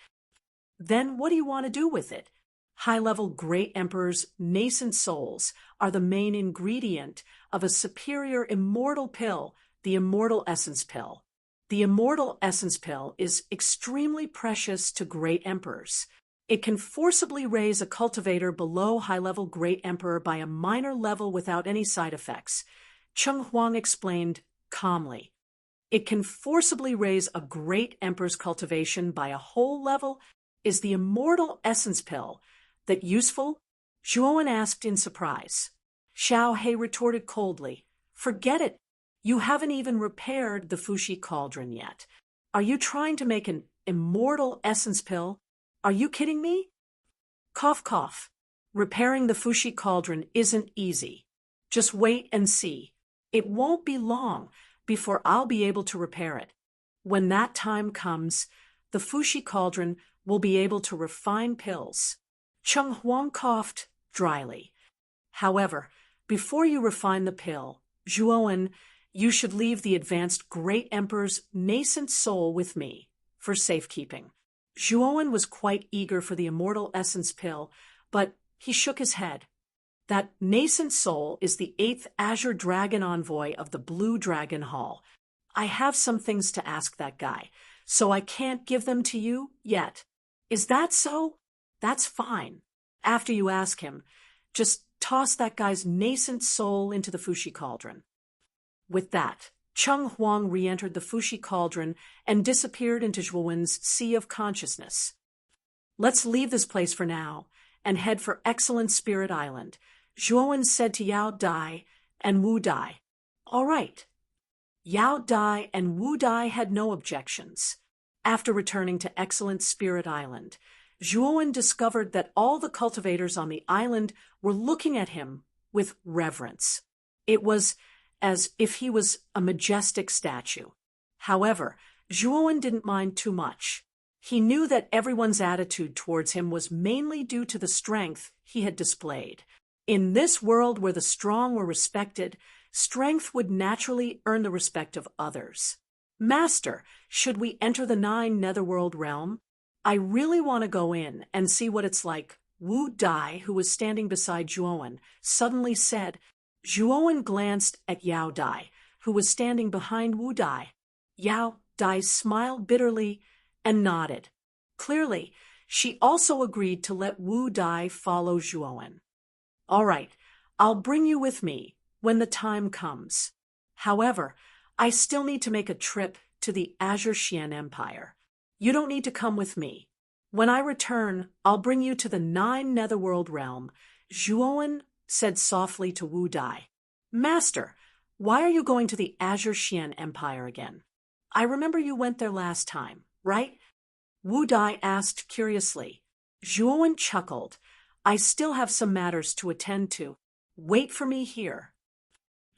Then what do you want to do with it? High-level great emperors' nascent souls are the main ingredient of a superior immortal pill, the immortal essence pill. The immortal essence pill is extremely precious to great emperors. It can forcibly raise a cultivator below high-level great emperor by a minor level without any side effects. Cheng Huang explained calmly. It can forcibly raise a great emperor's cultivation by a whole level. Is the immortal essence pill that useful? Zhuowen asked in surprise. Xiao He retorted coldly. Forget it. You haven't even repaired the Fushi cauldron yet. Are you trying to make an immortal essence pill? Are you kidding me? Cough, cough. Repairing the Fushi cauldron isn't easy. Just wait and see. It won't be long before I'll be able to repair it. When that time comes, the Fushi cauldron will be able to refine pills. Cheng Huang coughed dryly. However, before you refine the pill, Zhuowen, you should leave the advanced Great Emperor's nascent soul with me for safekeeping. Zhuowen was quite eager for the immortal essence pill, but he shook his head. That nascent soul is the 8th Azure Dragon envoy of the Blue Dragon Hall. I have some things to ask that guy, so I can't give them to you yet. Is that so? That's fine. After you ask him, just toss that guy's nascent soul into the Fushi cauldron. With that, Cheng Huang re-entered the Fushi cauldron and disappeared into Zhuowen's sea of consciousness. Let's leave this place for now and head for Excellent Spirit Island, Zhuowen said to Yao Dai and Wu Dai. All right. Yao Dai and Wu Dai had no objections. After returning to Excellent Spirit Island, Zhuowen discovered that all the cultivators on the island were looking at him with reverence. It was as if he was a majestic statue. However, Zhuowen didn't mind too much. He knew that everyone's attitude towards him was mainly due to the strength he had displayed. In this world where the strong were respected, strength would naturally earn the respect of others. Master, should we enter the 9 Netherworld realm? I really want to go in and see what it's like. Wu Dai, who was standing beside Zhuowen, suddenly said. Zhuowen glanced at Yao Dai, who was standing behind Wu Dai. Yao Dai smiled bitterly and nodded. Clearly, she also agreed to let Wu Dai follow Zhuowen. All right, I'll bring you with me when the time comes. However, I still need to make a trip to the Azure Xian Empire. You don't need to come with me. When I return, I'll bring you to the 9 Netherworld realm, Zhuowen said softly to Wu Dai. Master, why are you going to the Azure Xian Empire again? I remember you went there last time, right? Wu Dai asked curiously. Zhuowen chuckled. I still have some matters to attend to. Wait for me here.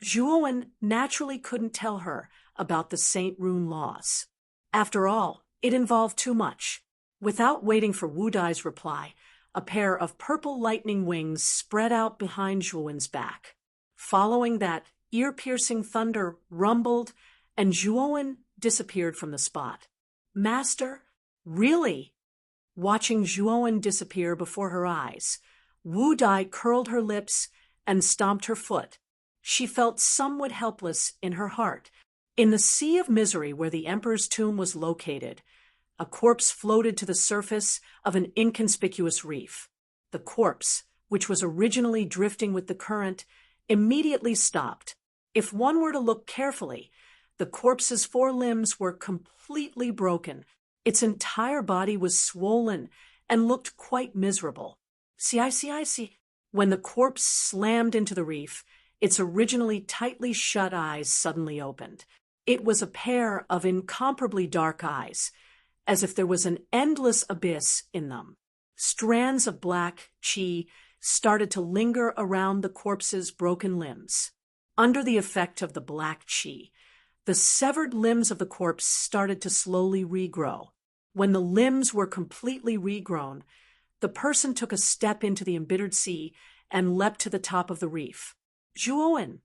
Zhuowen naturally couldn't tell her about the Saint Rune laws. After all, it involved too much. Without waiting for Wu Dai's reply, a pair of purple lightning wings spread out behind Zhuowen's back. Following that, ear-piercing thunder rumbled, and Zhuowen disappeared from the spot. Master? Really? Watching Zhuowen disappear before her eyes, Wu Dai curled her lips and stomped her foot. She felt somewhat helpless in her heart. In the sea of misery where the emperor's tomb was located, a corpse floated to the surface of an inconspicuous reef. The corpse, which was originally drifting with the current, immediately stopped. If one were to look carefully, the corpse's 4 limbs were completely broken. Its entire body was swollen and looked quite miserable. See. When the corpse slammed into the reef, its originally tightly shut eyes suddenly opened. It was a pair of incomparably dark eyes, as if there was an endless abyss in them. Strands of black qi started to linger around the corpse's broken limbs. Under the effect of the black qi, the severed limbs of the corpse started to slowly regrow. When the limbs were completely regrown, the person took a step into the embittered sea and leapt to the top of the reef. Zhuowen,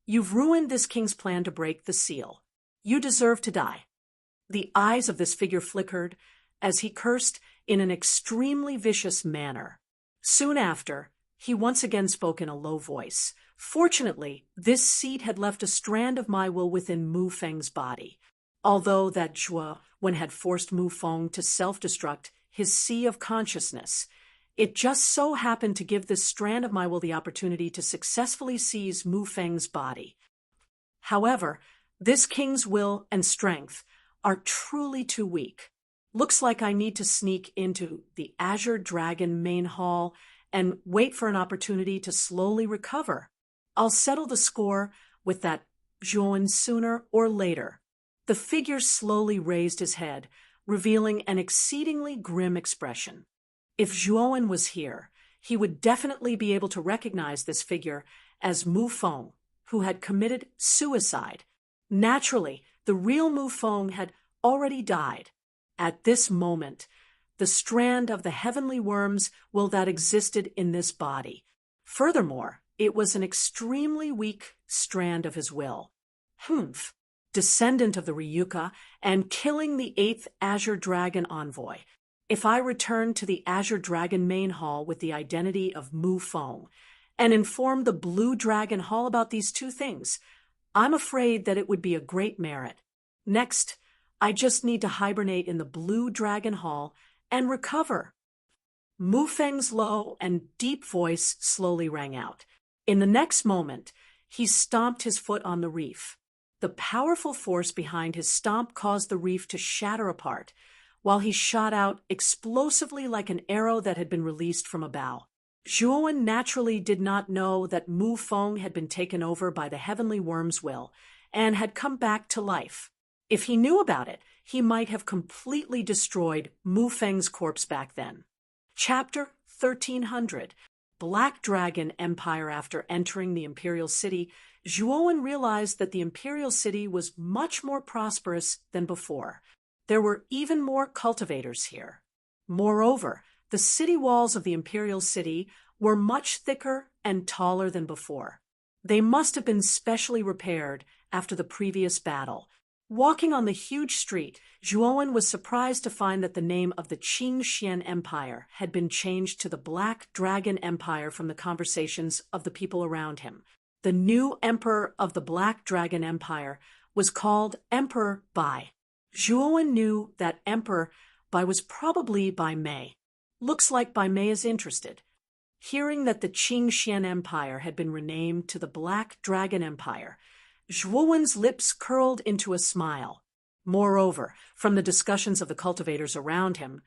you've ruined this king's plan to break the seal. You deserve to die. The eyes of this figure flickered as he cursed in an extremely vicious manner. Soon after, he once again spoke in a low voice. Fortunately, this seed had left a strand of my will within Mu Feng's body. Although that Zhuowen had forced Mu Feng to self-destruct his sea of consciousness, it just so happened to give this strand of my will the opportunity to successfully seize Mu Feng's body. However, This king's will and strength are truly too weak. Looks like I need to sneak into the Azure Dragon main hall and wait for an opportunity to slowly recover. I'll settle the score with that Zhuan sooner or later. The figure slowly raised his head, revealing an exceedingly grim expression. If Zhuan was here, he would definitely be able to recognize this figure as Mu Feng, who had committed suicide. Naturally, the real Mu Feng had already died. At this moment, the strand of the heavenly worm's will that existed in this body. Furthermore, it was an extremely weak strand of his will. Humph, descendant of the Ryuka and killing the 8th Azure Dragon envoy. If I return to the Azure Dragon main hall with the identity of Mu Feng and inform the Blue Dragon Hall about these two things, I'm afraid that it would be a great merit. Next, I just need to hibernate in the Blue Dragon Hall and recover. Mu Feng's low and deep voice slowly rang out. In the next moment, he stomped his foot on the reef. The powerful force behind his stomp caused the reef to shatter apart, while he shot out explosively like an arrow that had been released from a bow. Zhuan naturally did not know that Mu Feng had been taken over by the heavenly worm's will and had come back to life. If he knew about it, he might have completely destroyed Mu Feng's corpse back then. Chapter 1300. Black Dragon Empire. After entering the Imperial City, Zhuan realized that the Imperial City was much more prosperous than before. There were even more cultivators here. Moreover, the city walls of the Imperial City were much thicker and taller than before. They must have been specially repaired after the previous battle. Walking on the huge street, Zhuan was surprised to find that the name of the Qingxian Empire had been changed to the Black Dragon Empire from the conversations of the people around him. The new emperor of the Black Dragon Empire was called Emperor Bai. Zhuan knew that Emperor Bai was probably Bai Mei. Looks like Bai Mei is interested. Hearing that the Qingxian Empire had been renamed to the Black Dragon Empire, Zhuan's lips curled into a smile. Moreover, from the discussions of the cultivators around him,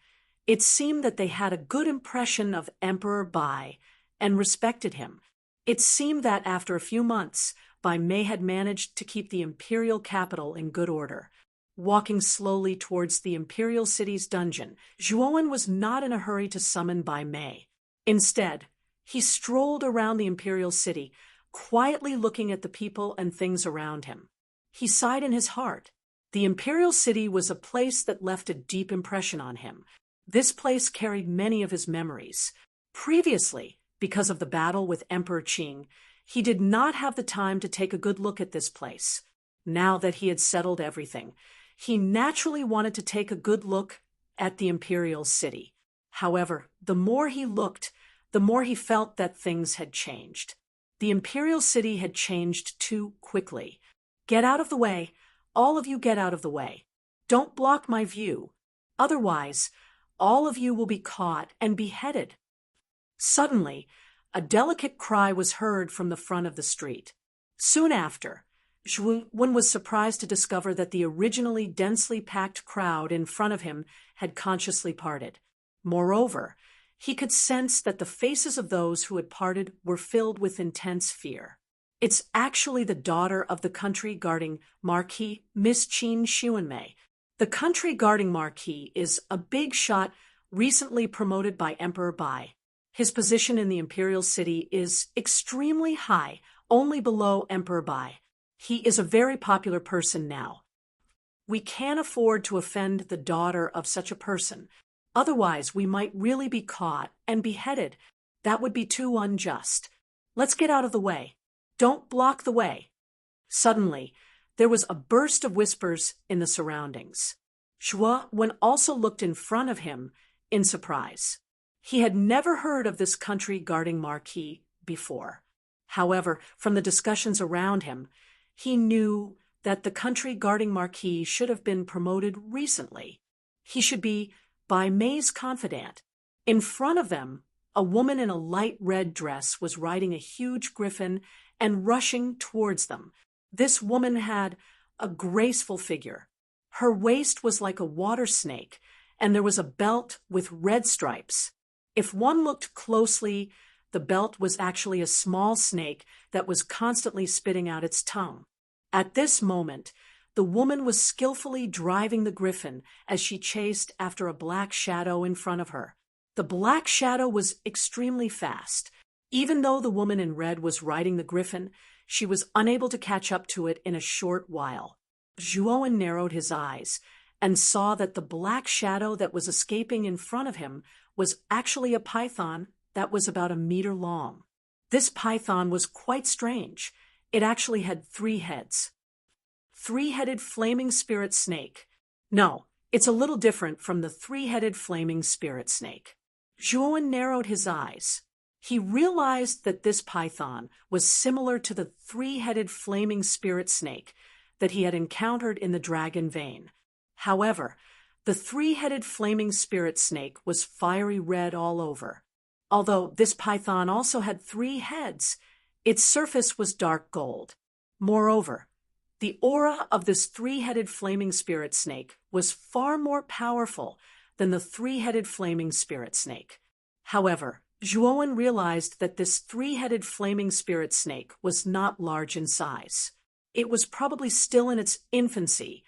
it seemed that they had a good impression of Emperor Bai and respected him. It seemed that after a few months, Bai Mei had managed to keep the imperial capital in good order. Walking slowly towards the Imperial City's dungeon, Zhuan was not in a hurry to summon Bai Mei. Instead, he strolled around the Imperial City, quietly looking at the people and things around him. He sighed in his heart. The Imperial City was a place that left a deep impression on him. This place carried many of his memories. Previously, because of the battle with Emperor Qing, he did not have the time to take a good look at this place. Now that he had settled everything, he naturally wanted to take a good look at the Imperial City. However, the more he looked, the more he felt that things had changed. The Imperial City had changed too quickly. Get out of the way. All of you get out of the way. Don't block my view. Otherwise, all of you will be caught and beheaded. Suddenly, a delicate cry was heard from the front of the street. Soon after, Zhuan was surprised to discover that the originally densely packed crowd in front of him had consciously parted. Moreover, he could sense that the faces of those who had parted were filled with intense fear. It's actually the daughter of the country guarding Marquis, Miss Qin Xuanmei. The country guarding Marquis is a big shot recently promoted by Emperor Bai. His position in the Imperial City is extremely high, only below Emperor Bai. He is a very popular person now. We can't afford to offend the daughter of such a person. Otherwise, we might really be caught and beheaded. That would be too unjust. Let's get out of the way. Don't block the way. Suddenly, there was a burst of whispers in the surroundings. Zhuan also looked in front of him in surprise. He had never heard of this country guarding Marquis before. However, from the discussions around him, he knew that the country guarding Marquis should have been promoted recently. He should be Bai Mei's confidant. In front of them, a woman in a light red dress was riding a huge griffin and rushing towards them. This woman had a graceful figure. Her waist was like a water snake, and there was a belt with red stripes. If one looked closely, the belt was actually a small snake that was constantly spitting out its tongue. At this moment, the woman was skillfully driving the griffin as she chased after a black shadow in front of her. The black shadow was extremely fast. Even though the woman in red was riding the griffin, she was unable to catch up to it in a short while. Zhuowen narrowed his eyes and saw that the black shadow that was escaping in front of him was actually a python that was about a meter long. This python was quite strange. It actually had 3 heads. 3-headed flaming spirit snake. No, it's a little different from the 3-headed flaming spirit snake. Zhuowen narrowed his eyes. He realized that this python was similar to the 3-headed flaming spirit snake that he had encountered in the dragon vein. However, the 3-headed flaming spirit snake was fiery red all over. Although this python also had 3 heads, its surface was dark gold. Moreover, the aura of this 3-headed flaming spirit snake was far more powerful than the 3-headed flaming spirit snake. However, Zhuowen realized that this 3-headed flaming spirit snake was not large in size. It was probably still in its infancy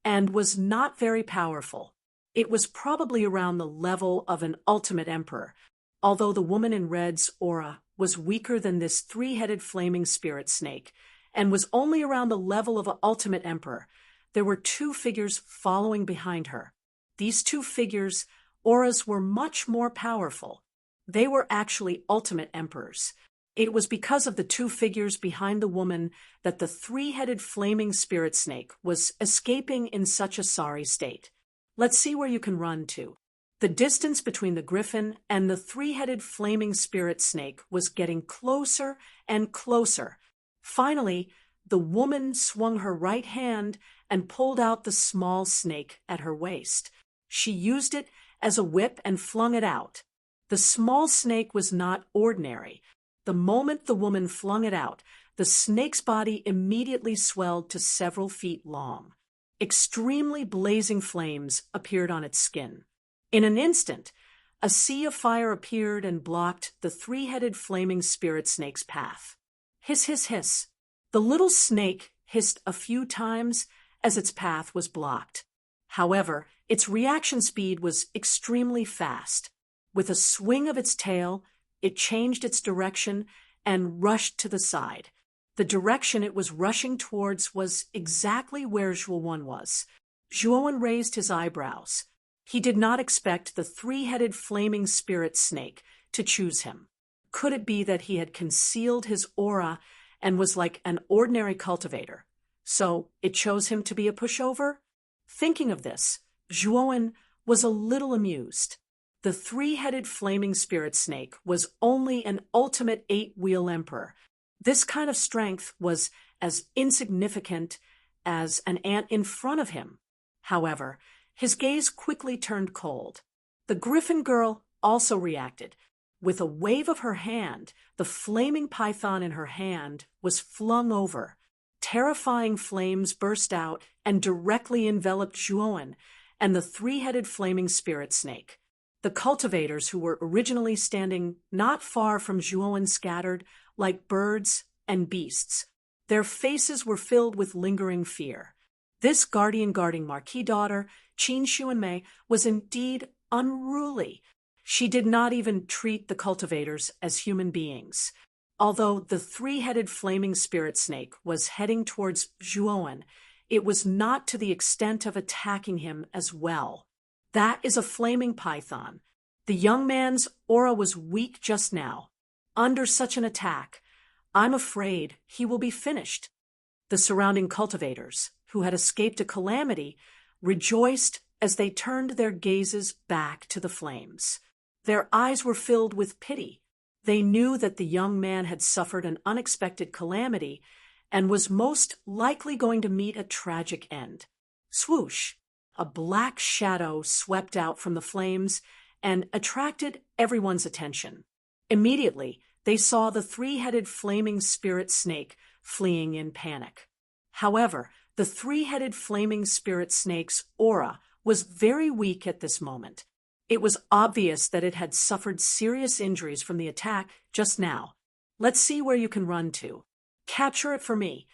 and was not very powerful. It was probably around the level of an ultimate emperor, although the woman in red's aura was weaker than this 3-headed flaming spirit snake and was only around the level of an ultimate emperor. There were 2 figures following behind her. These 2 figures' auras were much more powerful. They were actually ultimate emperors. It was because of the 2 figures behind the woman that the 3-headed flaming spirit snake was escaping in such a sorry state. Let's see where you can run to. The distance between the griffin and the 3-headed flaming spirit snake was getting closer and closer. Finally, the woman swung her right hand and pulled out the small snake at her waist. She used it as a whip and flung it out. The small snake was not ordinary. The moment the woman flung it out, the snake's body immediately swelled to several feet long. Extremely blazing flames appeared on its skin. In an instant, a sea of fire appeared and blocked the 3-headed flaming spirit snake's path. Hiss, hiss, hiss. The little snake hissed a few times as its path was blocked. However, its reaction speed was extremely fast. With a swing of its tail, it changed its direction and rushed to the side. The direction it was rushing towards was exactly where Zhuowen was. Zhuowen raised his eyebrows. He did not expect the 3-headed flaming spirit snake to choose him. Could it be that he had concealed his aura and was like an ordinary cultivator, so it chose him to be a pushover? Thinking of this, Zhuowen was a little amused. The 3-headed flaming spirit snake was only an ultimate 8-wheel emperor. This kind of strength was as insignificant as an ant in front of him. However, his gaze quickly turned cold. The griffin girl also reacted. With a wave of her hand, the flaming python in her hand was flung over. Terrifying flames burst out and directly enveloped Zhuowen and the 3-headed flaming spirit snake. The cultivators who were originally standing not far from Zhuowen scattered like birds and beasts. Their faces were filled with lingering fear. This guardian guarding marquis daughter, Qin Xuanmei, was indeed unruly. She did not even treat the cultivators as human beings. Although the 3-headed flaming spirit snake was heading towards Zhuowen, it was not to the extent of attacking him as well. That is a flaming python. The young man's aura was weak just now. Under such an attack, I'm afraid he will be finished. The surrounding cultivators, who had escaped a calamity, rejoiced as they turned their gazes back to the flames. Their eyes were filled with pity. They knew that the young man had suffered an unexpected calamity and was most likely going to meet a tragic end. Swoosh! A black shadow swept out from the flames and attracted everyone's attention. Immediately, they saw the 3-headed flaming spirit snake fleeing in panic. However, The three-headed flaming spirit snake's aura was very weak at this moment. It was obvious that it had suffered serious injuries from the attack just now. Let's see where you can run to. Capture it for me.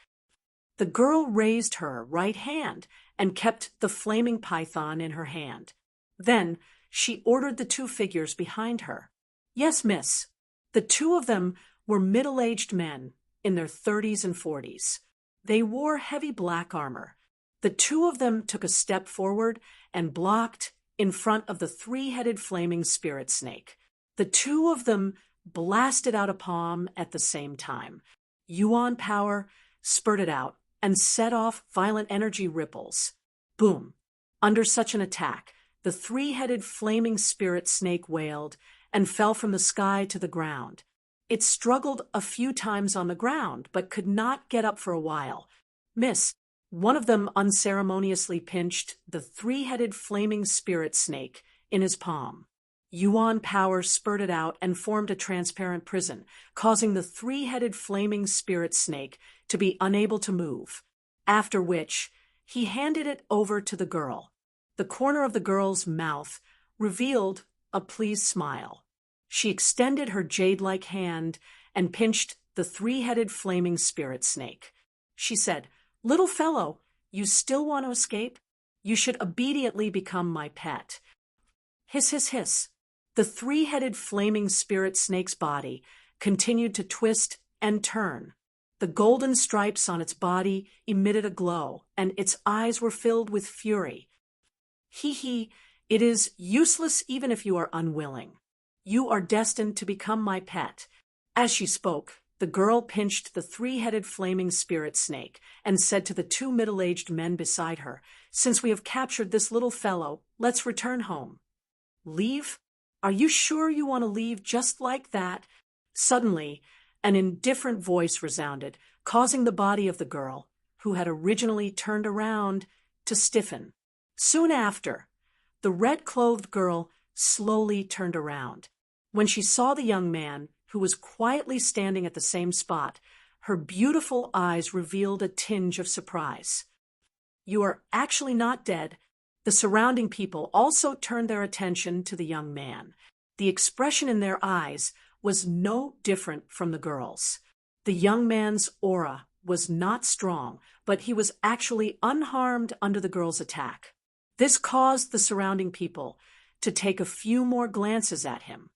The girl raised her right hand and kept the flaming python in her hand. Then she ordered the two figures behind her. Yes, miss. The two of them were middle-aged men in their 30s and 40s. They wore heavy black armor. The two of them took a step forward and blocked in front of the three-headed flaming spirit snake. The two of them blasted out a palm at the same time. Yuan power spurted out and set off violent energy ripples. Boom! Under such an attack, the three-headed flaming spirit snake wailed and fell from the sky to the ground. It struggled a few times on the ground, but could not get up for a while. Miss, one of them unceremoniously pinched the three-headed flaming spirit snake in his palm. Yuan power spurted out and formed a transparent prison, causing the three-headed flaming spirit snake to be unable to move, after which he handed it over to the girl. The corner of the girl's mouth revealed a pleased smile. She extended her jade-like hand and pinched the three-headed flaming spirit snake. She said, "Little fellow, you still want to escape? You should obediently become my pet." Hiss, hiss, hiss. The three-headed flaming spirit snake's body continued to twist and turn. The golden stripes on its body emitted a glow, and its eyes were filled with fury. Hee, it is useless even if you are unwilling. You are destined to become my pet. As she spoke, the girl pinched the three-headed flaming spirit snake and said to the two middle-aged men beside her, "Since we have captured this little fellow, let's return home." Leave? Are you sure you want to leave just like that? Suddenly, an indifferent voice resounded, causing the body of the girl, who had originally turned around, to stiffen. Soon after, the red-clothed girl slowly turned around. When she saw the young man, who was quietly standing at the same spot, her beautiful eyes revealed a tinge of surprise. "You are actually not dead." The surrounding people also turned their attention to the young man. The expression in their eyes was no different from the girl's. The young man's aura was not strong, but he was actually unharmed under the girl's attack. This caused the surrounding people to take a few more glances at him.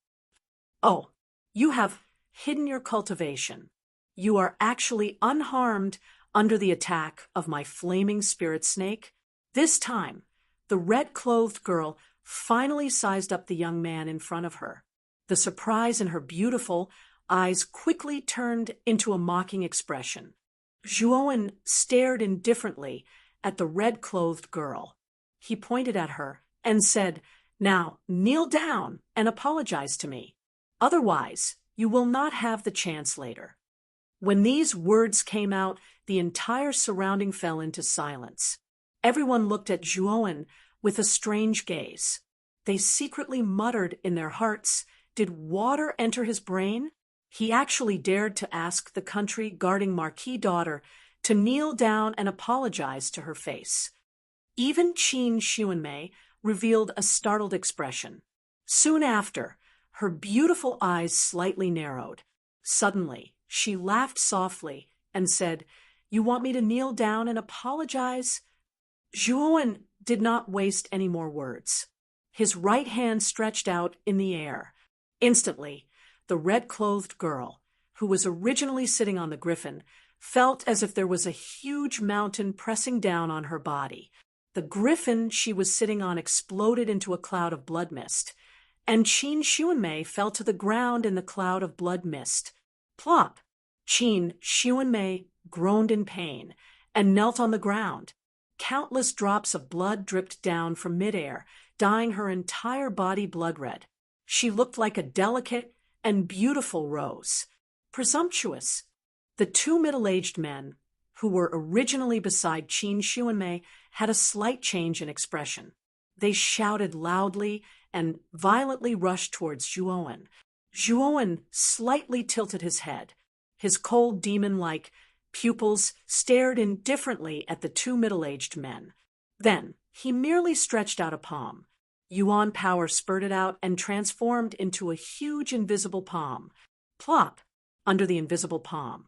"Oh, you have hidden your cultivation. You are actually unharmed under the attack of my flaming spirit snake." This time, the red-clothed girl finally sized up the young man in front of her. The surprise in her beautiful eyes quickly turned into a mocking expression. Zhuowen stared indifferently at the red-clothed girl. He pointed at her and said, "Now kneel down and apologize to me. Otherwise, you will not have the chance later." When these words came out, the entire surrounding fell into silence. Everyone looked at Zhuowen with a strange gaze. They secretly muttered in their hearts, "Did water enter his brain?" He actually dared to ask the country guarding marquis daughter to kneel down and apologize to her face. Even Qin Xuanmei revealed a startled expression. Soon after, her beautiful eyes slightly narrowed. Suddenly, she laughed softly and said, "You want me to kneel down and apologize?" Zhuowen did not waste any more words. His right hand stretched out in the air. Instantly, the red-clothed girl, who was originally sitting on the griffin, felt as if there was a huge mountain pressing down on her body. The griffin she was sitting on exploded into a cloud of blood mist, and Qin Xuanmei fell to the ground in the cloud of blood mist. Plop! Qin Xuanmei groaned in pain and knelt on the ground. Countless drops of blood dripped down from midair, dyeing her entire body blood red. She looked like a delicate and beautiful rose. Presumptuous. The two middle-aged men, who were originally beside Qin Xuanmei, had a slight change in expression. They shouted loudly and violently rushed towards Zhuowen. Zhuowen slightly tilted his head. His cold demon-like pupils stared indifferently at the two middle-aged men. Then, he merely stretched out a palm. Yuan power spurted out and transformed into a huge invisible palm. Plop! Under the invisible palm.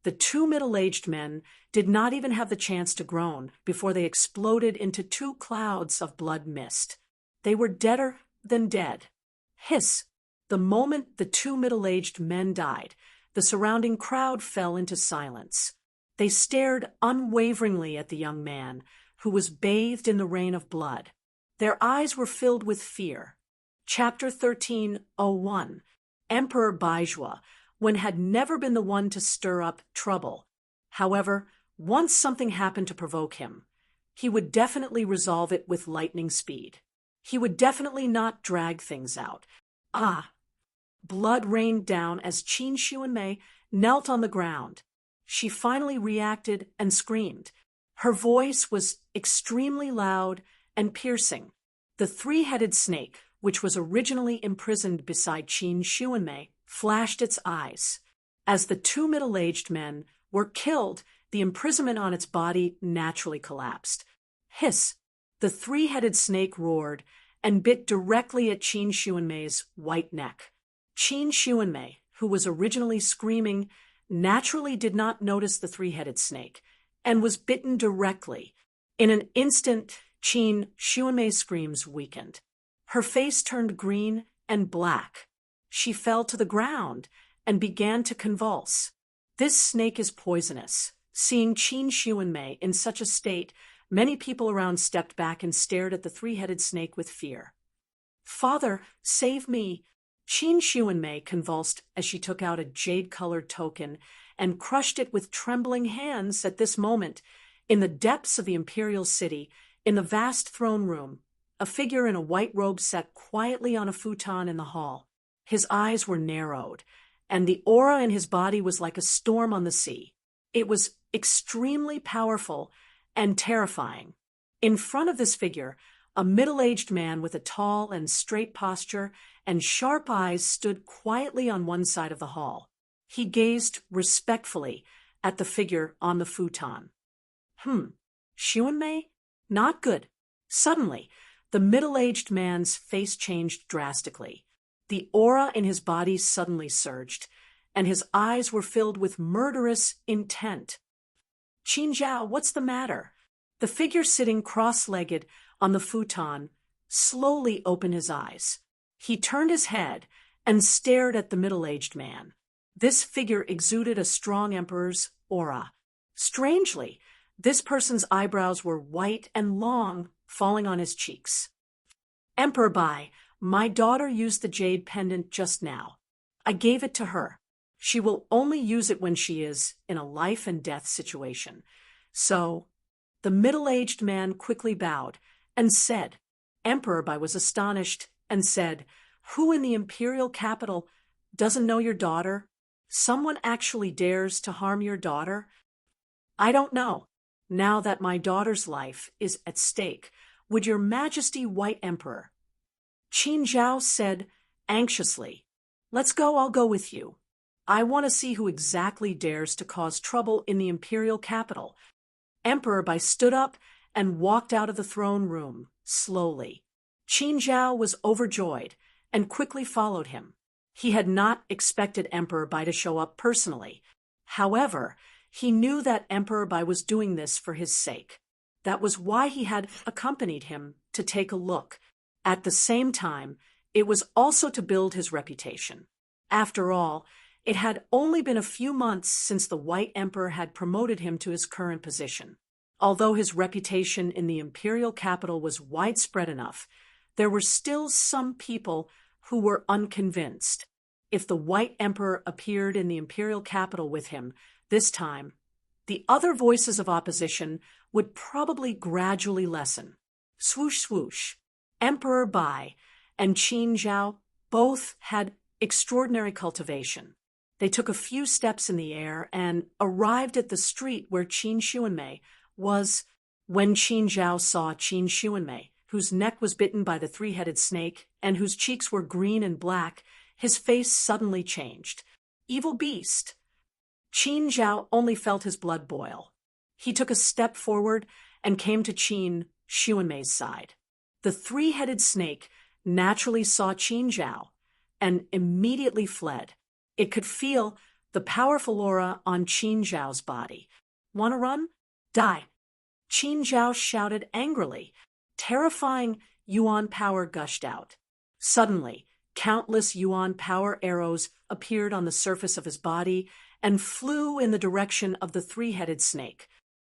The two middle-aged men did not even have the chance to groan before they exploded into two clouds of blood mist. They were deader than dead. Hiss! The moment the two middle-aged men died, the surrounding crowd fell into silence. They stared unwaveringly at the young man, who was bathed in the rain of blood. Their eyes were filled with fear. Chapter 13:01. Emperor Baizhua had never been the one to stir up trouble. However, once something happened to provoke him, he would definitely resolve it with lightning speed. He would definitely not drag things out. Blood rained down as Qin Xuanmei knelt on the ground. She finally reacted and screamed. Her voice was extremely loud and piercing. The three-headed snake, which was originally imprisoned beside Qin Xuanmei, flashed its eyes. As the two middle-aged men were killed, the imprisonment on its body naturally collapsed. Hiss! The three-headed snake roared and bit directly at Qin Xuanmei's white neck. Qin Xuanmei, who was originally screaming, naturally did not notice the three-headed snake and was bitten directly. In an instant, Qin Xuanmei's screams weakened. Her face turned green and black. She fell to the ground and began to convulse. This snake is poisonous. Seeing Qin Xuanmei in such a state, many people around stepped back and stared at the three-headed snake with fear. "Father, save me!" Qin Xuanmei convulsed as she took out a jade-colored token and crushed it with trembling hands. At this moment, in the depths of the imperial city, in the vast throne room, a figure in a white robe sat quietly on a futon in the hall. His eyes were narrowed, and the aura in his body was like a storm on the sea. It was extremely powerful and terrifying. In front of this figure, a middle-aged man with a tall and straight posture and sharp eyes stood quietly on one side of the hall. He gazed respectfully at the figure on the futon. Xuanmei? Not good. Suddenly, the middle-aged man's face changed drastically. The aura in his body suddenly surged, and his eyes were filled with murderous intent. "Qin Zhao, what's the matter?" The figure sitting cross-legged on the futon slowly opened his eyes. He turned his head and stared at the middle-aged man. This figure exuded a strong emperor's aura. Strangely, this person's eyebrows were white and long, falling on his cheeks. "Emperor Bai, my daughter used the jade pendant just now. I gave it to her. She will only use it when she is in a life-and-death situation. So," the middle-aged man quickly bowed and said. Emperor Bai was astonished and said, "Who in the imperial capital doesn't know your daughter? Someone actually dares to harm your daughter?" "I don't know. Now that my daughter's life is at stake, would your majesty, White Emperor?" Qin Zhao said anxiously, "Let's go, I'll go with you. I want to see who exactly dares to cause trouble in the imperial capital." Emperor Bai stood up and walked out of the throne room, slowly. Qin Zhao was overjoyed and quickly followed him. He had not expected Emperor Bai to show up personally. However, he knew that Emperor Bai was doing this for his sake. That was why he had accompanied him to take a look. At the same time, it was also to build his reputation. After all, it had only been a few months since the White Emperor had promoted him to his current position. Although his reputation in the imperial capital was widespread enough, there were still some people who were unconvinced. If the White Emperor appeared in the imperial capital with him this time, the other voices of opposition would probably gradually lessen. Swoosh, swoosh. Emperor Bai and Qin Zhao both had extraordinary cultivation. They took a few steps in the air and arrived at the street where Qin Xuanmei was. When Qin Zhao saw Qin Xuanmei, whose neck was bitten by the three-headed snake and whose cheeks were green and black, his face suddenly changed. "Evil beast!" Qin Zhao only felt his blood boil. He took a step forward and came to Qin Xuanmei's side. The three-headed snake naturally saw Qin Zhao and immediately fled. It could feel the powerful aura on Qin Zhao's body. "Want to run? Die!" Qin Zhao shouted angrily. Terrifying yuan power gushed out. Suddenly, countless yuan power arrows appeared on the surface of his body and flew in the direction of the three-headed snake.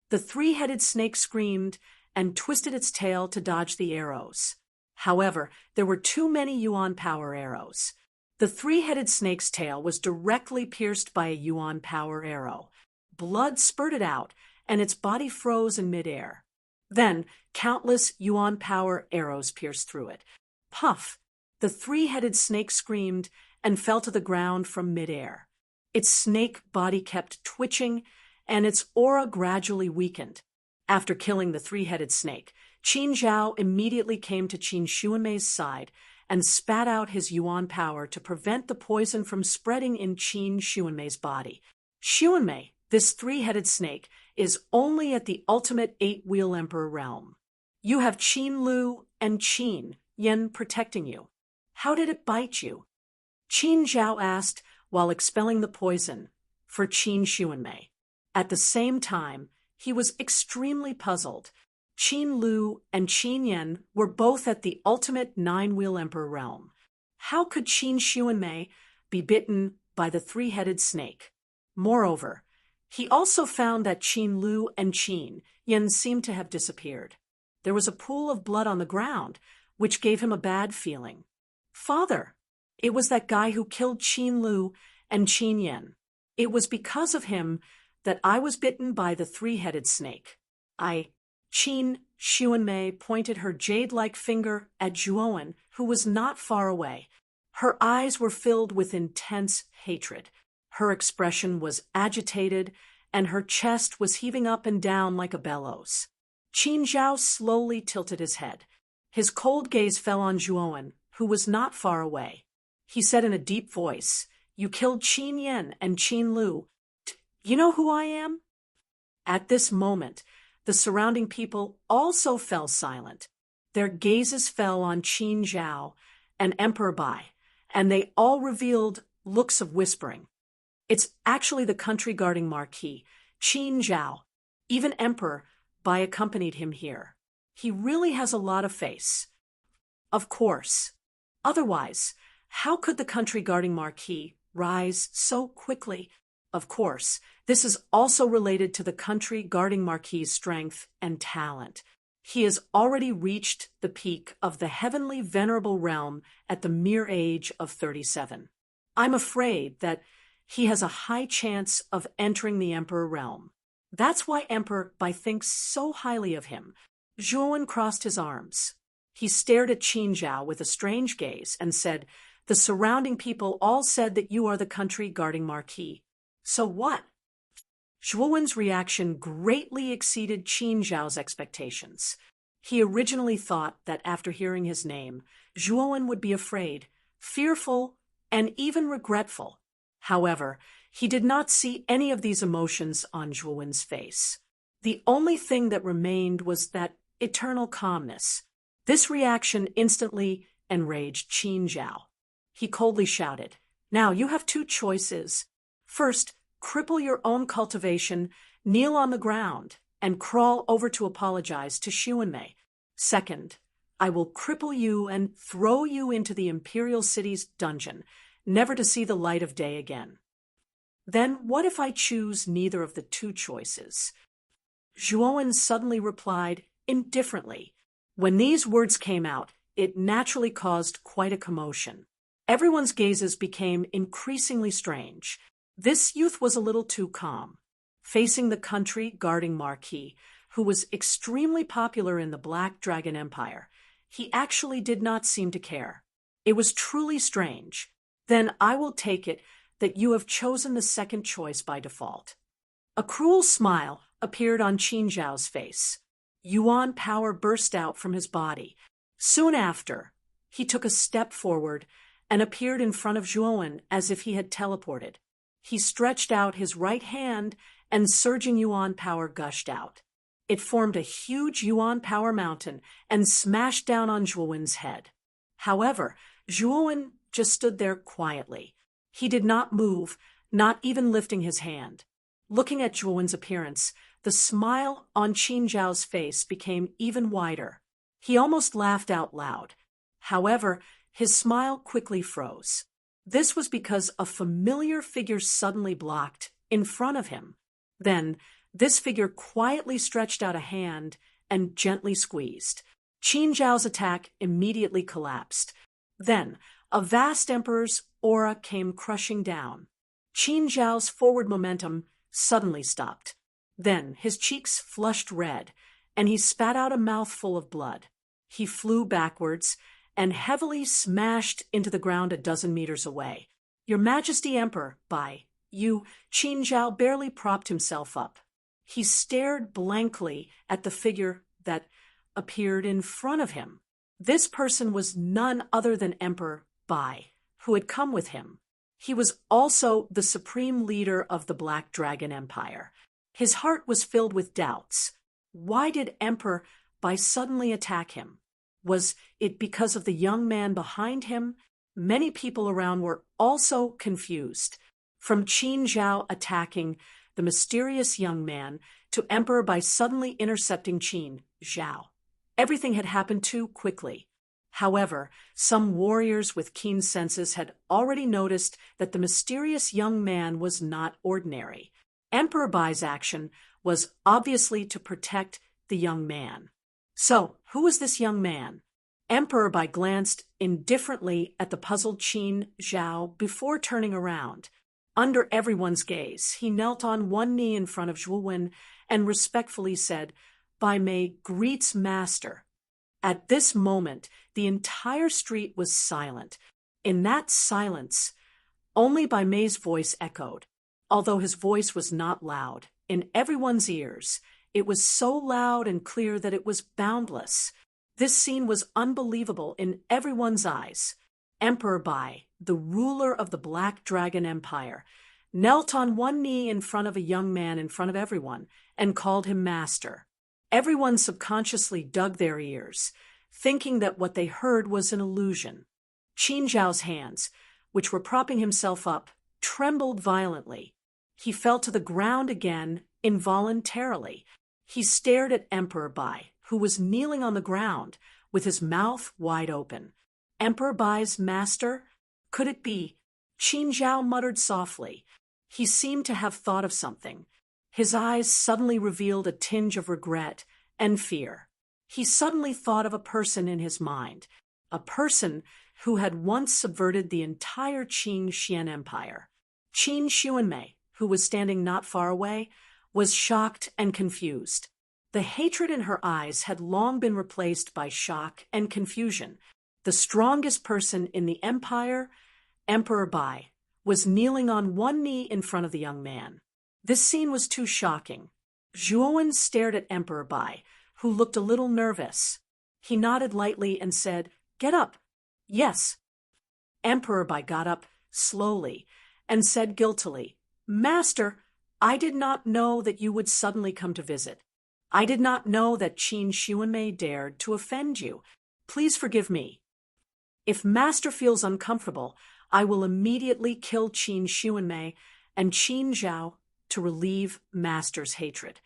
The three-headed snake screamed and twisted its tail to dodge the arrows. However, there were too many yuan power arrows. The three-headed snake's tail was directly pierced by a yuan power arrow. Blood spurted out, and its body froze in midair. Then, countless yuan power arrows pierced through it. Puff! The three-headed snake screamed and fell to the ground from midair. Its snake body kept twitching, and its aura gradually weakened. After killing the three-headed snake, Qin Zhao immediately came to Qin Xuanmei's side and spat out his yuan power to prevent the poison from spreading in Qin Xuanmei's body. "Xuanmei, this three-headed snake, is only at the ultimate 8-wheel emperor realm. You have Qin Lu and Qin Yen protecting you. How did it bite you?" Qin Zhao asked while expelling the poison for Qin Xuanmei. At the same time, he was extremely puzzled. Qin Lu and Qin Yen were both at the ultimate 9-wheel emperor realm. How could Qin Xuanmei be bitten by the three-headed snake? Moreover, he also found that Qin Lu and Qin Yen seemed to have disappeared. There was a pool of blood on the ground, which gave him a bad feeling. "Father, it was that guy who killed Qin Lu and Qin Yen. It was because of him that I was bitten by the three-headed snake. Qin Xuanmei pointed her jade-like finger at Zhuowen, who was not far away. Her eyes were filled with intense hatred. Her expression was agitated, and her chest was heaving up and down like a bellows. Qin Zhao slowly tilted his head. His cold gaze fell on Zhuowen, who was not far away. He said in a deep voice, "You killed Qin Yen and Qin Lu. You know who I am?" At this moment, the surrounding people also fell silent. Their gazes fell on Qin Zhao and Emperor Bai, and they all revealed looks of whispering. "It's actually the country guarding marquis, Qin Zhao. Even Emperor Bai accompanied him here. He really has a lot of face." Of course. Otherwise, how could the country guarding marquis rise so quickly? Of course, this is also related to the country guarding marquis's strength and talent. He has already reached the peak of the heavenly venerable realm at the mere age of 37. I'm afraid that he has a high chance of entering the emperor realm. That's why Emperor Bai thinks so highly of him. Zhuowen crossed his arms. He stared at Qin Zhao with a strange gaze and said, "The surrounding people all said that you are the country guarding marquis. So what?" Zhuowen's reaction greatly exceeded Qin Zhao's expectations. He originally thought that after hearing his name, Zhuowen would be afraid, fearful, and even regretful. However, he did not see any of these emotions on Zhuowen's face. The only thing that remained was that eternal calmness. This reaction instantly enraged Qin Zhao. He coldly shouted, "Now you have two choices. First, cripple your own cultivation, kneel on the ground, and crawl over to apologize to Xuanmei. Second, I will cripple you and throw you into the imperial city's dungeon, never to see the light of day again." "Then what if I choose neither of the two choices?" Zhuowen suddenly replied indifferently. When these words came out, it naturally caused quite a commotion. Everyone's gazes became increasingly strange. This youth was a little too calm. Facing the country guarding marquis, who was extremely popular in the Black Dragon Empire, he actually did not seem to care. It was truly strange. "Then I will take it that you have chosen the second choice by default." A cruel smile appeared on Qin Zhao's face. Yuan power burst out from his body. Soon after, he took a step forward and appeared in front of Zhuowen as if he had teleported. He stretched out his right hand, and surging yuan power gushed out. It formed a huge yuan power mountain and smashed down on Zhuowen's head. However, Zhuowen just stood there quietly. He did not move, not even lifting his hand. Looking at Zhuowen's appearance, the smile on Qin Zhao's face became even wider. He almost laughed out loud. However, his smile quickly froze. This was because a familiar figure suddenly blocked in front of him. Then, this figure quietly stretched out a hand and gently squeezed. Qin Zhao's attack immediately collapsed. Then, a vast emperor's aura came crushing down. Qin Zhao's forward momentum suddenly stopped. Then, his cheeks flushed red, and he spat out a mouthful of blood. He flew backwards and heavily smashed into the ground a dozen meters away. "Your Majesty Emperor, by you," Qin Zhao barely propped himself up. He stared blankly at the figure that appeared in front of him. This person was none other than Emperor Bai, who had come with him. He was also the supreme leader of the Black Dragon Empire. His heart was filled with doubts. Why did Emperor Bai suddenly attack him? Was it because of the young man behind him? Many people around were also confused. From Qin Zhao attacking the mysterious young man to Emperor Bai suddenly intercepting Qin Zhao. Everything had happened too quickly. However, some warriors with keen senses had already noticed that the mysterious young man was not ordinary. Emperor Bai's action was obviously to protect the young man. So, who was this young man? Emperor Bai glanced indifferently at the puzzled Qin Zhao before turning around. Under everyone's gaze, he knelt on one knee in front of Zhuowen and respectfully said, "Bai Mei greets Master." At this moment, the entire street was silent. In that silence, only Bai Mei's voice echoed. Although his voice was not loud, in everyone's ears, it was so loud and clear that it was boundless. This scene was unbelievable in everyone's eyes. Emperor Bai, the ruler of the Black Dragon Empire, knelt on one knee in front of a young man in front of everyone and called him Master. Everyone subconsciously dug their ears, thinking that what they heard was an illusion. Qin Zhao's hands, which were propping himself up, trembled violently. He fell to the ground again involuntarily. He stared at Emperor Bai, who was kneeling on the ground with his mouth wide open. Emperor Bai's master? Could it be? Qin Zhao muttered softly. He seemed to have thought of something. His eyes suddenly revealed a tinge of regret and fear. He suddenly thought of a person in his mind, a person who had once subverted the entire Qin Xian Empire. Qin Xuanmei, who was standing not far away, was shocked and confused. The hatred in her eyes had long been replaced by shock and confusion. The strongest person in the empire, Emperor Bai, was kneeling on one knee in front of the young man. This scene was too shocking. Zhuowen stared at Emperor Bai, who looked a little nervous. He nodded lightly and said, "Get up." "Yes." Emperor Bai got up slowly and said guiltily, "Master, I did not know that you would suddenly come to visit. I did not know that Qin Xuanmei dared to offend you. Please forgive me. If Master feels uncomfortable, I will immediately kill Qin Xuanmei and Qin Zhao to relieve Master's hatred."